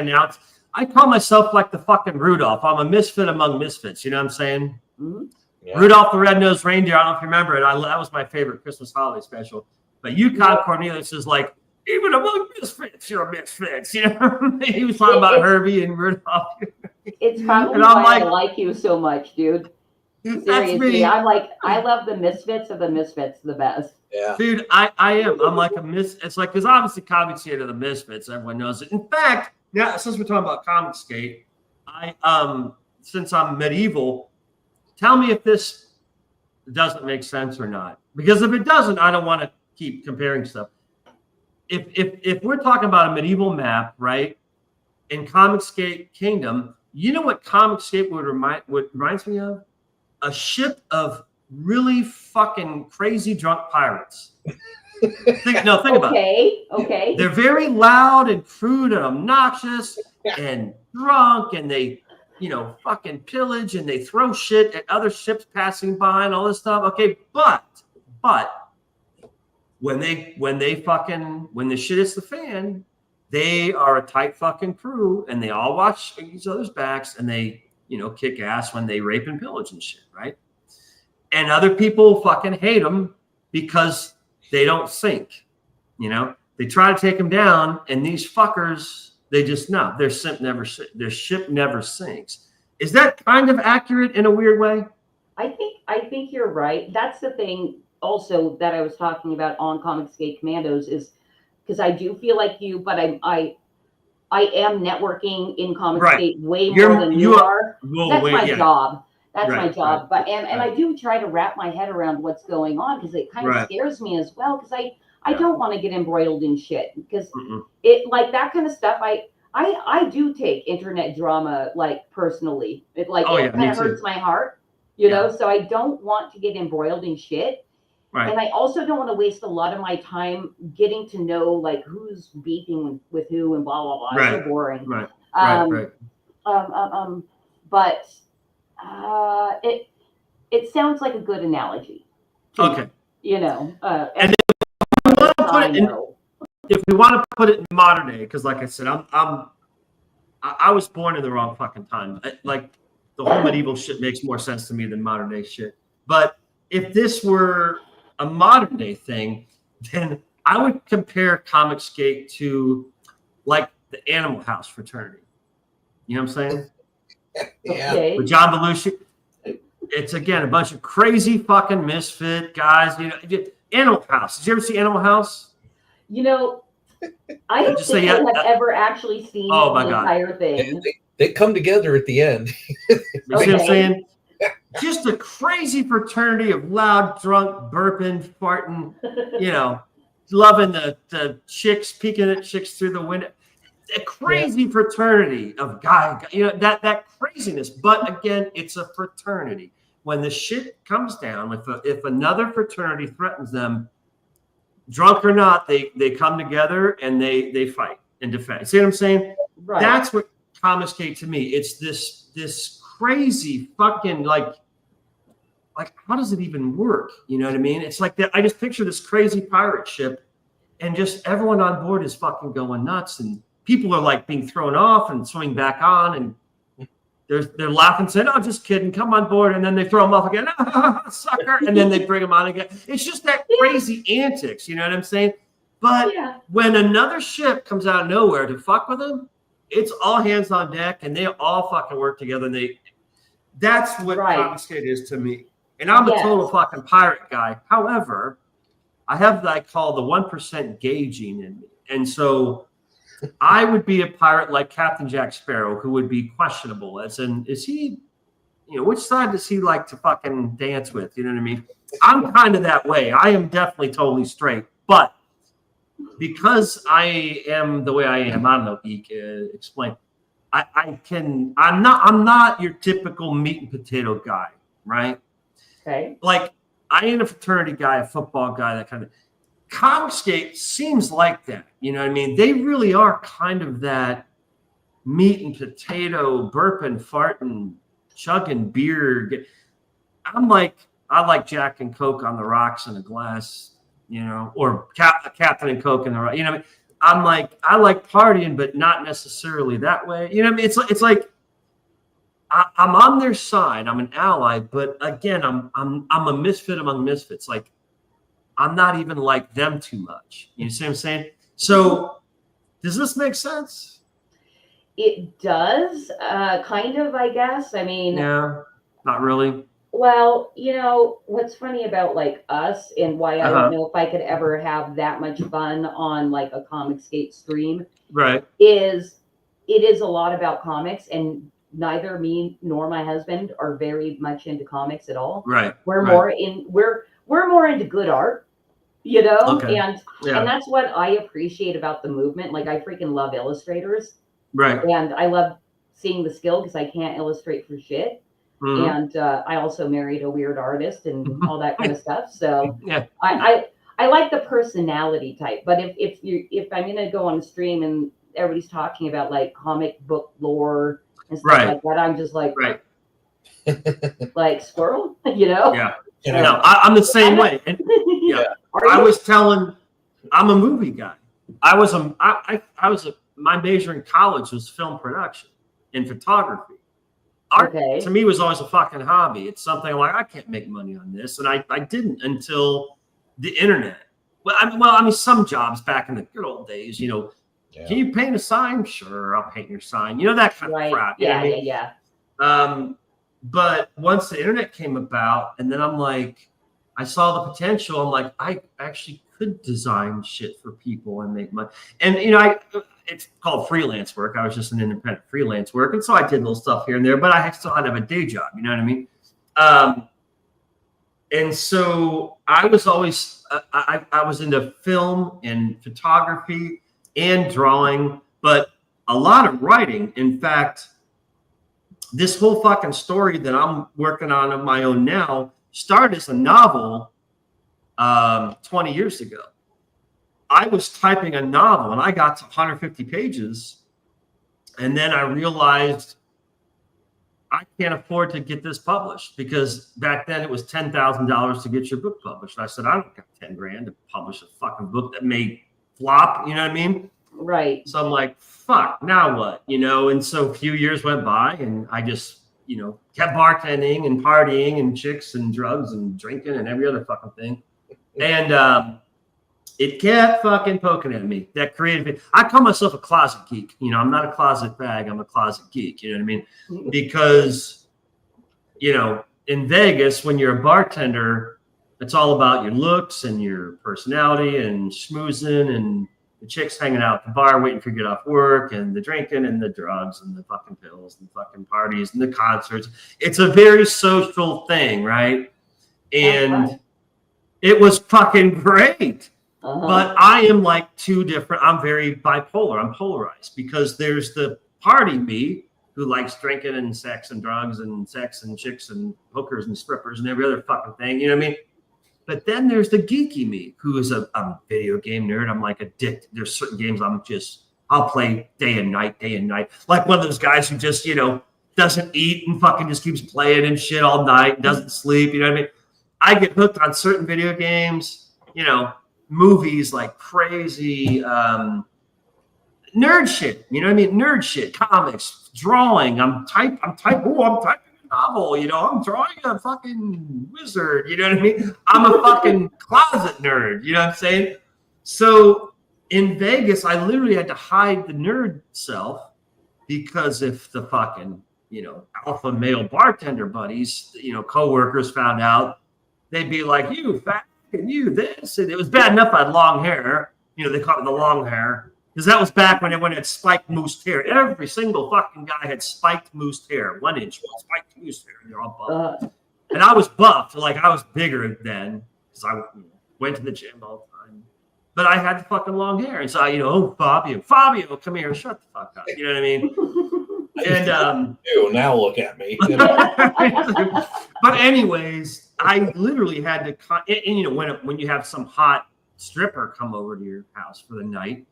I call myself like the fucking Rudolph. I'm a misfit among misfits. You know what I'm saying? Mm-hmm. Yeah. Rudolph the Red-Nosed Reindeer. I don't know if you remember it. That was my favorite Christmas holiday special. But Yukon Cornelius is like, even among misfits, you're a misfit. You know? He was talking about Herbie and Rudolph. It's probably why I like you so much, dude. Seriously, I'm like, I love the misfits of the misfits the best. Yeah, dude, I am. I'm like it's like, because obviously Comicsgate are the misfits. Everyone knows it. In fact, yeah, since we're talking about Comicsgate, since I'm medieval, tell me if this doesn't make sense or not. Because if it doesn't, I don't want to keep comparing stuff. If we're talking about a medieval map, right, in Comicsgate Kingdom, you know what Comicsgate reminds me of? A ship of really fucking crazy drunk pirates. Think about it. Okay. They're very loud and crude and obnoxious and drunk, and they, fucking pillage and they throw shit at other ships passing by and all this stuff. Okay, but when the shit hits the fan, they are a tight fucking crew, and they all watch each other's backs, and they, kick ass when they rape and pillage and shit, right? And other people fucking hate them because they don't sink. They try to take them down, and these fuckers, they just their ship never sinks. Is that kind of accurate in a weird way? I think you're right. That's the thing also that I was talking about on Comicsgate Commandos, is because I do feel like you, but I am networking in Comicsgate way more than you are. That's my job. That's my job. But and I do try to wrap my head around what's going on, because it kind of scares me as well, because I don't want to get embroiled in shit, because it, like, that kind of stuff, I do take internet drama, like, personally. It kind of hurts my heart, you know, so I don't want to get embroiled in shit. Right. And I also don't want to waste a lot of my time getting to know, like, who's beefing with who and blah, blah, blah. It's so boring. Right. Right. But it sounds like a good analogy. Okay. You know, and if we want to put it in modern day, because like I said, I was born in the wrong fucking time. Like the whole medieval shit makes more sense to me than modern day shit. But if this were a modern day thing, then I would compare Comicsgate to like the Animal House fraternity. You know what I'm saying? Yeah. Okay. With John Belushi. It's again a bunch of crazy fucking misfit guys. You know, Animal House. Did you ever see Animal House? You know, I don't think I have ever actually seen the entire thing. They come together at the end. You see what I'm saying? Just a crazy fraternity of loud, drunk, burping, farting, you know, loving the chicks, peeking at chicks through the window. A crazy fraternity of you know, that craziness. But again, it's a fraternity. When the shit comes down, if another fraternity threatens them, drunk or not, they come together and they fight and defend. See what I'm saying? Right. That's what Comicsgate to me. It's this crazy fucking like how does it even work? You know what I mean? It's like that. I just picture this crazy pirate ship, and just everyone on board is fucking going nuts, and people are like being thrown off and swimming back on, and they're laughing, saying, "Oh, just kidding, come on board," and then they throw them off again, sucker, and then they bring them on again. It's just that crazy antics, you know what I'm saying? But when another ship comes out of nowhere to fuck with them, it's all hands on deck, and they all fucking work together. And that's what Comicsgate is to me. And I'm a total fucking pirate guy. However, I have what I call the 1% gay gene in me, and so I would be a pirate like Captain Jack Sparrow, who would be questionable. As in, is he, you know, which side does he like to fucking dance with? You know what I mean? I'm kind of that way. I am definitely totally straight, but because I am the way I am, I don't know, Eek, explain. I'm not your typical meat and potato guy, right? Okay. Like I ain't a fraternity guy, a football guy, that kind of. Comicsgate seems like that. You know what I mean? They really are kind of that meat and potato, burping, farting, chugging beer. I like Jack and Coke on the rocks in a glass, you know, or Captain and Coke in the rock. You know what I mean? I like partying, but not necessarily that way. You know what I mean? It's like I'm on their side. I'm an ally, but again, I'm a misfit among misfits. Like I'm not even like them too much. You see what I'm saying? So does this make sense? It does, kind of, I guess. I mean, yeah, not really. Well, you know, what's funny about like us and why I don't know if I could ever have that much fun on like a Comicsgate stream. Right. It is a lot about comics, and neither me nor my husband are very much into comics at all. Right. We're more into good art, you know? Okay. And that's what I appreciate about the movement. Like I freaking love illustrators. Right. And I love seeing the skill because I can't illustrate for shit. Mm-hmm. And I also married a weird artist and all that kind of stuff. So I like the personality type. But if I'm gonna go on a stream and everybody's talking about like comic book lore and stuff like that, I'm just like like squirrel, you know? Yeah. No, I'm the same way. And, I'm a movie guy. My major in college was film production and photography. Art to me was always a fucking hobby. It's something like I can't make money on this, and I didn't until the internet. Well, I mean, some jobs back in the good old days, you know, can you paint a sign? Sure, I'll paint your sign. You know, that kind of crap. Yeah. But once the internet came about, and then I'm like, I saw the potential. I'm like, I actually could design shit for people and make money. And you know, it's called freelance work. I was just an independent freelance work, and so I did little stuff here and there. But I still had to have a day job. You know what I mean? And so I was always I was into film and photography and drawing, but a lot of writing. In fact, this whole fucking story that I'm working on of my own now started as a novel 20 years ago. I was typing a novel and I got to 150 pages And then I realized I can't afford to get this published, because back then it was $10,000 to get your book published. I said, I don't got 10 grand to publish a fucking book that may flop. You know what I mean? Right. So I'm like, fuck, now what? And so a few years went by, and I just, kept bartending and partying and chicks and drugs and drinking and every other fucking thing. And it kept fucking poking at me, that creative. I call myself a closet geek. I'm not a closet bag. I'm a closet geek. You know what I mean? Because, in Vegas, when you're a bartender, it's all about your looks and your personality and schmoozing and the chicks hanging out at the bar waiting for you to get off work, and the drinking and the drugs and the fucking pills and fucking parties and the concerts. It's a very social thing, right? And it was fucking great. But I am like two different. I'm very bipolar. I'm polarized, because there's the party me who likes drinking and sex and drugs and sex and chicks and hookers and strippers and every other fucking thing. You know what I mean? But then there's the geeky me, who is I'm a video game nerd. I'm like addicted. There's certain games I'll play day and night. Like one of those guys who just, doesn't eat and fucking just keeps playing and shit all night, doesn't sleep. You know what I mean? I get hooked on certain video games, movies like crazy, nerd shit. You know what I mean? Nerd shit, comics, drawing. I'm typing a novel. I'm drawing a fucking wizard. You know what I mean? I'm a fucking closet nerd. You know what I'm saying? So in Vegas, I literally had to hide the nerd self, because if the fucking, alpha male bartender buddies, coworkers found out, they'd be like, you fat and you this. And it was bad enough I had long hair. They called it the long hair, because that was back when everyone had spiked moose hair. Every single fucking guy had spiked moose hair, 1 inch spiked moose hair. And they're all buff. And I was buffed, like I was bigger then, because I went to the gym all the time. But I had the fucking long hair. And so, oh, Fabio, come here, shut the fuck up. You know what I mean? And now look at me. But anyways, I literally had to, and when you have some hot stripper come over to your house for the night,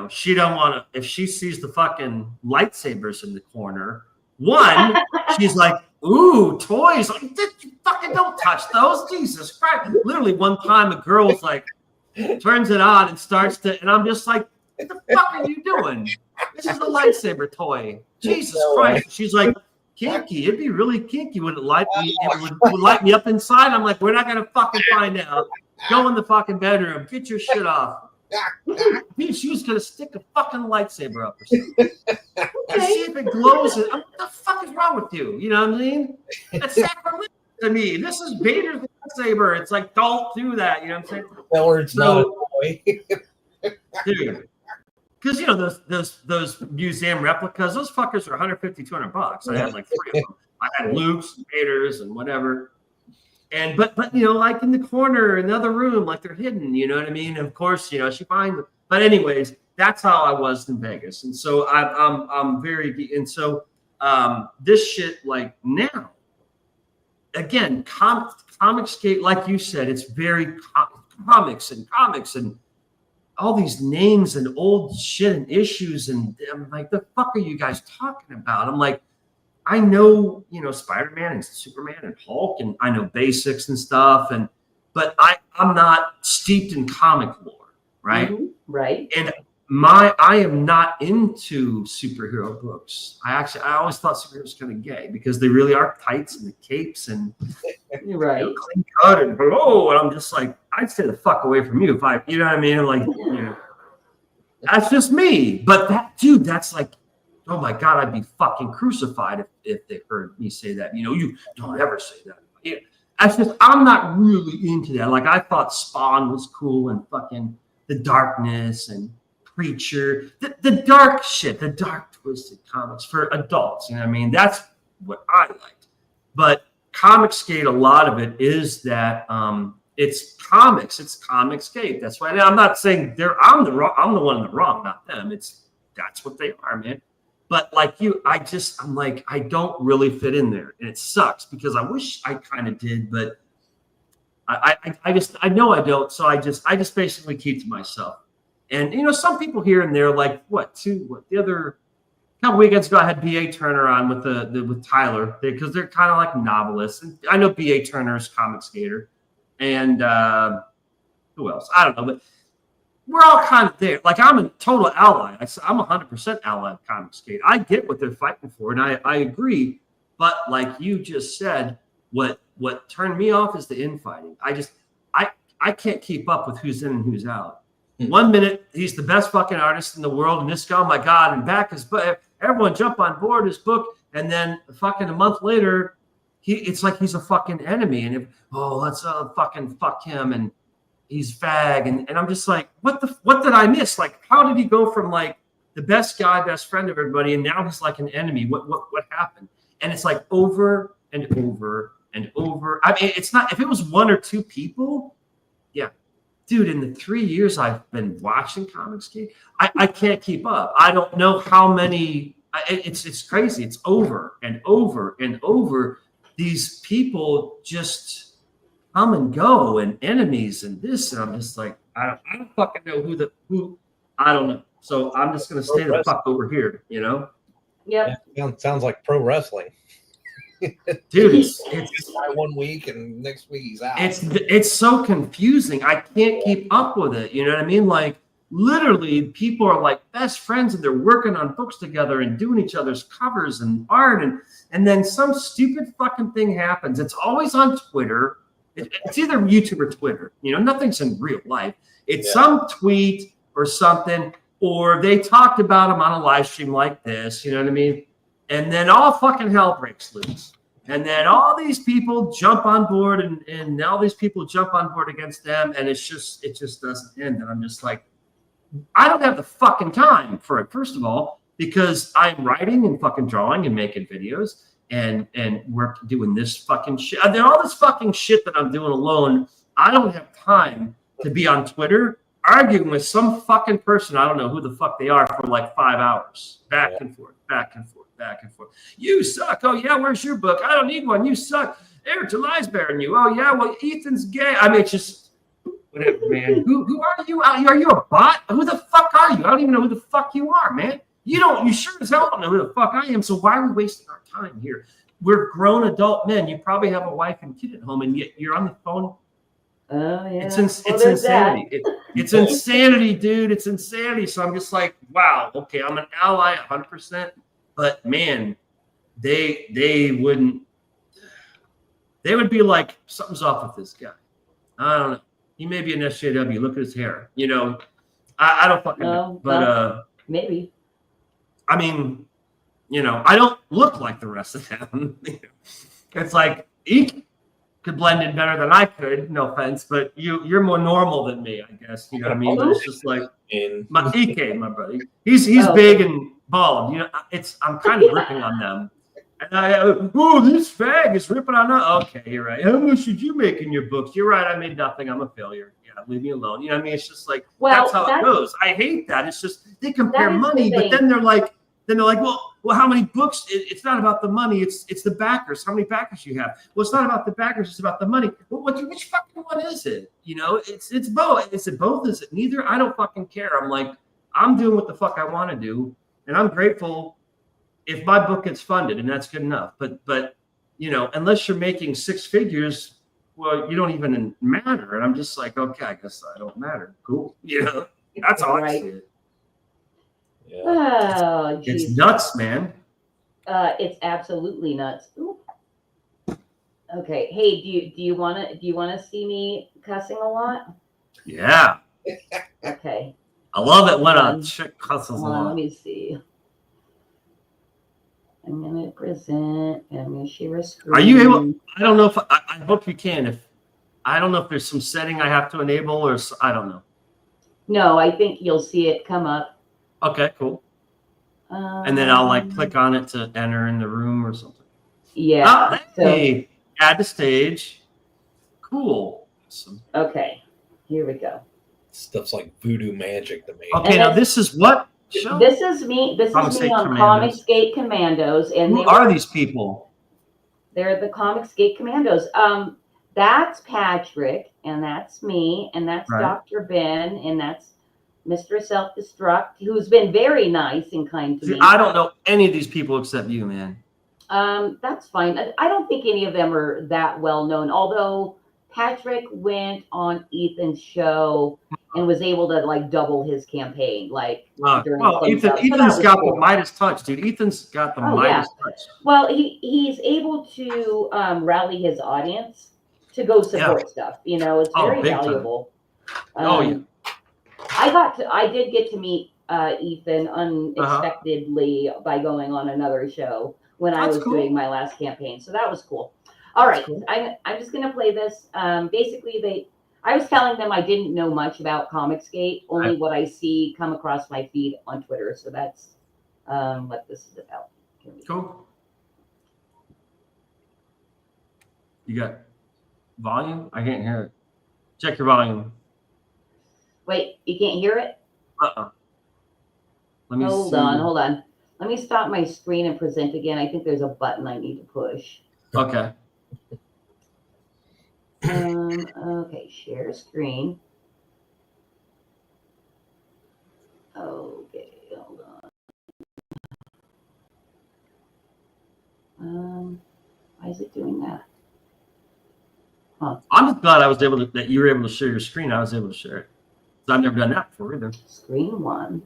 she don't want to, if she sees the fucking lightsabers in the corner, one, she's like, ooh, toys. Fucking don't touch those. Jesus Christ. Literally one time a girl's like, turns it on and starts to, and I'm just like, what the fuck are you doing? This is a lightsaber toy. Jesus Christ. She's like, kinky. It'd be really kinky. Would it light me? It would light me up inside. I'm like, we're not gonna fucking find out. Go in the fucking bedroom. Get your shit off. She was gonna stick a fucking lightsaber up or something. And see if it glows. What the fuck is wrong with you? You know what I mean? That's sacrilegious to me. This is Vader's lightsaber. It's like, don't do that. You know what I'm saying? Or it's not a toy. Dude. Because those museum replicas, those fuckers are $150, $200. I had like 3 of them. I had Luke's, Vader's, and whatever. And but like in the corner in the other room, like they're hidden. You know what I mean? And of course, she finds them. But anyways, that's how I was in Vegas, and so I'm very. And so this shit, like now, again, Comicscape, like you said, it's very comics and all these names and old shit and issues, and I'm like, the fuck are you guys talking about? I'm like, I know, Spider-Man and Superman and Hulk, and I know basics and stuff, but I'm not steeped in comic lore, right? Mm-hmm. Right. And I am not into superhero books. I always thought superheroes were kind of gay, because they really are tights and the capes and right, clean cut and hello, and I'm just like, I'd stay the fuck away from you if you know what I mean? I'm like, that's just me. But that dude, that's like, oh my God, I'd be fucking crucified if they heard me say that. You don't ever say that. Yeah. That's just, I'm not really into that. Like, I thought Spawn was cool, and fucking the darkness and Preacher, the dark shit, the dark twisted comics for adults. You know what I mean? That's what I liked. But Comicsgate, a lot of it is that it's comics. It's Comicsgate. That's why I'm not saying I'm the one in the wrong, not them. That's what they are, man. But like you, I'm like, I don't really fit in there, and it sucks, because I wish I kind of did, but I know I don't. So I just basically keep to myself. And some people here and there, like the couple weekends ago, I had B.A. Turner on with Tyler because they're kind of like novelists. And I know B.A. Turner's comic skater, and who else? I don't know, but we're all kind of there. Like I'm a total ally. I'm 100% ally of comic skate. I get what they're fighting for, and I agree. But like you just said, what turned me off is the infighting. I can't keep up with who's in and who's out. One minute he's the best fucking artist in the world, and this guy, oh my god, and back his book, everyone jump on board his book, and then fucking a month later, it's like he's a fucking enemy, and let's fucking fuck him, and he's fag, and I'm just like, what did I miss? Like, how did he go from like the best guy, best friend of everybody, and now he's like an enemy? What happened? And it's like over and over and over. I mean, it's not, if it was one or two people, yeah. Dude, in the 3 years I've been watching Comicsgate, I can't keep up. I don't know how many. It's crazy. It's over and over and over. These people just come and go, and enemies and this, and I'm just like, I don't fucking know who. I don't know. So I'm just gonna stay the fuck over here. You know? Yep. Yeah, sounds like pro wrestling. Dude, it's by 1 week and next week he's out. It's so confusing. I can't keep up with it. You know what I mean? Like literally, people are like best friends and they're working on books together and doing each other's covers and art, and then some stupid fucking thing happens. It's always on Twitter. It's either YouTube or Twitter. You know, nothing's in real life. It's some tweet or something, or they talked about him on a live stream like this. You know what I mean? And then all fucking hell breaks loose. And then all these people jump on board, and all these people jump on board against them, and it just doesn't end. And I'm just like, I don't have the fucking time for it, first of all, because I'm writing and fucking drawing and making videos and we're doing this fucking shit. And then all this fucking shit that I'm doing alone, I don't have time to be on Twitter arguing with some fucking person, I don't know who the fuck they are, for like 5 hours. Back and forth, back and forth. Back and forth. You suck. Oh yeah, where's your book? I don't need one. You suck. Eric July's bearing you. Oh yeah, well Ethan's gay. I mean, it's just whatever, man. Who are you? Are you a bot? Who the fuck are you? I don't even know who the fuck you are, man. You sure as hell don't know who the fuck I am. So why are we wasting our time here? We're grown adult men. You probably have a wife and kid at home, and yet you're on the phone. Oh yeah. It's insanity. It's insanity, dude. It's insanity. So I'm just like, wow. Okay, I'm an ally, 100%. But man, they would be like, something's off with this guy. I don't know. He may be an SJW. Look at his hair. You know, I don't fucking know. But maybe. I mean, you know, I don't look like the rest of them. It's like Eek could blend in better than I could. No offense, but you're more normal than me, I guess. You know what I mean? But it's just like my Ike, my buddy. He's big and bald. You know, I'm kind of ripping on them. And this fag is ripping on us. Okay, you're right. How much did you make in your books? You're right. I made nothing. I'm a failure. Yeah, leave me alone. You know what I mean? It's just like, that's how it goes. I hate that. It's just, they compare money, but then they're like, well, how many books? It's not about the money. It's the backers. How many backers you have? Well, it's not about the backers. It's about the money. Well, which fucking one is it? You know, it's both. Is it both? Is it neither? I don't fucking care. I'm like, I'm doing what the fuck I want to do. And I'm grateful if my book gets funded, and that's good enough. But you know, unless you're making 6 figures, well, you don't even matter. And I'm just like, okay, I guess I don't matter. Cool. You know, that's all I see it. Yeah. Oh, it's nuts, man. It's absolutely nuts. Ooh. Okay. Hey, do you wanna see me cussing a lot? Yeah. Okay. I love it when a chick cusses a lot. Let me see. I'm gonna present. I'm gonna share a screen. Are you able? I don't know if I hope you can. I don't know if there's some setting I have to enable, or I don't know. No, I think you'll see it come up. Okay, cool. And then I'll like click on it to enter in the room or something. Yeah. Hey, add to stage. Cool. Awesome. Okay, here we go. Stuff's like voodoo magic to me. Okay, now this is what show? This is me. This is me on Comicsgate Commandos. And who are these people? They're the Comicsgate Commandos. That's Patrick, and that's me, and that's Dr. Ben, and that's Mr. Self-Destruct, who's been very nice and kind to me. I don't know any of these people except you, man. That's fine. I don't think any of them are that well known, although Patrick went on Ethan's show and was able to like double his campaign, like during Ethan's got the Midas touch, dude. Ethan's got the Midas touch. Well, he's able to rally his audience to go support stuff. You know, it's very valuable. I did get to meet Ethan unexpectedly by going on another show when I was doing my last campaign, so that was cool. All right, I'm just gonna play this. Basically, I was telling them I didn't know much about Comicsgate, only what I see come across my feed on Twitter. So that's what this is about. Cool. You got volume? I can't hear it. Check your volume. Wait, you can't hear it? Let me hold on. Let me stop my screen and present again. I think there's a button I need to push. Okay. Okay, share screen. Okay, hold on. Why is it doing that? Huh. I'm just glad that you were able to share your screen. I was able to share it. I've never done that before either. Screen one.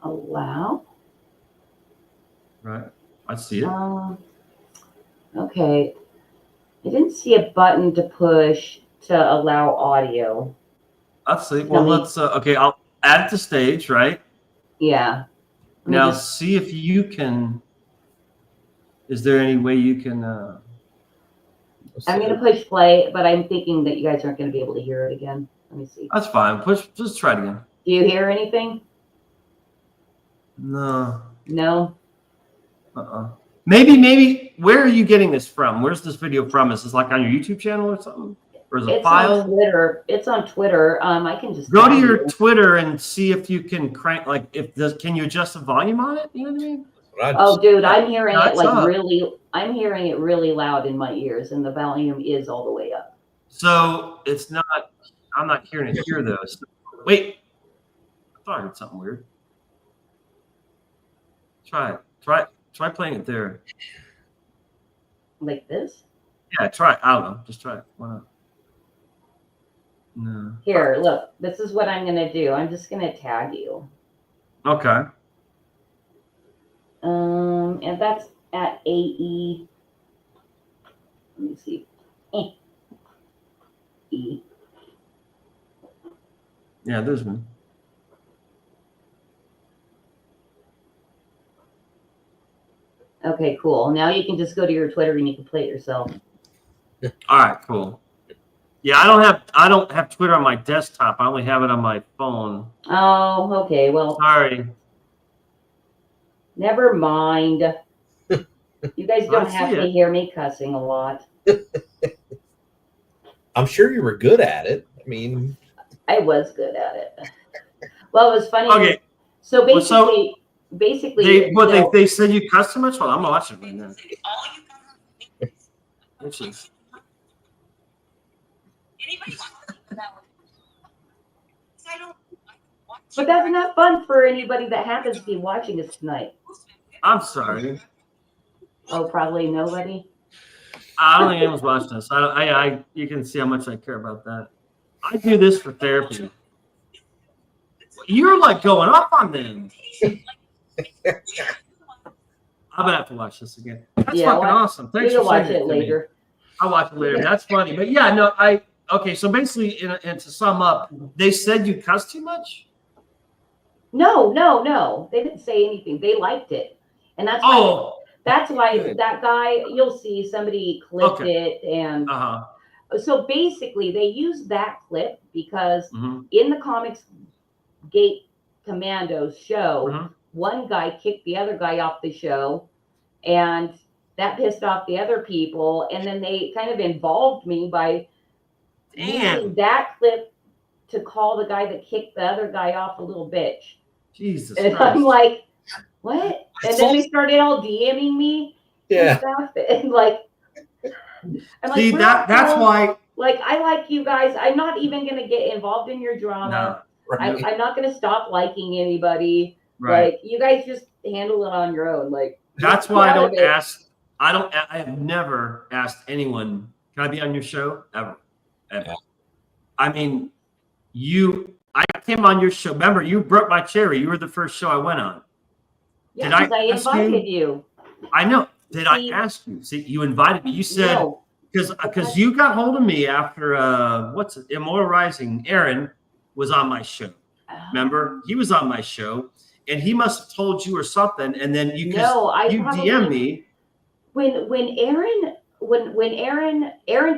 Allow. Right. I see it. Okay. I didn't see a button to push to allow audio. Let's see. Well, let's. Okay, I'll add it to stage, right? Yeah. Now see if you can. Is there any way you can? I'm going to push play, but I'm thinking that you guys aren't going to be able to hear it again. Let me see. That's fine. Just try it again. Do you hear anything? No. No. Maybe. Where are you getting this from? Where's this video from? Is this like on your YouTube channel or something? Or is it a file? On Twitter. It's on Twitter. I can just go to your Twitter and see if you can crank. Like, can you adjust the volume on it? You know what I mean? Oh, dude, I'm hearing it like really. I'm hearing it really loud in my ears, and the volume is all the way up. So it's not. I'm not hearing it here though. So, wait. I thought I heard something weird. Try it. Try playing it there. Like this? Yeah, try it. I don't know. Just try it. Why not? No. Here, look. This is what I'm going to do. I'm just going to tag you. Okay. And that's at AE. Let me see. E. Yeah, there's one. Okay, cool. Now you can just go to your Twitter and you can play it yourself. All right, cool. Yeah, I don't have Twitter on my desktop. I only have it on my phone. Oh, okay. Well, sorry. Never mind. You guys don't have to hear me cussing a lot. I'm sure you were good at it. I mean, I was good at it. Well, it was funny. Okay. So basically, they said you cuss too much. Well, I'm watching right now. But that's not fun for anybody that happens to be watching us tonight. I'm sorry. Oh, probably nobody. I don't think anyone's watching this. You can see how much I care about that. I do this for therapy. You're like going up on them. I'm gonna have to watch this again. That's fucking awesome. Thanks for watch it later. I'll watch it later. That's funny. But yeah, no, okay. So basically, and to sum up, they said you cuss too much. No. They didn't say anything. They liked it, and that's why. That's why that guy. You'll see somebody clipped it, and so basically they used that clip because in the Comicsgate Commandos show, one guy kicked the other guy off the show, and that pissed off the other people, and then they kind of involved me by using that clip to call the guy that kicked the other guy off a little bitch. Jesus and Christ. I'm like, what? And then they started all DMing me and stuff, and like, I'm See, like, that's why. Like, I like you guys. I'm not even going to get involved in your drama. No, right. I'm not going to stop liking anybody. Right. Like, you guys just handle it on your own. Like, that's why I don't ask. I have never asked anyone, can I be on your show? Ever. Yeah. I mean, I came on your show. Remember, you broke my cherry. You were the first show I went on. Yeah, because I invited you. I know. Did I ask you? See, you invited me. You said, because you got hold of me after Immortal Rising. Aaron was on my show. Remember, he was on my show, and he must have told you or something. And then you DM me when Aaron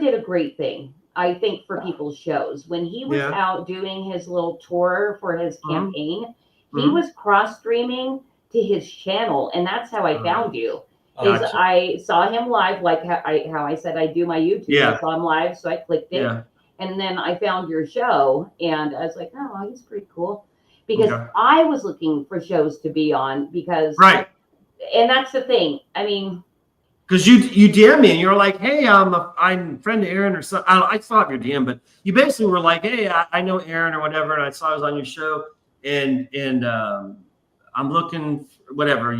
did a great thing. I think for people's shows when he was out doing his little tour for his campaign, he was cross streaming to his channel, and that's how I found you. Gotcha. I saw him live, like how I said I do my YouTube. Yeah. I saw him live, so I clicked it, and then I found your show, and I was like, oh, he's pretty cool, because I was looking for shows to be on because and that's the thing. I mean, because you DM me and you were like, hey, I'm a friend of Aaron or something. I saw your DM, but you basically were like, hey, I know Aaron or whatever, and I saw I was on your show, and I'm looking whatever.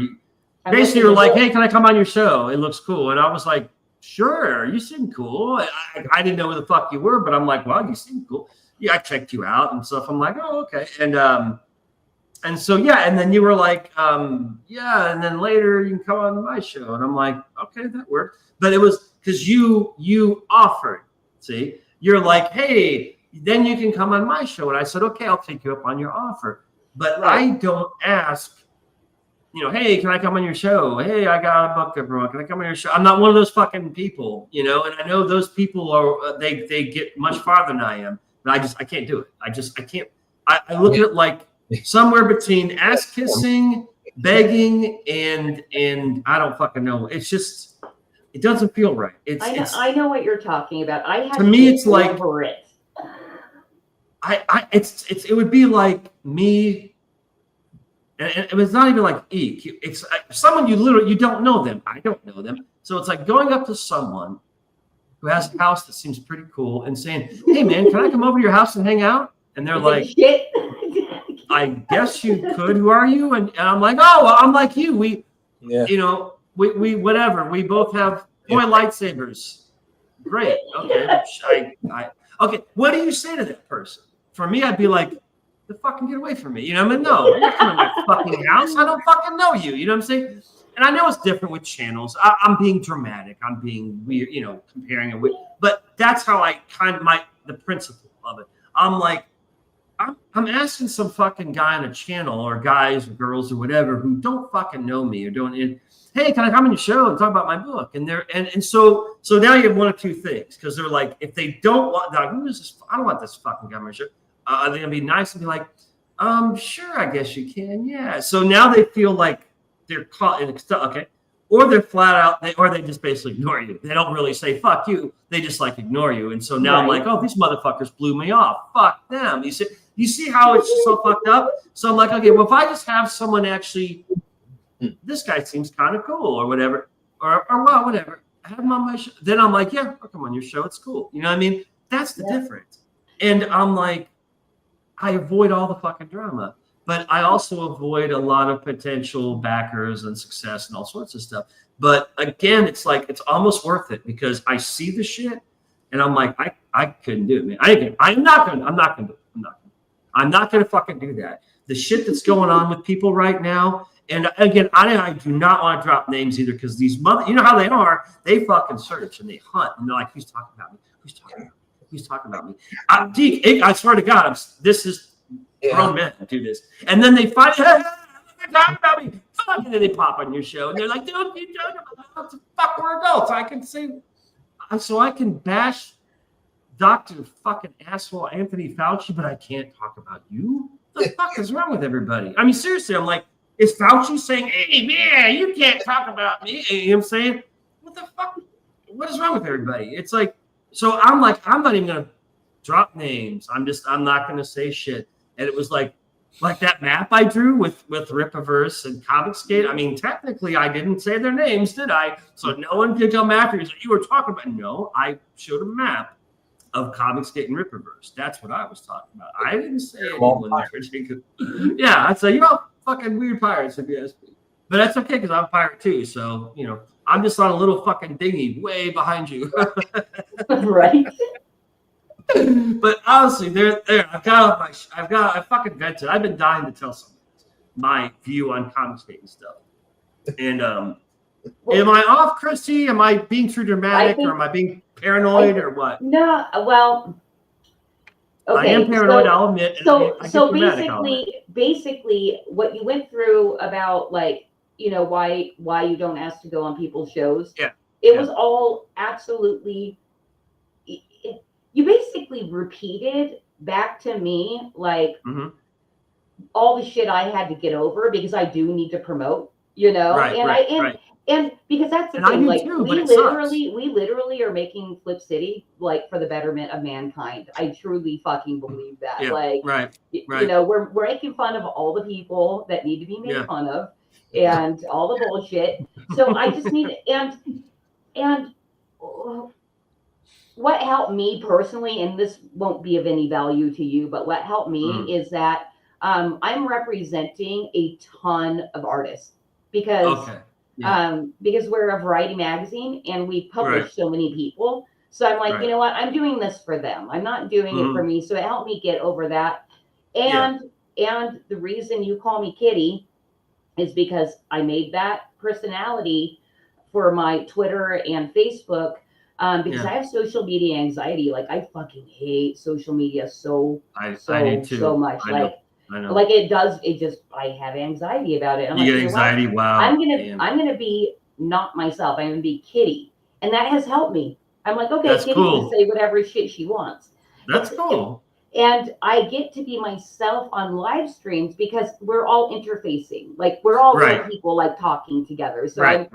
Basically, you're like, hey, can I come on your show? It looks cool. And I was like, sure, you seem cool. I didn't know who the fuck you were, but I'm like, well, you seem cool. Yeah, I checked you out and stuff. I'm like, oh, okay. And so, and then you were like, and then later you can come on my show. And I'm like, okay, that worked. But it was because you offered, see? You're like, hey, then you can come on my show. And I said, okay, I'll take you up on your offer. But I don't ask, hey, can I come on your show? Hey, I got a book, everyone. Can I come on your show? I'm not one of those fucking people, and I know those people are, they get much farther than I am, but I can't do it. I can't. I look at it like somewhere between ass kissing, begging, and I don't fucking know. It's just, it doesn't feel right. I know what you're talking about. To me, it's like, it would be like me. And it was not even like Eek. It's someone you don't know them. I don't know them. So it's like going up to someone who has a house that seems pretty cool and saying, hey, man, can I come over to your house and hang out? And they're like, shit. I guess you could. Who are you? And I'm like, oh, well, I'm like you. We whatever. We both have toy lightsabers. Great. Okay. Okay. What do you say to that person? For me, I'd be like, the fucking get away from me. No, you're not coming to my fucking house. I don't fucking know you. You know what I'm saying? And I know it's different with channels. I'm being dramatic. I'm being weird, comparing it with, but that's how I the principle of it. I'm like, I'm asking some fucking guy on a channel or guys or girls or whatever who don't fucking know me or hey, can I come on your show and talk about my book? And so now you have one of two things, because they're like, if they don't want, like, who is this? I don't want this fucking guy on my show. Are they gonna be nice and be like, sure, I guess you can, yeah. So now they feel like they're caught in okay, or they're flat out, or they just basically ignore you. They don't really say fuck you. They just like ignore you. And so now I'm like, oh, these motherfuckers blew me off. Fuck them. You see how it's just so fucked up. So I'm like, okay, well, if I just have someone actually, this guy seems kind of cool or whatever, or well, whatever, I have him on my show. Then I'm like, yeah, I'll come on your show. It's cool. You know what I mean? That's the difference. And I'm like, I avoid all the fucking drama, but I also avoid a lot of potential backers and success and all sorts of stuff. But again, it's like, it's almost worth it because I see the shit and I'm like, I couldn't do it, man. I'm not going to fucking do that. The shit that's going on with people right now. And again, I do not want to drop names either, because these you know how they are. They fucking search and they hunt and they're like, who's talking about me? Who's talking about me? Who's talking about me? I swear to God, this is grown men do this. And then they find, hey, they're talking about me. Fuck, and then they pop on your show and they're like, dude, you talking about me? Fuck, we're adults. I can say, so I can bash Dr. fucking asshole Anthony Fauci, but I can't talk about you? What the fuck is wrong with everybody? I mean, seriously, I'm like, is Fauci saying, hey, man, you can't talk about me? You know what I'm saying? What the fuck? What is wrong with everybody? It's like, so I'm like, I'm not even going to drop names. I'm not going to say shit. And it was like, Like that map I drew with Ripaverse and Comicsgate. I mean, technically, I didn't say their names, did I? So no one could come after you. You were talking about. No, I showed a map of Comicsgate and Ripaverse. That's what I was talking about. I didn't say anyone in particular. Yeah, I'd say, you're all fucking weird pirates if you ask me. But that's okay because I'm a pirate too. So, I'm just on a little fucking dinghy way behind you. Right. But honestly, there. I fucking vented. I've been dying to tell someone my view on Comicsgate and stuff. And am I off, Chrissy? Am I being too dramatic, or am I being paranoid, or what? No, well, okay. I am paranoid. I'll admit. So basically, what you went through about why you don't ask to go on people's shows. Yeah. It was all absolutely. You basically repeated back to me all the shit I had to get over because I do need to promote, Right. And because that's the thing, we literally are making Flip City for the betterment of mankind. I truly fucking believe that. Yeah, we're making fun of all the people that need to be made fun of and all the bullshit. So I just need and what helped me personally, and this won't be of any value to you, but what helped me is that I'm representing a ton of artists because we're a variety magazine and we publish so many people. So I'm like, you know what? I'm doing this for them. I'm not doing it for me. So it helped me get over that. And the reason you call me Kitty is because I made that personality for my Twitter and Facebook. Because I have social media anxiety. I fucking hate social media so much. I know. I have anxiety about it. You get anxiety. Wow. I'm gonna be not myself. I'm gonna be Kitty. And that has helped me. I'm like, okay, Kitty can say whatever shit she wants. That's cool. And I get to be myself on live streams because we're all interfacing. We're all real people talking together. So I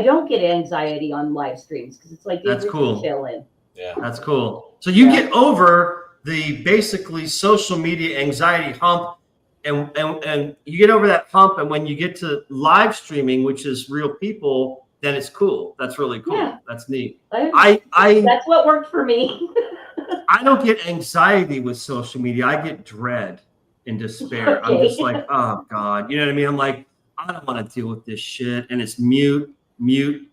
don't get anxiety on live streams because it's that's cool. Chilling. Yeah, that's cool. So you get over the basically social media anxiety hump, and you get over that hump. And when you get to live streaming, which is real people, then it's cool. That's really cool. Yeah. That's neat. That's what worked for me. I don't get anxiety with social media. I get dread and despair. I'm just like, oh God, you know what I mean? I'm like, I don't want to deal with this shit. And it's mute. I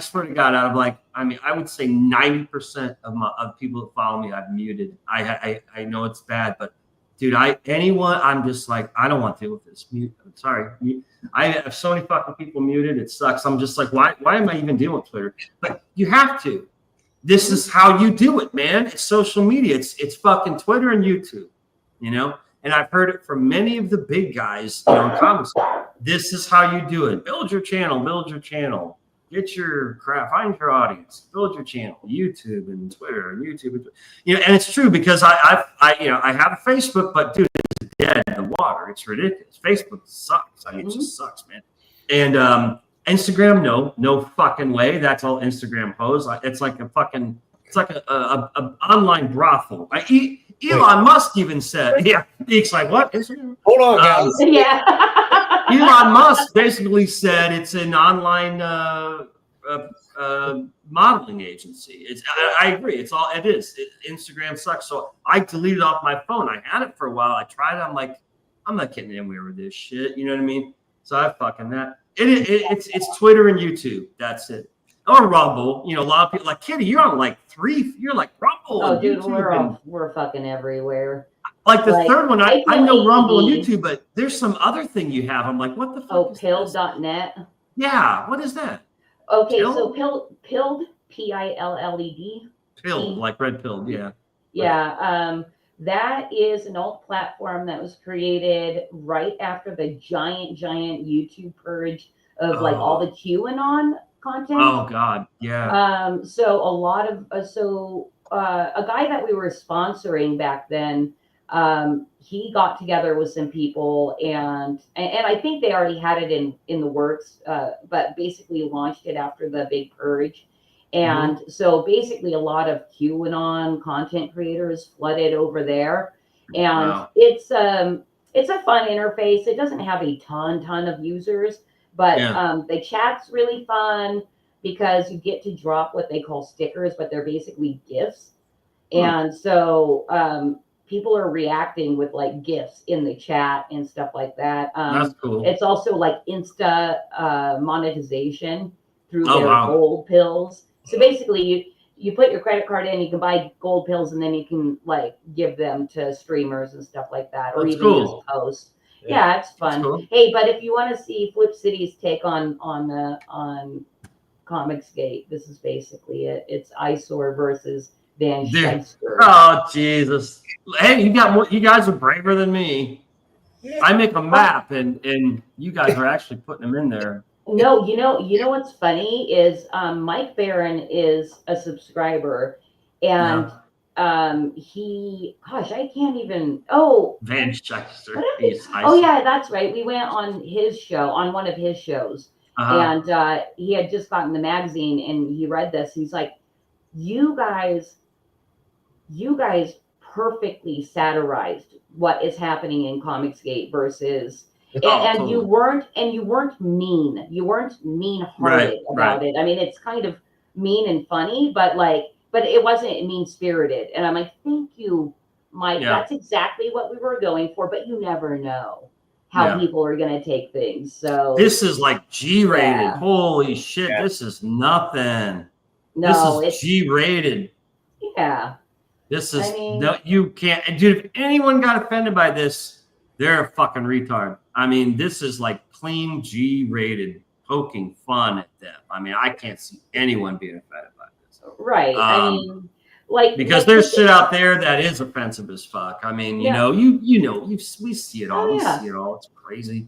swear to God, I would say 90% of people that follow me, I've muted. I know it's bad, but dude, I'm just like, I don't want to deal with this. Mute. I'm sorry. I have so many fucking people muted. It sucks. I'm just like, why am I even dealing with Twitter? But you have to. This is how you do it, man. It's social media. It's fucking Twitter and YouTube, And I've heard it from many of the big guys, in comics. This is how you do it. Build your channel. Get your crap. Find your audience. Build your channel. YouTube and Twitter and YouTube. And it's true because I have a Facebook, but dude, it's dead in the water. It's ridiculous. Facebook sucks. It just sucks, man. And Instagram, no fucking way. That's all Instagram hoes. It's like a online brothel. Elon Musk even said, Eek's like, what? Instagram? Hold on, guys. Elon Musk basically said it's an online modeling agency. I agree. It is. Instagram sucks. So I deleted off my phone. I had it for a while. I tried it. I'm like, I'm not getting anywhere with this shit. You know what I mean? So I fucking that. It's Twitter and YouTube. That's it. Or Rumble. A lot of people like Kitty. You're on 3. You're like Rumble. Oh, dude, we're fucking everywhere. Like the third one, I know Rumble and YouTube, but there's some other thing you have. I'm like, what the fuck? Oh, Pilled.net. Yeah, what is that? Okay, so Pilled, Pilled. Pilled, like red pilled. Yeah. Yeah. That is an alt platform that was created right after the giant YouTube purge of all the QAnon content. Oh God, yeah. So a lot of a guy that we were sponsoring back then, he got together with some people and I think they already had it in the works, but basically launched it after the big purge. And so basically a lot of QAnon content creators flooded over there. and it's a fun interface. It doesn't have a ton of users, but the chat's really fun because you get to drop what they call stickers, but they're basically GIFs. And so people are reacting with like GIFs in the chat and stuff like that. That's cool. It's also like Insta monetization through their gold pills. So basically you put your credit card in, you can buy gold pills, and then you can like give them to streamers and stuff like that, or even just post. Yeah, it's fun. Cool. Hey, but if you want to see Flip City's take on Comicsgate, this is basically it. It's Eyesore versus Van Shyster. Oh Jesus! Hey, you guys are braver than me. Yeah. I make a map, and you guys are actually putting them in there. No, you know what's funny is Mike Barron is a subscriber, and I can't even. Van Shyster. Oh yeah, that's right. We went on his show, on one of his shows, and he had just gotten the magazine, and he read this. He's like, "You guys perfectly satirized what is happening in Comicsgate versus." And you weren't mean. You weren't mean-hearted about it. I mean, it's kind of mean and funny, but it wasn't mean-spirited. And I'm like, thank you, Mike. Yeah. That's exactly what we were going for. But you never know how people are going to take things. So this is like G-rated. Yeah. Holy shit! Yeah. This is nothing. No, this is G-rated. Yeah. This is you can't. Dude, if anyone got offended by this, they're a fucking retard. I mean, this is like clean G-rated, poking fun at them. I mean, I can't see anyone being offended by this. Right. I mean, because there's shit out there that is offensive as fuck. I mean, we see it all. We see it all. It's crazy.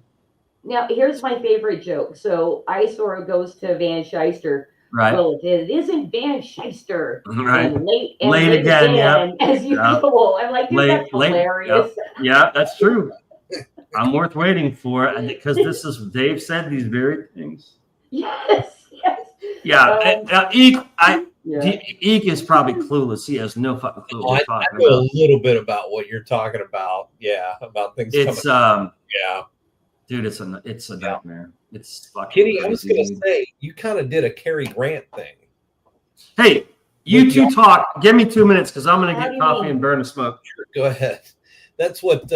Now, here's my favorite joke. So Eyesore goes to Van Shyster. Right. Well, it isn't Van Shyster. Right. And late again, as usual. I'm like, dude, that's hilarious. Yeah, that's true. I'm worth waiting for, because Dave said these very things. Yes. Yeah. Eek is probably clueless. He has no fucking clue what we're talking about. A little bit about what you're talking about. Yeah, about things. It's dude, it's a nightmare. It's fucking Kitty, crazy. I was gonna say, you kind of did a Cary Grant thing. Hey, you two talk. Give me 2 minutes, because I'm gonna get coffee and burn a smoke. Sure, go ahead. That's what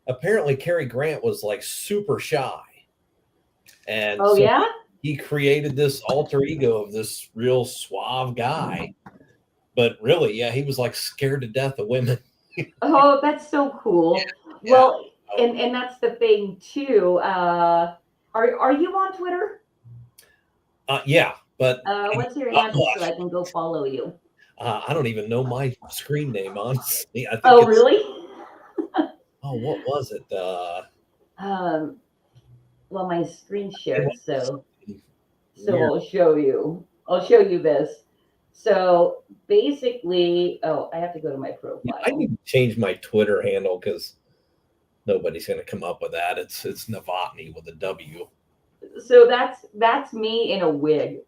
apparently Cary Grant was like super shy. And he created this alter ego of this real suave guy. But really, he was like scared to death of women. Oh, that's so cool. Yeah. Well, and that's the thing too. Are you on Twitter? Yeah, but what's your handle so I can go follow you? I don't even know my screen name, honestly. I think really? What was it? Well, my screen shared, so I'll show you. I'll show you this. So basically, I have to go to my profile. Yeah, I need to change my Twitter handle because nobody's going to come up with that. It's Novotny with a W. So that's me in a wig.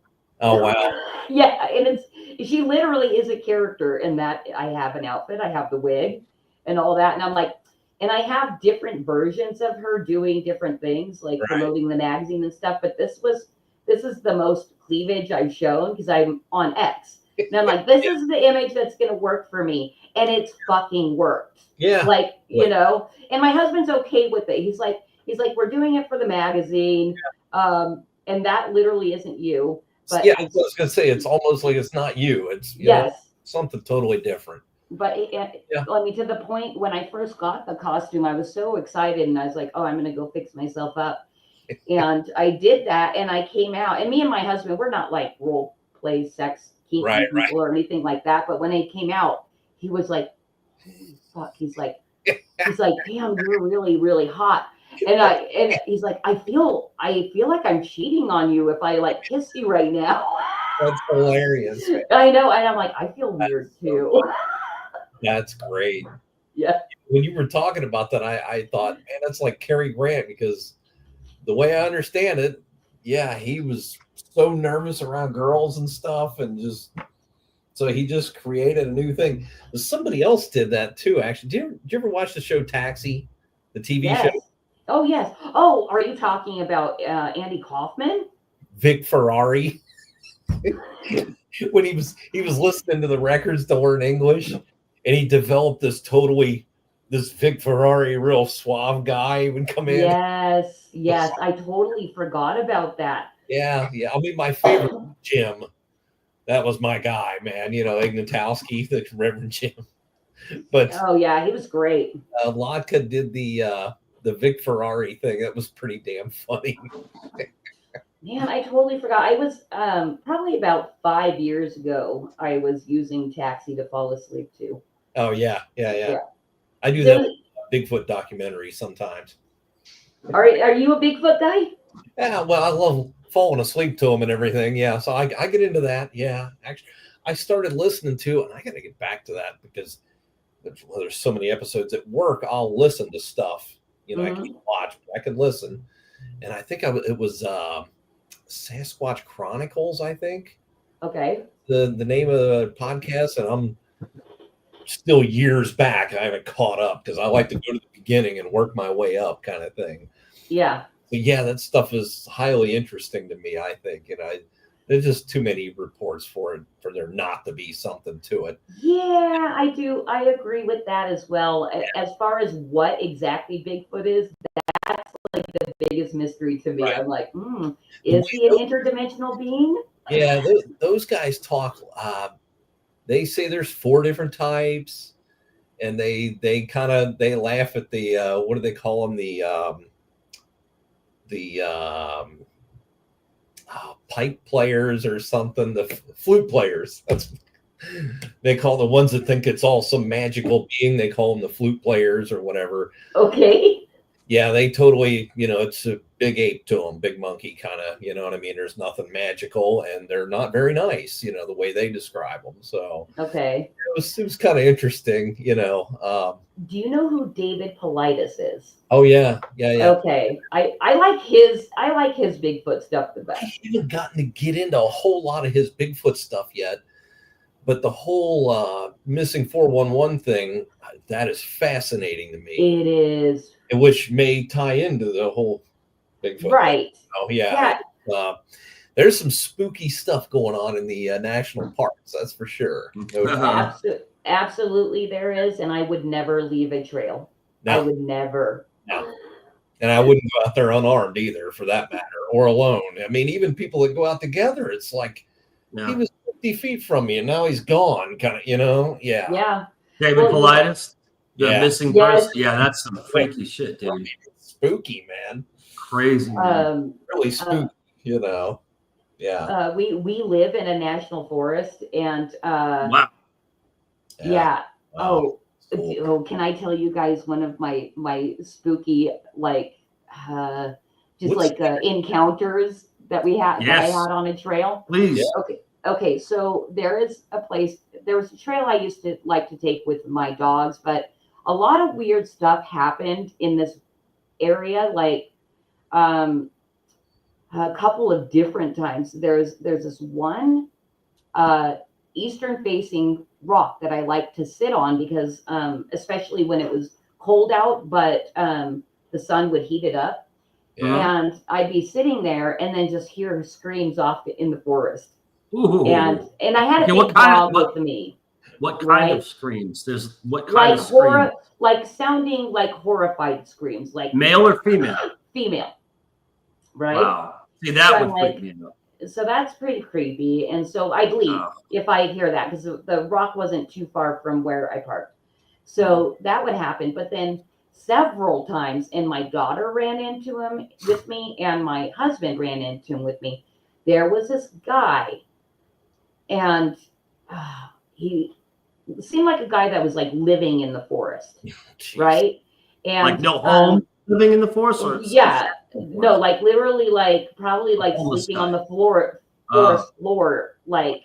Oh wow. Yeah, and she literally is a character in that. I have an outfit, I have the wig, and all that, and I'm like, and I have different versions of her doing different things, like promoting the magazine and stuff. But this is the most cleavage I've shown because I'm on X. And I'm like, this is the image that's going to work for me. And it's fucking worked. Yeah. Like, and my husband's okay with it. He's like, we're doing it for the magazine. Yeah. And that literally isn't you. But I was going to say, it's almost like it's not you. It's something totally different. But I mean, to the point when I first got the costume, I was so excited. And I was like, I'm going to go fix myself up. And I did that. And I came out. And me and my husband, we're not like role play sex people or anything like that. But when it came out, he was like, fuck. He's like, damn, you're really, really hot. And he's like, I feel like I'm cheating on you if I like kiss you right now. That's hilarious. I know. And I'm like, I feel weird too. That's great. Yeah. When you were talking about that, I thought, man, that's like Cary Grant, because the way I understand it, he was so nervous around girls and stuff, and just So he just created a new thing. Somebody else did that too, actually. Did you ever watch the show Taxi, the TV show? Oh, yes. Oh, are you talking about Andy Kaufman? Vic Ferrari. When he was listening to the records to learn English, and he developed this Vic Ferrari, real suave guy, would come in. Yes. I totally forgot about that. Yeah. I mean, my favorite, Jim. That was my guy, man. Ignatowski, the Reverend Jim. But oh yeah, he was great. Latka did the Vic Ferrari thing. That was pretty damn funny. Man, I totally forgot. I was probably about 5 years ago. I was using Taxi to fall asleep too. Oh yeah. I do that with Bigfoot documentary sometimes. Are you a Bigfoot guy? Yeah, well, I love falling asleep to them and everything. Yeah, so I get into that. Yeah, actually, I started listening to, and I got to get back to that because there's so many episodes at work. I'll listen to stuff. I can't watch, but I can listen. And I think it was Sasquatch Chronicles, I think. Okay. The name of the podcast, and I'm still years back. I haven't caught up because I like to go to the beginning and work my way up, kind of thing. Yeah. But yeah, that stuff is highly interesting to me, I think. There's just too many reports for there not to be something to it. Yeah, I do. I agree with that as well. Yeah. As far as what exactly Bigfoot is, that's like the biggest mystery to me. Right. I'm like, is he an interdimensional being? Yeah, those guys talk. They say there's 4 different types, and they laugh at the what do they call them, the pipe players or something, the flute players. They call the ones that think it's all some magical being, they call them the flute players or whatever. Okay. Yeah, they totally, it's a big ape to them, big monkey kind of, you know what I mean? There's nothing magical, and they're not very nice, the way they describe them. So okay, it was kind of interesting, Do you know who David Paulides is? Oh yeah. Okay, I like his Bigfoot stuff the best. I haven't gotten to get into a whole lot of his Bigfoot stuff yet, but the whole missing 411 thing, that is fascinating to me. It is. Which may tie into the whole Bigfoot right thing. Oh yeah. There's some spooky stuff going on in the national parks, that's for sure. Absolutely there is, and I would never leave a trail. No. I would never. No. And I wouldn't go out there unarmed either, for that matter, or alone. I mean, even people that go out together, it's like he was 50 feet from me and now he's gone, kind of, Yeah. Yeah. David Paulides, the missing person. Yeah, that's some freaky shit, dude. Spooky, man. Crazy. Really spooky, Yeah. We live in a national forest, and wow. Yeah. Wow. Oh, can I tell you guys one of my spooky encounters that we had that I had on a trail? Please. Okay. So there was a trail I used to like to take with my dogs, but a lot of weird stuff happened in this area, a couple of different times. There's this one eastern facing rock that I like to sit on because especially when it was cold out, but the sun would heat it up. Yeah. And I'd be sitting there and then just hear screams off in the forest. Ooh. And I had a big dog with me. What kind of screams? There's what kind of screams? Like sounding like horrified screams, like male or female? Female. Right? Wow. See, that would freak me out. So that's pretty creepy. And so I'd leave if I hear that, because the rock wasn't too far from where I parked. So that would happen. But then several times, and my daughter ran into him with me, and my husband ran into him with me. There was this guy, and he seemed like a guy that was like living in the forest, right? And like no home, living in the forest, or no, like literally, like probably like sleeping on the floor, like,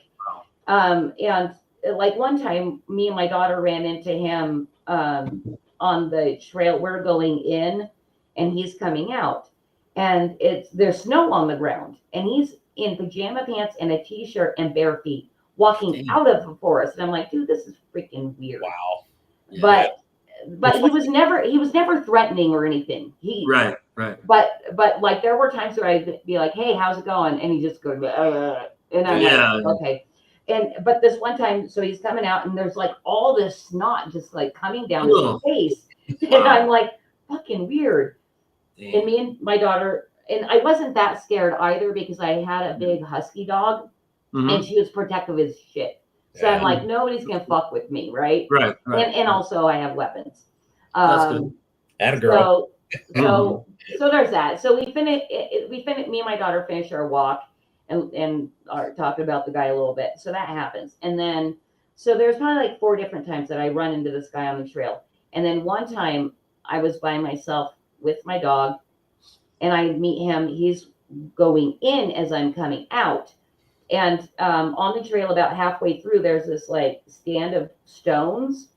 and like one time, me and my daughter ran into him on the trail. We're going in, and he's coming out, and there's snow on the ground, and he's in pajama pants and a t-shirt and bare feet walking out of the forest. And I'm like, dude, this is freaking weird. Wow. But he was never threatening or anything. Right. But like there were times where I'd be like, hey, how's it going? And he just goes, and I'm like, okay. But this one time, so he's coming out and there's like all this snot just like coming down his face. And I'm like, fucking weird. Damn. And me and my daughter, and I wasn't that scared either because I had a big husky dog and she was protective as shit. So I'm like, nobody's gonna fuck with me, right? Right. And also I have weapons. That's good. And a girl. So there's that. So we finished. Me and my daughter finished our walk and are talking about the guy a little bit. So that happens, and then so there's probably like 4 different times that I run into this guy on the trail, and then one time I was by myself with my dog, and I meet him. He's going in as I'm coming out. And on the trail, about halfway through, there's this like stand of stones,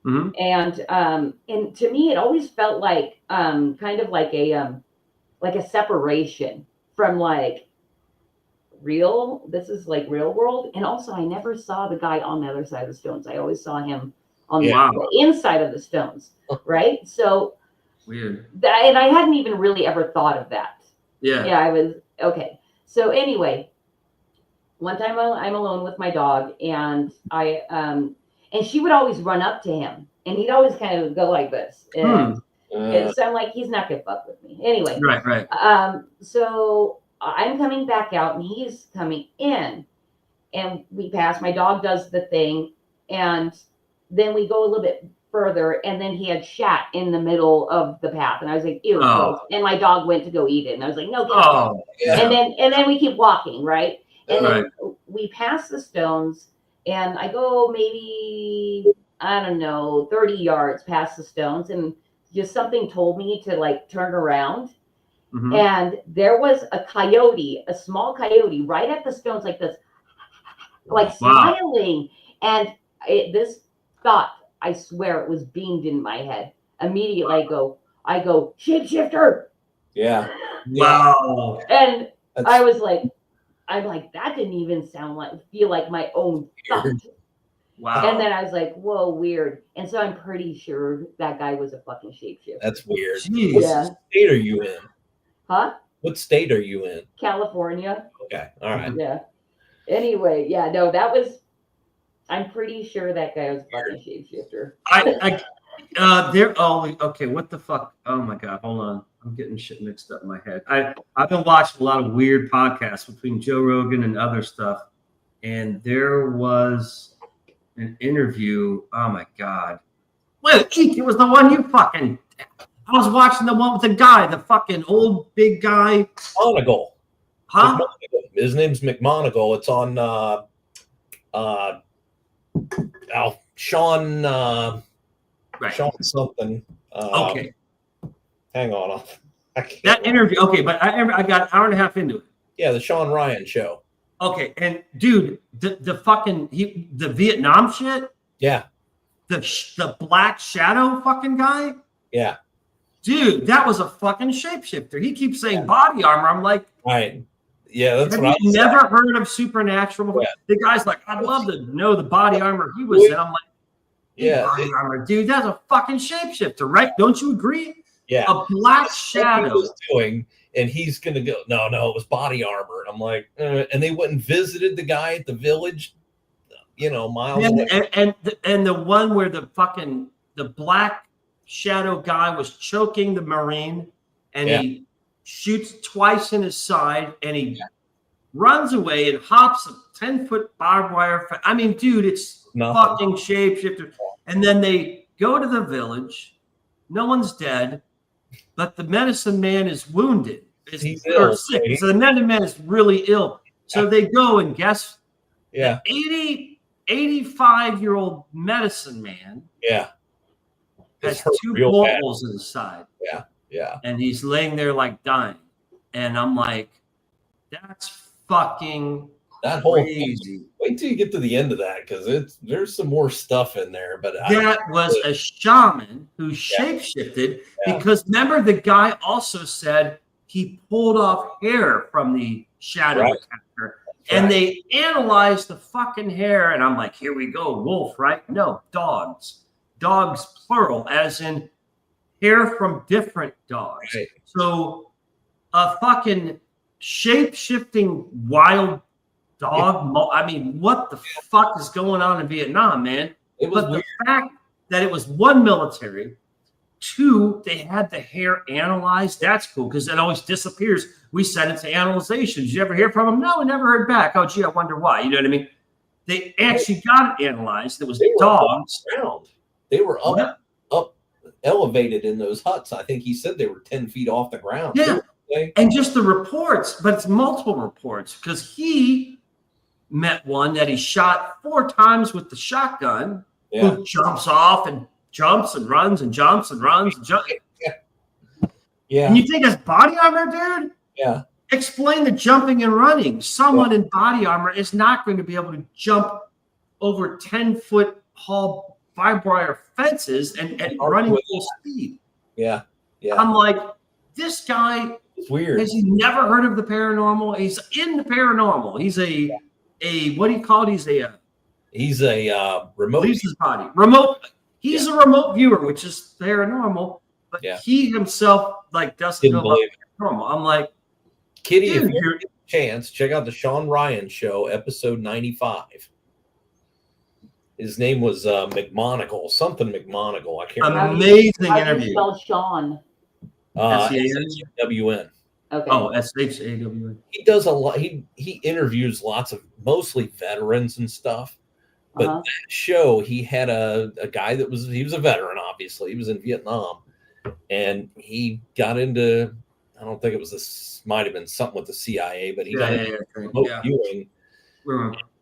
and to me, it always felt like kind of like a separation from like real. This is like real world, and also I never saw the guy on the other side of the stones. I always saw him on the inside of the stones, right? So weird. And I hadn't even really ever thought of that. Yeah, I was okay. So anyway. One time I'm alone with my dog and and she would always run up to him and he'd always kind of go like this. And so I'm like, he's not gonna fuck with me. Anyway. Right. So I'm coming back out and he's coming in and we pass, my dog does the thing and then we go a little bit further and then he had shat in the middle of the path and I was like, ew, and my dog went to go eat it and I was like, no, get off. And then we keep walking, right? And then we pass the stones and I go maybe, I don't know, 30 yards past the stones and just something told me to like turn around. And there was a coyote, a small coyote right at the stones like this, like smiling. And this thought, I swear it was beamed in my head. Immediately I go, shapeshifter. Yeah. Wow. And I was like, I'm like, that didn't even feel like my own thought. Wow. And then I was like, whoa, weird. And so I'm pretty sure that guy was a fucking shapeshifter. That's weird. Jeez. What state are you in? Huh? What state are you in? California. Okay. All right. Yeah. Anyway, I'm pretty sure that guy was a fucking shapeshifter. Okay, what the fuck? Oh my God, hold on. I'm getting shit mixed up in my head. I've been watching a lot of weird podcasts between Joe Rogan and other stuff. And there was an interview. Oh my God. Wait, it was the one you fucking. I was watching the one with the guy, the fucking old big guy. McMonagle. Huh? McMonagle. His name's McMonagle. It's on Sean Sean something. Okay. Hang on. That interview. Okay, but I got an hour and a half into it. Yeah, the Sean Ryan show. Okay, and dude, the fucking the Vietnam shit. Yeah. The Black Shadow fucking guy. Yeah. Dude, that was a fucking shapeshifter. He keeps saying body armor. I'm like, right. Yeah, that's have what you I never heard of Supernatural before? Yeah. The guy's like, I'd love to know the body armor he was in. I'm like, body armor, dude, that's a fucking shapeshifter, right? Don't you agree? Yeah. A Black Shadow. Was doing, and he's gonna go, no, it was body armor. I'm like, and they went and visited the guy at the village, miles away. And the one where the Black Shadow guy was choking the Marine, and he shoots twice in his side, and he runs away and hops a 10-foot barbed wire. I mean, dude, it's fucking shapeshifter. And then they go to the village. No one's dead, but the medicine man is wounded. He's ill, sick. So the medicine man is really ill. So they go and guess. Yeah. The 85-year-old medicine man. Yeah. Has 2 bullet holes in his side. Yeah. Yeah. And he's laying there like dying. And I'm like, that's fucking that whole crazy. Thing. Wait till you get to the end of that, because there's some more stuff in there. But that was a shaman who shapeshifted because remember the guy also said he pulled off hair from the shadow attacker. And they analyzed the fucking hair, and I'm like, here we go, wolf, right? No, dogs. Dogs, plural, as in hair from different dogs. Right. So a fucking shape-shifting wild dog. I mean, what the fuck is going on in Vietnam, man? It was but weird. The fact that it was one, military, two, they had the hair analyzed. That's cool because it always disappears. We sent it to analyzation. Did you ever hear from them? No, we never heard back. Oh, gee, I wonder why. You know what I mean? They actually got it analyzed. It was dogs. They were up elevated in those huts. I think he said they were 10 feet off the ground. Yeah. And just the reports, but it's multiple reports because he met one that he shot 4 times with the shotgun, who jumps off and jumps and runs and jumps and runs and jumps. Yeah. And you think it's body armor, dude? Yeah. Explain the jumping and running. Someone in body armor is not going to be able to jump over 10-foot tall barbed wire fences and running at full speed. Yeah. Yeah. I'm like, this guy, it's weird. Has he never heard of the paranormal? He's in the paranormal. He's a what do you call it? He's a remote. Leaves his body. Remote. He's a remote viewer, which is paranormal. But he himself doesn't know about paranormal. I'm like, Kitty, if you get a chance, check out the Sean Ryan Show, episode 95. His name was McMonagle, something McMonagle. I can't remember. Amazing interview. Spell Sean. S-H-A-W-N. Okay. Oh, S-H-A-W-N. He does a lot. He interviews lots of mostly veterans and stuff. But that show, he had a guy that was a veteran, obviously. He was in Vietnam. And he got into, I don't think it was this, might have been something with the CIA, but he got into remote viewing.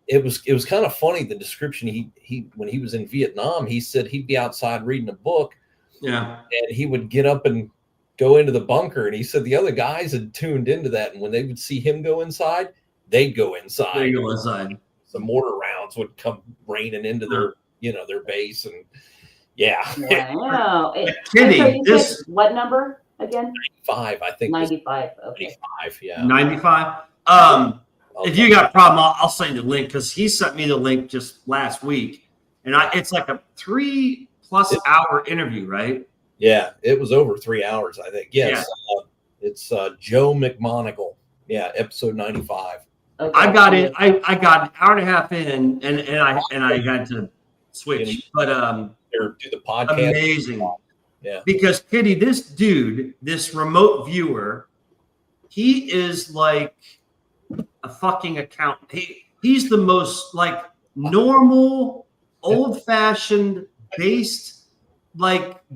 It was kind of funny, the description. He when he was in Vietnam, he said he'd be outside reading a book. Yeah. And he would get up and go into the bunker. And he said the other guys had tuned into that. And when they would see him go inside, they'd go inside. They go inside. The mortar rounds would come raining into their, their base. And Wow. Kitty, this what number again? 95, I think. 95. Okay. 95, yeah. 95. If you got a problem, I'll send you the link because he sent me the link just last week, and it's like a 3+ hour interview, right? Yeah, it was over 3 hours, I think. Yes, it's Joe McMonagle. Yeah, episode 95. Okay. I got it. I got an hour and a half in, and I got to switch, but do the podcast. Amazing. Yeah. Because Kitty, this dude, this remote viewer, he is like a fucking accountant. He's the most normal, old-fashioned, based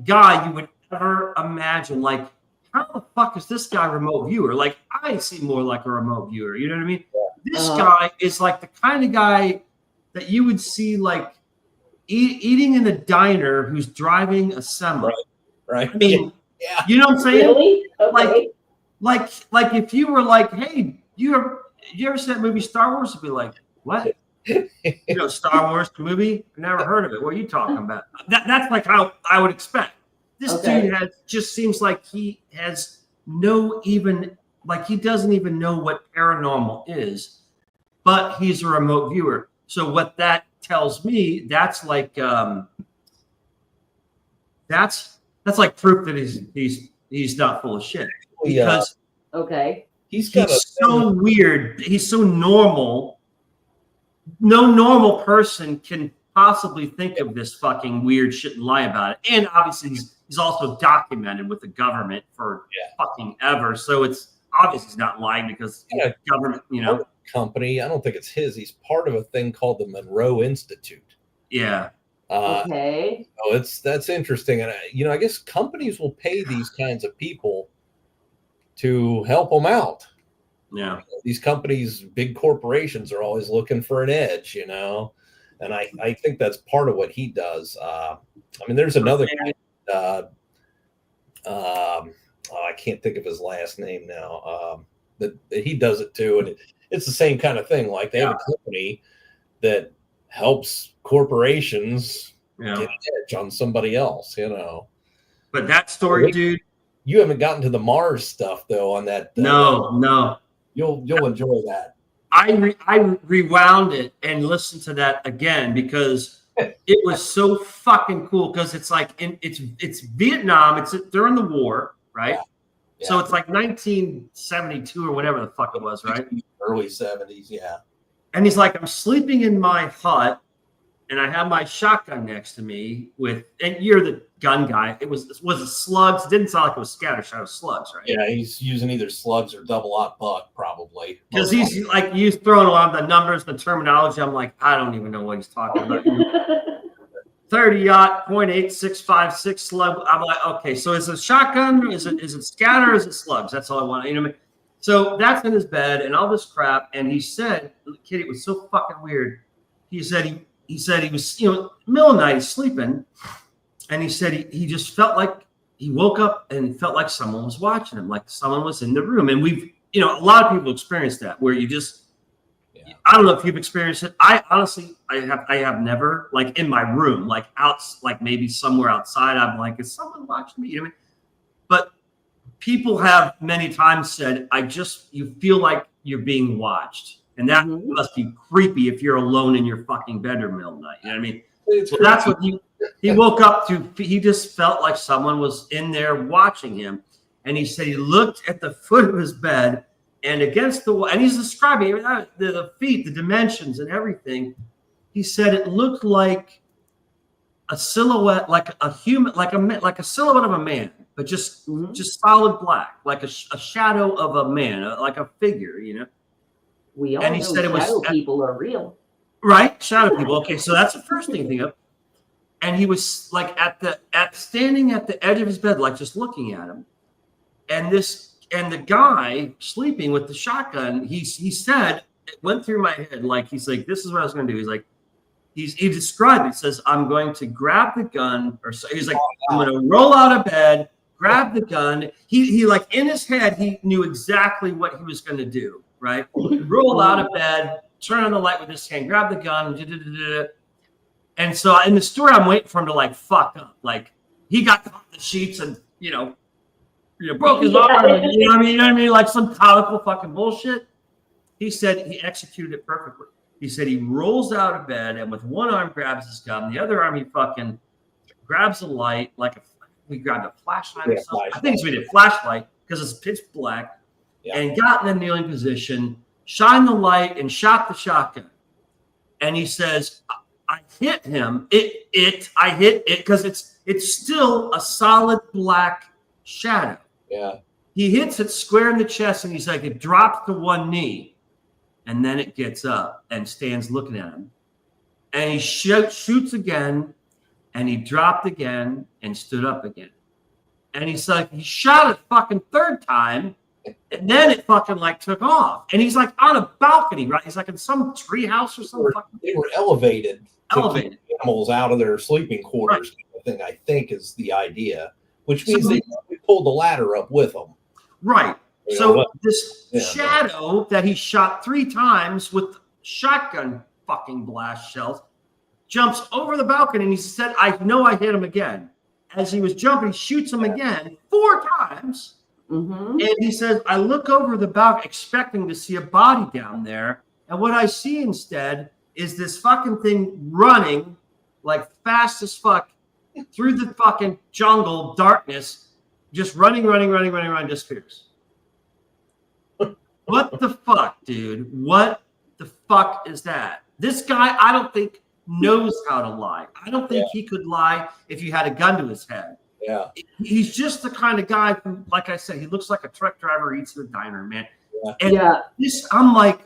guy you would ever imagine. How the fuck is this guy remote viewer? I seem more like a remote viewer. You know what I mean? This guy is the kind of guy that you would see eating in a diner who's driving a semi. Right. I mean, you know what I'm saying? Really? Okay. Like if you were hey, you ever see that movie Star Wars? It'd be like, what? Star Wars movie? Never heard of it. What are you talking about? That's how I would expect. This dude just seems like he has he doesn't even know what paranormal is, but he's a remote viewer. So what that tells me, that's proof that he's not full of shit. Because he's so weird. He's so normal. No normal person can possibly think of this fucking weird shit and lie about it. And obviously he's also documented with the government for fucking ever. So it's obviously he's not lying because government, company. I don't think it's his. He's part of a thing called the Monroe Institute. Yeah. So that's interesting. And I guess companies will pay these kinds of people to help them out. Yeah. These companies, big corporations, are always looking for an edge, and I think that's part of what he does. There's another guy, I can't think of his last name now, that he does it too. And it's the same kind of thing. They have a company that helps corporations get an edge on somebody else, But that story, dude. You haven't gotten to the Mars stuff though on that. No. You'll enjoy that. I rewound it and listened to that again because it was so fucking cool. Because it's like it's Vietnam. It's during the war, right? Yeah. So it's like 1972 or whatever the fuck it was, right? Early 70s, yeah. And he's like, I'm sleeping in my hut, and I have my shotgun next to me and you're the gun guy. Was it slugs? It didn't sound like it was scatter shot. It was slugs, right? Yeah, he's using either slugs or double-aught buck, probably. Because he's like, you throwing a lot of the numbers, the terminology. I'm like, I don't even know what he's talking about. 30-aught, .8656 slug. I'm like, okay, so is it shotgun? Is it scatter? Or is it slugs? That's all I want. You know what I mean? So that's in his bed and all this crap. And he said, kid, it was so fucking weird. He said he was, middle of the night, he's sleeping. And he said he just felt like he woke up and felt like someone was watching him, like someone was in the room. And we've, a lot of people experience that where you just, I don't know if you've experienced it. I honestly, I have never, like in my room, like maybe somewhere outside. I'm like, is someone watching me? You know what I mean? But people have many times said, you feel like you're being watched. And that must be creepy if you're alone in your fucking bedroom middle of the night. You know what I mean? So that's what he woke up to. He just felt like someone was in there watching him. And he said he looked at the foot of his bed and against the wall, and he's describing the feet, the dimensions and everything. He said it looked like a silhouette, like a human, like a silhouette of a man, but just solid black, like a shadow of a man, like a figure, We all know shadow people are real. Right? Shadow people. Okay, so that's the first thing to think of. And he was like standing at the edge of his bed, like just looking at him. And the guy sleeping with the shotgun, he said, it went through my head, like he's like, this is what I was gonna do. He's like, he described it. He says, I'm going to grab the gun, or so he's like, I'm gonna roll out of bed, grab the gun. He like in his head, he knew exactly what he was gonna do, right? Roll out of bed, turn on the light with his hand, grab the gun, and so in the story, I'm waiting for him to like fuck up. Like he got caught in the sheets and broke his arm. You know what I mean? Like some comical fucking bullshit. He said he executed it perfectly. He said he rolls out of bed and with one arm grabs his gun, the other arm he fucking grabs a light, we grabbed a flashlight or something. I think we did a flashlight because it's pitch black, and got in a kneeling position, shined the light, and shot the shotgun. And he says, I hit him. I hit it because it's still a solid black shadow. Yeah. He hits it square in the chest, and he's like, it drops to one knee, and then it gets up and stands looking at him. And he shoots again, and he dropped again and stood up again. And he's like, he shot it fucking third time, and then it fucking like took off. And he's like on a balcony, right? He's like in some tree house or something. They were elevated. To keep animals out of their sleeping quarters. Right. I think is the idea. Which means they pulled the ladder up with them. Right. So this shadow that he shot 3 times with shotgun fucking blast shells jumps over the balcony, and he said, I know I hit him again. As he was jumping, he shoots him again 4 times. And he says, I look over the balcony expecting to see a body down there. And what I see instead is this fucking thing running like fast as fuck through the fucking jungle darkness, just running, disappears. What the fuck, dude? What the fuck is that? This guy, I don't think, knows how to lie. I don't think he could lie if you had a gun to his head. Yeah. He's just the kind of guy who, like I said, he looks like a truck driver eats at a diner, man. And this, I'm like,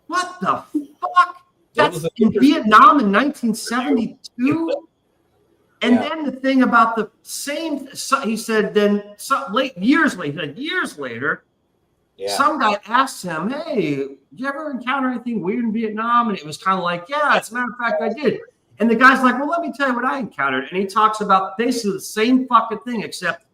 what the fuck? That's in Vietnam in 1972? And then the thing about the same, he said, years later, some guy asked him, hey, did you ever encounter anything weird in Vietnam? And it was kind of like, yeah, as a matter of fact, I did. And the guy's like, well, let me tell you what I encountered. And he talks about basically the same fucking thing, except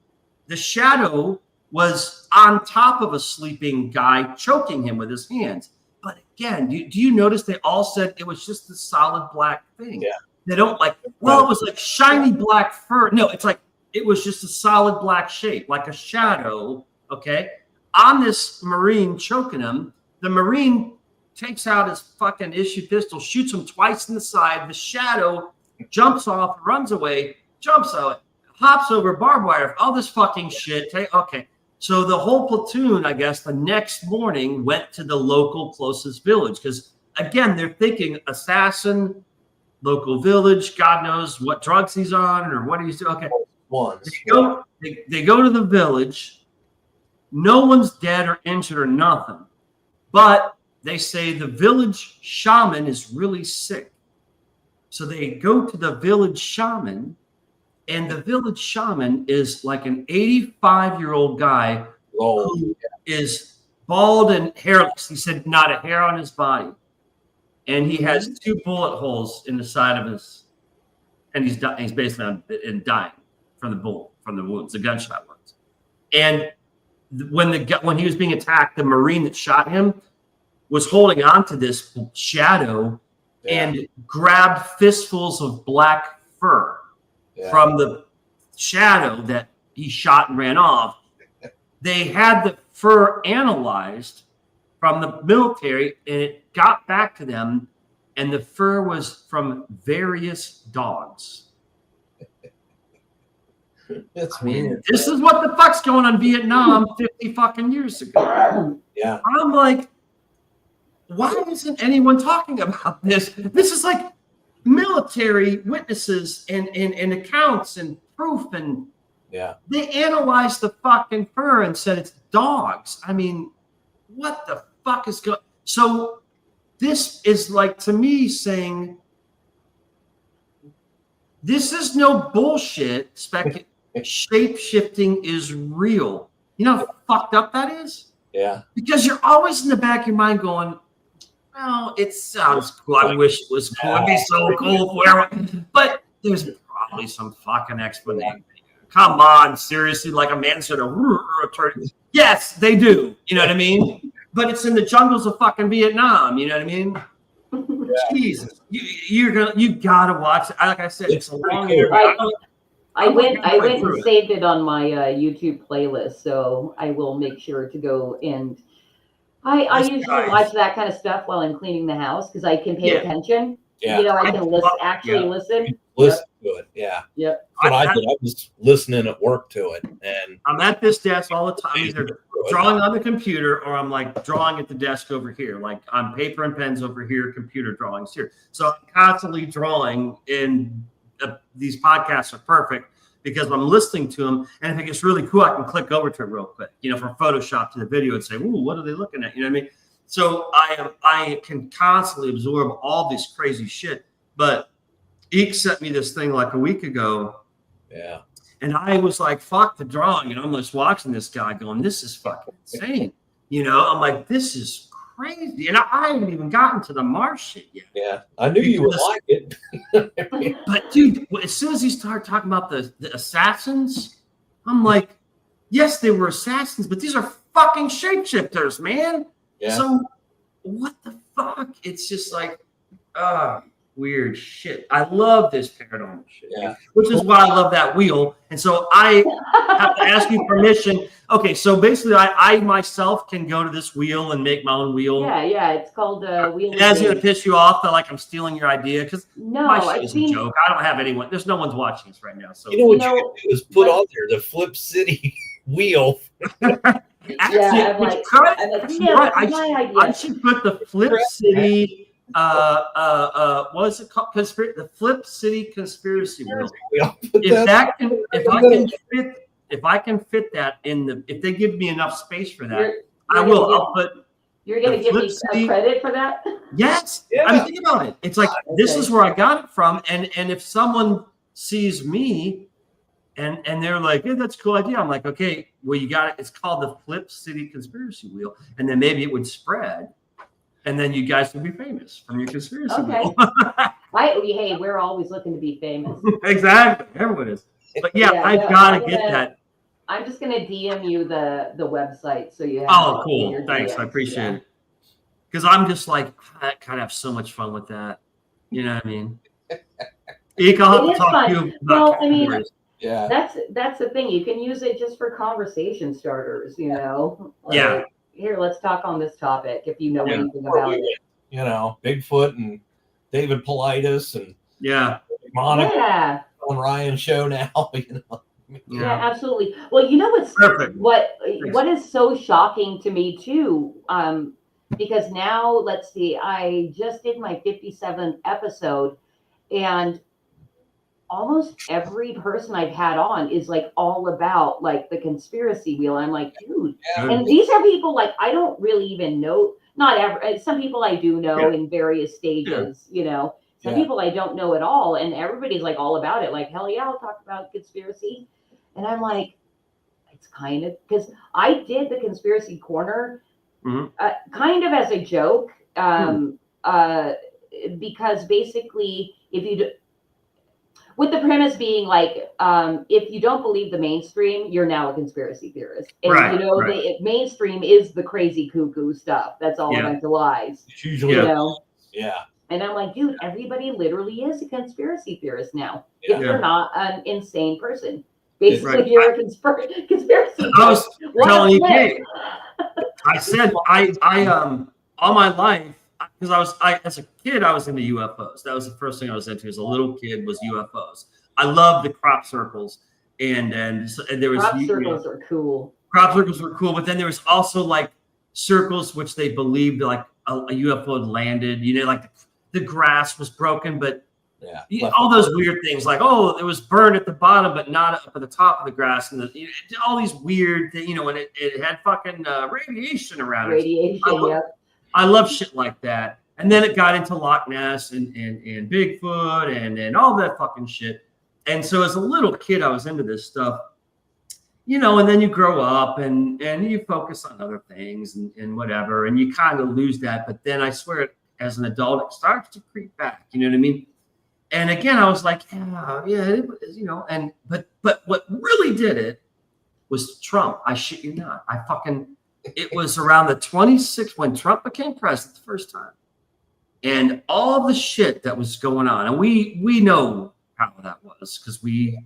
the shadow was on top of a sleeping guy, choking him with his hands. But again, do you notice they all said it was just a solid black thing? Yeah. They don't like, well, it was like shiny black fur. No, it's like, it was just a solid black shape, like a shadow, okay? On this Marine choking him, the Marine takes out his fucking issue pistol, shoots him twice in the side. The shadow jumps off, runs away, jumps out, hops over barbed wire, all this fucking shit. Okay. So the whole platoon, I guess, the next morning went to the local closest village because, again, they're thinking assassin, local village, God knows what drugs he's on or what he's doing. Okay. They go to the village. No one's dead or injured or nothing. But they say the village shaman is really sick. So they go to the village shaman. And the village shaman is like an 85-year-old guy who is bald and hairless. He said not a hair on his body. And he has 2 bullet holes in the side of his, and he's basically dying from the wounds, the gunshot wounds. And when he was being attacked, the Marine that shot him was holding on to this shadow and grabbed fistfuls of black fur. From the shadow that he shot and ran off. They had the fur analyzed from the military, and it got back to them, and the fur was from various dogs. That's weird. This is what the fuck's going on in Vietnam 50 fucking years ago. Yeah. I'm like, why isn't anyone talking about this? This is like military witnesses and accounts and proof, and they analyzed the fucking fur and said it's dogs. I mean, what the fuck is going? So this is like, to me, saying this is no bullshit. Shape shifting is real. You know how fucked up that is? Yeah. Because you're always in the back of your mind going, well, it sounds cool. I wish it was cool. It'd be so cool but there's probably some fucking explanation. Come on, seriously, like a man said, yes, they do. You know what I mean? But it's in the jungles of fucking Vietnam. You know what I mean? Jesus, you gotta watch it. Like I said, it's a long interview. I went and saved it on my YouTube playlist, so I will make sure to go and. I usually watch that kind of stuff while I'm cleaning the house because I can pay attention. Yeah. You know, I can listen. Listen to it. Yeah. Yep. That's what I did. I was listening at work to it, and I'm at this desk all the time, either drawing on the computer or I'm like drawing at the desk over here, like on paper and pens over here, computer drawings here. So I'm constantly drawing, and these podcasts are perfect because I'm listening to them, and if it gets really cool, I can click over to it real quick, from Photoshop to the video and say, "Ooh, what are they looking at?" You know what I mean? So I can constantly absorb all this crazy shit. But Eek sent me this thing like a week ago, and I was like, "Fuck the drawing," and I'm just watching this guy going, "This is fucking insane." I'm like, "This is crazy," and I haven't even gotten to the Mars shit yet. Yeah, I knew you would like it. But dude, as soon as he started talking about the assassins, I'm like, yes, they were assassins, but these are fucking shapeshifters, man. Yeah. So what the fuck? It's just like, weird shit. I love this paranormal shit, which is why I love that wheel. And so I have to ask you permission. Okay, so basically, I myself can go to this wheel and make my own wheel. Yeah, it's called Wheel. That's gonna piss you off that like I'm stealing your idea because my shit is a joke. I don't have anyone. There's no one's watching us right now. So you know what you can do is put on there the Flip City wheel. I should put the Flip City. What is it called? The Flip City Conspiracy Wheel. If I can fit that if they give me enough space for that, I will. You're going to give me credit for that? Yes. Yeah. I mean, think about it. It's like this is where I got it from, and if someone sees me, and they're like, "Hey, that's a cool idea," I'm like, "Okay, well, you got it. It's called the Flip City Conspiracy Wheel," and then maybe it would spread. And then you guys will be famous from your conspiracy wheel. Hey, we're always looking to be famous. Exactly. Everyone is. But I've got to get that. I'm just going to DM you the website so you have. Oh, cool. Thanks. I appreciate it. Because I'm just like, I kind of have so much fun with that. You know what I mean? Eek, I'll have to talk to you about that's the thing. You can use it just for conversation starters, Like, here, let's talk on this topic if you know anything about it. You know, Bigfoot and David Politis and Monica on Ryan's show now. You know. Yeah, absolutely. Well, you know what's perfect. What is so shocking to me too, because now let's see, I just did my 57th episode, and almost every person I've had on is like all about like the conspiracy wheel. I'm like, dude, and these are people like I don't really even know. Not ever. Some people I do know in various stages, you know. Some people I don't know at all, and everybody's like all about it. Like, hell yeah, I'll talk about conspiracy. And I'm like, it's kind of because I did the conspiracy corner kind of as a joke, because basically, with the premise being like, if you don't believe the mainstream, you're now a conspiracy theorist. And you know, the mainstream is the crazy cuckoo stuff. That's all a bunch of lies. Usually, you know? Yeah. And I'm like, dude, everybody literally is a conspiracy theorist now. If you're not an insane person. Basically, you're a conspiracy theorist. I was telling you, I said, all my life, because as a kid, I was into UFOs. That was the first thing I was into as a little kid was UFOs. I loved the crop circles. And there was crop circles are cool. Crop circles were cool, but then there was also like circles which they believed like a UFO had landed. You know, like the grass was broken, but all those weird things like, oh, it was burned at the bottom, but not up at the top of the grass, and all these weird things, you know, and it had fucking radiation around it. I love shit like that. And then it got into Loch Ness and Bigfoot and all that fucking shit. And so as a little kid, I was into this stuff, you know, and then you grow up and you focus on other things and whatever, and you kind of lose that. But then I swear, as an adult, it starts to creep back. You know what I mean? And again, I was like, you know, but what really did it was Trump. I shit you not. It was around the 26th when Trump became president the first time. And all the shit that was going on. And we know how that was because we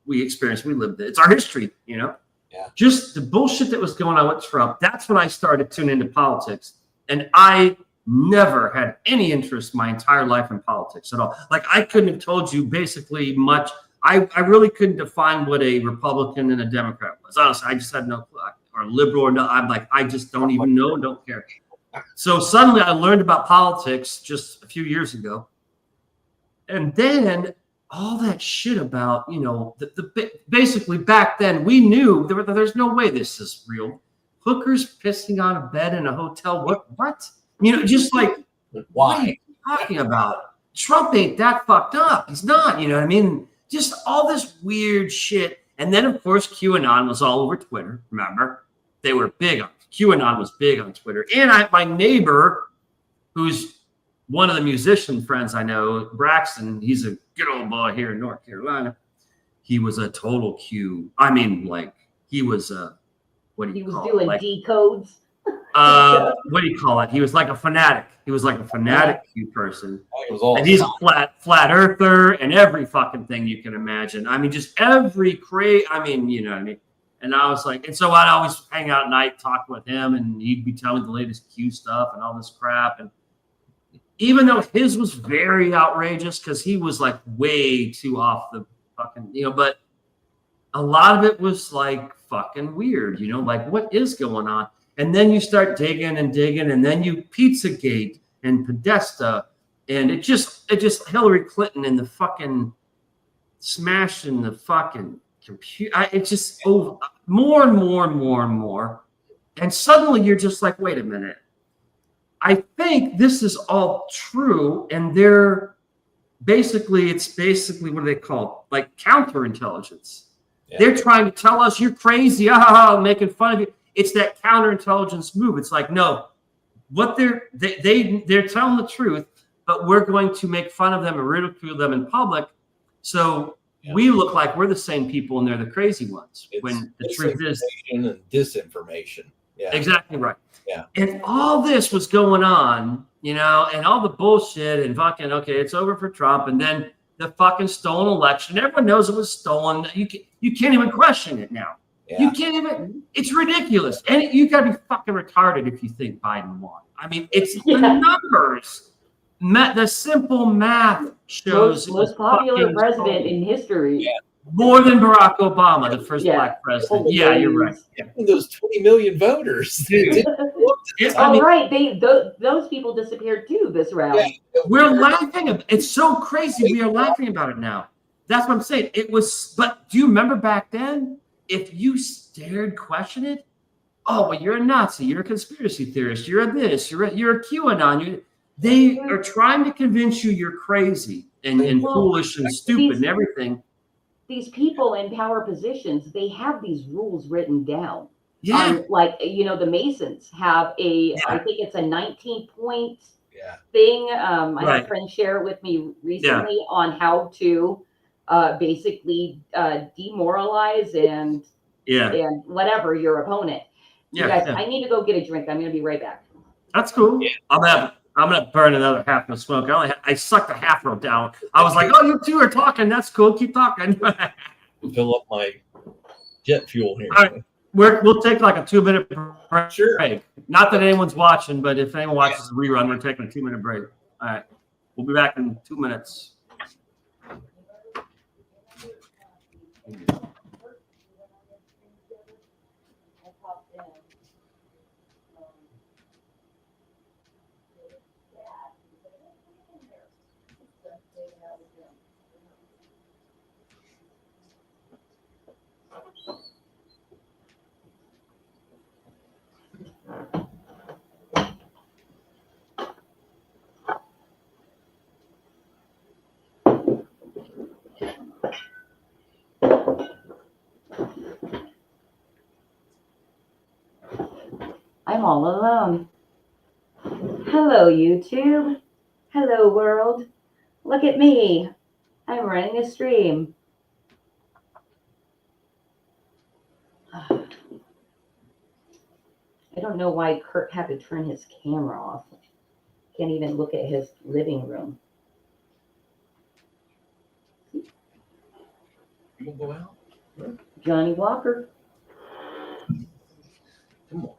experienced, we lived it. It's our history, you know? Yeah. Just the bullshit that was going on with Trump. That's when I started tuning into politics. And I never had any interest my entire life in politics at all. Like I couldn't have told you basically much. I really couldn't define what a Republican and a Democrat was. Honestly, I just had no clue. Or liberal or no. I'm like, I just don't even know, don't care. So suddenly I learned about politics just a few years ago. And then all that shit about, you know, basically back then we knew there's no way this is real. Hookers pissing on a bed in a hotel. What? You know, just like, why? What are you talking about? Trump ain't that fucked up. He's not, you know what I mean? Just all this weird shit. And then, of course, QAnon was all over Twitter. Remember? They were big on QAnon was big on Twitter. And my neighbor, who's one of the musician friends I know, Braxton, he's a good old boy here in North Carolina. He was a total Q. I mean, like, he was what do you call it? He was doing decodes. What do you call it? He was like a fanatic. He was like a fanatic Q person. And he's a flat earther and every fucking thing you can imagine. I mean, just every I mean, you know what I mean? And I was like, and so I'd always hang out at night, talk with him, and he'd be telling me the latest Q stuff and all this crap. And even though his was very outrageous because he was like way too off the fucking, you know, but a lot of it was like fucking weird, you know, like what is going on? And then you start digging, and then you Pizzagate and Podesta, and it just Hillary Clinton and the fucking smashing the fucking computer. It's just more and more. And suddenly you're just like, wait a minute. I think this is all true. And it's basically what do they call it? Like counterintelligence. Yeah. They're trying to tell us you're crazy, making fun of you. It's that counterintelligence move. It's like, no, what they're telling the truth, but we're going to make fun of them and ridicule them in public. So we look like we're the same people and they're the crazy ones. When the truth is and disinformation. Yeah. Exactly right. Yeah. And all this was going on, you know, and all the bullshit and fucking, okay, it's over for Trump. And then the fucking stolen election. Everyone knows it was stolen. You can't even question it now. Yeah. You can't even. It's ridiculous, and you got to be fucking retarded if you think Biden won. I mean, it's the numbers. The simple math shows most popular president in history. Yeah. More than Barack Obama, the first black president. Yeah, you're right. Yeah. Those 20 million voters. Dude. Right. Those people disappeared too this round. Yeah. We're laughing. It's so crazy. We are laughing about it now. That's what I'm saying. It was, but do you remember back then? If you dared question it, oh, well, you're a Nazi, you're a conspiracy theorist, you're a this, you're a QAnon. They are trying to convince you you're crazy and foolish and stupid and everything. These people in power positions, they have these rules written down. Yeah. Like, the Masons have I think it's a 19-point thing. I had a friend share it with me recently on how to basically demoralize and whatever your opponent. You guys, I need to go get a drink. I'm going to be right back. That's cool. Yeah. I'm gonna burn another half of smoke. I sucked a half rope down. I was like, oh, you two are talking. That's cool. Keep talking. Fill up my jet fuel here. All right. We'll take like a 2-minute break. Sure. Not that anyone's watching, but if anyone watches the rerun, we're taking a 2-minute break. All right. We'll be back in 2 minutes. I'm all alone. Hello, YouTube. Hello, world. Look at me. I'm running a stream. I don't know why Kurt had to turn his camera off. Can't even look at his living room. You gonna go out? Johnny Walker. Come on.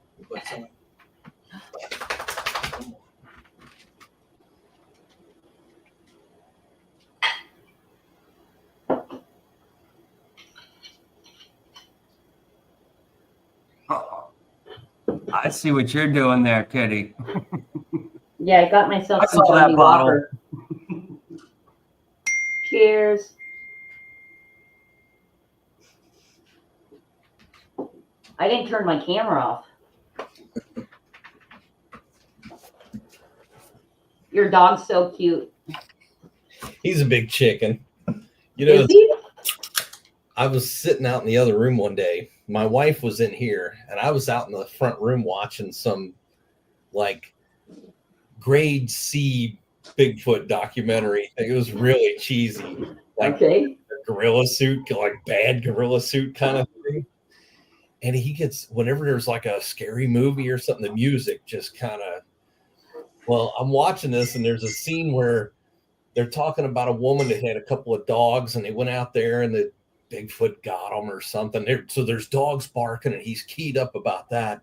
I see what you're doing there, Kitty. Yeah, I got myself I some saw Johnny that bottle. Walker. Cheers. I didn't turn my camera off. Your dog's so cute. He's a big chicken. Is he? I was sitting out in the other room one day. My wife was in here, and I was out in the front room watching some like grade C Bigfoot documentary. It was really cheesy, like a gorilla suit, like bad gorilla suit kind of thing. And he gets, whenever there's like a scary movie or something, the music just kind of, well, I'm watching this, and there's a scene where they're talking about a woman that had a couple of dogs, and they went out there and the Bigfoot got them or something. So there's dogs barking, and he's keyed up about that.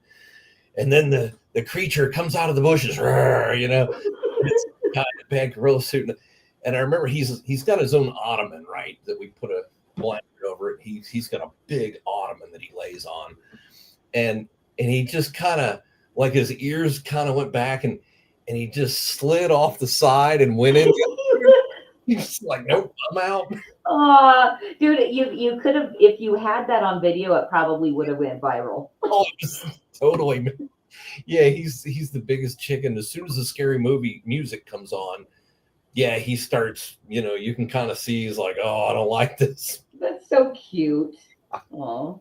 And then the creature comes out of the bushes, it's got a bad gorilla suit. And I remember he's got his own ottoman, right? That we put a blanket over it. He's got a big ottoman that he lays on. And he just kind of, like, his ears kind of went back, and he just slid off the side and went in. He's like, nope, I'm out. Oh, dude, you could have, if you had that on video, it probably would have went viral. Oh, totally. Yeah, he's the biggest chicken. As soon as the scary movie music comes on, yeah, he starts, you can kind of see he's like, oh, I don't like this. That's so cute. Oh.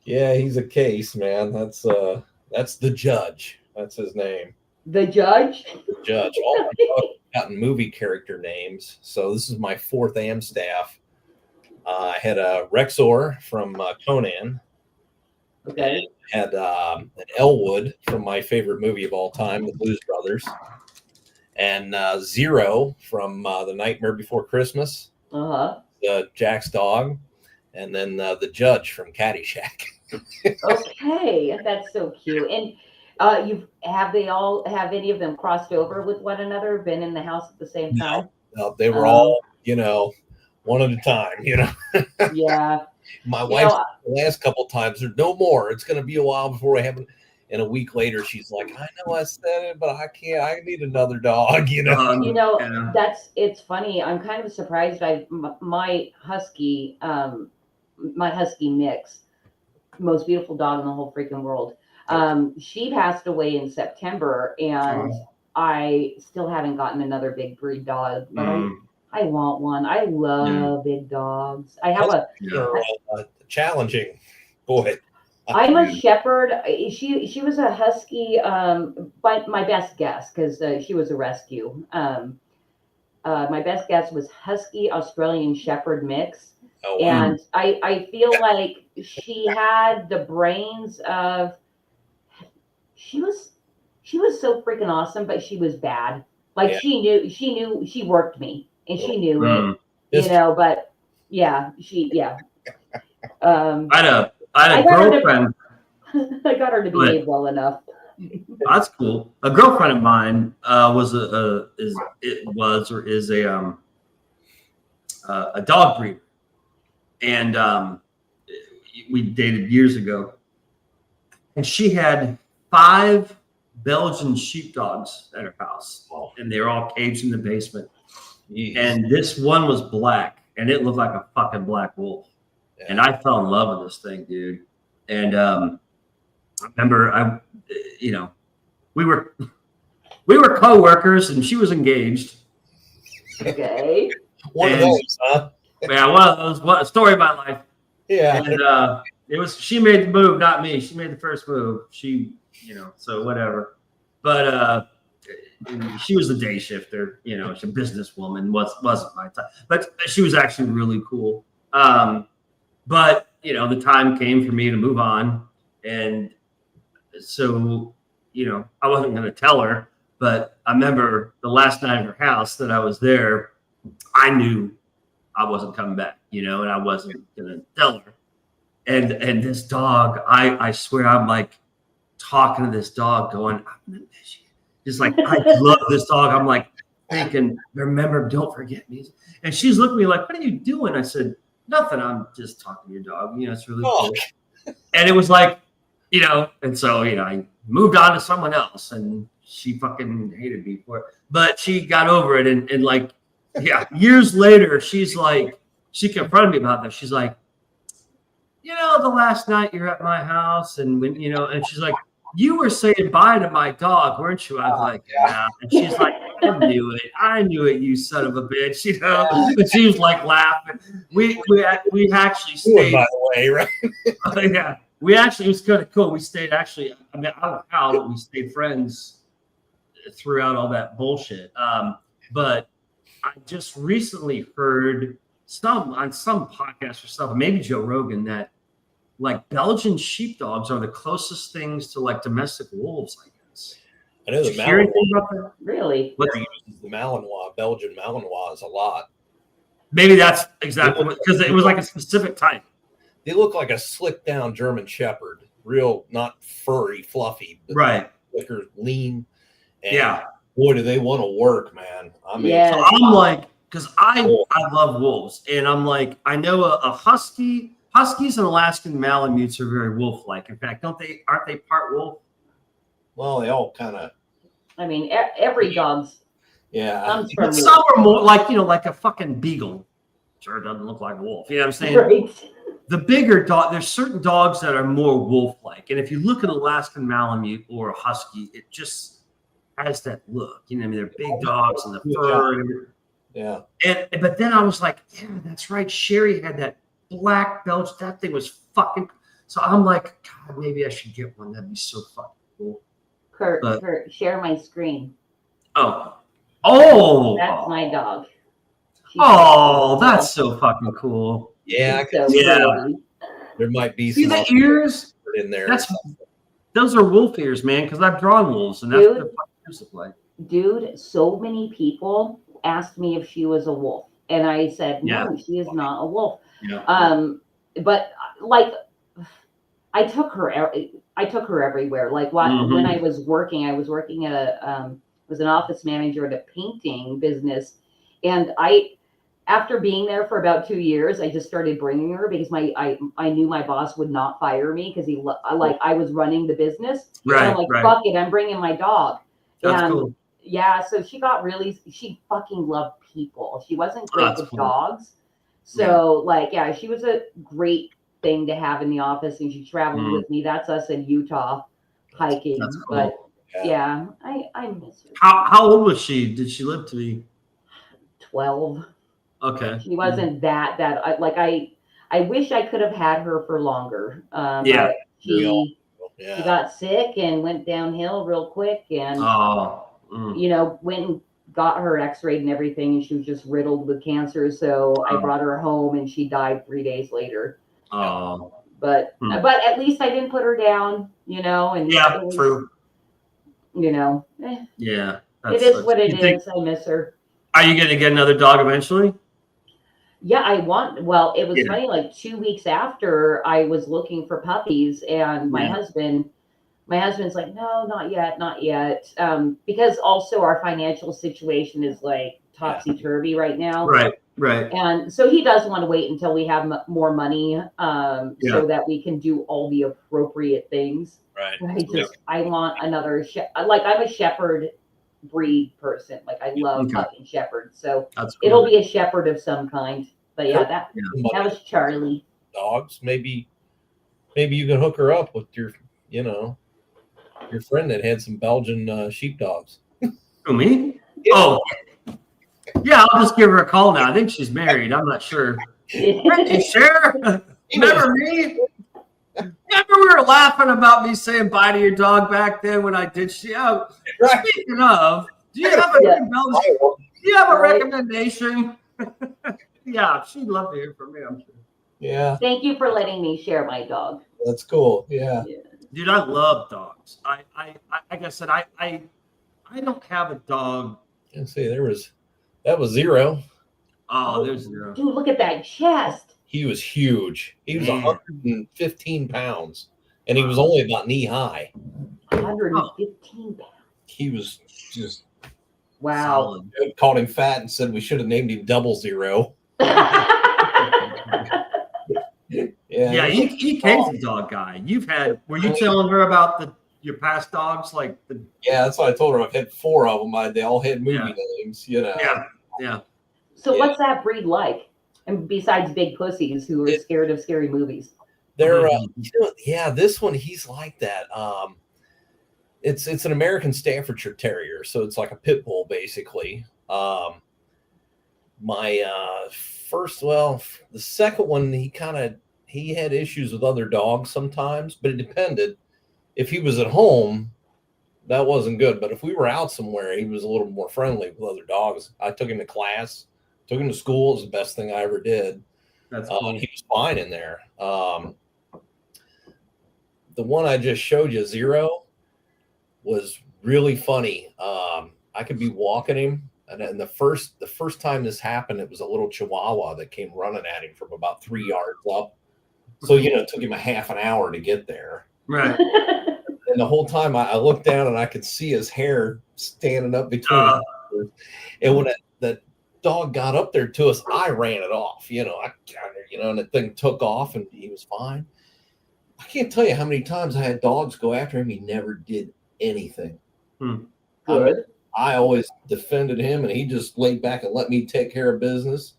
Yeah, he's a case, man. That's the Judge. That's his name. The Judge? The Judge. All my dogs have gotten movie character names. So this is my fourth AM staff. I had a Rexor from Conan. Okay. Had an Elwood from my favorite movie of all time, The Blues Brothers. And Zero from The Nightmare Before Christmas. Uh-huh. Jack's dog. And then the Judge from Caddyshack. Okay, that's so cute. And have any of them crossed over with one another? Been in the house at the same time? No, they were all, one at a time. Yeah. My wife, the last couple times, there's no more. It's going to be a while before I have it. And a week later, she's like, I know I said it, but I can't. I need another dog. It's funny. I'm kind of surprised. My husky mix, most beautiful dog in the whole freaking world. She passed away in September, and I still haven't gotten another big breed dog, but I want one. I love big dogs. I have challenging boy. I'm a shepherd. She was a husky, but my best guess, because she was a rescue. My best guess was husky Australian Shepherd mix. Oh, wow. And I feel like she had the brains of, she was so freaking awesome, but she was bad. Like she worked me, and she knew it, but I had a girlfriend. I got her to behave well enough. That's cool. A girlfriend of mine is a dog breeder, and we dated years ago, and she had 5 Belgian sheepdogs at her house, and they were all caged in the basement. Jeez. And this one was black, and it looked like a fucking black wolf. Yeah. And I fell in love with this thing, dude. And I remember, we were co-workers, and she was engaged. Okay. One of those, huh? Yeah, one of those. What a story of my life. Yeah. And she made the move, not me. She made the first move. So whatever. But she was a day shifter. She's a businesswoman. Wasn't my type, but she was actually really cool. But the time came for me to move on, and so I wasn't going to tell her. But I remember the last night at her house that I was there, I knew I wasn't coming back, and I wasn't going to tell her. And this dog, I swear, I'm like talking to this dog, going, just like, I love this dog. I'm like thinking, remember, don't forget me. And she's looking at me like, what are you doing? I said, nothing. I'm just talking to your dog. It's really cool. And it was like, and so, I moved on to someone else, and she fucking hated me for it. But she got over it. And like, years later, she's like, she confronted me about that. She's like, the last night you're at my house, and when, and she's like, you were saying bye to my dog, weren't you? I was like, yeah. And she's like, I knew it, you son of a bitch, And she was like laughing. We actually stayed. By the way, right? Yeah. We actually, it was kind of cool. We stayed actually, I don't know how, but we stayed friends throughout all that bullshit. But I just recently heard on some podcast or something, maybe Joe Rogan, that like Belgian sheepdogs are the closest things to like domestic wolves, I guess. I know the Malinois. Really? What uses the Malinois, Belgian Malinois, a lot. Maybe that's exactly because it was like a specific type. They look like a slick down German Shepherd, real, not furry, fluffy, but right? Slicker, lean. And boy, do they want to work, man. I mean, so I'm like, because I love wolves, and I'm like, I know a husky. Huskies and Alaskan Malamutes are very wolf-like. In fact, aren't they part wolf? Well, they all kind of. I mean, every dog's. Yeah. But some are more like, like a fucking beagle. Sure doesn't look like a wolf. You know what I'm saying? Right. The bigger dog, there's certain dogs that are more wolf-like. And if you look at Alaskan Malamute or a husky, it just has that look. I mean, they're big dogs and the fur. Yeah. But then I was like, yeah, that's right. Sherry had that black Belgian. That thing was fucking. So I'm like, God, maybe I should get one. That'd be so fucking cool. Kurt, share my screen. Oh, that's my dog. That's so fucking cool. Yeah, there might be some the ears in there. Those are wolf ears, man. Because I've drawn wolves, and that's what the fucking ears look like. Dude, so many people asked me if she was a wolf, and I said no, she is not a wolf. Yeah. But like, I took her everywhere. Like when I was working at was an office manager at a painting business, and after being there for about 2 years, I just started bringing her because I knew my boss would not fire me because I was running the business. Right. And I'm like, fuck it, I'm bringing my dog. That's cool. Yeah, so she fucking loved people. She wasn't great with dogs. So she was a great thing to have in the office, and she traveled with me. That's us in Utah hiking. That's cool. But yeah, I miss her. How old was she? Did she live to be 12? Okay. She wasn't that I wish I could have had her for longer. But she got sick and went downhill real quick, and went and got her x-rayed and everything, and she was just riddled with cancer. So I brought her home, and she died 3 days later. But at least I didn't put her down, and true. Yeah, it is what it is. I miss her. Are you going to get another dog eventually? Yeah, it was funny, like 2 weeks after I was looking for puppies, and my husband's like, no, not yet. Because also our financial situation is like topsy-turvy right now. Right. And so he does want to wait until we have more money, so that we can do all the appropriate things. Right. I want another, I'm a shepherd breed person. Like I love fucking shepherds. So it'll be a shepherd of some kind. But that was Charlie. Dogs. Maybe you can hook her up with your friend that had some Belgian sheepdogs. Oh, me? Yeah. Oh, yeah. I'll just give her a call now. I think she's married. I'm not sure. You sure? Remember me? Remember we were laughing about me saying bye to your dog back then when I did. Speaking of, do you have a recommendation? Yeah, she'd love to hear from me, I'm sure. Yeah. Thank you for letting me share my dog. That's cool. Yeah. Dude, I love dogs. I like I said, I don't have a dog. Let's see, that was Zero. Oh, there's Zero. Dude, look at that chest. He was huge. He was 115 pounds, and he was only about knee high. 115 pounds. He was just wow. Solid. Called him fat and said we should have named him Double Zero. Yeah, EK's a dog guy. Were you telling her about your past dogs? Yeah, that's what I told her. I've had 4 of them. They all had movie names, Yeah. So what's that breed like? And besides big pussies who are scared of scary movies. They're this one, he's like that. It's an American Staffordshire Terrier, so it's like a pit bull basically. The second one, he had issues with other dogs sometimes, but it depended. If he was at home, that wasn't good. But if we were out somewhere, he was a little more friendly with other dogs. I took him to class, took him to school. It was the best thing I ever did. That's cool. He was fine in there. The one I just showed you, Zero, was really funny. I could be walking him, and the first time this happened, it was a little Chihuahua that came running at him from about 3 yards up. So it took him a half an hour to get there. Right. And the whole time I looked down and I could see his hair standing up between his ears. And when that dog got up there to us, I ran it off. And the thing took off and he was fine. I can't tell you how many times I had dogs go after him. He never did anything. Good. I always defended him, and he just laid back and let me take care of business.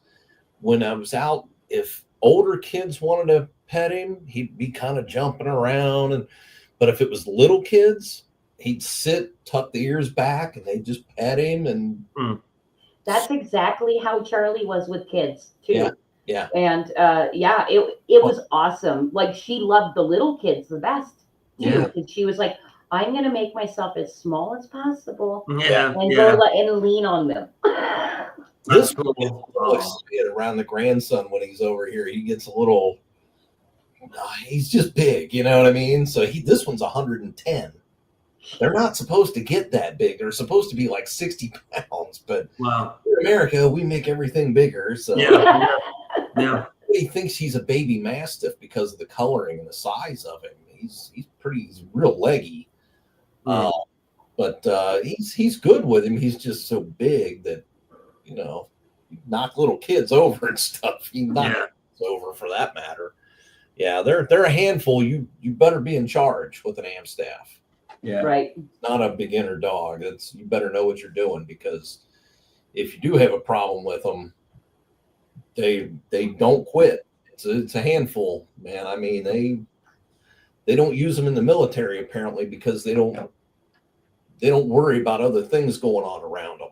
When I was out, if older kids wanted to pet him, he'd be kind of jumping around. But if it was little kids, he'd sit, tuck the ears back, and they'd just pet him. And that's exactly how Charlie was with kids too. Yeah. And it was awesome. Like she loved the little kids the best too. Yeah. And she was like, I'm gonna make myself as small as possible. Yeah. And go and lean on them. This one gets around the grandson when he's over here. He gets a little. He's just big, you know what I mean? So this one's 110. They're not supposed to get that big. They're supposed to be like 60 pounds. But in America, we make everything bigger. So yeah. He thinks he's a baby mastiff because of the coloring and the size of him. He's real leggy. But he's good with him. He's just so big that, you knock little kids over and stuff. He knocks over for that matter. Yeah, they're a handful. You better be in charge with an Amstaff. Yeah, right. Not a beginner dog. You better know what you're doing, because if you do have a problem with them, they don't quit. It's a handful, man. I mean, they don't use them in the military apparently because they don't worry about other things going on around them.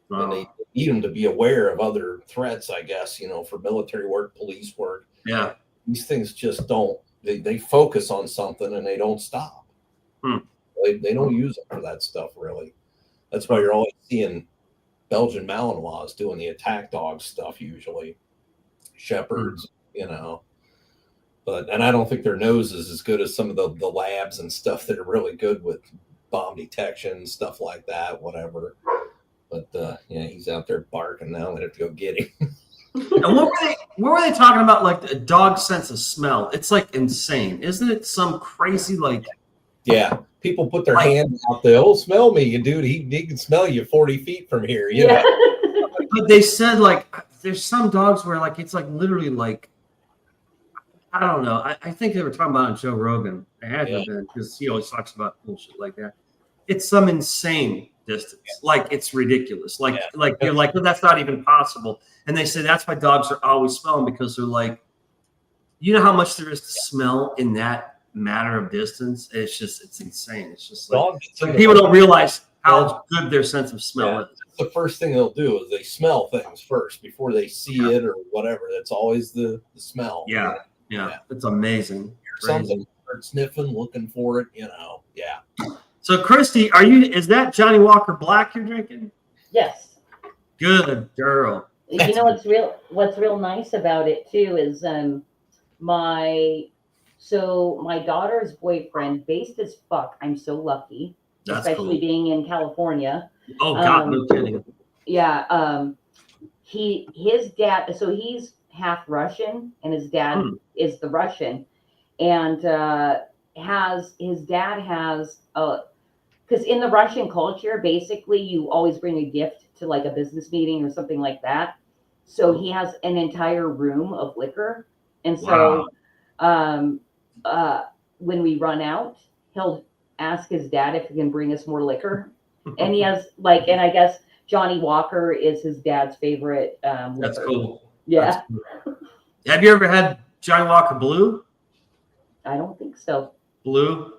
Oh. And they need them to be aware of other threats, I guess, for military work, police work. Yeah. These things just don't, they focus on something and they don't stop. They don't use it for that stuff, really. That's why you're always seeing Belgian Malinois doing the attack dog stuff, usually. Shepherds, But, and I don't think their nose is as good as some of the labs and stuff that are really good with bomb detection, stuff like that, whatever. But he's out there barking now. I have to go get him. And what were they talking about? Like the dog sense of smell. It's like insane, isn't it? Some crazy Yeah, people put their hand out there. Oh, smell me, dude. He can smell you 40 feet from here. Yeah. But they said there's some dogs where it's literally I don't know. I think they were talking about it on Joe Rogan. They had to have been, because he always talks about bullshit like that. It's some insane distance. It's ridiculous. You're like, well, that's not even possible. And they say that's why dogs are always smelling, because they're like, you know how much there is to smell in that matter of distance? It's insane. It's just people don't realize how good their sense of smell is. The first thing they'll do is they smell things first before they see it or whatever. That's always the smell. Yeah. It's amazing. Something, start sniffing, looking for it, Yeah. So, Christy, is that Johnny Walker Black you're drinking? Yes. Good girl. What's real nice about it too is my daughter's boyfriend, based as fuck. I'm so lucky, especially being in California. Oh God, no kidding. Yeah. His dad. So he's half Russian, and his dad is the Russian, and his dad has because in the Russian culture, basically you always bring a gift to a business meeting or something like that. So he has an entire room of liquor, and so when we run out, he'll ask his dad if he can bring us more liquor, and he has and I guess Johnny Walker is his dad's favorite liquor. That's cool. Yeah. Cool. Have you ever had Johnny Walker Blue? I don't think so. Blue?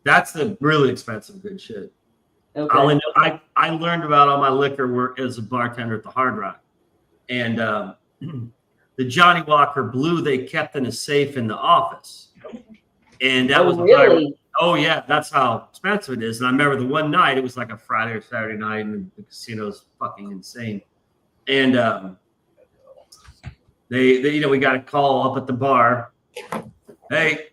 That's the really expensive good shit. Okay. I learned about all my liquor work as a bartender at the Hard Rock. And the Johnny Walker Blue, they kept in a safe in the office. And that was really? Oh, yeah. That's how expensive it is. And I remember the one night, it was like a Friday or Saturday night, and the casino's fucking insane. And we got a call up at the bar. Hey,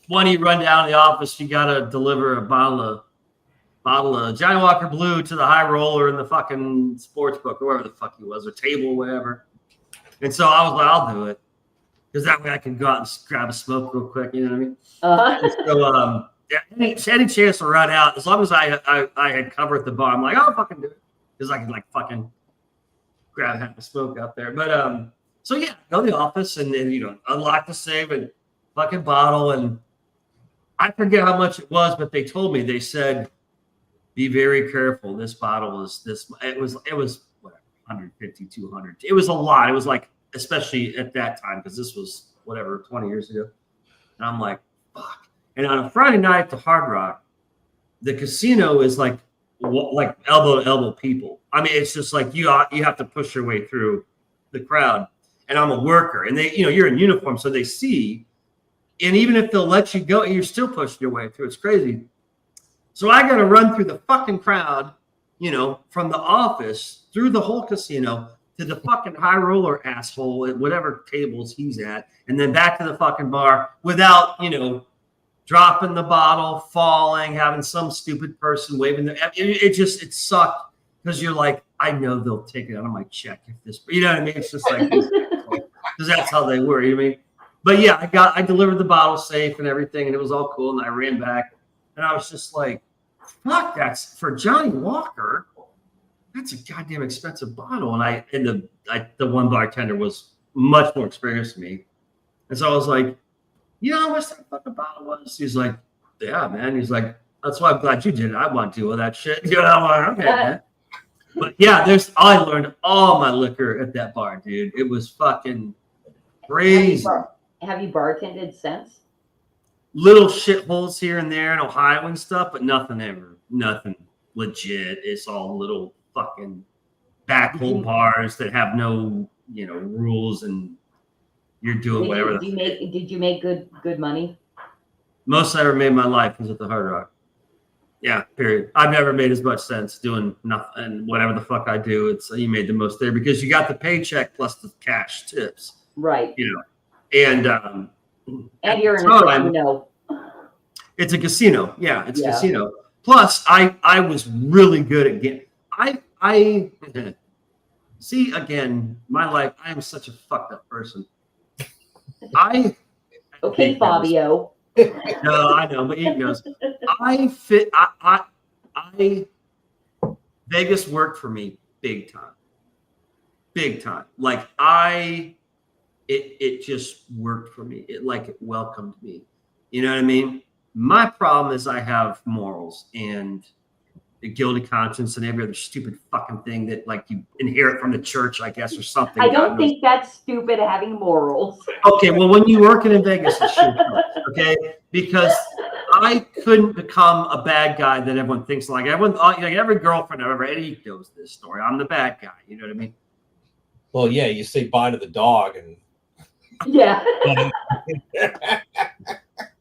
why don't you run down to the office? You got to deliver a bottle of Johnny Walker Blue to the high roller in the fucking sports book, or wherever the fuck he was, or table, whatever. And so I was like, I'll do it, because that way I can go out and grab a smoke real quick. You know what I mean? So any chance to run out, as long as I had cover at the bar, I'm like, I'll fucking do it, because I can fucking grab half a smoke out there. But so yeah, go to the office and unlock the safe and fucking bottle, and I forget how much it was, but they told me, they said, be very careful. This bottle is this. It was whatever, 150, 200. It was a lot. It was especially at that time, because this was 20 years ago. And I'm like, fuck. And on a Friday night at the Hard Rock, the casino is like elbow to elbow people. I mean, it's just you have to push your way through the crowd. And I'm a worker, and they, you're in uniform, so they see. And even if they'll let you go, you're still pushing your way through. It's crazy. So I got to run through the fucking crowd, from the office through the whole casino to the fucking high roller asshole at whatever tables he's at, and then back to the fucking bar without, dropping the bottle, falling, having some stupid person waving it sucked, because you're like, I know they'll take it out of my check if this, you know what I mean? It's just because that's how they were, you know what I mean? But yeah, I delivered the bottle safe and everything, and it was all cool. And I ran back, and I was just like, "Fuck, that's for Johnny Walker. That's a goddamn expensive bottle." And the one bartender was much more experienced than me, and so I was like, "You know how much that fucking bottle was?" He's like, "Yeah, man." He's like, "That's why I'm glad you did it. I want to deal with that shit." You know, I'm like, okay, man. But yeah, I learned all my liquor at that bar, dude. It was fucking crazy. Have you bartended since? Little shitholes here and there in Ohio and stuff, but nothing legit. It's all little fucking backhole bars that have no, rules, and you're doing whatever. Did you make good money? Most I ever made in my life was at the Hard Rock. Yeah, period. I've never made as much sense doing nothing, whatever the fuck I do. It's you made the most there because you got the paycheck plus the cash tips. Right. And you're in a casino. It's a casino. Yeah, it's a casino. Plus, I was really good at getting. I see again. My life. I am such a fucked up person. Okay, Fabio. No, I know, but he goes. Vegas worked for me big time. Like it just worked for me. It welcomed me. You know what I mean? My problem is I have morals and a guilty conscience and every other stupid fucking thing that you inherit from the church, I guess, or something. I don't think that's stupid having morals. Okay, well, when you're working in Vegas, it should. Okay, because I couldn't become a bad guy that everyone thinks like. Everyone, every girlfriend I've ever had, he knows this story. I'm the bad guy. You know what I mean? Well, yeah, you say bye to the dog and. Yeah.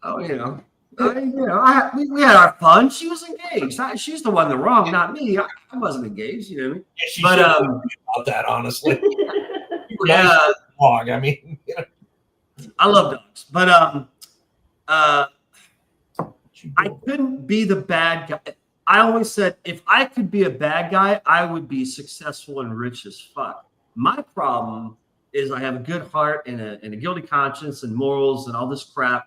Oh, we had our fun. She was engaged. She's the one in the wrong, not me. I wasn't engaged. You know what I mean? Yeah, she but about that, honestly. Yeah, dog. I mean, I love dogs, but I couldn't be the bad guy. I always said if I could be a bad guy, I would be successful and rich as fuck. My problem is I have a good heart and a guilty conscience and morals and all this crap.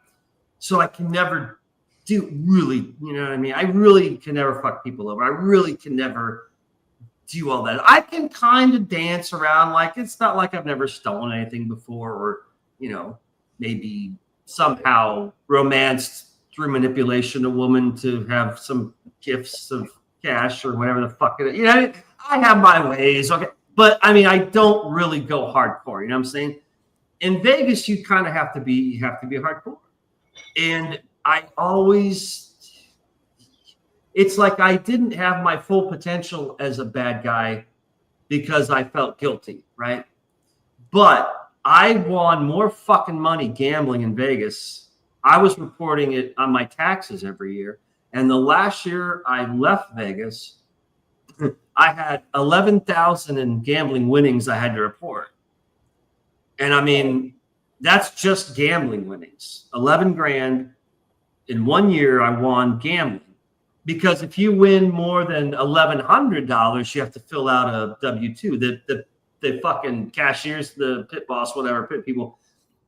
So I can never do really, you know what I mean? I really can never fuck people over. I really can never do all that. I can kind of dance around. It's not like I've never stolen anything before or, maybe somehow romanced through manipulation a woman to have some gifts of cash or whatever the fuck it is. I have my ways. Okay. But I don't really go hardcore. You know what I'm saying? In Vegas, you kind of have to be hardcore. And it's like I didn't have my full potential as a bad guy because I felt guilty, right? But I won more fucking money gambling in Vegas. I was reporting it on my taxes every year. And the last year I left Vegas, I had 11,000 in gambling winnings I had to report. And that's just gambling winnings. 11 grand in 1 year I won gambling. Because if you win more than $1,100, you have to fill out a W-2. The fucking cashiers, the pit boss, whatever, pit people,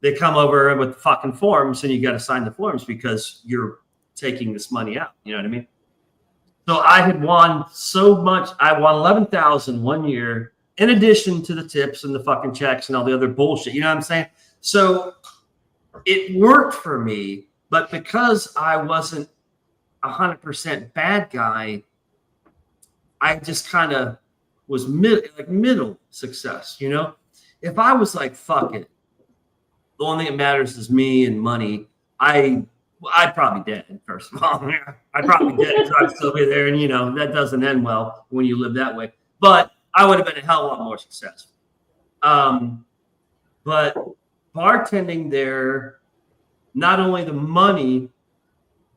they come over with fucking forms and you got to sign the forms because you're taking this money out. You know what I mean? So I had won so much. I won 11,000 1 year in addition to the tips and the fucking checks and all the other bullshit. You know what I'm saying? So it worked for me, but because I wasn't 100% bad guy, I just kind of was middle success. If I was like, fuck it, the only thing that matters is me and money, I'd probably dead, first of all. I'd probably dead, so I'd still be there. And, that doesn't end well when you live that way. But I would have been a hell of a lot more successful. But bartending there, not only the money,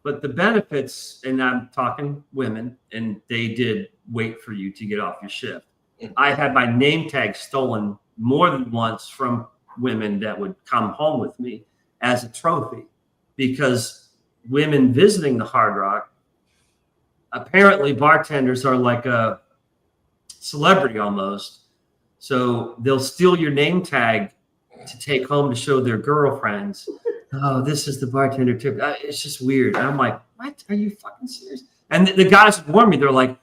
but the benefits, and I'm talking women, and they did wait for you to get off your shift. I had my name tag stolen more than once from women that would come home with me as a trophy because women visiting the Hard Rock, apparently bartenders are like a celebrity almost. So they'll steal your name tag to take home to show their girlfriends. Oh, this is the bartender tip. It's just weird. And I'm like, what? Are you fucking serious? And the guys warned me. They're like,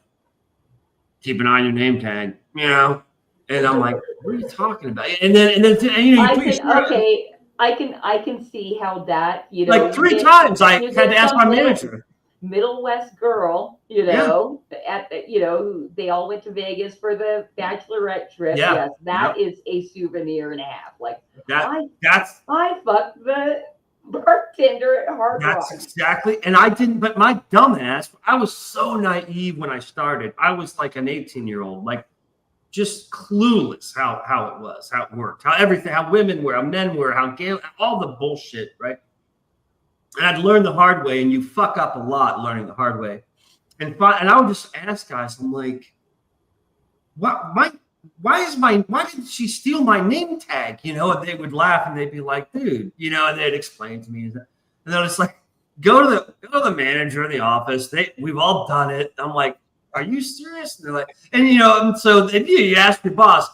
keep an eye on your name tag, you know? And I'm like, what are you talking about? And then you know, I can see how that, you know, like 3 times I had to ask my manager. Middle West girl, you know, who they all went to Vegas for the bachelorette trip. Yeah. Yes, that is a souvenir and a half. Like I fucked the bartender at Hard Rock. That's exactly. And I didn't, but my dumbass, I was so naive when I started. I was like an 18-year-old, like just clueless how it was, how it worked, how women were, how men were, how gay, all the bullshit, right? And I'd learned the hard way, and you fuck up a lot learning the hard way. And I would just ask guys, I'm like, why did she steal my name tag? You know, and they would laugh and they'd be like, dude, you know, and they'd explain to me. And then it's like, go to the manager in the office. We've all done it. I'm like, are you serious? And they're like, and you know, and so you ask your boss,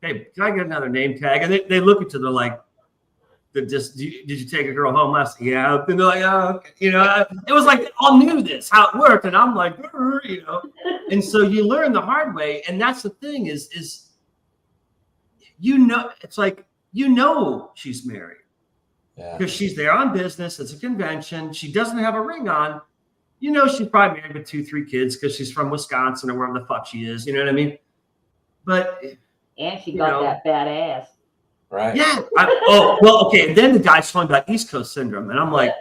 hey, can I get another name tag? And they look at you, they're like, did you take a girl home last? Yeah. And they're like, oh, okay. You know, it was like they all knew this, how it worked. And I'm like, you know, and so you learn the hard way. And that's the thing is, you know, it's like, you know, she's married because she's there on business. It's a convention. She doesn't have a ring on. You know, she's probably married with 2-3 kids because she's from Wisconsin or wherever the fuck she is. You know what I mean? But and she got that bad ass. Right. Yeah. Okay. And then the guy's talking about East Coast syndrome. And I'm like,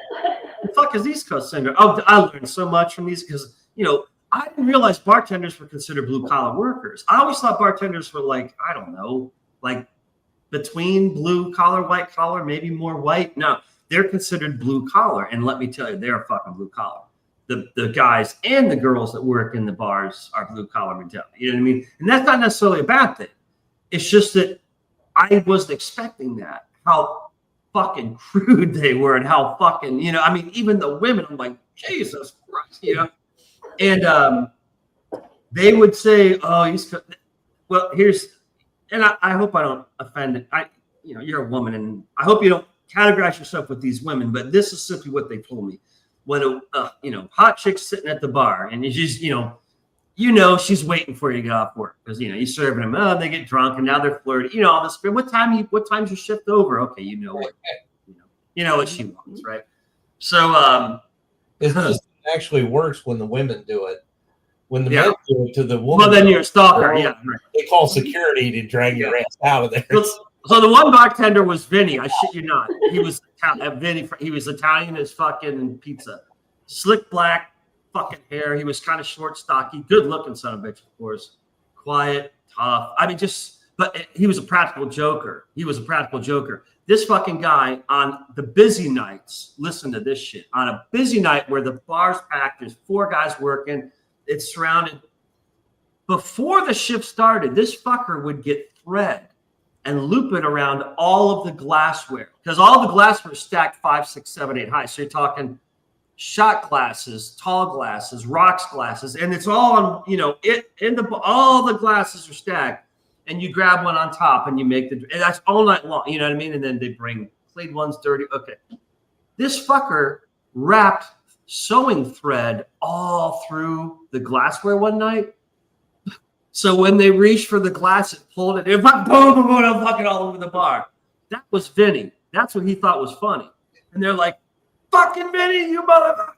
the fuck is East Coast syndrome? Oh, I learned so much from these because, you know, I didn't realize bartenders were considered blue collar workers. I always thought bartenders were like, I don't know, like between blue collar, white collar, maybe more white. No, they're considered blue collar. And let me tell you, they're fucking blue collar. The guys and the girls that work in the bars are blue collar mentality. You know what I mean? And that's not necessarily a bad thing. It's just that I wasn't expecting that, how fucking crude they were and how fucking, you know, I mean, even the women, I'm like, Jesus Christ, you know? And they would say, oh, well, and I hope I don't offend it. You know, you're a woman and I hope you don't categorize yourself with these women, but this is simply what they told me. When you know, hot chick's sitting at the bar and you just, you know, she's waiting for you to get off work because, you know, you're serving them. Oh, they get drunk and now they're flirty. You know, all this. What time's your shift over? Okay, you know what she wants, right? So it just actually works when the women do it. When the men do it to the woman, well, then you're a stalker. Yeah, right. They call security to drag your ass out of there. So the one bartender was Vinny. I shit you not. He was Vinny. He was Italian as fucking pizza. Slick black fucking hair. He was kind of short, stocky, good looking son of a bitch, of course. Quiet, tough. I mean, but he was a practical joker. This fucking guy on the busy nights, listen to this shit. On a busy night where the bar's packed, there's 4 guys working, it's surrounded. Before the shift started, this fucker would get thread and loop it around all of the glassware because all the glassware is stacked 5, 6, 7, 8 high. So you're talking shot glasses, tall glasses, rocks glasses, and it's all on, you know, all the glasses are stacked, and you grab one on top and you make and that's all night long, you know what I mean? And then they bring clean ones, dirty. Okay. This fucker wrapped sewing thread all through the glassware one night. So when they reached for the glass and pulled it, boom, fucking all over the bar. That was Vinny. That's what he thought was funny. And they're like, fucking Vinny, you motherfucker,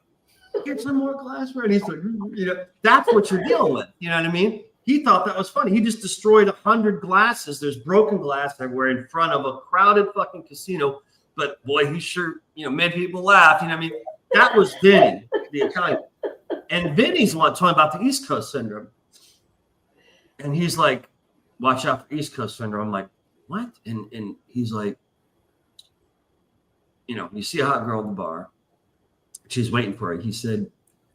get some more glassware. And he's like, you know, that's what you're dealing with. You know what I mean? He thought that was funny. He just destroyed 100 glasses. There's broken glass everywhere in front of a crowded fucking casino. But boy, he sure, you know, made people laugh. You know what I mean? That was Vinny, the Italian. And Vinny's the one talking about the East Coast syndrome. And he's like, watch out for East Coast syndrome. I'm like, what? And he's like, you know, you see a hot girl at the bar. She's waiting for it. He said,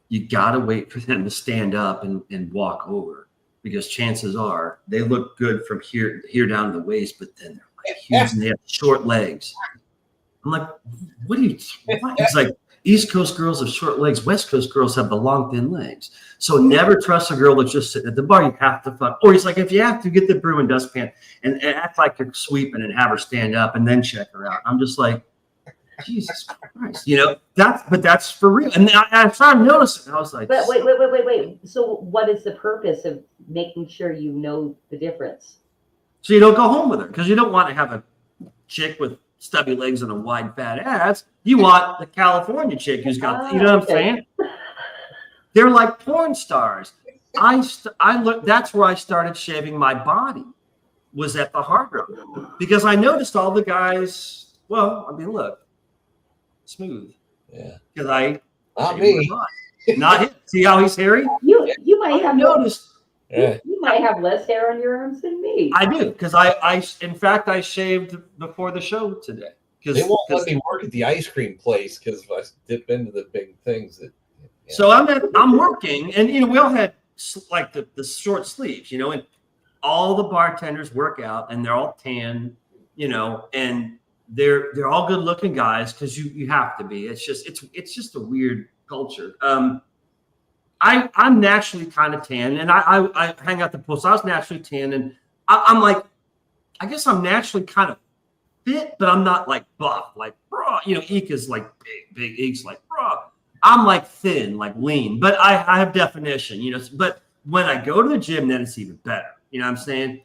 you got to wait for them to stand up and walk over because chances are they look good from here down to the waist, but then they're like huge and they have short legs. I'm like, what? He's like, East Coast girls have short legs. West Coast girls have the long, thin legs. So never trust a girl that's just sitting at the bar. You have to fuck. Or he's like, if you have to, get the broom and dustpan and act like you're sweeping and have her stand up and then check her out. I'm just like, Jesus Christ, that's for real. And I started noticing. I was like, but wait. So what is the purpose of making sure you know the difference? So you don't go home with her because you don't want to have a chick with stubby legs and a wide fat ass. You want the California chick who's got, you know what I'm saying? They're like porn stars. I look. That's where I started shaving my body. Was at the Hard Rock because I noticed all the guys. Well, I mean, look, smooth. Yeah. Because not me. Not him. See how he's hairy? You might have noticed. Yeah. You might have less hair on your arms than me. I do because I in fact I shaved before the show today. They won't let me work at the ice cream place because I dip into the big things. That. Yeah. So I'm working, and we all had like the short sleeves, and all the bartenders work out, and they're all tan, and they're all good looking guys because you have to be. It's just a weird culture. I'm naturally kind of tan, and I hang out the pool, so I was naturally tan, and I'm like, I guess I'm naturally kind of fit, but I'm not like buff, like bro. Eek is like big. Eek's like bro. I'm like thin, like lean, but I have definition, But when I go to the gym, then it's even better. You know what I'm saying?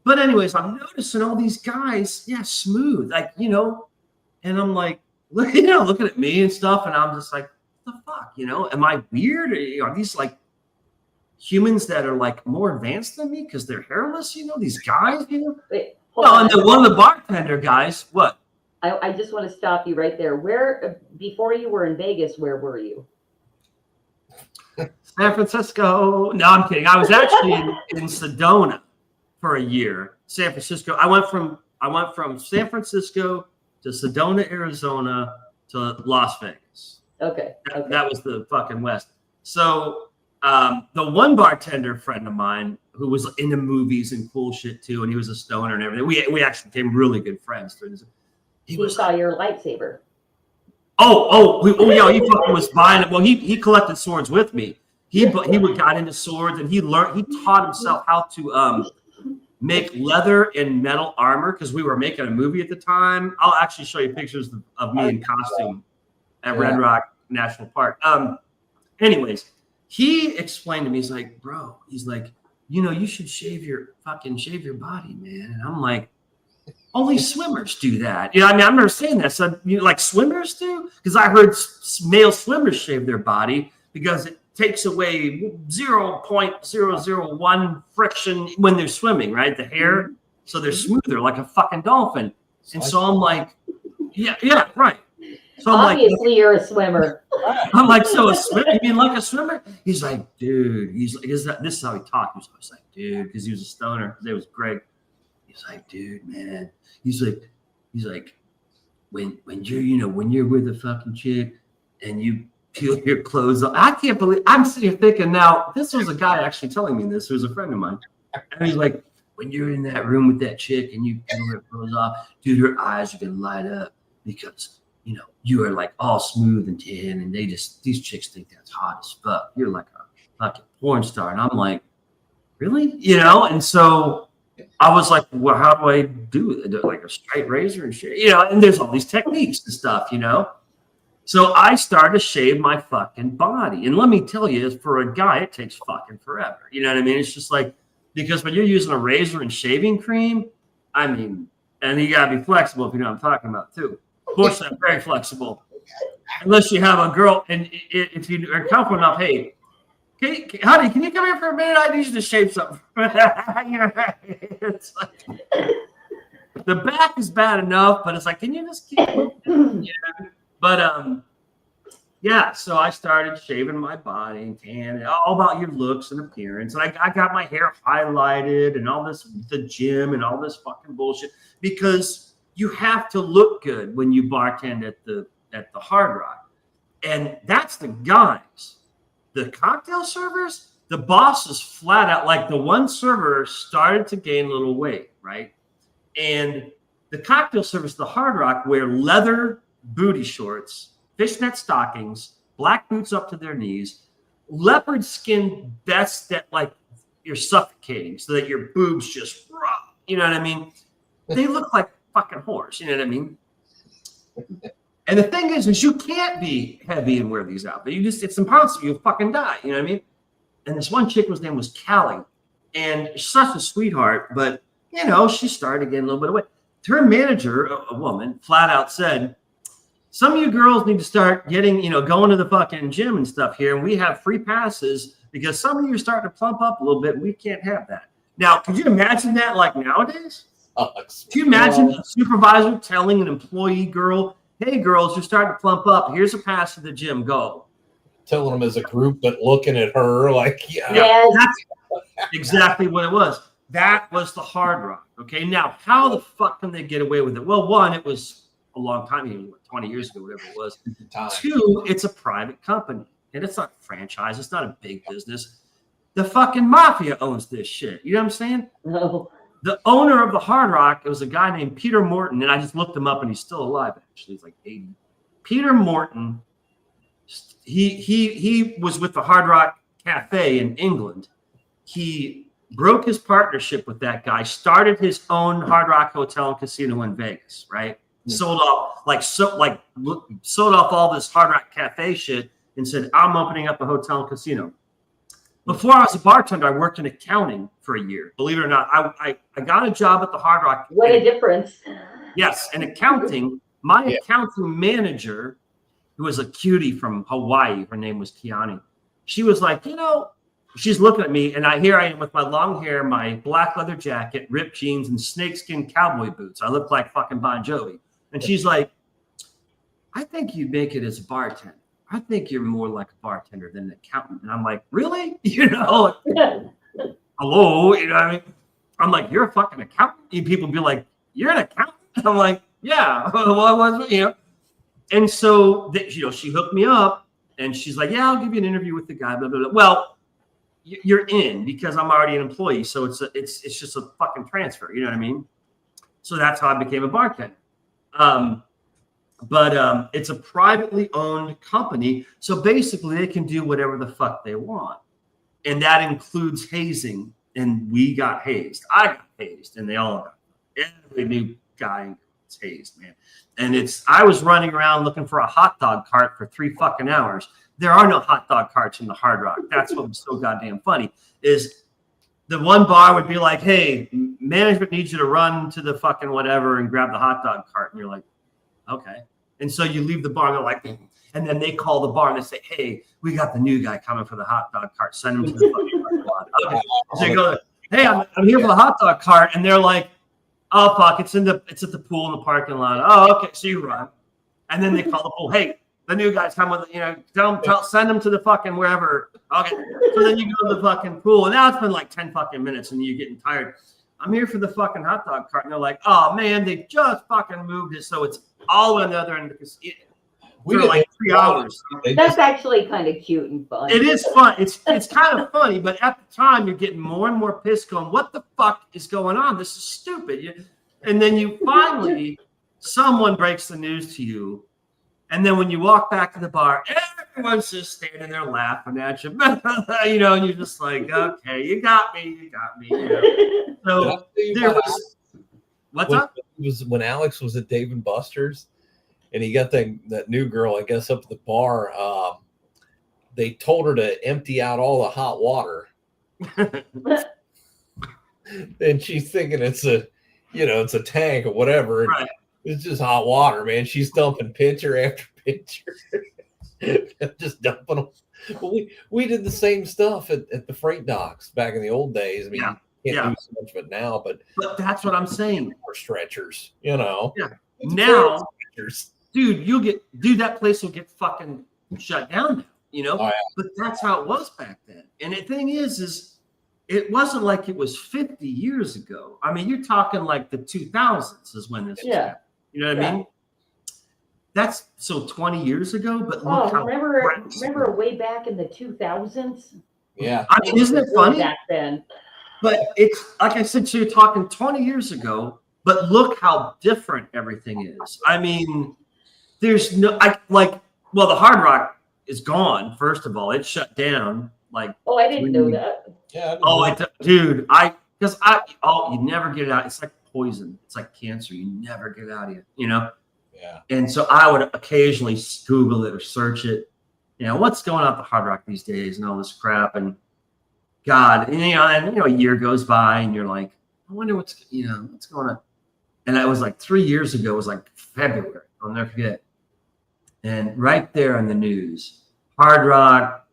But anyways, I'm noticing all these guys, smooth, like and I'm like, looking at me and stuff, and I'm just like, what the fuck, Am I weird? Are these like humans that are like more advanced than me because they're hairless? These guys, Wait, and then one of the bartender guys, what? I just want to stop you right there. Where, before you were in Vegas, where were you? San Francisco. No, I'm kidding. I was actually in Sedona for a year. San Francisco. I went from San Francisco to Sedona, Arizona to Las Vegas. Okay. That was the fucking West. So the one bartender friend of mine who was into movies and cool shit too, and he was a stoner and everything. We actually became really good friends. He saw your lightsaber. He fucking was buying it. Well, he collected swords with me. He got into swords, and he taught himself how to make leather and metal armor because we were making a movie at the time. I'll actually show you pictures of me in costume at Red Rock National Park. Anyways, he explained to me, he's like, bro, you should shave your body, man. And I'm like, only swimmers do that. I remember saying that. So, like swimmers do? Because I heard male swimmers shave their body because it takes away 0.001 friction when they're swimming, right? The hair. So they're smoother, like a fucking dolphin. And so I'm like, yeah, right. So I'm obviously you're a swimmer. I'm like, so a swimmer? You mean like a swimmer? He's like, dude. He's like, this is how he talked. He was always like, dude, because he was a stoner. His name was Greg. He's like, dude, man. He's like, when you're with a fucking chick and you peel your clothes off. I can't believe I'm sitting here thinking now. This was a guy actually telling me this. It was a friend of mine, and he's like, when you're in that room with that chick and you peel her clothes off, dude, her eyes are gonna light up because you are like all smooth and tan, and these chicks think that's hot as fuck. You're like a fucking porn star, and I'm like, really, and so. I was like, well, how do I do it? Like a straight razor and shit, and there's all these techniques and stuff, So I started to shave my fucking body. And let me tell you, for a guy, it takes fucking forever. You know what I mean? It's just like, because when you're using a razor and shaving cream, and you gotta be flexible if you know what I'm talking about too. Fortunately, I'm very flexible. Unless you have a girl, and if you are comfortable enough, hey, honey, can you come here for a minute? I need you to shave something. It's like, the back is bad enough, but it's like, can you just keep moving? But so I started shaving my body and tan, all about your looks and appearance. And I got my hair highlighted and all this, the gym and all this fucking bullshit, because you have to look good when you bartend at the Hard Rock. And that's the guys. The cocktail servers, the boss is flat out, like the one server started to gain a little weight, right? And the cocktail servers, the Hard Rock, wear leather booty shorts, fishnet stockings, black boots up to their knees, leopard skin vest that like you're suffocating so that your boobs just, you know what I mean? They look like fucking whores, you know what I mean? And the thing is you can't be heavy and wear these outfits. It's impossible. You'll fucking die, you know what I mean? And this one chick, whose name was Callie, and she's such a sweetheart, but you know, she started getting a little bit of weight. Her manager, a woman, flat out said, some of you girls need to start getting, you know, going to the fucking gym and stuff here. And we have free passes because some of you are starting to plump up a little bit. We can't have that. Now, could you imagine that like nowadays? Can you imagine a supervisor telling an employee girl, hey, girls, you're starting to plump up. Here's a pass to the gym. Go. Telling them as a group, but looking at her like, that's exactly what it was. That was the Hard Rock. Okay. Now, how the fuck can they get away with it? Well, one, it was a long time ago, 20 years ago, whatever it was. Two, it's a private company and it's not a franchise. It's not a big business. The fucking mafia owns this shit. You know what I'm saying? No. The owner of the Hard Rock, it was a guy named Peter Morton, and I just looked him up and he's still alive, actually. He's like 80. Peter Morton, he was with the Hard Rock Cafe in England. He broke his partnership with that guy, started his own Hard Rock Hotel and Casino in Vegas, right? Sold off all this Hard Rock Cafe shit and said, I'm opening up a hotel and casino. Before I was a bartender, I worked in accounting for a year. Believe it or not, I got a job at the Hard Rock. What a difference. Yes, in accounting, my accounting manager, who was a cutie from Hawaii, her name was Kiani. She was like, you know, she's looking at me, and here I am with my long hair, my black leather jacket, ripped jeans, and snakeskin cowboy boots. I look like fucking Bon Jovi. And she's like, I think you'd make it as a bartender. I think you're more like a bartender than an accountant. And I'm like, really? You know, hello? You know what I mean? I'm like, you're a fucking accountant? And people be like, you're an accountant? I'm like, yeah. Well, you know. And so, you know, she hooked me up, and she's like, yeah, I'll give you an interview with the guy, blah, blah, blah. Well, you're in because I'm already an employee. So it's just a fucking transfer. You know what I mean? So that's how I became a bartender. But it's a privately owned company. So basically they can do whatever the fuck they want. And that includes hazing. And we got hazed. I got hazed and they all got hazed. Every new guy gets hazed, man. And I was running around looking for a hot dog cart for 3 fucking hours. There are no hot dog carts in the Hard Rock. That's what was so goddamn funny is the one bar would be like, hey, management needs you to run to the fucking whatever and grab the hot dog cart. And you're like, okay. And so you leave the bar and they're like, and then they call the bar and they say, hey, we got the new guy coming for the hot dog cart. Send him to the fucking parking lot. Okay. So you go, hey, I'm here for the hot dog cart. And they're like, oh, fuck, it's at the pool in the parking lot. Oh, okay. So you run. And then they call the pool, hey, the new guy's coming with, you know, send them to the fucking wherever. Okay. So then you go to the fucking pool. And now it's been like 10 fucking minutes and you're getting tired. I'm here for the fucking hot dog cart. And they're like, oh, man, they just fucking moved it. So it's all on the other end because we were like 3 hours. That's actually kind of cute and fun. It is fun. It's kind of funny. But at the time, you're getting more and more pissed going, what the fuck is going on? This is stupid. And then you finally, someone breaks the news to you. And then when you walk back to the bar, everyone's just standing there laughing at you, you know, and you're just like, okay, you got me. You know? So there was, what's up? It was when Alex was at Dave & Buster's and he got that new girl, I guess, up at the bar. They told her to empty out all the hot water. And she's thinking it's a tank or whatever. Right. It's just hot water, man. She's dumping pitcher after pitcher, just dumping them. But we did the same stuff at the freight docks back in the old days. I mean, you can't do so much of it now, but that's what I'm saying. More stretchers, you know. Yeah. Now, dude, that place will get fucking shut down now, you know. Oh, yeah. But that's how it was back then. And the thing is it wasn't like it was 50 years ago. I mean, you're talking like the 2000s is when this was happening. You know what I mean? That's so 20 years ago, but look how remember way back in the 2000s? Yeah. I mean, isn't it funny? Back then. But it's like I said, so you're talking 20 years ago, but look how different everything is. I mean, there's no Well, the Hard Rock is gone. First of all, it shut down. Like, oh, I didn't know that. Yeah. Dude, you never get it out. It's like poison. It's like cancer. You never get it out of you, you know? Yeah. And so I would occasionally Google it or search it. You know, what's going on at the Hard Rock these days and all this crap. And God, and, a year goes by and you're like, I wonder what's going on. And that was like 3 years ago. It was like February. I'll never forget. And right there on the news, Hard Rock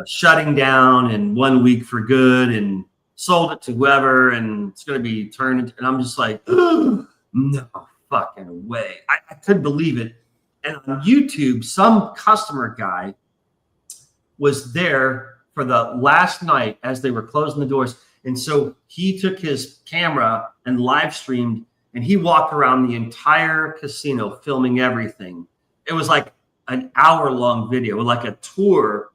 shutting down in 1 week for good and sold it to whoever, and it's going to be turned into, and I'm just like, no fucking way. I couldn't believe it. And on YouTube, some customer guy was there for the last night as they were closing the doors. And so he took his camera and live streamed, and he walked around the entire casino filming everything. It was like an hour-long video, like a tour.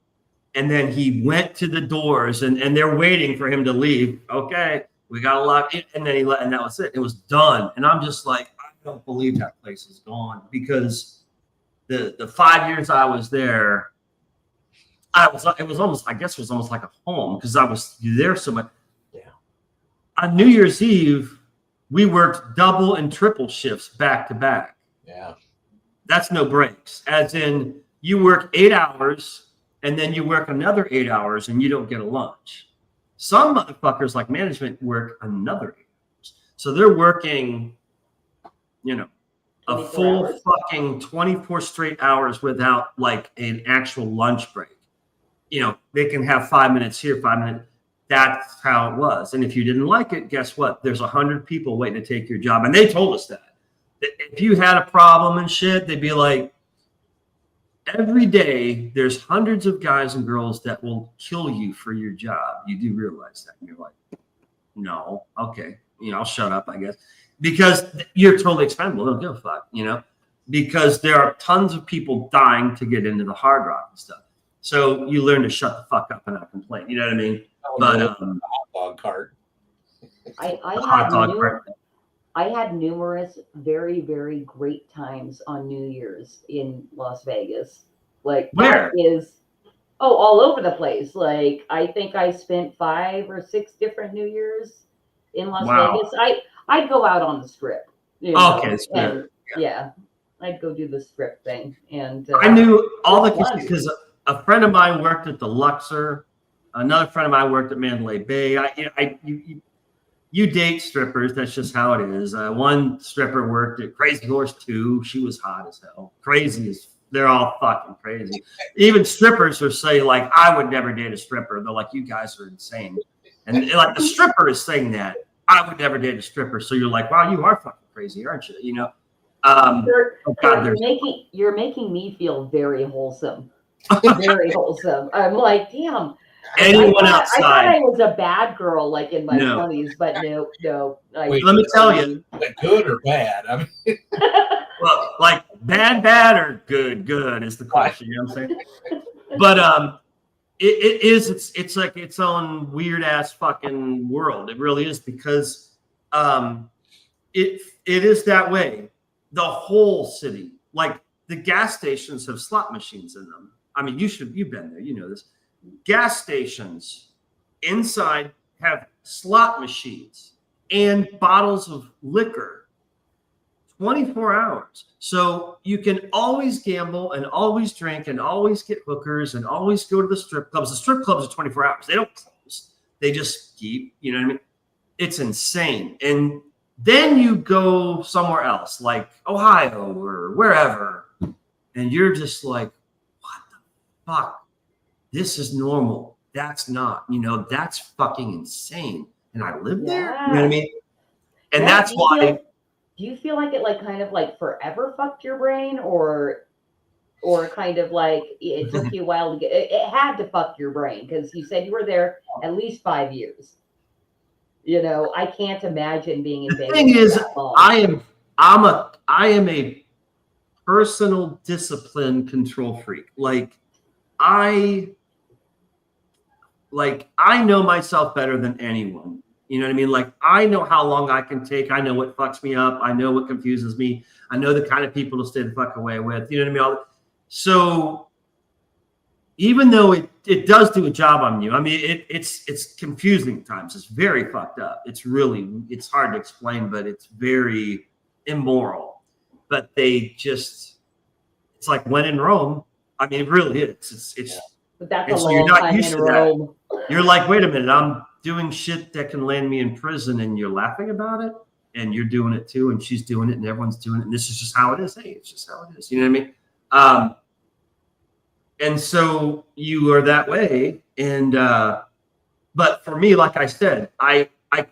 And then he went to the doors, and they're waiting for him to leave. Okay, we got to lock it. And then and that was it. It was done. And I'm just like, I don't believe that place is gone, because the 5 years I was there, it was almost like a home, because I was there so much. Yeah. On New Year's Eve, we worked double and triple shifts back to back. Yeah. That's no breaks. As in, you work 8 hours and then you work another 8 hours and you don't get a lunch. Some motherfuckers like management work another 8 hours. So they're working, a full hours. fucking 24 straight hours without like an actual lunch break. They can have 5 minutes here, 5 minutes. That's how it was. And if you didn't like it, guess what? There's 100 people waiting to take your job. And they told us that. If you had a problem and shit, they'd be like, every day there's hundreds of guys and girls that will kill you for your job. You do realize that. And you're like, no, okay. I'll shut up, I guess. Because you're totally expendable. Don't give a fuck, because there are tons of people dying to get into the Hard Rock and stuff. So you learn to shut the fuck up and not complain. You know what I mean? But hot dog cart. I had numerous very, very great times on New Year's in Las Vegas. Like, where all over the place. Like, I think I spent 5 or 6 different New Year's in Las Vegas. I'd go out on the Strip. Okay, and, yeah, I'd go do the Strip thing. And I knew all the because a friend of mine worked at the Luxor. Another friend of mine worked at Mandalay Bay. You date strippers. That's just how it is. One stripper worked at Crazy Horse 2. She was hot as hell. They're all fucking crazy. Even strippers are saying, like, I would never date a stripper. They're like, you guys are insane. And like the stripper is saying that. I would never date a stripper. So you're like, wow, you are fucking crazy, aren't you? You're making me feel very wholesome. Very wholesome. I'm like, damn. Anyone outside? I thought I was a bad girl, like in my 20s, but no. Wait, let me tell you, good or bad? I mean, well, like bad or good is the question. You know what I'm saying? But it's like its own weird ass fucking world. It really is, because it is that way. The whole city, like the gas stations, have slot machines in them. I mean, you've been there, you know this. Gas stations inside have slot machines and bottles of liquor 24 hours. So you can always gamble and always drink and always get hookers and always go to the strip clubs. The strip clubs are 24 hours. They don't close. They just keep, you know what I mean? It's insane. And then you go somewhere else, like Ohio or wherever, and you're just like, what the fuck? This is normal. That's not, that's fucking insane. And I live there. You know what I mean? And that's why. Do you feel like it kind of forever fucked your brain, or kind of like it took you a while to get it had to fuck your brain, because you said you were there at least 5 years. I can't imagine being in Vegas. The thing is, I am a personal discipline control freak. I know myself better than anyone. You know what I mean? Like, I know how long I can take. I know what fucks me up. I know what confuses me. I know the kind of people to stay the fuck away with. You know what I mean? So even though it does do a job on you, I mean, it's confusing at times. It's very fucked up. It's hard to explain, but it's very immoral. But it's like when in Rome. I mean, it really is. It's. But that's a so long you're not time used in to Rome. that. You're like, wait a minute, I'm doing shit that can land me in prison, and you're laughing about it, and you're doing it too, and she's doing it, and everyone's doing it, and this is just how it is. Hey, it's just how it is. You know what I mean? And so you are that way, and but for me, like I said, I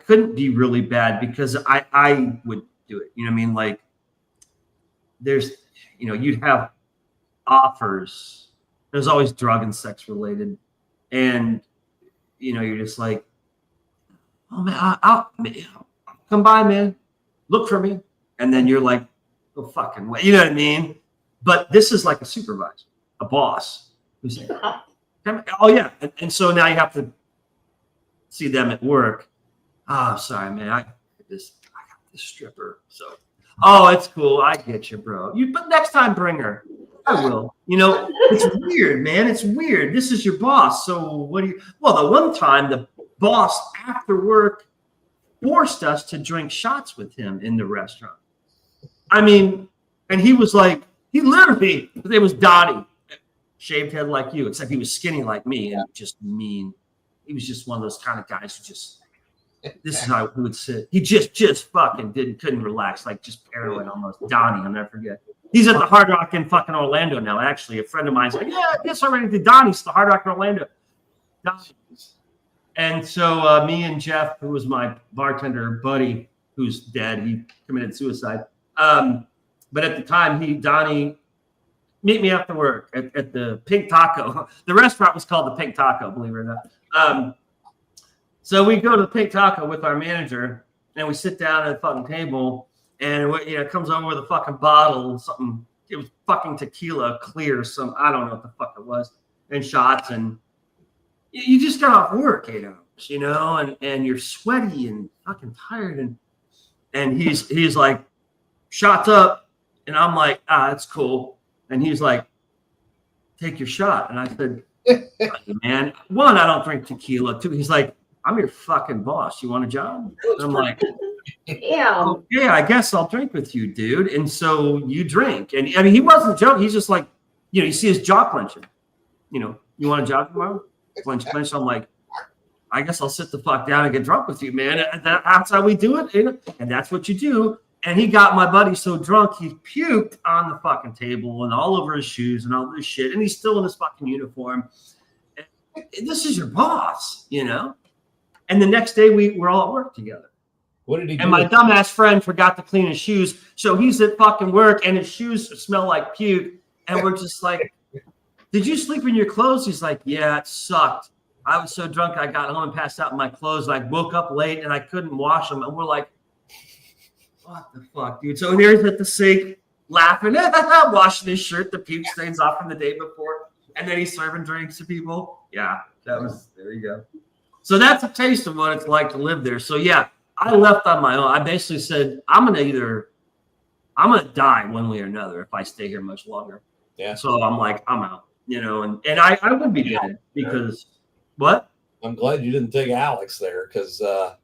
couldn't be really bad because I would do it. You know what I mean? Like there's, you'd have offers. There's always drug and sex related, and you're just like, oh man, I'll come by, man, look for me, and then you're like, oh fucking way, you know what I mean? But this is like a supervisor, a boss who's like, oh yeah, and so now you have to see them at work. Oh, sorry, man, I got this stripper, so it's cool, I get you, bro. But next time bring her. I will. It's weird, man. It's weird. This is your boss. So what do you? Well, the one time the boss after work forced us to drink shots with him in the restaurant. I mean, and he was like, his name was Donnie, shaved head like you, except he was skinny like me and just mean. He was just one of those kind of guys who just. This is how he would sit. He just fucking couldn't relax, like just paranoid almost. Donnie, I'll never forget. He's at the Hard Rock in fucking Orlando now. Actually, a friend of mine's like, yeah, I guess I ran into Donnie's the Hard Rock in Orlando. And so me and Jeff, who was my bartender buddy, who's dead, he committed suicide. But at the time, Donnie, meet me after work at the Pink Taco. The restaurant was called the Pink Taco, believe it or not. So we go to the Pink Taco with our manager, and we sit down at the fucking table, and it comes over with a fucking bottle, something. It was fucking tequila, clear, I don't know what the fuck it was, and shots, and you just got off work 8 hours, and you're sweaty and fucking tired, and he's like, shots up, and I'm like, that's cool, and he's like, take your shot, and I said, man, one, I don't drink tequila. Two, he's like, I'm your fucking boss. You want a job? And I'm like, yeah. Okay, I guess I'll drink with you, dude. And so you drink. And I mean, he wasn't joking. He's just like, you see his jaw clenching. You want a job tomorrow? Clench. I'm like, I guess I'll sit the fuck down and get drunk with you, man. And that's how we do it. And that's what you do. And he got my buddy so drunk, he puked on the fucking table and all over his shoes and all this shit. And he's still in his fucking uniform. And this is your boss, And the next day we're all at work together. What did he do? And my dumbass friend forgot to clean his shoes. So he's at fucking work and his shoes smell like puke. And we're just like, did you sleep in your clothes? He's like, yeah, it sucked. I was so drunk I got home and passed out in my clothes. And I woke up late and I couldn't wash them. And we're like, what the fuck, dude? So here's at the sink laughing, washing his shirt, the puke stains off from the day before. And then he's serving drinks to people. Yeah, there you go. So that's a taste of what it's like to live there. So yeah, I left on my own. I basically said, I'm gonna die one way or another if I stay here much longer. Yeah. So I'm like, I'm out, and I would be dead because what? I'm glad you didn't take Alex there because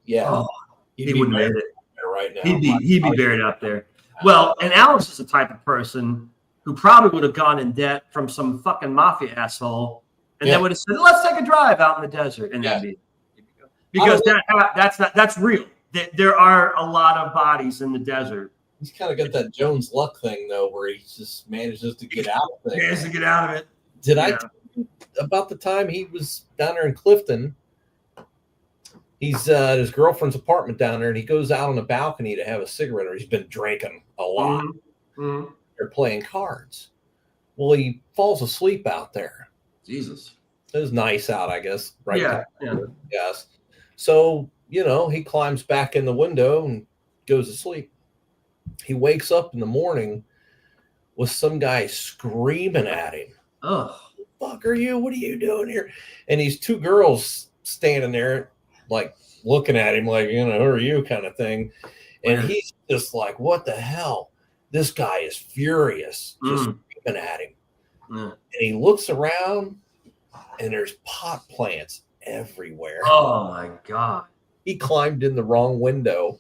he wouldn't have made it right now. He'd be buried up there. Well, and Alex is the type of person who probably would have gone in debt from some fucking mafia asshole, and they would have said, let's take a drive out in the desert, and that'd be. Because that's real. There are a lot of bodies in the desert. He's kind of got that Jones luck thing though, where he just manages to get out of it. Manages to get out of it. Did I tell you about the time he was down there in Clifton? He's at his girlfriend's apartment down there, and he goes out on the balcony to have a cigarette, or he's been drinking a lot. Mm-hmm. They're playing cards. Well, he falls asleep out there. Jesus. It was nice out, I guess. Right? Yeah. Yes. So, he climbs back in the window and goes to sleep. He wakes up in the morning with some guy screaming at him. Oh, fuck are you? What are you doing here? And these two girls standing there, like looking at him, like, who are you kind of thing. And he's just like, what the hell? This guy is furious, just screaming at him. And he looks around, and there's pot plants everywhere. Oh my God. He climbed in the wrong window.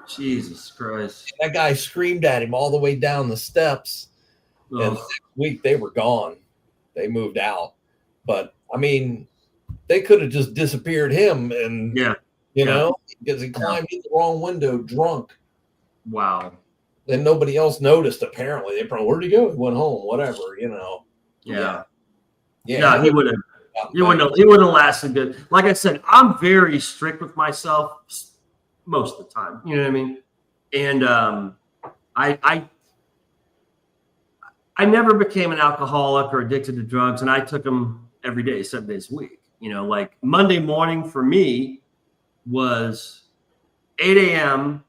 Jesus Christ. That guy screamed at him all the way down the steps. And the next week they were gone. They moved out. But I mean, they could have just disappeared him and you know, because he climbed in the wrong window drunk. Wow. And nobody else noticed, apparently. They probably, where'd he go? He went home, whatever, you know. Yeah. Yeah, he would have. He wouldn't have lasted good. Like I said, I'm very strict with myself most of the time. You know what I mean? And I never became an alcoholic or addicted to drugs, and I took them every day, 7 days a week. You know, like Monday morning for me was 8 a.m.,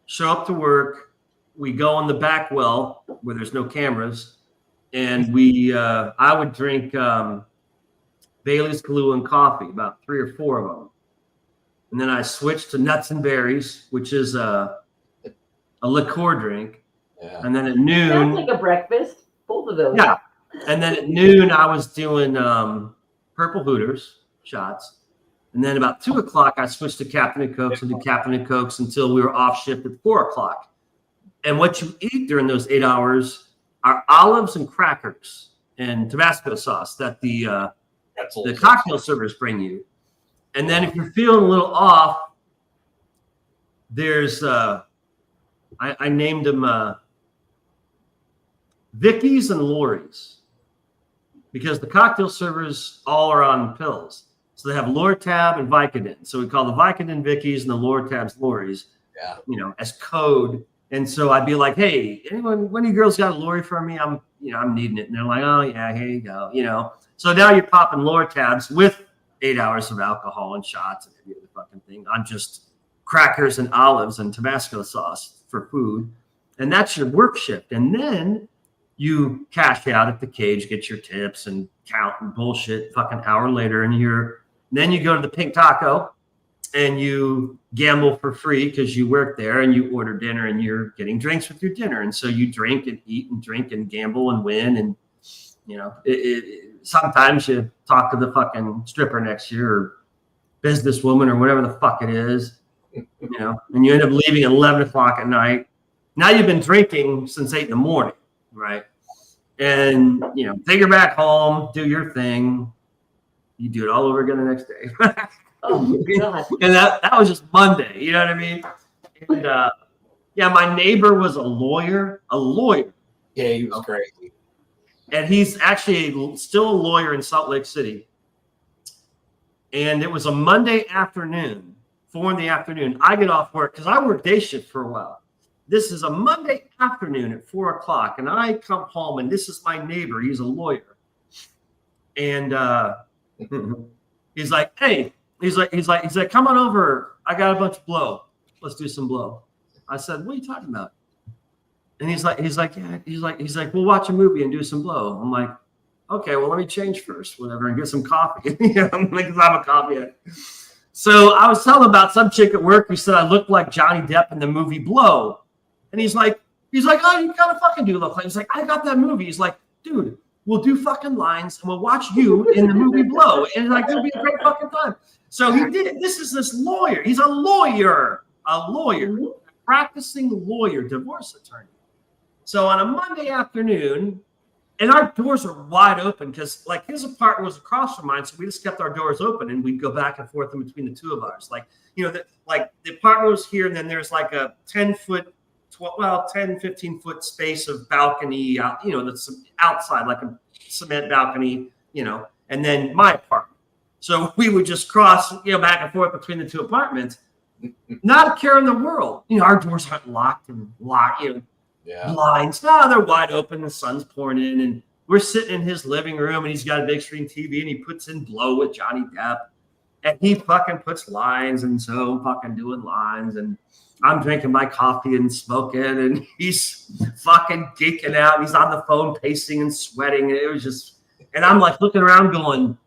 show up to work. We go in the back well where there's no cameras, and I would drink Bailey's, Kahlua, and coffee, about 3 or 4 of them. And then I switched to nuts and berries, which is a liqueur drink. Yeah. And then at noon, sounds like a breakfast. Both of those. Yeah. And then at noon, I was doing Purple Hooters shots. And then about 2 o'clock, I switched to Captain and Cokes and did Captain and Cokes until we were off shift at 4 o'clock. And what you eat during those 8 hours are olives and crackers and Tabasco sauce that the cocktail servers bring you. And then if you're feeling a little off, there's I named them Vicky's and Lori's, because the cocktail servers all are on pills. So they have Lortab and Vicodin. So we call the Vicodin Vicky's and the Lortabs Lori's, you know, as code. And so I'd be like, hey, anyone, one of you girls got a Lori for me? I'm needing it. And they're like, oh yeah, here you go. You know, so now you're popping Lortabs with 8 hours of alcohol and shots and every other fucking thing on just crackers and olives and Tabasco sauce for food. And that's your work shift. And then you cash out at the cage, get your tips and count and bullshit fucking hour later. And then you go to the Pink Taco and you gamble for free because you work there, and you order dinner and you're getting drinks with your dinner. And so you drink and eat and drink and gamble and win. And, you know, sometimes you talk to the fucking stripper next year or businesswoman or whatever the fuck it is, you know, and you end up leaving at 11 o'clock at night. Now you've been drinking since 8 in the morning, right? And, you know, take her back home, do your thing. You do it all over again the next day. Oh, God. And that was just Monday, you know what I mean? And, yeah, my neighbor was a lawyer. Yeah, he was crazy. And he's actually still a lawyer in Salt Lake City. And it was a Monday afternoon, 4 in the afternoon. I get off work because I worked day shift for a while. This is a Monday afternoon at 4 o'clock, and I come home, and this is my neighbor. He's a lawyer. And he's like, hey, he's like, come on over. I got a bunch of blow. Let's do some blow. I said, what are you talking about? And he's like, we'll watch a movie and do some blow. I'm like, okay, well, let me change first, whatever, and get some coffee. Because I'm a coffee addict. So I was telling about some chick at work who said I looked like Johnny Depp in the movie Blow. And he's like, oh, you kind of fucking do look like. He's like, I got that movie. He's like, dude, we'll do fucking lines and we'll watch you in the movie Blow. And like, it'll be a great fucking time. So he did. This lawyer. He's a lawyer, practicing lawyer, divorce attorney. So on a Monday afternoon, and our doors are wide open because like his apartment was across from mine. So we just kept our doors open and we'd go back and forth in between the two of ours. Like, you know, the apartment was here and then there's like a 10, 15 foot space of balcony out, you know, that's outside, like a cement balcony, you know, and then my apartment. So we would just cross, you know, back and forth between the two apartments. Not a care in the world. You know, our doors aren't locked, you know, blinds. No, they're wide open. The sun's pouring in, and we're sitting in his living room, and he's got a big screen TV, and he puts in Blow with Johnny Depp, and he fucking puts lines, and so I'm fucking doing lines, and I'm drinking my coffee and smoking, and he's fucking geeking out. He's on the phone pacing and sweating, and it was just, and I'm like looking around going,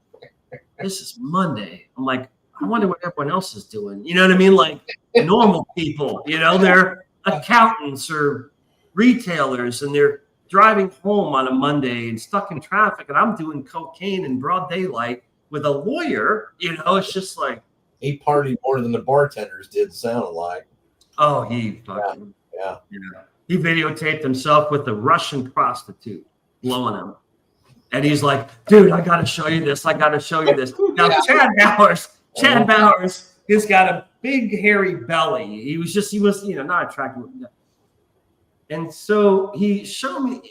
this is Monday. I'm like, I wonder what everyone else is doing. You know what I mean? Like normal people, you know, they're accountants or retailers and they're driving home on a Monday and stuck in traffic, and I'm doing cocaine in broad daylight with a lawyer. You know, it's just like he partied more than the bartenders did. Sounded like. Oh, he fucking yeah. He videotaped himself with a Russian prostitute blowing him. And he's like, dude, I got to show you this. I got to show you this. Now, Chad Bowers, he's got a big, hairy belly. He was, not attractive. And so he showed me,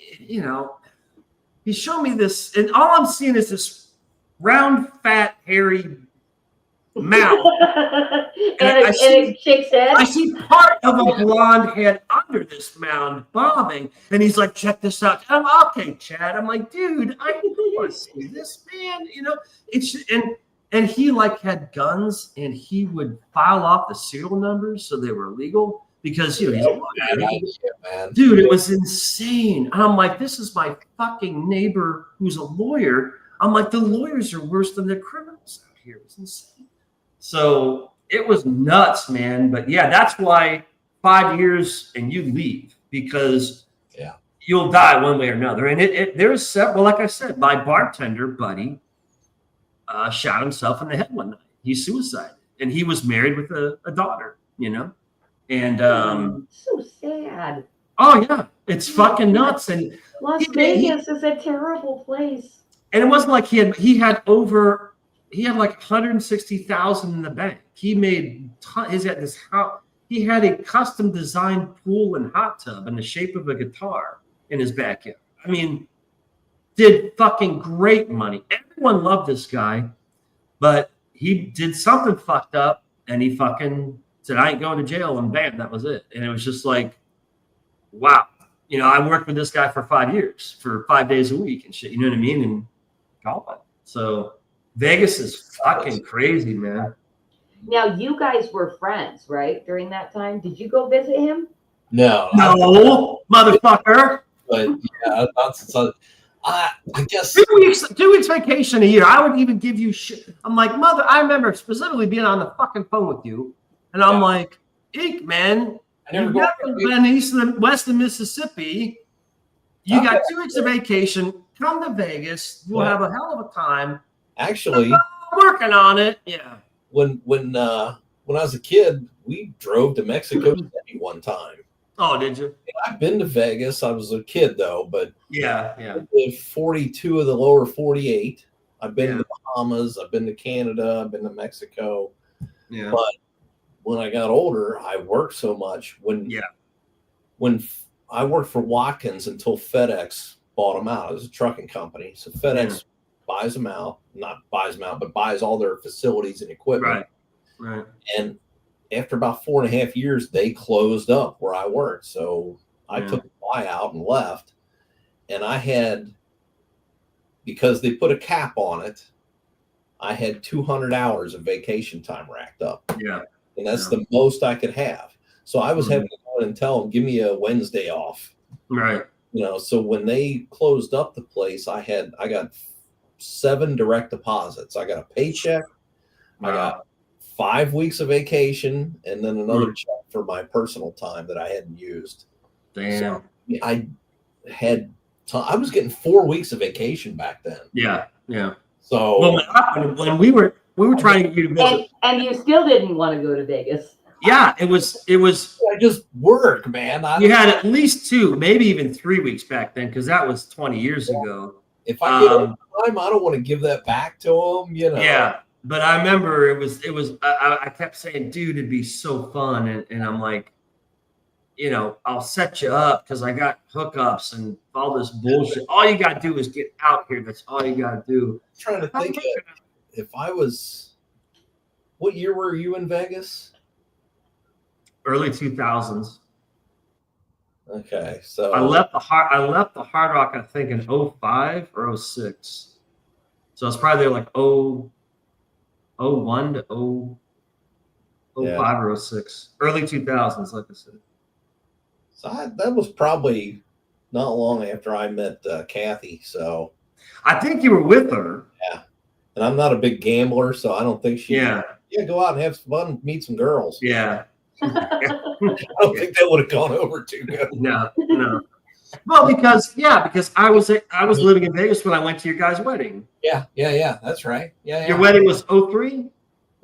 this. And all I'm seeing is this round, fat, hairy mouth. and a chick's head. I see part of a blonde head under this mound bobbing, and he's like, "Check this out." I'm okay, Chad. I'm like, dude, I want to see this, man. It's and he like had guns, and he would file off the serial numbers so they were legal because he's a lawyer. Dude, it was insane. And I'm like, this is my fucking neighbor who's a lawyer. I'm like, the lawyers are worse than the criminals out here. It's insane. So it was nuts, man. But yeah, that's why 5 years and you leave because you'll die one way or another. And there's several, like I said, my bartender buddy shot himself in the head one night. He suicided, and he was married with a daughter, and so sad. Oh yeah, it's fucking nuts. And Las Vegas is a terrible place. And it wasn't like he had like 160,000 in the bank. He made this house. He had a custom designed pool and hot tub in the shape of a guitar in his backyard. I mean, did fucking great money. Everyone loved this guy, but he did something fucked up, and he fucking said, "I ain't going to jail," and bam, that was it. And it was just like, wow. I worked with this guy for 5 years, for 5 days a week and shit. You know what I mean? And gone. So Vegas is fucking crazy, man. Now, you guys were friends, right? During that time, did you go visit him? No, motherfucker. But yeah, I guess 2 weeks vacation a year. I would even give you shit. I'm like, mother. I remember specifically being on the fucking phone with you, and I'm like, Eek, man. You've never been east and west of Mississippi. You got 2 weeks of vacation. Come to Vegas. We'll have a hell of a time. Actually, I'm working on it. Yeah. When I was a kid, we drove to Mexico City one time. Oh, did you? I've been to Vegas. I was a kid though, but yeah. I did 42 of the lower 48. I've been to the Bahamas. I've been to Canada. I've been to Mexico. Yeah. But when I got older, I worked so much. When I worked for Watkins until FedEx bought them out. It was a trucking company. So FedEx buys them out, but buys all their facilities and equipment. Right. And after about 4.5 years, they closed up where I worked. So I took a buyout and left. And I had, because they put a cap on it, I had 200 hours of vacation time racked up. Yeah. And that's the most I could have. So I was having to go in and tell them, give me a Wednesday off. Right. So when they closed up the place, I got 7 direct deposits. I got a paycheck. I got 5 weeks of vacation, and then another check for my personal time that I hadn't used. Damn. So I was getting 4 weeks of vacation back then. Yeah. So when we were trying to get you to visit, and you still didn't want to go to Vegas. Yeah, it was. I just work, man. You had at least 2, maybe even 3 weeks back then, because that was 20 years ago. If I get time, I don't want to give that back to them. Yeah, but I remember it was. I kept saying, dude, it'd be so fun, and I'm like, I'll set you up because I got hookups and all this bullshit. All you got to do is get out here. That's all you got to do. I'm trying to think if I was. What year were you in Vegas? Early 2000s. Okay, so I left the Hard Rock, I think, in 05 or 06. So it's probably like 01 to 05 or 06. Early 2000s, like I said. So that was probably not long after I met Kathy. So I think you were with her. Yeah, and I'm not a big gambler, so I don't think she. Yeah, go out and have fun, meet some girls. Yeah. I don't think that would have gone over too good. No. Well, because I was living in Vegas when I went to your guys' wedding. Yeah. That's right. Yeah. Your wedding was 03?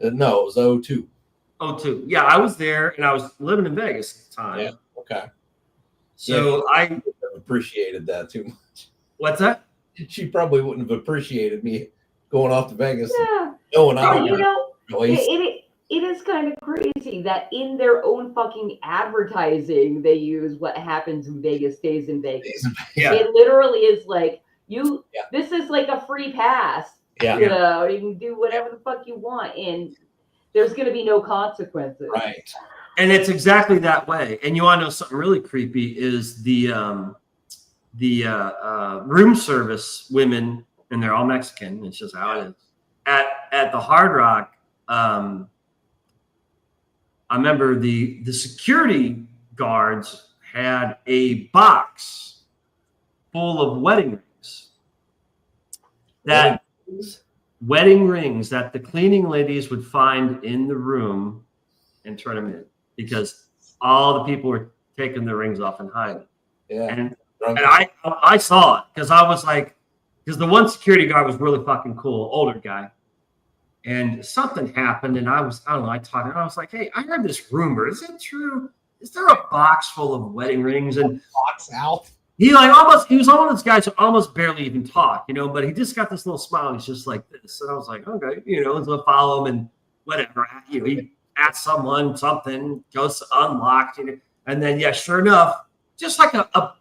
No, it was 02. 02. Yeah, I was there and I was living in Vegas at the time. Yeah. Okay. So I appreciated that too much. What's that? She probably wouldn't have appreciated me going off to Vegas. Yeah. Going out. You know, it is kind of crazy that in their own fucking advertising, they use what happens in Vegas stays in Vegas. Yeah. It literally is like, this is like a free pass. Yeah. You know, you can do whatever the fuck you want, and there's going to be no consequences. Right. And it's exactly that way. And you want to know something really creepy is the room service women, and they're all Mexican. It's just how it is. At the Hard Rock, I remember the security guards had a box full of wedding rings. Wedding rings that the cleaning ladies would find in the room and turn them in, because all the people were taking their rings off and hiding. Yeah. And I saw it because I was like, because the one security guard was really fucking cool, older guy. And something happened, and I don't know, I talked, and I was like, hey, I heard this rumor. Is it true? Is there a box full of wedding rings? And box out. He was one of those guys who almost barely even talk, you know, but he just got this little smile. He's just like this. And I was like, okay, you know, let's follow him and whatever. You know, he asked someone something, goes unlocked, you know, and then, yeah, sure enough, just like a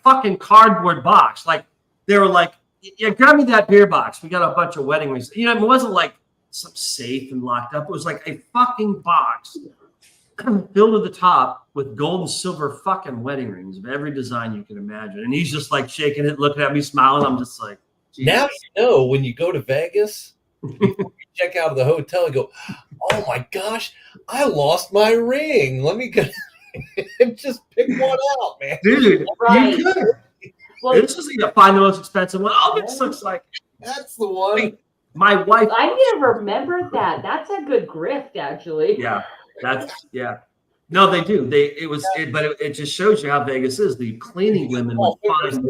fucking cardboard box. Like they were like, yeah, grab me that beer box. We got a bunch of wedding rings. You know, it wasn't like some safe and locked up. It was like a fucking box filled to the top with gold and silver fucking wedding rings of every design you can imagine. And he's just like shaking it, looking at me, smiling. I'm just like, Jesus. Now you know when you go to Vegas, before you check out of the hotel and go, oh my gosh, I lost my ring. Let me go and just pick one out, man. Dude, right. You could. Well, it's just like to find the most expensive one. Oh, this looks like that's the one. My wife. I never remembered that. That's a good grift, actually. Yeah. No, they do. But it just shows you how Vegas is. The cleaning women would find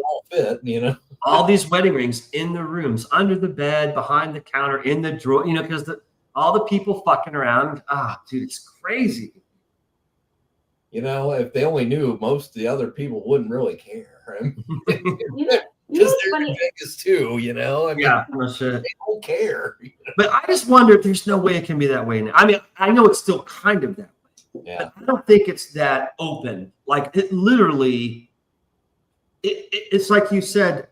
all these wedding rings in the rooms, under the bed, behind the counter, in the drawer. You know, because all the people fucking around. Dude, it's crazy. You know, if they only knew, most of the other people wouldn't really care. Right? Because they're in Vegas too. You know, I mean, no shit. They don't care. But I just wonder if there's no way it can be that way now. I mean, I know it's still kind of that way. Yeah. I don't think it's that open. Like it literally, it's like you said,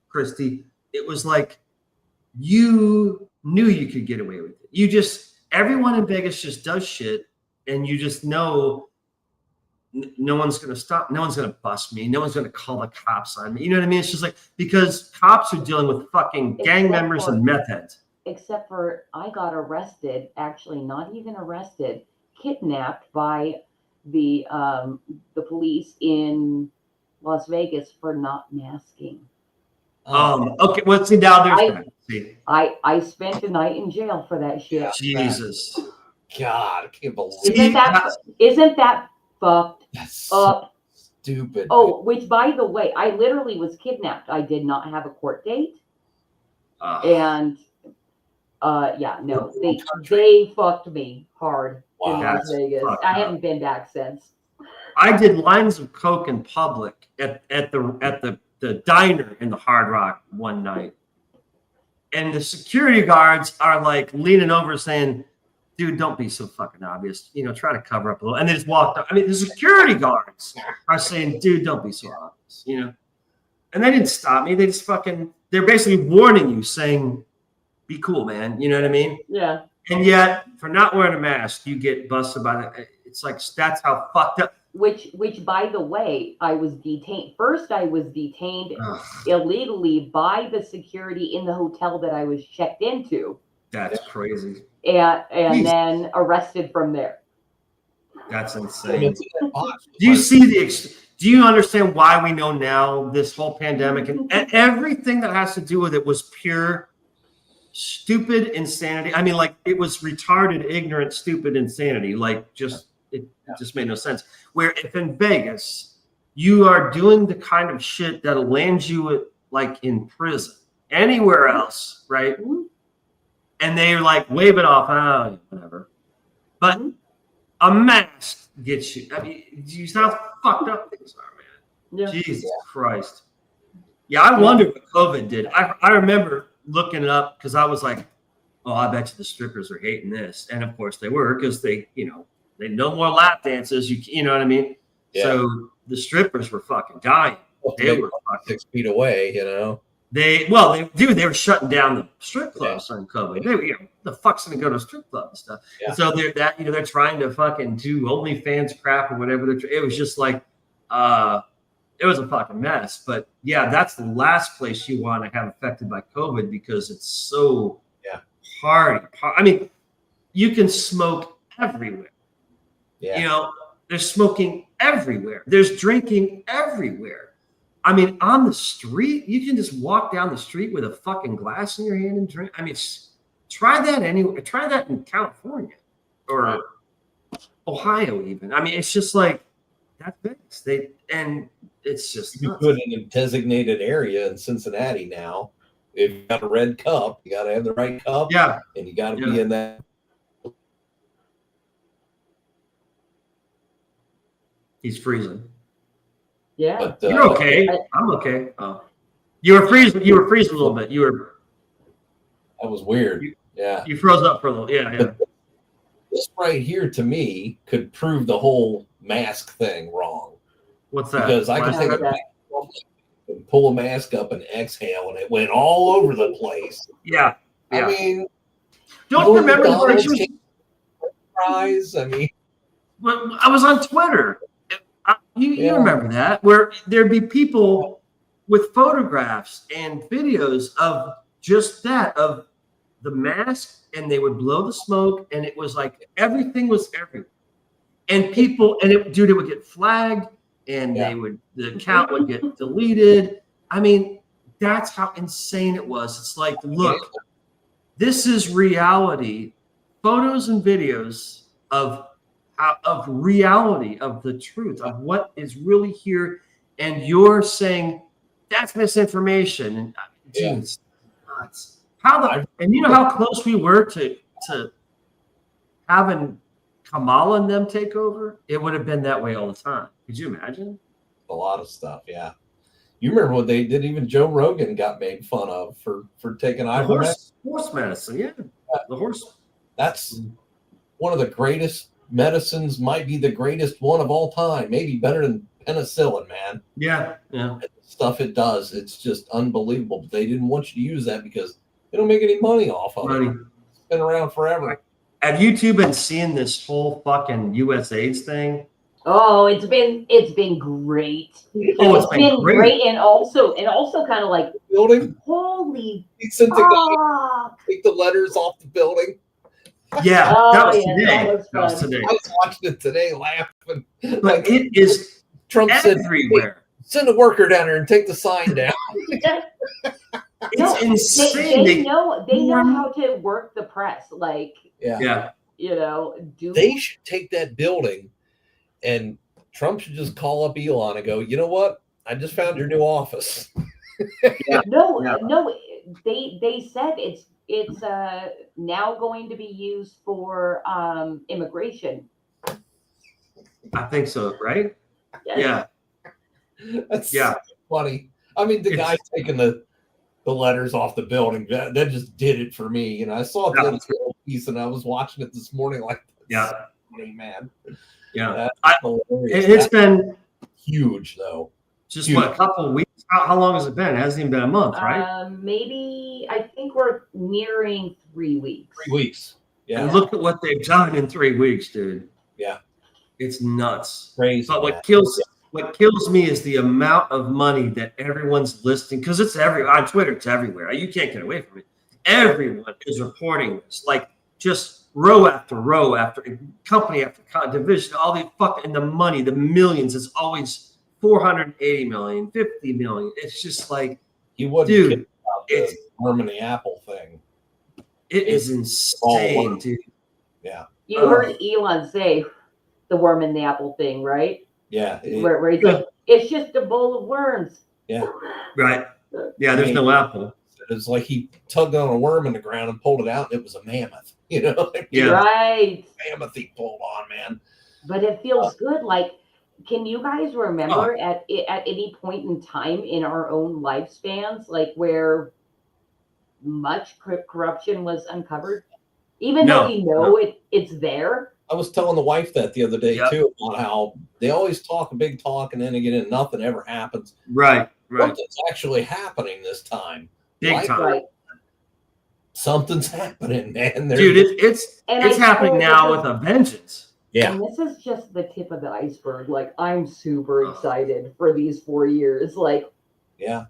Christy, it was like you knew you could get away with it. Everyone in Vegas just does shit, and you just know no one's going to stop. No one's going to bust me. No one's going to call the cops on me. You know what I mean? It's just like, because cops are dealing with fucking gang members and meth heads. Except for I got arrested, actually not even arrested, kidnapped by the police in Las Vegas for not masking. Okay. Well, see, now there's that. See. I spent a night in jail for that shit. Jesus. God, I can't believe Isn't that fucked up? Stupid. Oh, which by the way, I literally was kidnapped. I did not have a court date. And they fucked me hard in Las Vegas. I haven't been back since. I did lines of coke in public at the diner in the Hard Rock one night, and the security guards are like leaning over saying, dude, don't be so fucking obvious. You know, try to cover up a little. And they just walked up. I mean, the security guards are saying, dude, don't be so obvious, you know? And they didn't stop me. They just they're basically warning you, saying, be cool, man. You know what I mean? Yeah. And yet, for not wearing a mask, you get busted by that. It's like, that's how fucked up. Which, by the way, I was detained. First, I was detained illegally by the security in the hotel that I was checked into. That's crazy. And then arrested from there. That's insane. Do you understand why we know now this whole pandemic and everything that has to do with it was pure stupid insanity? I mean, like, it was retarded, ignorant, stupid insanity. Like, it just made no sense. Where if in Vegas you are doing the kind of shit that'll land you like in prison. Anywhere else, right? And they're like wave it off, oh, whatever. But a mask gets you. I mean, you see how fucked up things are, man. Yeah. Jesus Christ. Yeah, I wonder what COVID did. I remember looking it up because I was like, oh, I bet you the strippers are hating this. And of course they were, because they no more lap dances. You know what I mean? Yeah. So the strippers were fucking dying. They were fucking 6 feet away, you know. They were shutting down the strip clubs on COVID. They were, the fuck's gonna go to a strip club and stuff. Yeah. And so they're trying to fucking do OnlyFans crap or whatever. It was just like, it was a fucking mess. But yeah, that's the last place you want to have affected by COVID, because it's so party. I mean, you can smoke everywhere. Yeah. There's smoking everywhere. There's drinking everywhere. I mean, on the street, you can just walk down the street with a fucking glass in your hand and drink. I mean, try that anywhere. Try that in California or Ohio, even. I mean, it's just like that's big. And it's just you put in a designated area in Cincinnati now. If you got a red cup, you got to have the right cup. Yeah, and you got to be in that. He's freezing. Yeah, but, you're okay. I'm okay. Oh, you were freezing. You were freezing a little bit. That was weird. You froze up for a little. Yeah. But this right here, to me, could prove the whole mask thing wrong. What's that? Because I can take and pull a mask up and exhale, and it went all over the place. Yeah. I mean, don't remember the fries. I mean, I was on Twitter. You remember that, where there'd be people with photographs and videos of just that, of the mask, and they would blow the smoke, and it was like everything was everywhere. And people, it would get flagged, and the account would get deleted. I mean, that's how insane it was. It's like, look, this is reality. Photos and videos of reality, of the truth, of what is really here, and you're saying that's misinformation. And it's nuts. And you know how close we were to having Kamala and them take over? It would have been that way all the time. Could you imagine? A lot of stuff, yeah. You remember what they did? Even Joe Rogan got made fun of for taking horse medicine. Yeah, the horse. That's one of the greatest medicines, might be the greatest one of all time, maybe better than penicillin, man. Yeah. The stuff it does, it's just unbelievable. But they didn't want you to use that because they don't make any money off of it. It's been around forever. Have you two been seeing this whole fucking US AIDS thing? Oh, it's been great. Oh, it's been great. And also kind of like building. Holy fuck! Take the letters off the building. Yeah, that was today. That was today. I was watching it today, laughing. But it is Trump everywhere. Send a worker down there and take the sign down. It's insane. They know how to work the press. Like, yeah. They should take that building, and Trump should just call up Elon and go, you know what? I just found your new office. No. They said it's now going to be used for immigration. I think so, right? Yes. Yeah. That's funny. I mean, the guy taking the letters off the building, that just did it for me. I saw the other piece, and I was watching it this morning like, funny, man. Yeah. It's been huge, though. Just a couple of weeks. How long has it been? It hasn't even been a month, right? Maybe, I think we're nearing 3 weeks. 3 weeks. Yeah. And look at what they've done in 3 weeks, dude. Yeah. It's nuts. Crazy. But what kills me is the amount of money that everyone's listing, because it's on Twitter, it's everywhere. You can't get away from it. Everyone is reporting this, like just row after row after company after division, all the fucking, the money, the millions. It's always 480 million, 50 million. It's just like, you wouldn't, dude. It's worm in the apple thing. It is insane, dude. Yeah. You heard Elon say the worm in the apple thing, right? Yeah. Where he's like, it's just a bowl of worms. Yeah. Right. Yeah, there's no apple. It's like he tugged on a worm in the ground and pulled it out, and it was a mammoth. You know? Yeah. Right. Mammoth he pulled on, man. But it feels good. Like, can you guys remember at any point in time in our own lifespans, like where much corruption was uncovered? Even though we know it's there. I was telling the wife that the other day too, about how they always talk a big talk and then again nothing ever happens. Right. Something's actually happening this time. Big time. Right. Something's happening, man. Dude, it's happening now with a vengeance. Yeah. And this is just the tip of the iceberg. Like, I'm super excited for these 4 years. Like, yeah,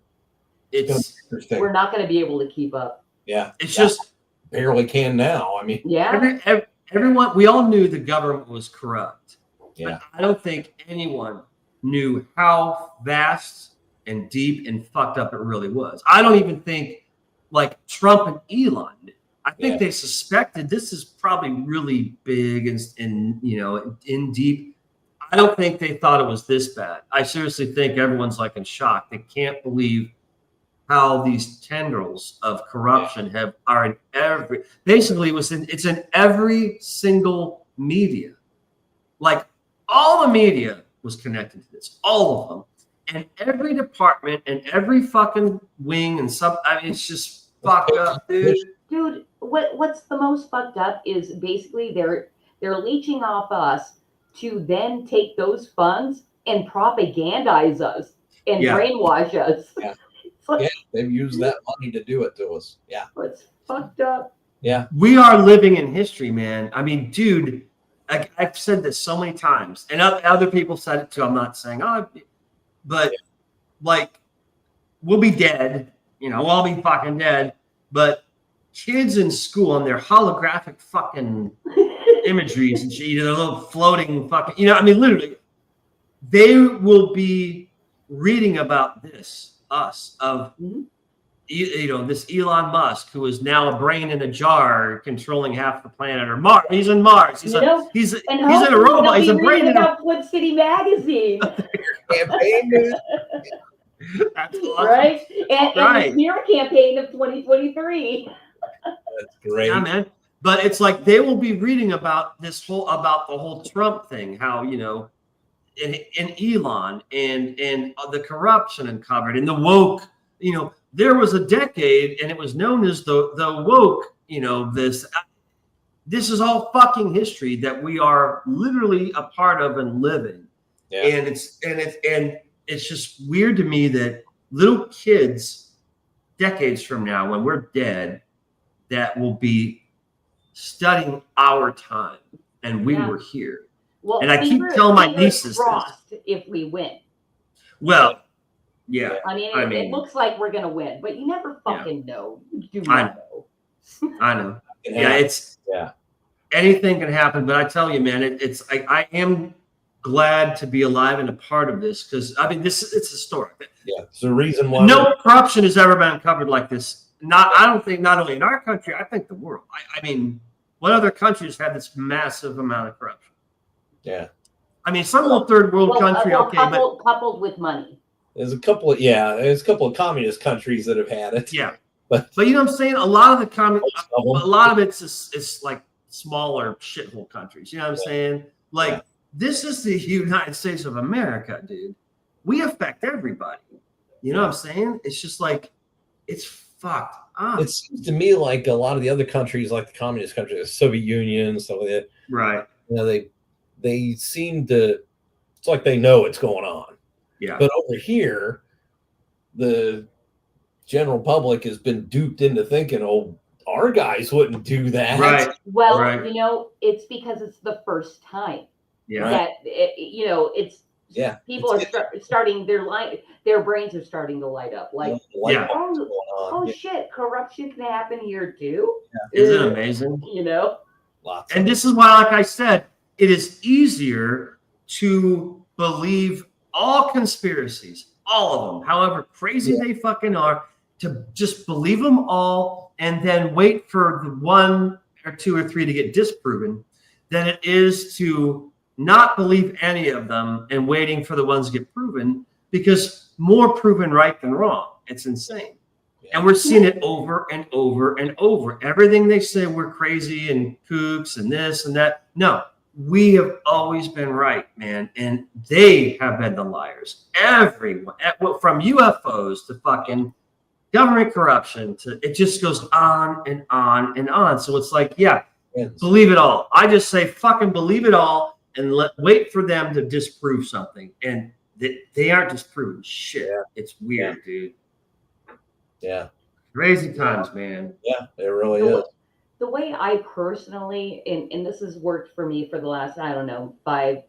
we're not going to be able to keep up. Yeah. It's just barely can now. I mean, everyone, we all knew the government was corrupt. Yeah. But I don't think anyone knew how vast and deep and fucked up it really was. I don't even think like Trump and Elon knew. I think they suspected this is probably really big and you know, in deep. I don't think they thought it was this bad. I seriously think everyone's like in shock. They can't believe how these tendrils of corruption are in every. Basically, it's in every single media. Like all the media was connected to this, all of them, and every department and every fucking wing and sub. I mean, it's just fucked up, dude. Dude, what's the most fucked up is basically they're leeching off us to then take those funds and propagandize us and brainwash us. Yeah. Yeah, they've used that money to do it to us. Yeah. It's fucked up. Yeah. We are living in history, man. I mean, dude, I've said this so many times, and other people said it too. I'm not saying, but like, we'll be dead. You know, we'll all be fucking dead. But kids in school on their holographic fucking imageries and shit, their little floating fucking, you know, I mean, literally, they will be reading about this, you know, this Elon Musk, who is now a brain in a jar controlling half the planet, or Mars. He's in Mars. He's in a robot. He's a brain in a Wood City Magazine. Campaign. That's awesome. Right? And the smear campaign of 2023. That's great. Yeah, man. But it's like they will be reading about the whole Trump thing, how, you know, and Elon and the corruption uncovered and the woke, you know, there was a decade and it was known as the woke, you know, this is all fucking history that we are literally a part of and living. Yeah. And it's just weird to me that little kids decades from now, when we're dead, that will be studying our time and we were here. Well, and I keep telling my nieces this. If we win. Well, yeah. I mean, it looks like we're going to win, but you never fucking know. You do not know. I know. Anything can happen, but I tell you, man, I am glad to be alive and a part of this, because I mean, it's historic. Yeah, it's the reason why no corruption has ever been covered like this. I don't think not only in our country, I think the world. I mean, what other countries have this massive amount of corruption? Yeah, I mean, some little third world country, coupled with money. There's a couple of communist countries that have had it. Yeah, but you know what I'm saying? A lot of it's like smaller shithole countries. You know what I'm saying? Like this is the United States of America, dude. We affect everybody. You know what I'm saying? It's just like it's fucked up. It seems to me like a lot of the other countries, like the communist countries, the Soviet Union, stuff like that. Right. You know, they seem to. It's like they know what's going on. Yeah. But over here, the general public has been duped into thinking, "Oh, our guys wouldn't do that." Right. Well, you know, it's because it's the first time. Yeah. That you know, it's people are starting their brains are starting to light up. Like, shit, corruption can happen here too. Yeah. Isn't it amazing? You know. And this is why, like I said, it is easier to believe all conspiracies, all of them, however crazy they fucking are, to just believe them all and then wait for the one or two or three to get disproven, than it is to not believe any of them and waiting for the ones to get proven, because more proven right than wrong. It's insane. Yeah. And we're seeing it over and over and over. Everything they say, we're crazy and kooks and this and that. No, we have always been right, man. And they have been the liars. Everyone, from UFOs to fucking government corruption to, it just goes on and on and on. So it's like, yeah, believe it all. I just say fucking believe it all and wait for them to disprove something. And they aren't disproving shit. Yeah. It's weird, dude. Yeah. Crazy times, man. Yeah, it really is. The way I personally, and this has worked for me for the last, I don't know, 5-6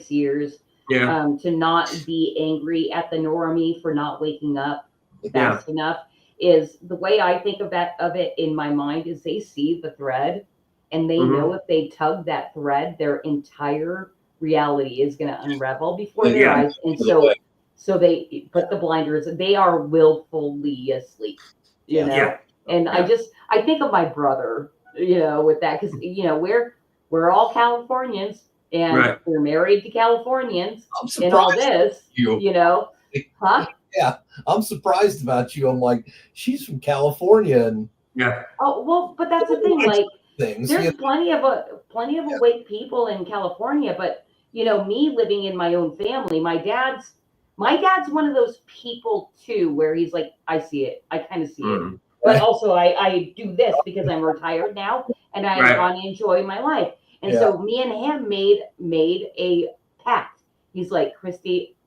years, to not be angry at the normie for not waking up fast enough, is the way I think of it in my mind is they see the thread and they know if they tug that thread, their entire reality is going to unravel before their eyes. And so they put the blinders, they are willfully asleep, you know? Yeah. And I think of my brother, you know, with that, because, you know, we're all Californians and we're married to Californians and all this, you know, huh? Yeah. I'm surprised about you. I'm like, she's from California. And oh, well, but that's the thing. Like, there's plenty of awake people in California, but, you know, me living in my own family, my dad's one of those people too, where he's like, I see it. I kind of see it. But also I do this because I'm retired now and I want to enjoy my life. And so me and him made a pact. He's like, Christy,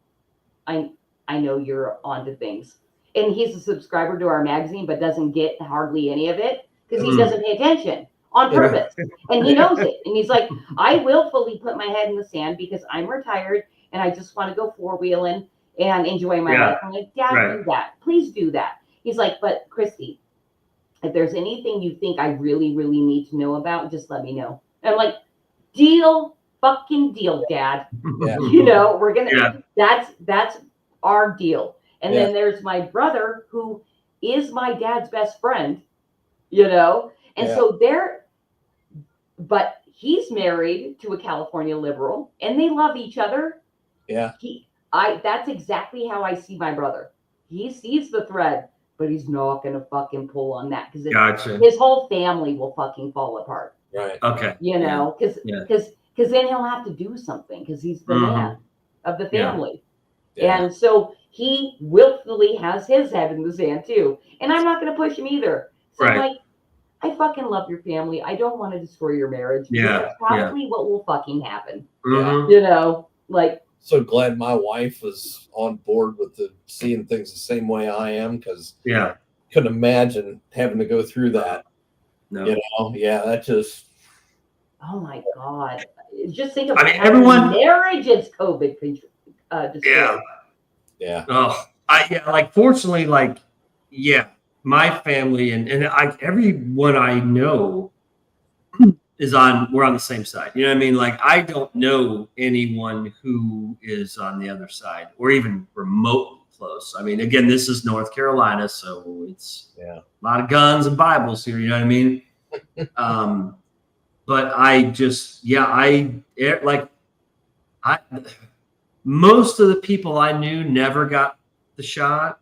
I know you're onto things. And he's a subscriber to our magazine, but doesn't get hardly any of it because he doesn't pay attention on purpose. And he knows it. And he's like, I willfully put my head in the sand because I'm retired and I just want to go four-wheeling and enjoy my life. I'm like, Dad, do that. Please do that. He's like, but Christy, if there's anything you think I really, really need to know about, just let me know. And I'm like, fucking deal, Dad. You know, we're gonna that's our deal. And then there's my brother who is my dad's best friend, you know, and so but he's married to a California liberal and they love each other. Yeah. That's exactly how I see my brother. He sees the thread, but he's not going to fucking pull on that because his whole family will fucking fall apart. Right. Okay. You know, because then he'll have to do something because he's the man of the family. Yeah. And so he willfully has his head in the sand too. And I'm not going to push him either. So I'm like, I fucking love your family. I don't want to destroy your marriage. Yeah. That's probably what will fucking happen. Mm-hmm. You know, like. So glad my wife was on board with seeing things the same way I am, because couldn't imagine having to go through that. No. You know, that just. Oh my God! Just think of everyone. Marriage is COVID destroyed. Yeah. Oh, like fortunately, my family and everyone I know we're on the same side. You know what I mean? Like, I don't know anyone who is on the other side or even remotely close. I mean, again, this is North Carolina, so it's a lot of guns and Bibles here. You know what I mean? But most of the people I knew never got the shot.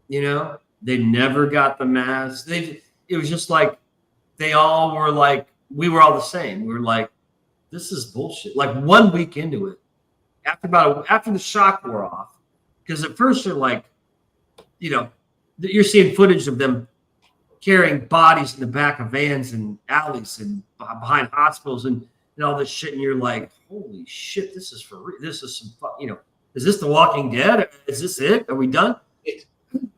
You know, they never got the mask. It was just like, they all were like, we were all the same. We were like, this is bullshit. Like 1 week into it, after the shock wore off, because at first you're like, you know, you're seeing footage of them carrying bodies in the back of vans and alleys and behind hospitals and all this shit, and you're like, holy shit, this is for real. This is some, you know, is this The Walking Dead? Is this it? Are we done?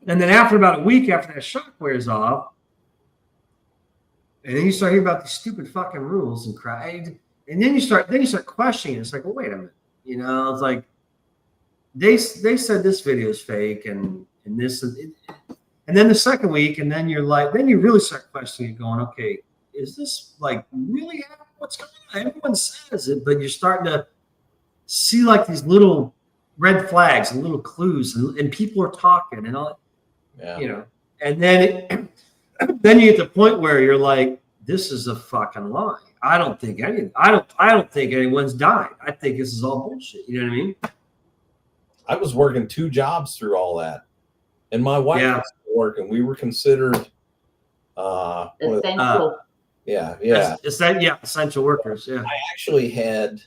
And then after about a week after that shock wears off, and then you start hearing about these stupid fucking rules and crap, and then you start questioning. It's like, well, wait a minute, you know, it's like they said this video is fake and this and then the second week, and then you're like, then you really start questioning, going, okay, is this like really happening? What's going on? Everyone says it, but you're starting to see like these little red flags and little clues, and people are talking and all, you know, and then you get to the point where you're like, this is a fucking lie. I don't think anyone's died. I think this is all bullshit. You know what I mean? I was working 2 jobs through all that, and my wife was working. We were considered essential. Essential workers. Yeah. I actually had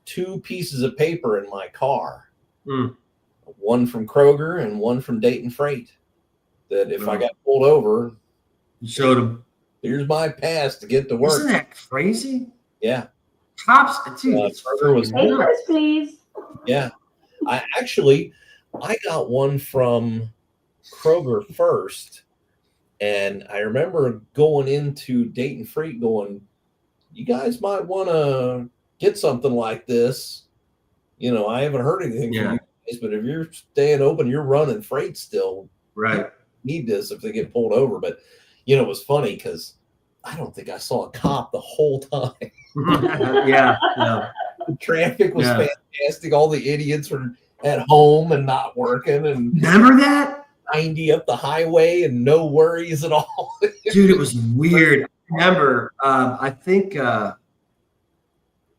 2 pieces of paper in my car, one from Kroger and one from Dayton Freight. That if I got pulled over, you showed them. Here's my pass to get to work. Isn't that crazy? Yeah. Cops, dude. Papers, please. Yeah. I got one from Kroger first, and I remember going into Dayton Freight going, you guys might want to get something like this. You know, I haven't heard anything from you guys, but if you're staying open, you're running freight still. Right. Need this if they get pulled over. But, you know, it was funny because I don't think I saw a cop the whole time. Yeah. The traffic was fantastic. All the idiots were at home and not working. And remember that? 90 up the highway and no worries at all. Dude, it was weird. I remember, I think I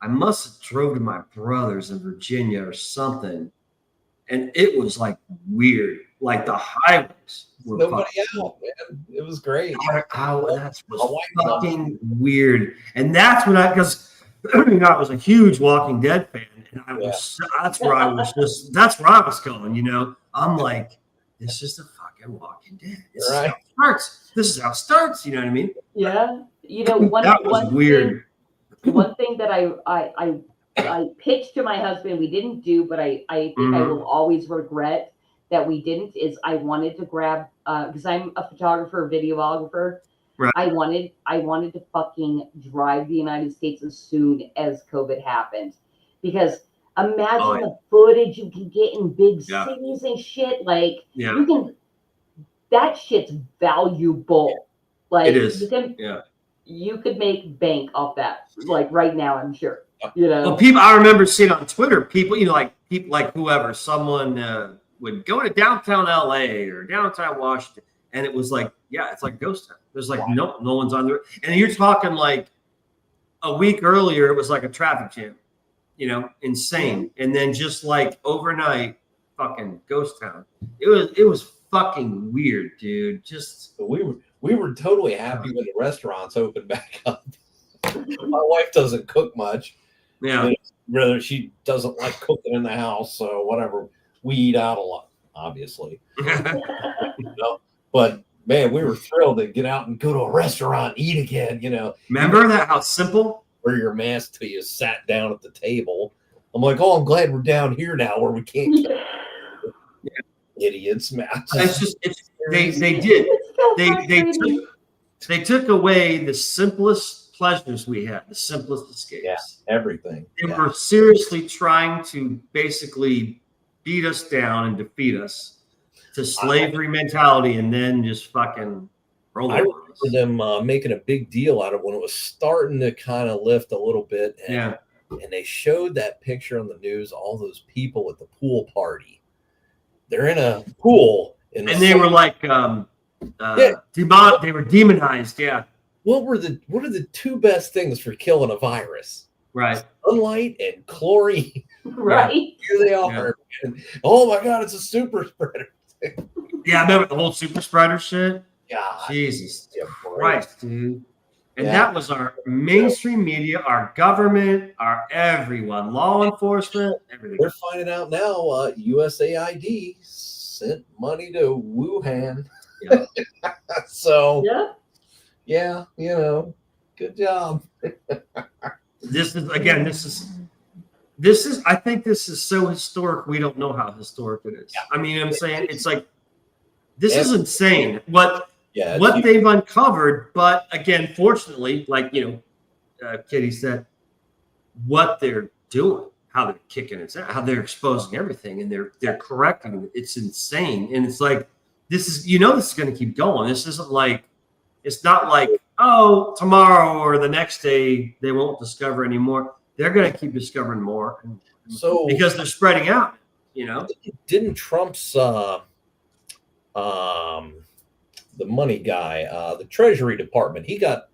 must have drove to my brother's in Virginia or something. And it was like was like the highways were nobody out, man. It was great. That was fucking weird. And that's when I was a huge Walking Dead fan, and that's where I was going, you know. I'm like, this is the fucking Walking Dead. This is how it starts. This is how it starts, you know what I mean? Yeah. You know, one thing that I pitched to my husband, we didn't do, but I think I will always regret that we didn't, is I wanted to grab, because I'm a photographer, videographer. Right. I wanted to fucking drive the United States as soon as COVID happened, because imagine the footage you can get in big cities and shit. Like that shit's valuable. Like, it is. You could make bank off that, like right now, I'm sure. You know, well, I remember seeing on Twitter, people like whoever, someone would go to downtown LA or downtown Washington, and it was like, it's like a ghost town. There's like no one's on there, and you're talking like a week earlier, it was like a traffic jam, you know, insane, and then just like overnight, fucking ghost town. It was fucking weird, dude. Just we were totally happy when the restaurants opened back up. My wife doesn't cook much. Yeah. Rather, she doesn't like cooking in the house, so whatever. We eat out a lot, obviously. But man, we were thrilled to get out and go to a restaurant, eat again. You know, remember that? How simple? Wear your mask till you sat down at the table. I'm like, I'm glad we're down here now where we can't. Idiots, man. They took away the simplest pleasures we had, the simplest escapes. Yeah, everything. They were seriously trying to basically beat us down and defeat us to slavery mentality, and then just fucking roll over. I remember them making a big deal out of when it was starting to kind of lift a little bit. And they showed that picture on the news, all those people at the pool party. They're in a pool. And they were like, they were demonized. Yeah. What are the 2 best things for killing a virus? Right. Sunlight and chlorine. Right. Here they are. Yeah. Oh my God, it's a super spreader. Yeah, I remember the whole super spreader shit. God. Jesus Christ, dude. And that was our mainstream media, our government, our everyone, law enforcement, everything. We're finding out now USAID sent money to Wuhan. Yeah. So, you know, good job. This is, I think this is so historic. We don't know how historic it is. Yeah. I mean, I'm saying it's like, this is insane. What they've uncovered, but again, fortunately, like, you know, Kitty said, what they're doing, how they're kicking it out, how they're exposing everything, and they're correcting it. It's insane. And it's like, this is going to keep going. This isn't like, it's not like, oh, tomorrow or the next day they won't discover anymore. They're going to keep discovering more. So because they're spreading out, you know. Didn't Trump's the money guy, the Treasury Department, he got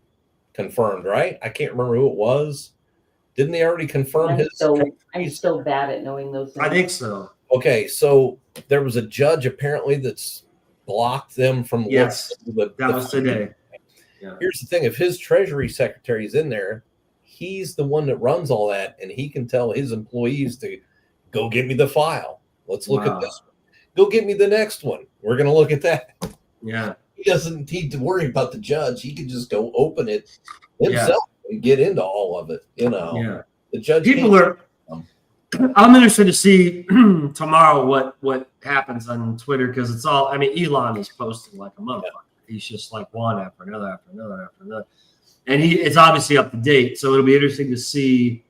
confirmed, right? I can't remember who it was. Didn't they already confirm his? I'm so bad at knowing those things. I think so. Okay, so there was a judge apparently that's blocked them from. Yes, that was today. Yeah. Here's the thing: if his Treasury Secretary is in there, he's the one that runs all that, and he can tell his employees to go get me the file. Let's look at this one. Go get me the next one. We're going to look at that. Yeah. He doesn't need to worry about the judge. He can just go open it himself and get into all of it. You know, the judge. People are. I'm interested to see tomorrow what happens on Twitter because it's all. I mean, Elon is posting like a motherfucker. He's just like one after another, and it's obviously up to date. So it'll be interesting to see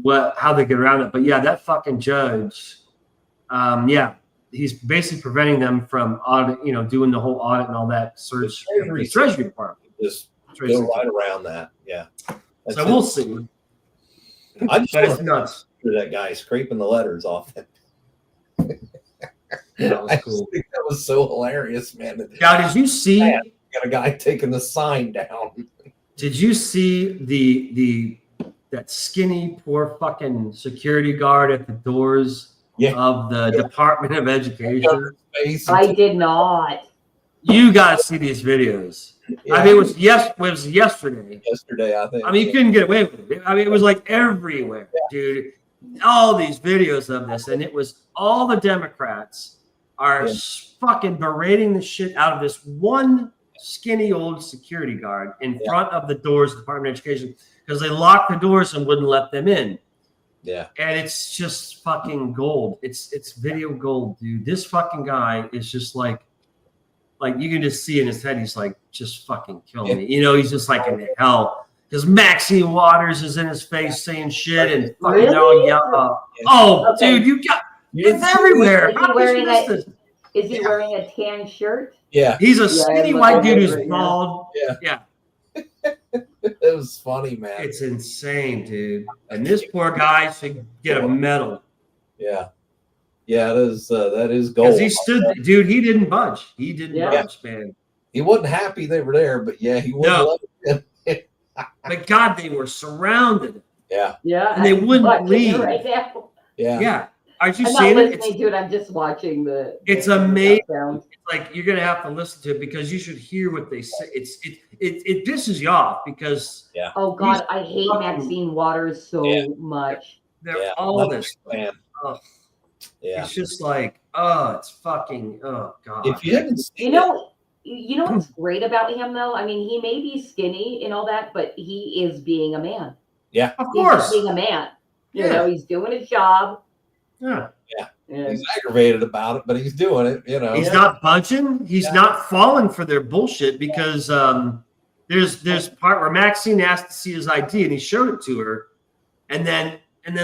how they get around it. But yeah, that fucking judge, he's basically preventing them from audit, doing the whole audit and all that search. The Treasury Department just go right around that. Yeah. So we'll see. But it's nuts. That guy scraping the letters off it. That was cool. I think that was so hilarious, man. Now, did you see? Got a guy taking the sign down. Did you see that skinny, poor fucking security guard at the doors of the Department of Education? I did not. You got to see these videos. Yeah. I mean, it was yesterday. Yesterday, I think. I mean, you couldn't get away with it. I mean, it was like everywhere, dude. All these videos of this, and it was all the Democrats are fucking berating the shit out of this one skinny old security guard in front of the doors of the Department of Education because they locked the doors and wouldn't let them in. Yeah. And it's just fucking gold. It's video gold, dude. This fucking guy is just like you can just see in his head, he's like, just fucking kill me. He's just like in hell. Because Maxine Waters is in his face saying shit and fucking dude, it's everywhere. Is he wearing a tan shirt? Yeah. He's a skinny white dude who's bald. Yeah. It was funny, man. It's insane, dude. And this poor guy should get a medal. Yeah. Yeah, that is gold. Because he didn't budge. He didn't budge, man. He wasn't happy they were there, but he wouldn't let them. But God, they were surrounded. Yeah. Yeah. And they wouldn't leave. Right now. Yeah. Yeah. Aren't you I'm seeing not listening to it? I'm just watching it's amazing. It's like you're gonna have to listen to it because you should hear what they say. It pisses you off because oh God, I hate Maxine Waters so much. They're all this man. It's just like it's fucking God. If you haven't seen you know what's great about him though? I mean, he may be skinny and all that, but he is being a man. Yeah, of course, he's being a man. You know, he's doing his job. Yeah. He's aggravated about it, but he's doing it. He's not budging. He's not falling for their bullshit because there's part where Maxine asked to see his ID and he showed it to her, and then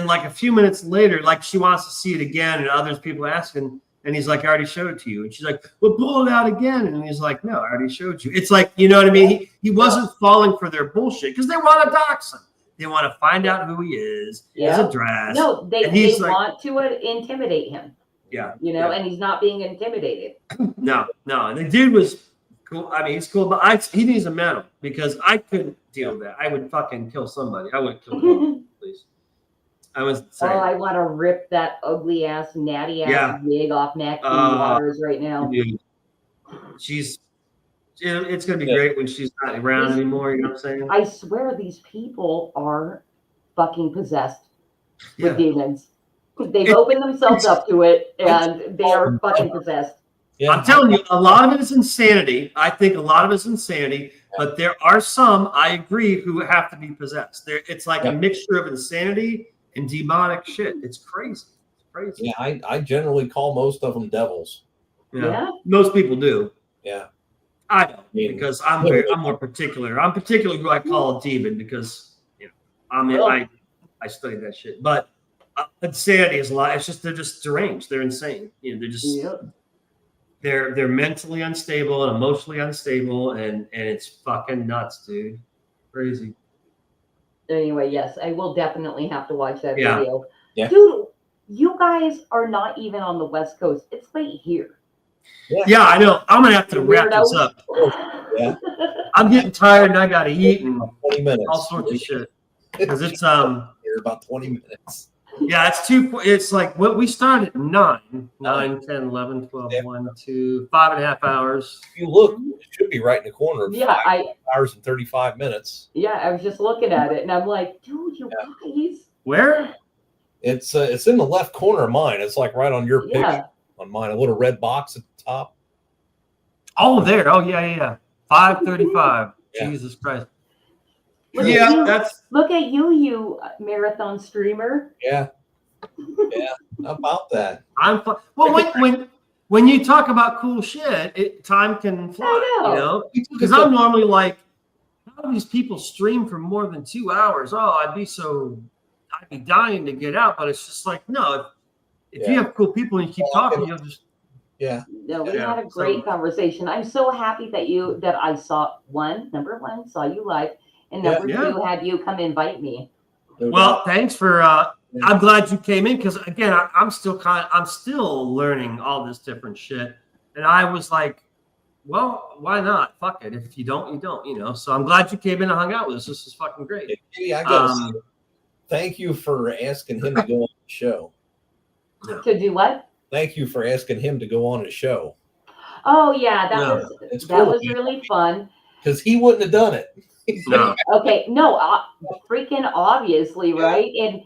like a few minutes later, like she wants to see it again, and others people asking, and he's like, I already showed it to you, and she's like, well, pull it out again, and he's like, no, I already showed you. It's like, you know what I mean? He wasn't falling for their bullshit because they want to dox him. They want to find out who he is, his address. No, they want to intimidate him. Yeah. And he's not being intimidated. No. And the dude was cool. I mean, he's cool, but he needs a medal because I couldn't deal with that. I would fucking kill somebody. I would kill him, please. I was saying. I want to rip that ugly ass, natty ass wig off Maxine Waters right now. Dude, it's going to be great when she's not around anymore. You know what I'm saying? I swear these people are fucking possessed with demons. They've opened themselves up to it, and they are fucking possessed. Yeah. I'm telling you, a lot of it is insanity. I think a lot of it is insanity, but there are some, I agree, who have to be possessed. It's like a mixture of insanity and demonic shit. It's crazy. It's crazy. Yeah, I generally call most of them devils. Yeah. Most people do. Yeah. I don't, because I'm more particular. I'm particular who I call a demon because I studied that shit. But insanity is a lot. It's just they're just deranged. They're insane. They're just they're mentally unstable and emotionally unstable, and it's fucking nuts, dude. Crazy. Anyway, yes, I will definitely have to watch that video. Yeah. Dude, you guys are not even on the West Coast. It's late here. Yeah, I know. I'm gonna have to wrap this up. Yeah. I'm getting tired and I got to eat and 20 minutes. all sorts of shit. Because it's Here about 20 minutes. Yeah, it's like what we started at 9, 10, 11, 12, 1, 2, 5.5 hours. If you look, it should be right in the corner of 5 hours and 35 minutes. Yeah, I was just looking at it and I'm like, dude, you guys. Where? It's in the left corner of mine. It's like right on your picture on mine, a little red box at the top. Oh, there. Oh, yeah. 5:35. Jesus Christ. Look at you marathon streamer. Yeah. How about that? I'm fun. Well, when you talk about cool shit, time can fly. I know. You know, because I'm normally like, how do these people stream for more than 2 hours? Oh, I'd be dying to get out, but it's just like, no. If you have cool people and you keep talking, you'll just. Yeah. No, we had a great conversation. I'm so happy that I saw number one, saw you live, and number two, had you come invite me. Well, thanks for. I'm glad you came in because again, I'm still learning all this different shit, and I was like, well, why not? Fuck it. If you don't, you don't. You know. So I'm glad you came in and hung out with us. This is fucking great. I gotta say, thank you for asking him to go on the show. To do what? Thank you for asking him to go on the show. Oh yeah, that was really fun. Because he wouldn't have done it. No. Okay, no, freaking obviously, right? And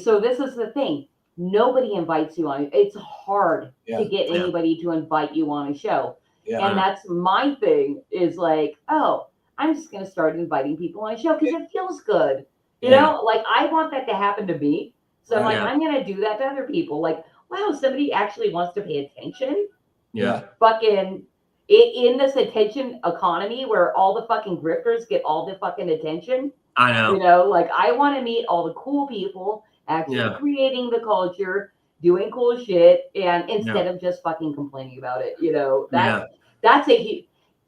so this is the thing. Nobody invites you on. It's hard to get anybody to invite you on a show. Yeah. And that's my thing is like, oh, I'm just going to start inviting people on a show because it feels good. You know, like I want that to happen to me. So I'm like, I'm going to do that to other people. Like, wow, somebody actually wants to pay attention. Yeah. Fucking in this attention economy where all the fucking grifters get all the fucking attention. I know. You know, like I want to meet all the cool people actually creating the culture, doing cool shit, and instead of just fucking complaining about it, you know, that's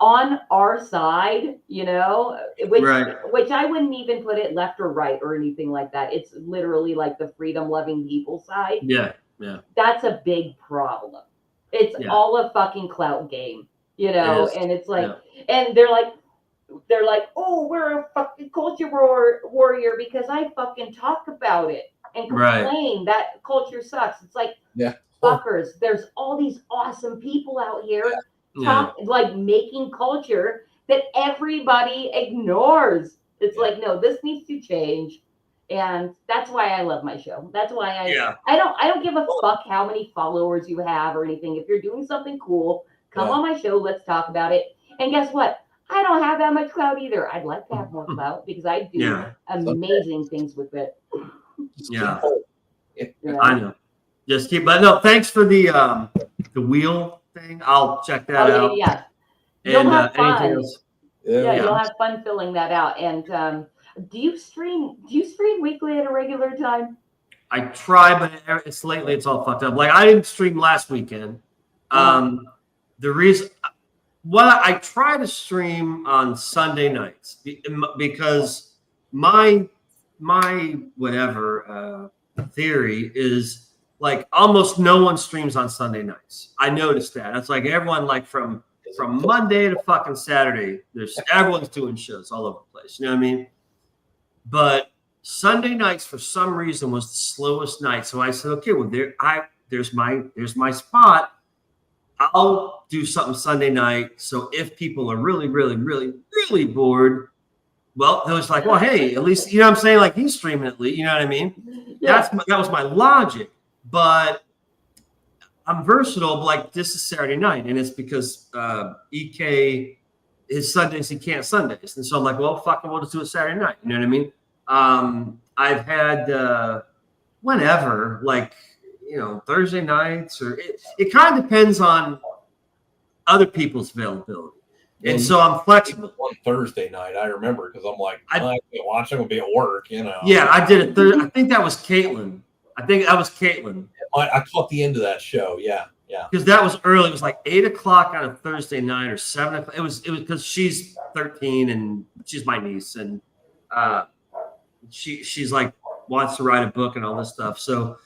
on our side, you know, which I wouldn't even put it left or right or anything like that. It's literally like the freedom loving people side. Yeah. That's a big problem. It's all a fucking clout game, you know, and it's like, and they're like, oh, we're a fucking culture warrior because I fucking talk about it and complain that culture sucks. It's like, fuckers, there's all these awesome people out here like making culture that everybody ignores. It's like, no, this needs to change. And that's why I love my show. That's why I don't give a fuck how many followers you have or anything. If you're doing something cool, come on my show. Let's talk about it. And guess what? I don't have that much clout either. I'd like to have more clout because I do amazing things with it. Yeah. I know. Just keep. But no, thanks for the wheel thing. I'll check that out. Yeah. And you'll have fun. anything else? You'll have fun filling that out. And do you stream weekly at a regular time? I try, but it's lately it's all fucked up. Like I didn't stream last weekend. The reason I try to stream on Sunday nights because my whatever theory is like almost no one streams on Sunday nights. I noticed that. It's like everyone like from Monday to fucking Saturday, everyone's doing shows all over the place. You know what I mean? But Sunday nights for some reason was the slowest night. So I said, okay, well there's my spot. I'll do something Sunday night. So if people are really, really, really, really bored, well, it was like, well, hey, at least, you know what I'm saying? Like he's streaming at least, you know what I mean? Yeah. That was my logic. But I'm versatile, but like this is Saturday night. And it's because EK, his Sundays, he can't Sundays. And so I'm like, well, fuck it, we'll just do it Saturday night. You know what I mean? I've had whenever, like, you know, Thursday nights, or it kind of depends on other people's availability. And so I'm flexible. One Thursday night, I remember, because I'm like, I can't watch, I'm going to be at work, you know. Yeah, I did it. I think that was Caitlin. I caught the end of that show. Yeah. Because that was early. It was like 8 o'clock on a Thursday night or 7 o'clock. It was because she's 13 and she's my niece, and she's like wants to write a book and all this stuff. So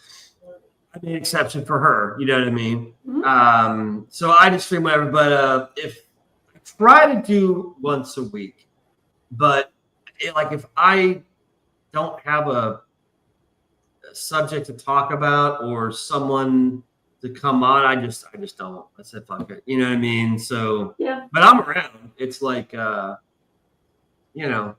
I made an exception for her. You know what I mean? Mm-hmm. So I just stream whatever. But if I try to do once a week, but like if I don't have a subject to talk about or someone to come on, I just don't. I said fuck it. You know what I mean? So yeah. But I'm around. It's like you know,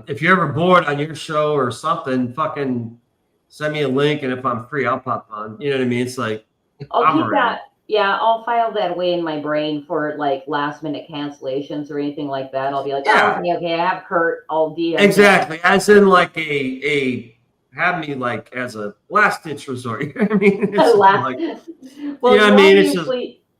if you're ever bored on your show or something, fucking send me a link, and if I'm free, I'll pop on. You know what I mean? It's like I'll I'm keep around. that. Yeah, I'll file that away in my brain for like last minute cancellations or anything like that. I'll be like, Yeah. oh, okay, I have Kurt. I'll DM. Exactly. As in like a have me like as a last ditch resort. You know what I mean? It's like, well, you know what I mean? It's just,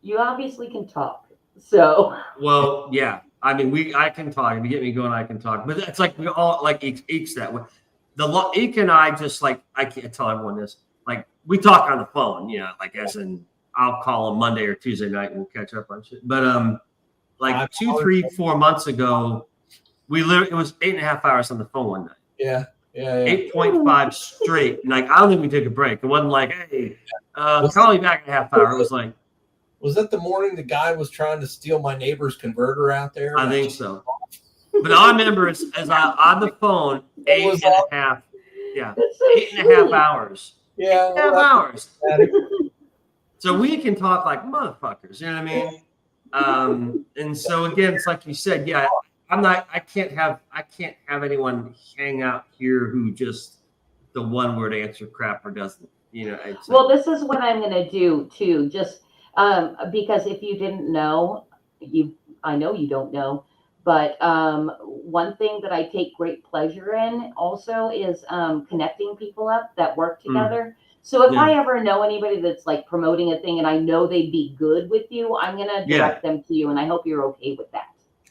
you obviously can talk. So well, yeah. I mean, I can talk. If you get me going, I can talk. But it's like we all like Eek's that way. Eek and I just like, I can't tell everyone this. Like we talk on the phone, you know, like as in I'll call him Monday or Tuesday night and we'll catch up on shit. But like 2, 3, 4 months ago, it was 8.5 hours on the phone one night. Yeah. 8.5 straight. And like I don't even take a break. It wasn't like, hey, call me back in a half hour. It was like, was that the morning the guy was trying to steal my neighbor's converter out there? I think so. But all I remember is as I on the phone, 8.5. Yeah, so 8.5 hours. Yeah, 8.5 hours. So we can talk like motherfuckers. You know what I mean? And so again, it's like you said. Yeah, I can't have anyone hang out here who just the one word answer crap or doesn't. You know. Well, this is what I'm going to do too. Just because if you didn't know, I know you don't know, but one thing that I take great pleasure in also is connecting people up that work together. So if I ever know anybody that's like promoting a thing and I know they'd be good with you, I'm going to direct them to you. And I hope you're okay with that.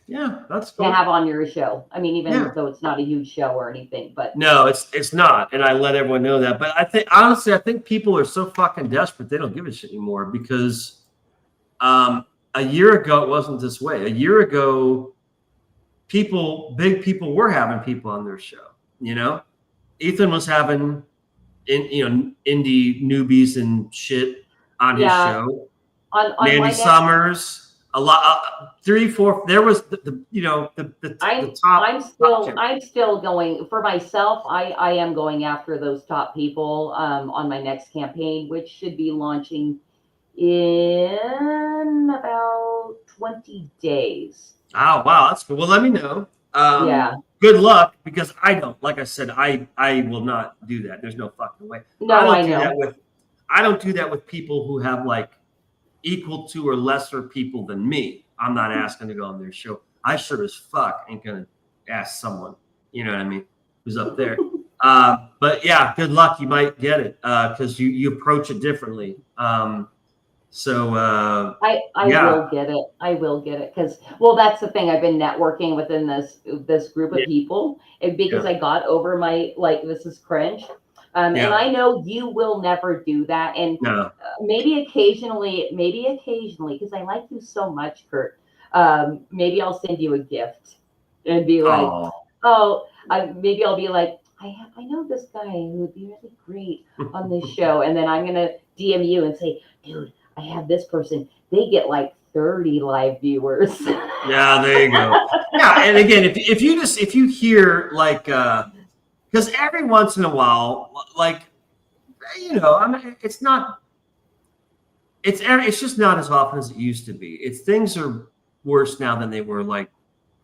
Yeah, that's cool. To have on your show. I mean, even though it's not a huge show or anything, but no, it's not. And I let everyone know that. But I think people are so fucking desperate they don't give a shit anymore because a year ago it wasn't this way. A year ago, big people were having people on their show. You know, Ethan was having indie newbies and shit on his show. On Mandy Summers. A lot, 3, 4. There was the top. I'm still going for myself. I am going after those top people on my next campaign, which should be launching in about 20 days. Oh wow, that's cool. Well, let me know. Yeah. Good luck because I don't. Like I said, I will not do that. There's no fucking way. No, I know. I don't do that with people who have like equal to or lesser people than me. I'm not asking to go on their show. I sure as fuck ain't gonna ask someone, you know what I mean, who's up there. But yeah, good luck. You might get it because you approach it differently. I will get it. I will get it because that's the thing. I've been networking within this group of people, and because I got over my this is cringe. And I know you will never do that. And maybe occasionally, because I like you so much, Kurt, maybe I'll send you a gift and be like, maybe I'll be like, I know this guy who would be really great on this show. And then I'm going to DM you and say, dude, I have this person. They get like 30 live viewers. Yeah, there you go. Yeah. And again, if you hear like, because every once in a while, like, you know, I mean, it's just not as often as it used to be. Things are worse now than they were like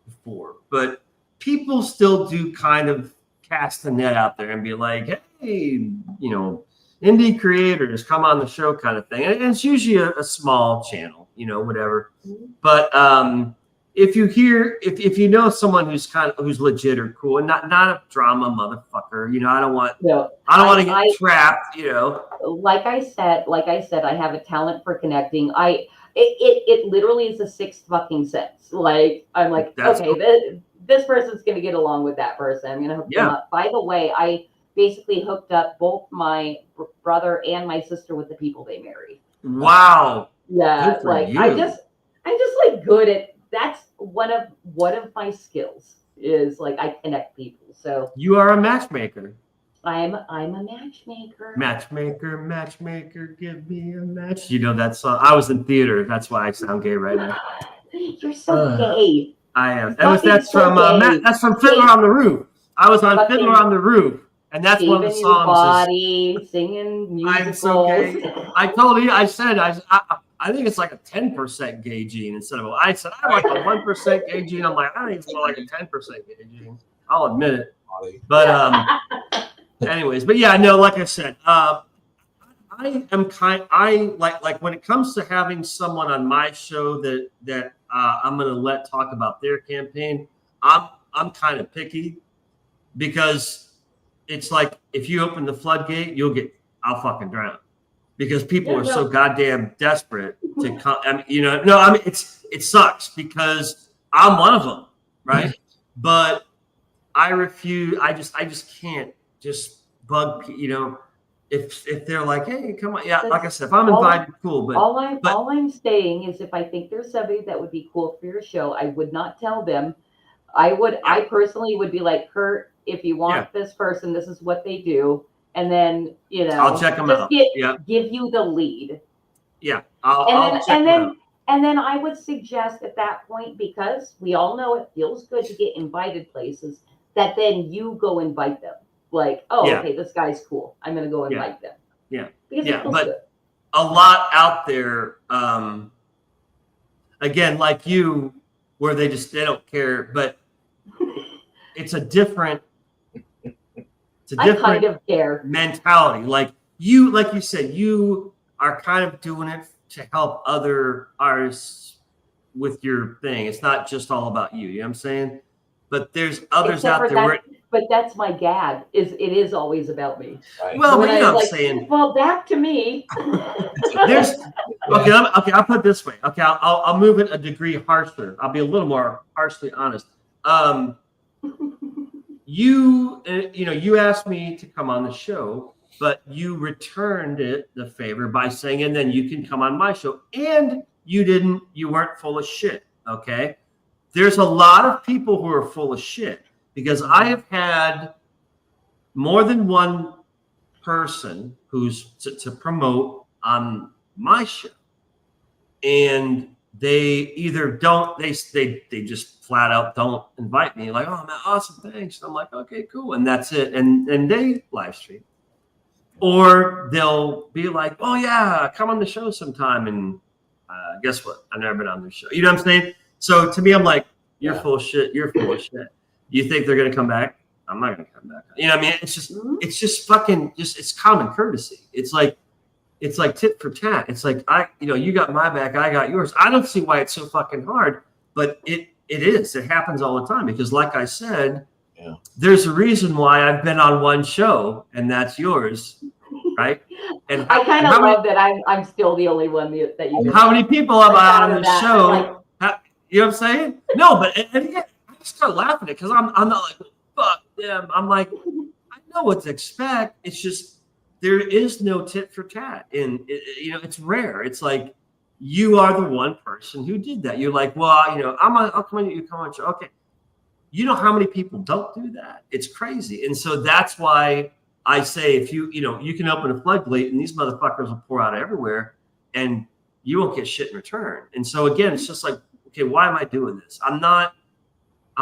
before, but people still do kind of cast the net out there and be like, hey, you know, indie creators come on the show kind of thing. And it's usually a small channel, you know, whatever. But, if you know someone who's legit or cool and not a drama motherfucker, you know, I don't want to get trapped, you know. Like I said, I have a talent for connecting. It literally is a sixth fucking sense. Like I'm like, that's okay, cool. This person's gonna get along with that person. I'm gonna hook them up. By the way, I basically hooked up both my brother and my sister with the people they married. Wow. Yeah, like I'm just like good at. That's one of my skills is like I connect people. So you are a matchmaker. I'm a matchmaker. Matchmaker, give me a match. You know that song? I was in theater. That's why I sound gay right now. You're so gay. I am. That's from Fiddler on the Roof. I was on Fiddler on the Roof, and that's one of the songs. Your body, singing musicals. I'm so gay. I told you. I said I think it's like a 10% gay gene instead of. I said I like a 1% gay gene. I'm like I think it's more like a 10% gay gene. I'll admit it. But anyways, but yeah, no. Like I said, I like when it comes to having someone on my show that I'm going to let talk about their campaign. I'm kind of picky because it's like if you open the floodgate, I'll fucking drown because people are so goddamn desperate to come. I mean, it sucks because I'm one of them, right? But I refuse. I just can't just bug. If they're like, hey, come on, yeah, like I said, if I'm invited, cool. But all I'm saying is, if I think there's somebody that would be cool for your show, I would not tell them. I personally would be like, Kurt, if you want this person, this is what they do, and then I'll check them out. Give you the lead. Yeah, I'll check them out. And then I would suggest at that point, because we all know it feels good to get invited places, that then you go invite them. Like, okay, this guy's cool. I'm going to go invite them. Yeah. Because it feels good. A lot out there, again, like you, where they don't care, but it's a different I kind of care mentality. Like you said, you are kind of doing it to help other artists with your thing. It's not just all about you. You know what I'm saying? But there's others out there but that's my gag. It is always about me. Right. Well, but you know what I'm saying. Well, back to me. I'll put it this way. Okay, I'll move it a degree harsher. I'll be a little more harshly honest. You asked me to come on the show, but you returned the favor by saying, and then you can come on my show. And you weren't full of shit. Okay. There's a lot of people who are full of shit because I have had more than one person who's to promote on my show. And they either don't, they just flat out don't invite me. Like, oh man, awesome, thanks. And I'm like, okay, cool. And that's it. And they live stream. Or they'll be like, oh yeah, come on the show sometime. And guess what? I've never been on their show. You know what I'm saying? So to me, I'm like, you're full of shit. You're full of shit. You think they're going to come back? I'm not going to come back. You know what I mean? It's it's common courtesy. It's like tit for tat. It's like, you got my back, I got yours. I don't see why it's so fucking hard, but it is. It happens all the time because like I said, there's a reason why I've been on one show and that's yours. Right. And I kind of love that I'm still the only one that you. How many people am I on the show? You know what I'm saying? No, but and again, I just start laughing at it because I'm not like, fuck them. I'm like, I know what to expect. It's just there is no tit for tat. And it's rare. It's like you are the one person who did that. You're like, well, I'll come on, you come on show. Okay. You know how many people don't do that? It's crazy. And so that's why I say if you can open a floodgate and these motherfuckers will pour out everywhere and you won't get shit in return. And so again, it's just like, okay, why am I doing this? I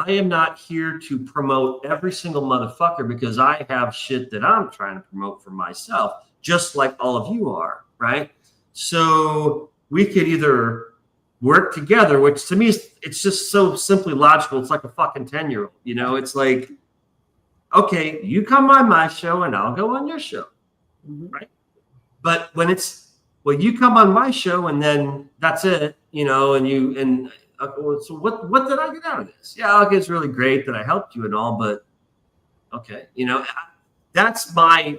am not here to promote every single motherfucker because I have shit that I'm trying to promote for myself, just like all of you are, right? So we could either work together, which to me, it's just so simply logical. It's like a fucking 10-year-old, it's like, okay, you come on my show and I'll go on your show, right? But when you come on my show and then that's it, so what did I get out of this? Yeah, okay, it's really great that I helped you and all, but okay, that's my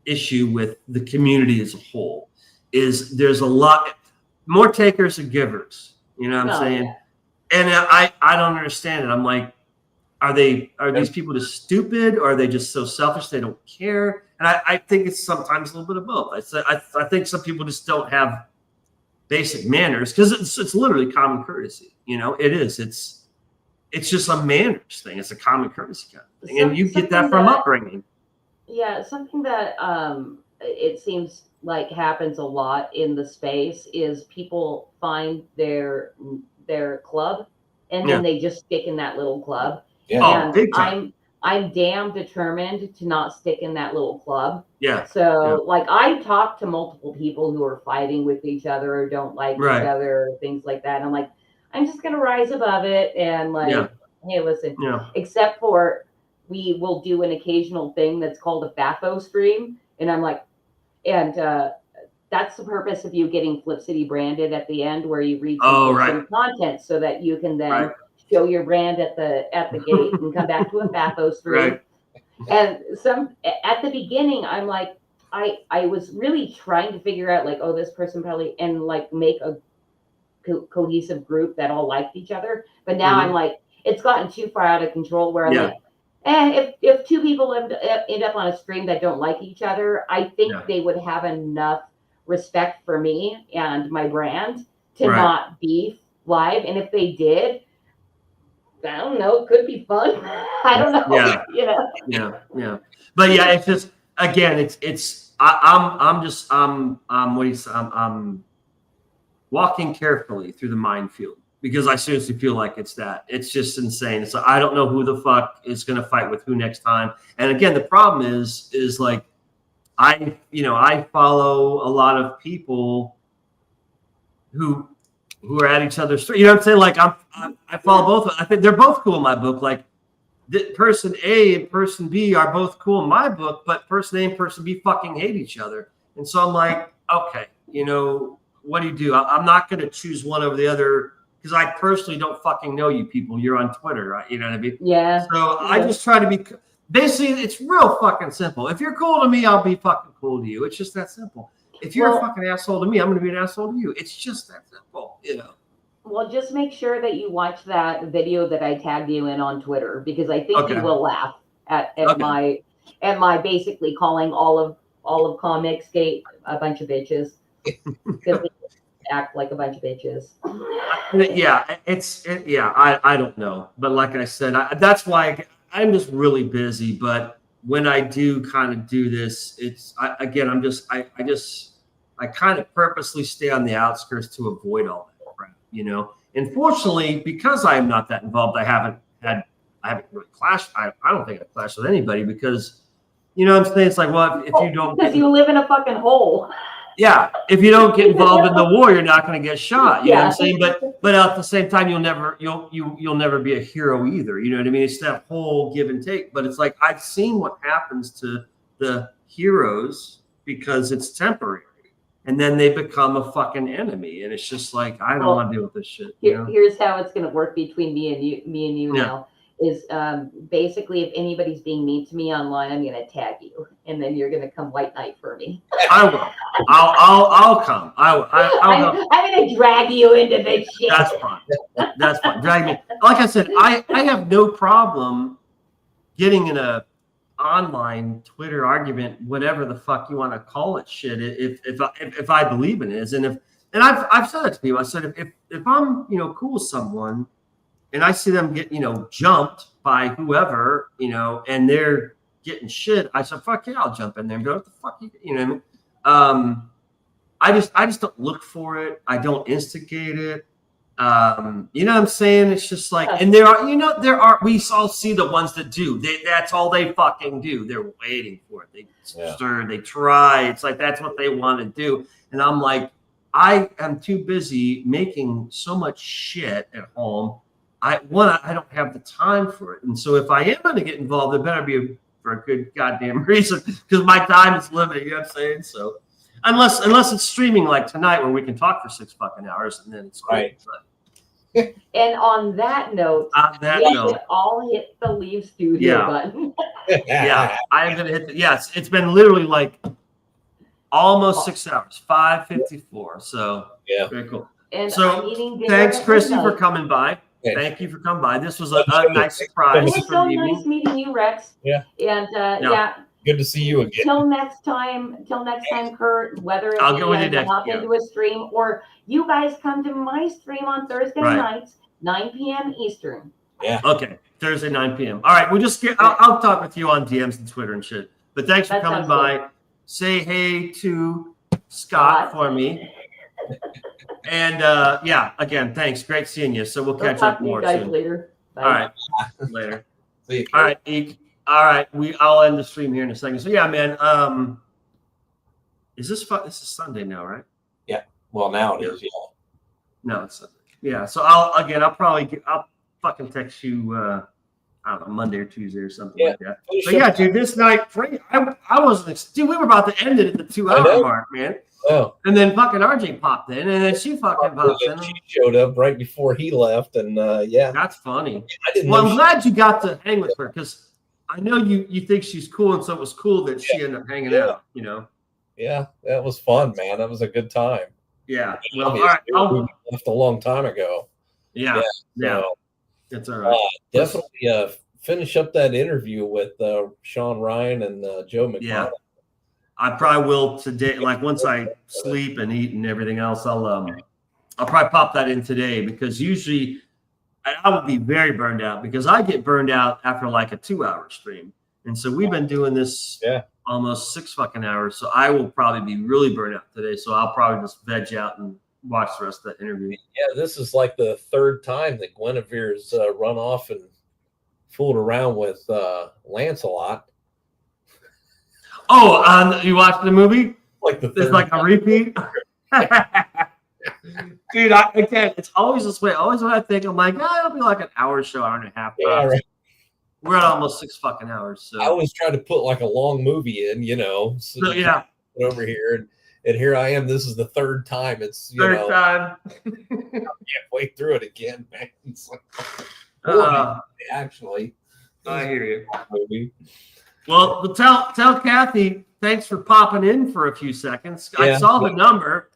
issue with the community as a whole. Is there's a lot more takers and givers, you know what I'm saying? Yeah. And I don't understand it. I'm like, are these people just stupid or are they just so selfish they don't care? And I think it's sometimes a little bit of both. I think some people just don't have basic manners because it's literally common courtesy. It is. It's just a manners thing. It's a common courtesy kind of thing, and you get that from upbringing. Yeah, something that it seems like happens a lot in the space is people find their their club, and then they just stick in that little club. Yeah. And I'm damn determined to not stick in that little club. Yeah. So like I talk to multiple people who are fighting with each other or don't like each other, or things like that. I'm like, I'm just gonna rise above it and like, hey, listen. Except for we will do an occasional thing that's called a FAFO stream, and I'm like, and that's the purpose of you getting Flip City branded at the end, where you read some Flip City content so that you can then show your brand at the gate and come back to a FAFO stream. And at the beginning, I'm like, I was really trying to figure out like, oh, this person probably, and like make a cohesive group that all liked each other. But now I'm like, it's gotten too far out of control where I'm like, if two people end up on a stream that don't like each other, I think they would have enough respect for me and my brand to not be live. And if they did, I don't know, it could be fun. I don't know. Yeah. But yeah, it's just, again, I'm walking carefully through the minefield, because I seriously feel like it's just insane. It's like, I don't know who the fuck is going to fight with who next time. And again, the problem is like, I follow a lot of people who are at each other's, you know what I'm saying? Like I follow both. I think they're both cool in my book. Like person A and person B are both cool in my book, but person A and person B fucking hate each other. And so I'm like, okay, what do you do? I'm not going to choose one over the other, because I personally don't fucking know you people. You're on Twitter, right? You know what I mean? Yeah. So I just try to be, basically, it's real fucking simple. If you're cool to me, I'll be fucking cool to you. It's just that simple. If you're a fucking asshole to me, I'm going to be an asshole to you. It's just that simple, Well, just make sure that you watch that video that I tagged you in on Twitter, because I think you will laugh at my basically calling all of Comicsgate a bunch of bitches, because they act like a bunch of bitches. I don't know, but like I said, that's why I'm just really busy. But when I do kind of do this, I kind of purposely stay on the outskirts to avoid all that crap, And fortunately, because I am not that involved, I haven't really clashed. I don't think I've clashed with anybody, because, what I'm saying? It's like, well, if you don't, because you live in a fucking hole. Yeah, if you don't get involved in the war, you're not going to get shot. You know what I'm saying? But at the same time, you'll never be a hero either. You know what I mean? It's that whole give and take. But it's like, I've seen what happens to the heroes because it's temporary, and then they become a fucking enemy, and it's just like, I don't want to deal with this shit. Here's how it's going to work between me and you now. Is basically, if anybody's being mean to me online, I'm going to tag you, and then you're going to come white knight for me. I will. I'll come. I'm going to drag you into this shit. That's fine. That's fine. Drag me. Like I said, I have no problem getting in a online Twitter argument, whatever the fuck you want to call it, shit. If I believe in it, and I've said it to people. I said if I'm cool with someone, and I see them get, jumped by whoever, and they're getting shit, I said, fuck yeah, I'll jump in there and go, what the fuck, you know what I mean? I just don't look for it. I don't instigate it. You know what I'm saying? It's just like, and we all see the ones that do. That's all they fucking do. They're waiting for it. They stir, they try. It's like, that's what they want to do. And I'm like, I am too busy making so much shit at home. I don't have the time for it. And so if I am going to get involved, it better be for a good goddamn reason, because my time is limited. You know what I'm saying? So unless it's streaming like tonight, where we can talk for 6 fucking hours, and then it's right. And on that note, all hit the leave studio button. Yeah, I am going to hit yes, it's been literally like almost 6 hours, 5:54. So very cool. And so thanks, Chrissy, for coming by. Thank you for coming by. This was a nice surprise. It was so nice meeting you, Rex. Yeah. And good to see you again. Till next time, Kurt. Whether it's I'll go with you hop into a stream, or you guys come to my stream on Thursday nights, 9 p.m. Eastern. Yeah. Okay. Thursday, 9 p.m. All right. We'll just I'll talk with you on DMs and Twitter and shit. But thanks for coming by. Good. Say hey to Scott for me. And yeah, again, thanks. Great seeing you. So we'll catch up more guys soon. later. Bye. All right, later. See you, All right, Eek. All right, I'll end the stream here in a second. So yeah, man. Is this this is Sunday now, right? Yeah. Well, now it is. Yeah. No, it's Sunday. Yeah. So I'll fucking text you. I don't know, Monday or Tuesday or something like that. But yeah, dude, this night, I wasn't. Dude, we were about to end it at the 2-hour mark, man. Oh. And then fucking RJ popped in, and then she fucking popped in. She showed up right before he left, and yeah. That's funny. I'm glad you got to hang with her because I know you think she's cool, and so it was cool that she ended up hanging out. You know. Yeah, that was fun, man. That was a good time. Yeah. Well, all right. We left a long time ago. Yeah. So, that's all right. Definitely finish up that interview with Sean Ryan and Joe McConnell. Yeah. I probably will today. Like once I sleep and eat and everything else, I'll probably pop that in today because usually I would be very burned out because I get burned out after like a 2-hour stream. And so we've been doing this almost 6 fucking hours. So I will probably be really burned out today. So I'll probably just veg out and watch the rest of that interview. Yeah, this is like the 3rd time that Guinevere's run off and fooled around with Lancelot. Oh, you watched the movie? Like it's like a repeat. Dude, again, it's always this way. Always when I think, I'm like, it'll be like an hour show, hour and a half. Yeah, right. We're at almost 6 fucking hours. So I always try to put like a long movie in, So yeah. Over here, and here I am. This is the 3rd time. It's third time. Halfway through it again, man. It's like, actually, I hear you. Movie. Well, tell Kathy thanks for popping in for a few seconds. Yeah. I saw the number.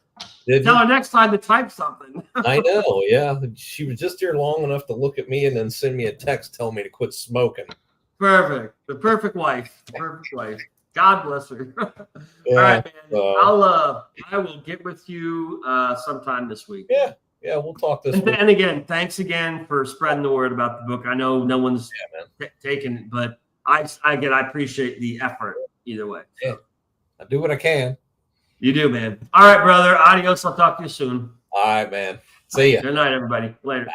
Tell her next time to type something. I know, yeah. She was just here long enough to look at me and then send me a text telling me to quit smoking. Perfect. The perfect wife. The perfect wife. God bless her. Yeah, all right, man. I will get with you sometime this week. Yeah, we'll talk this week. And again, thanks again for spreading the word about the book. I know no one's taken it, but I appreciate the effort either way. Yeah. I do what I can. You do, man. All right, brother. Adios. I'll talk to you soon. All right, man. See ya. Good night, everybody. Later. Bye.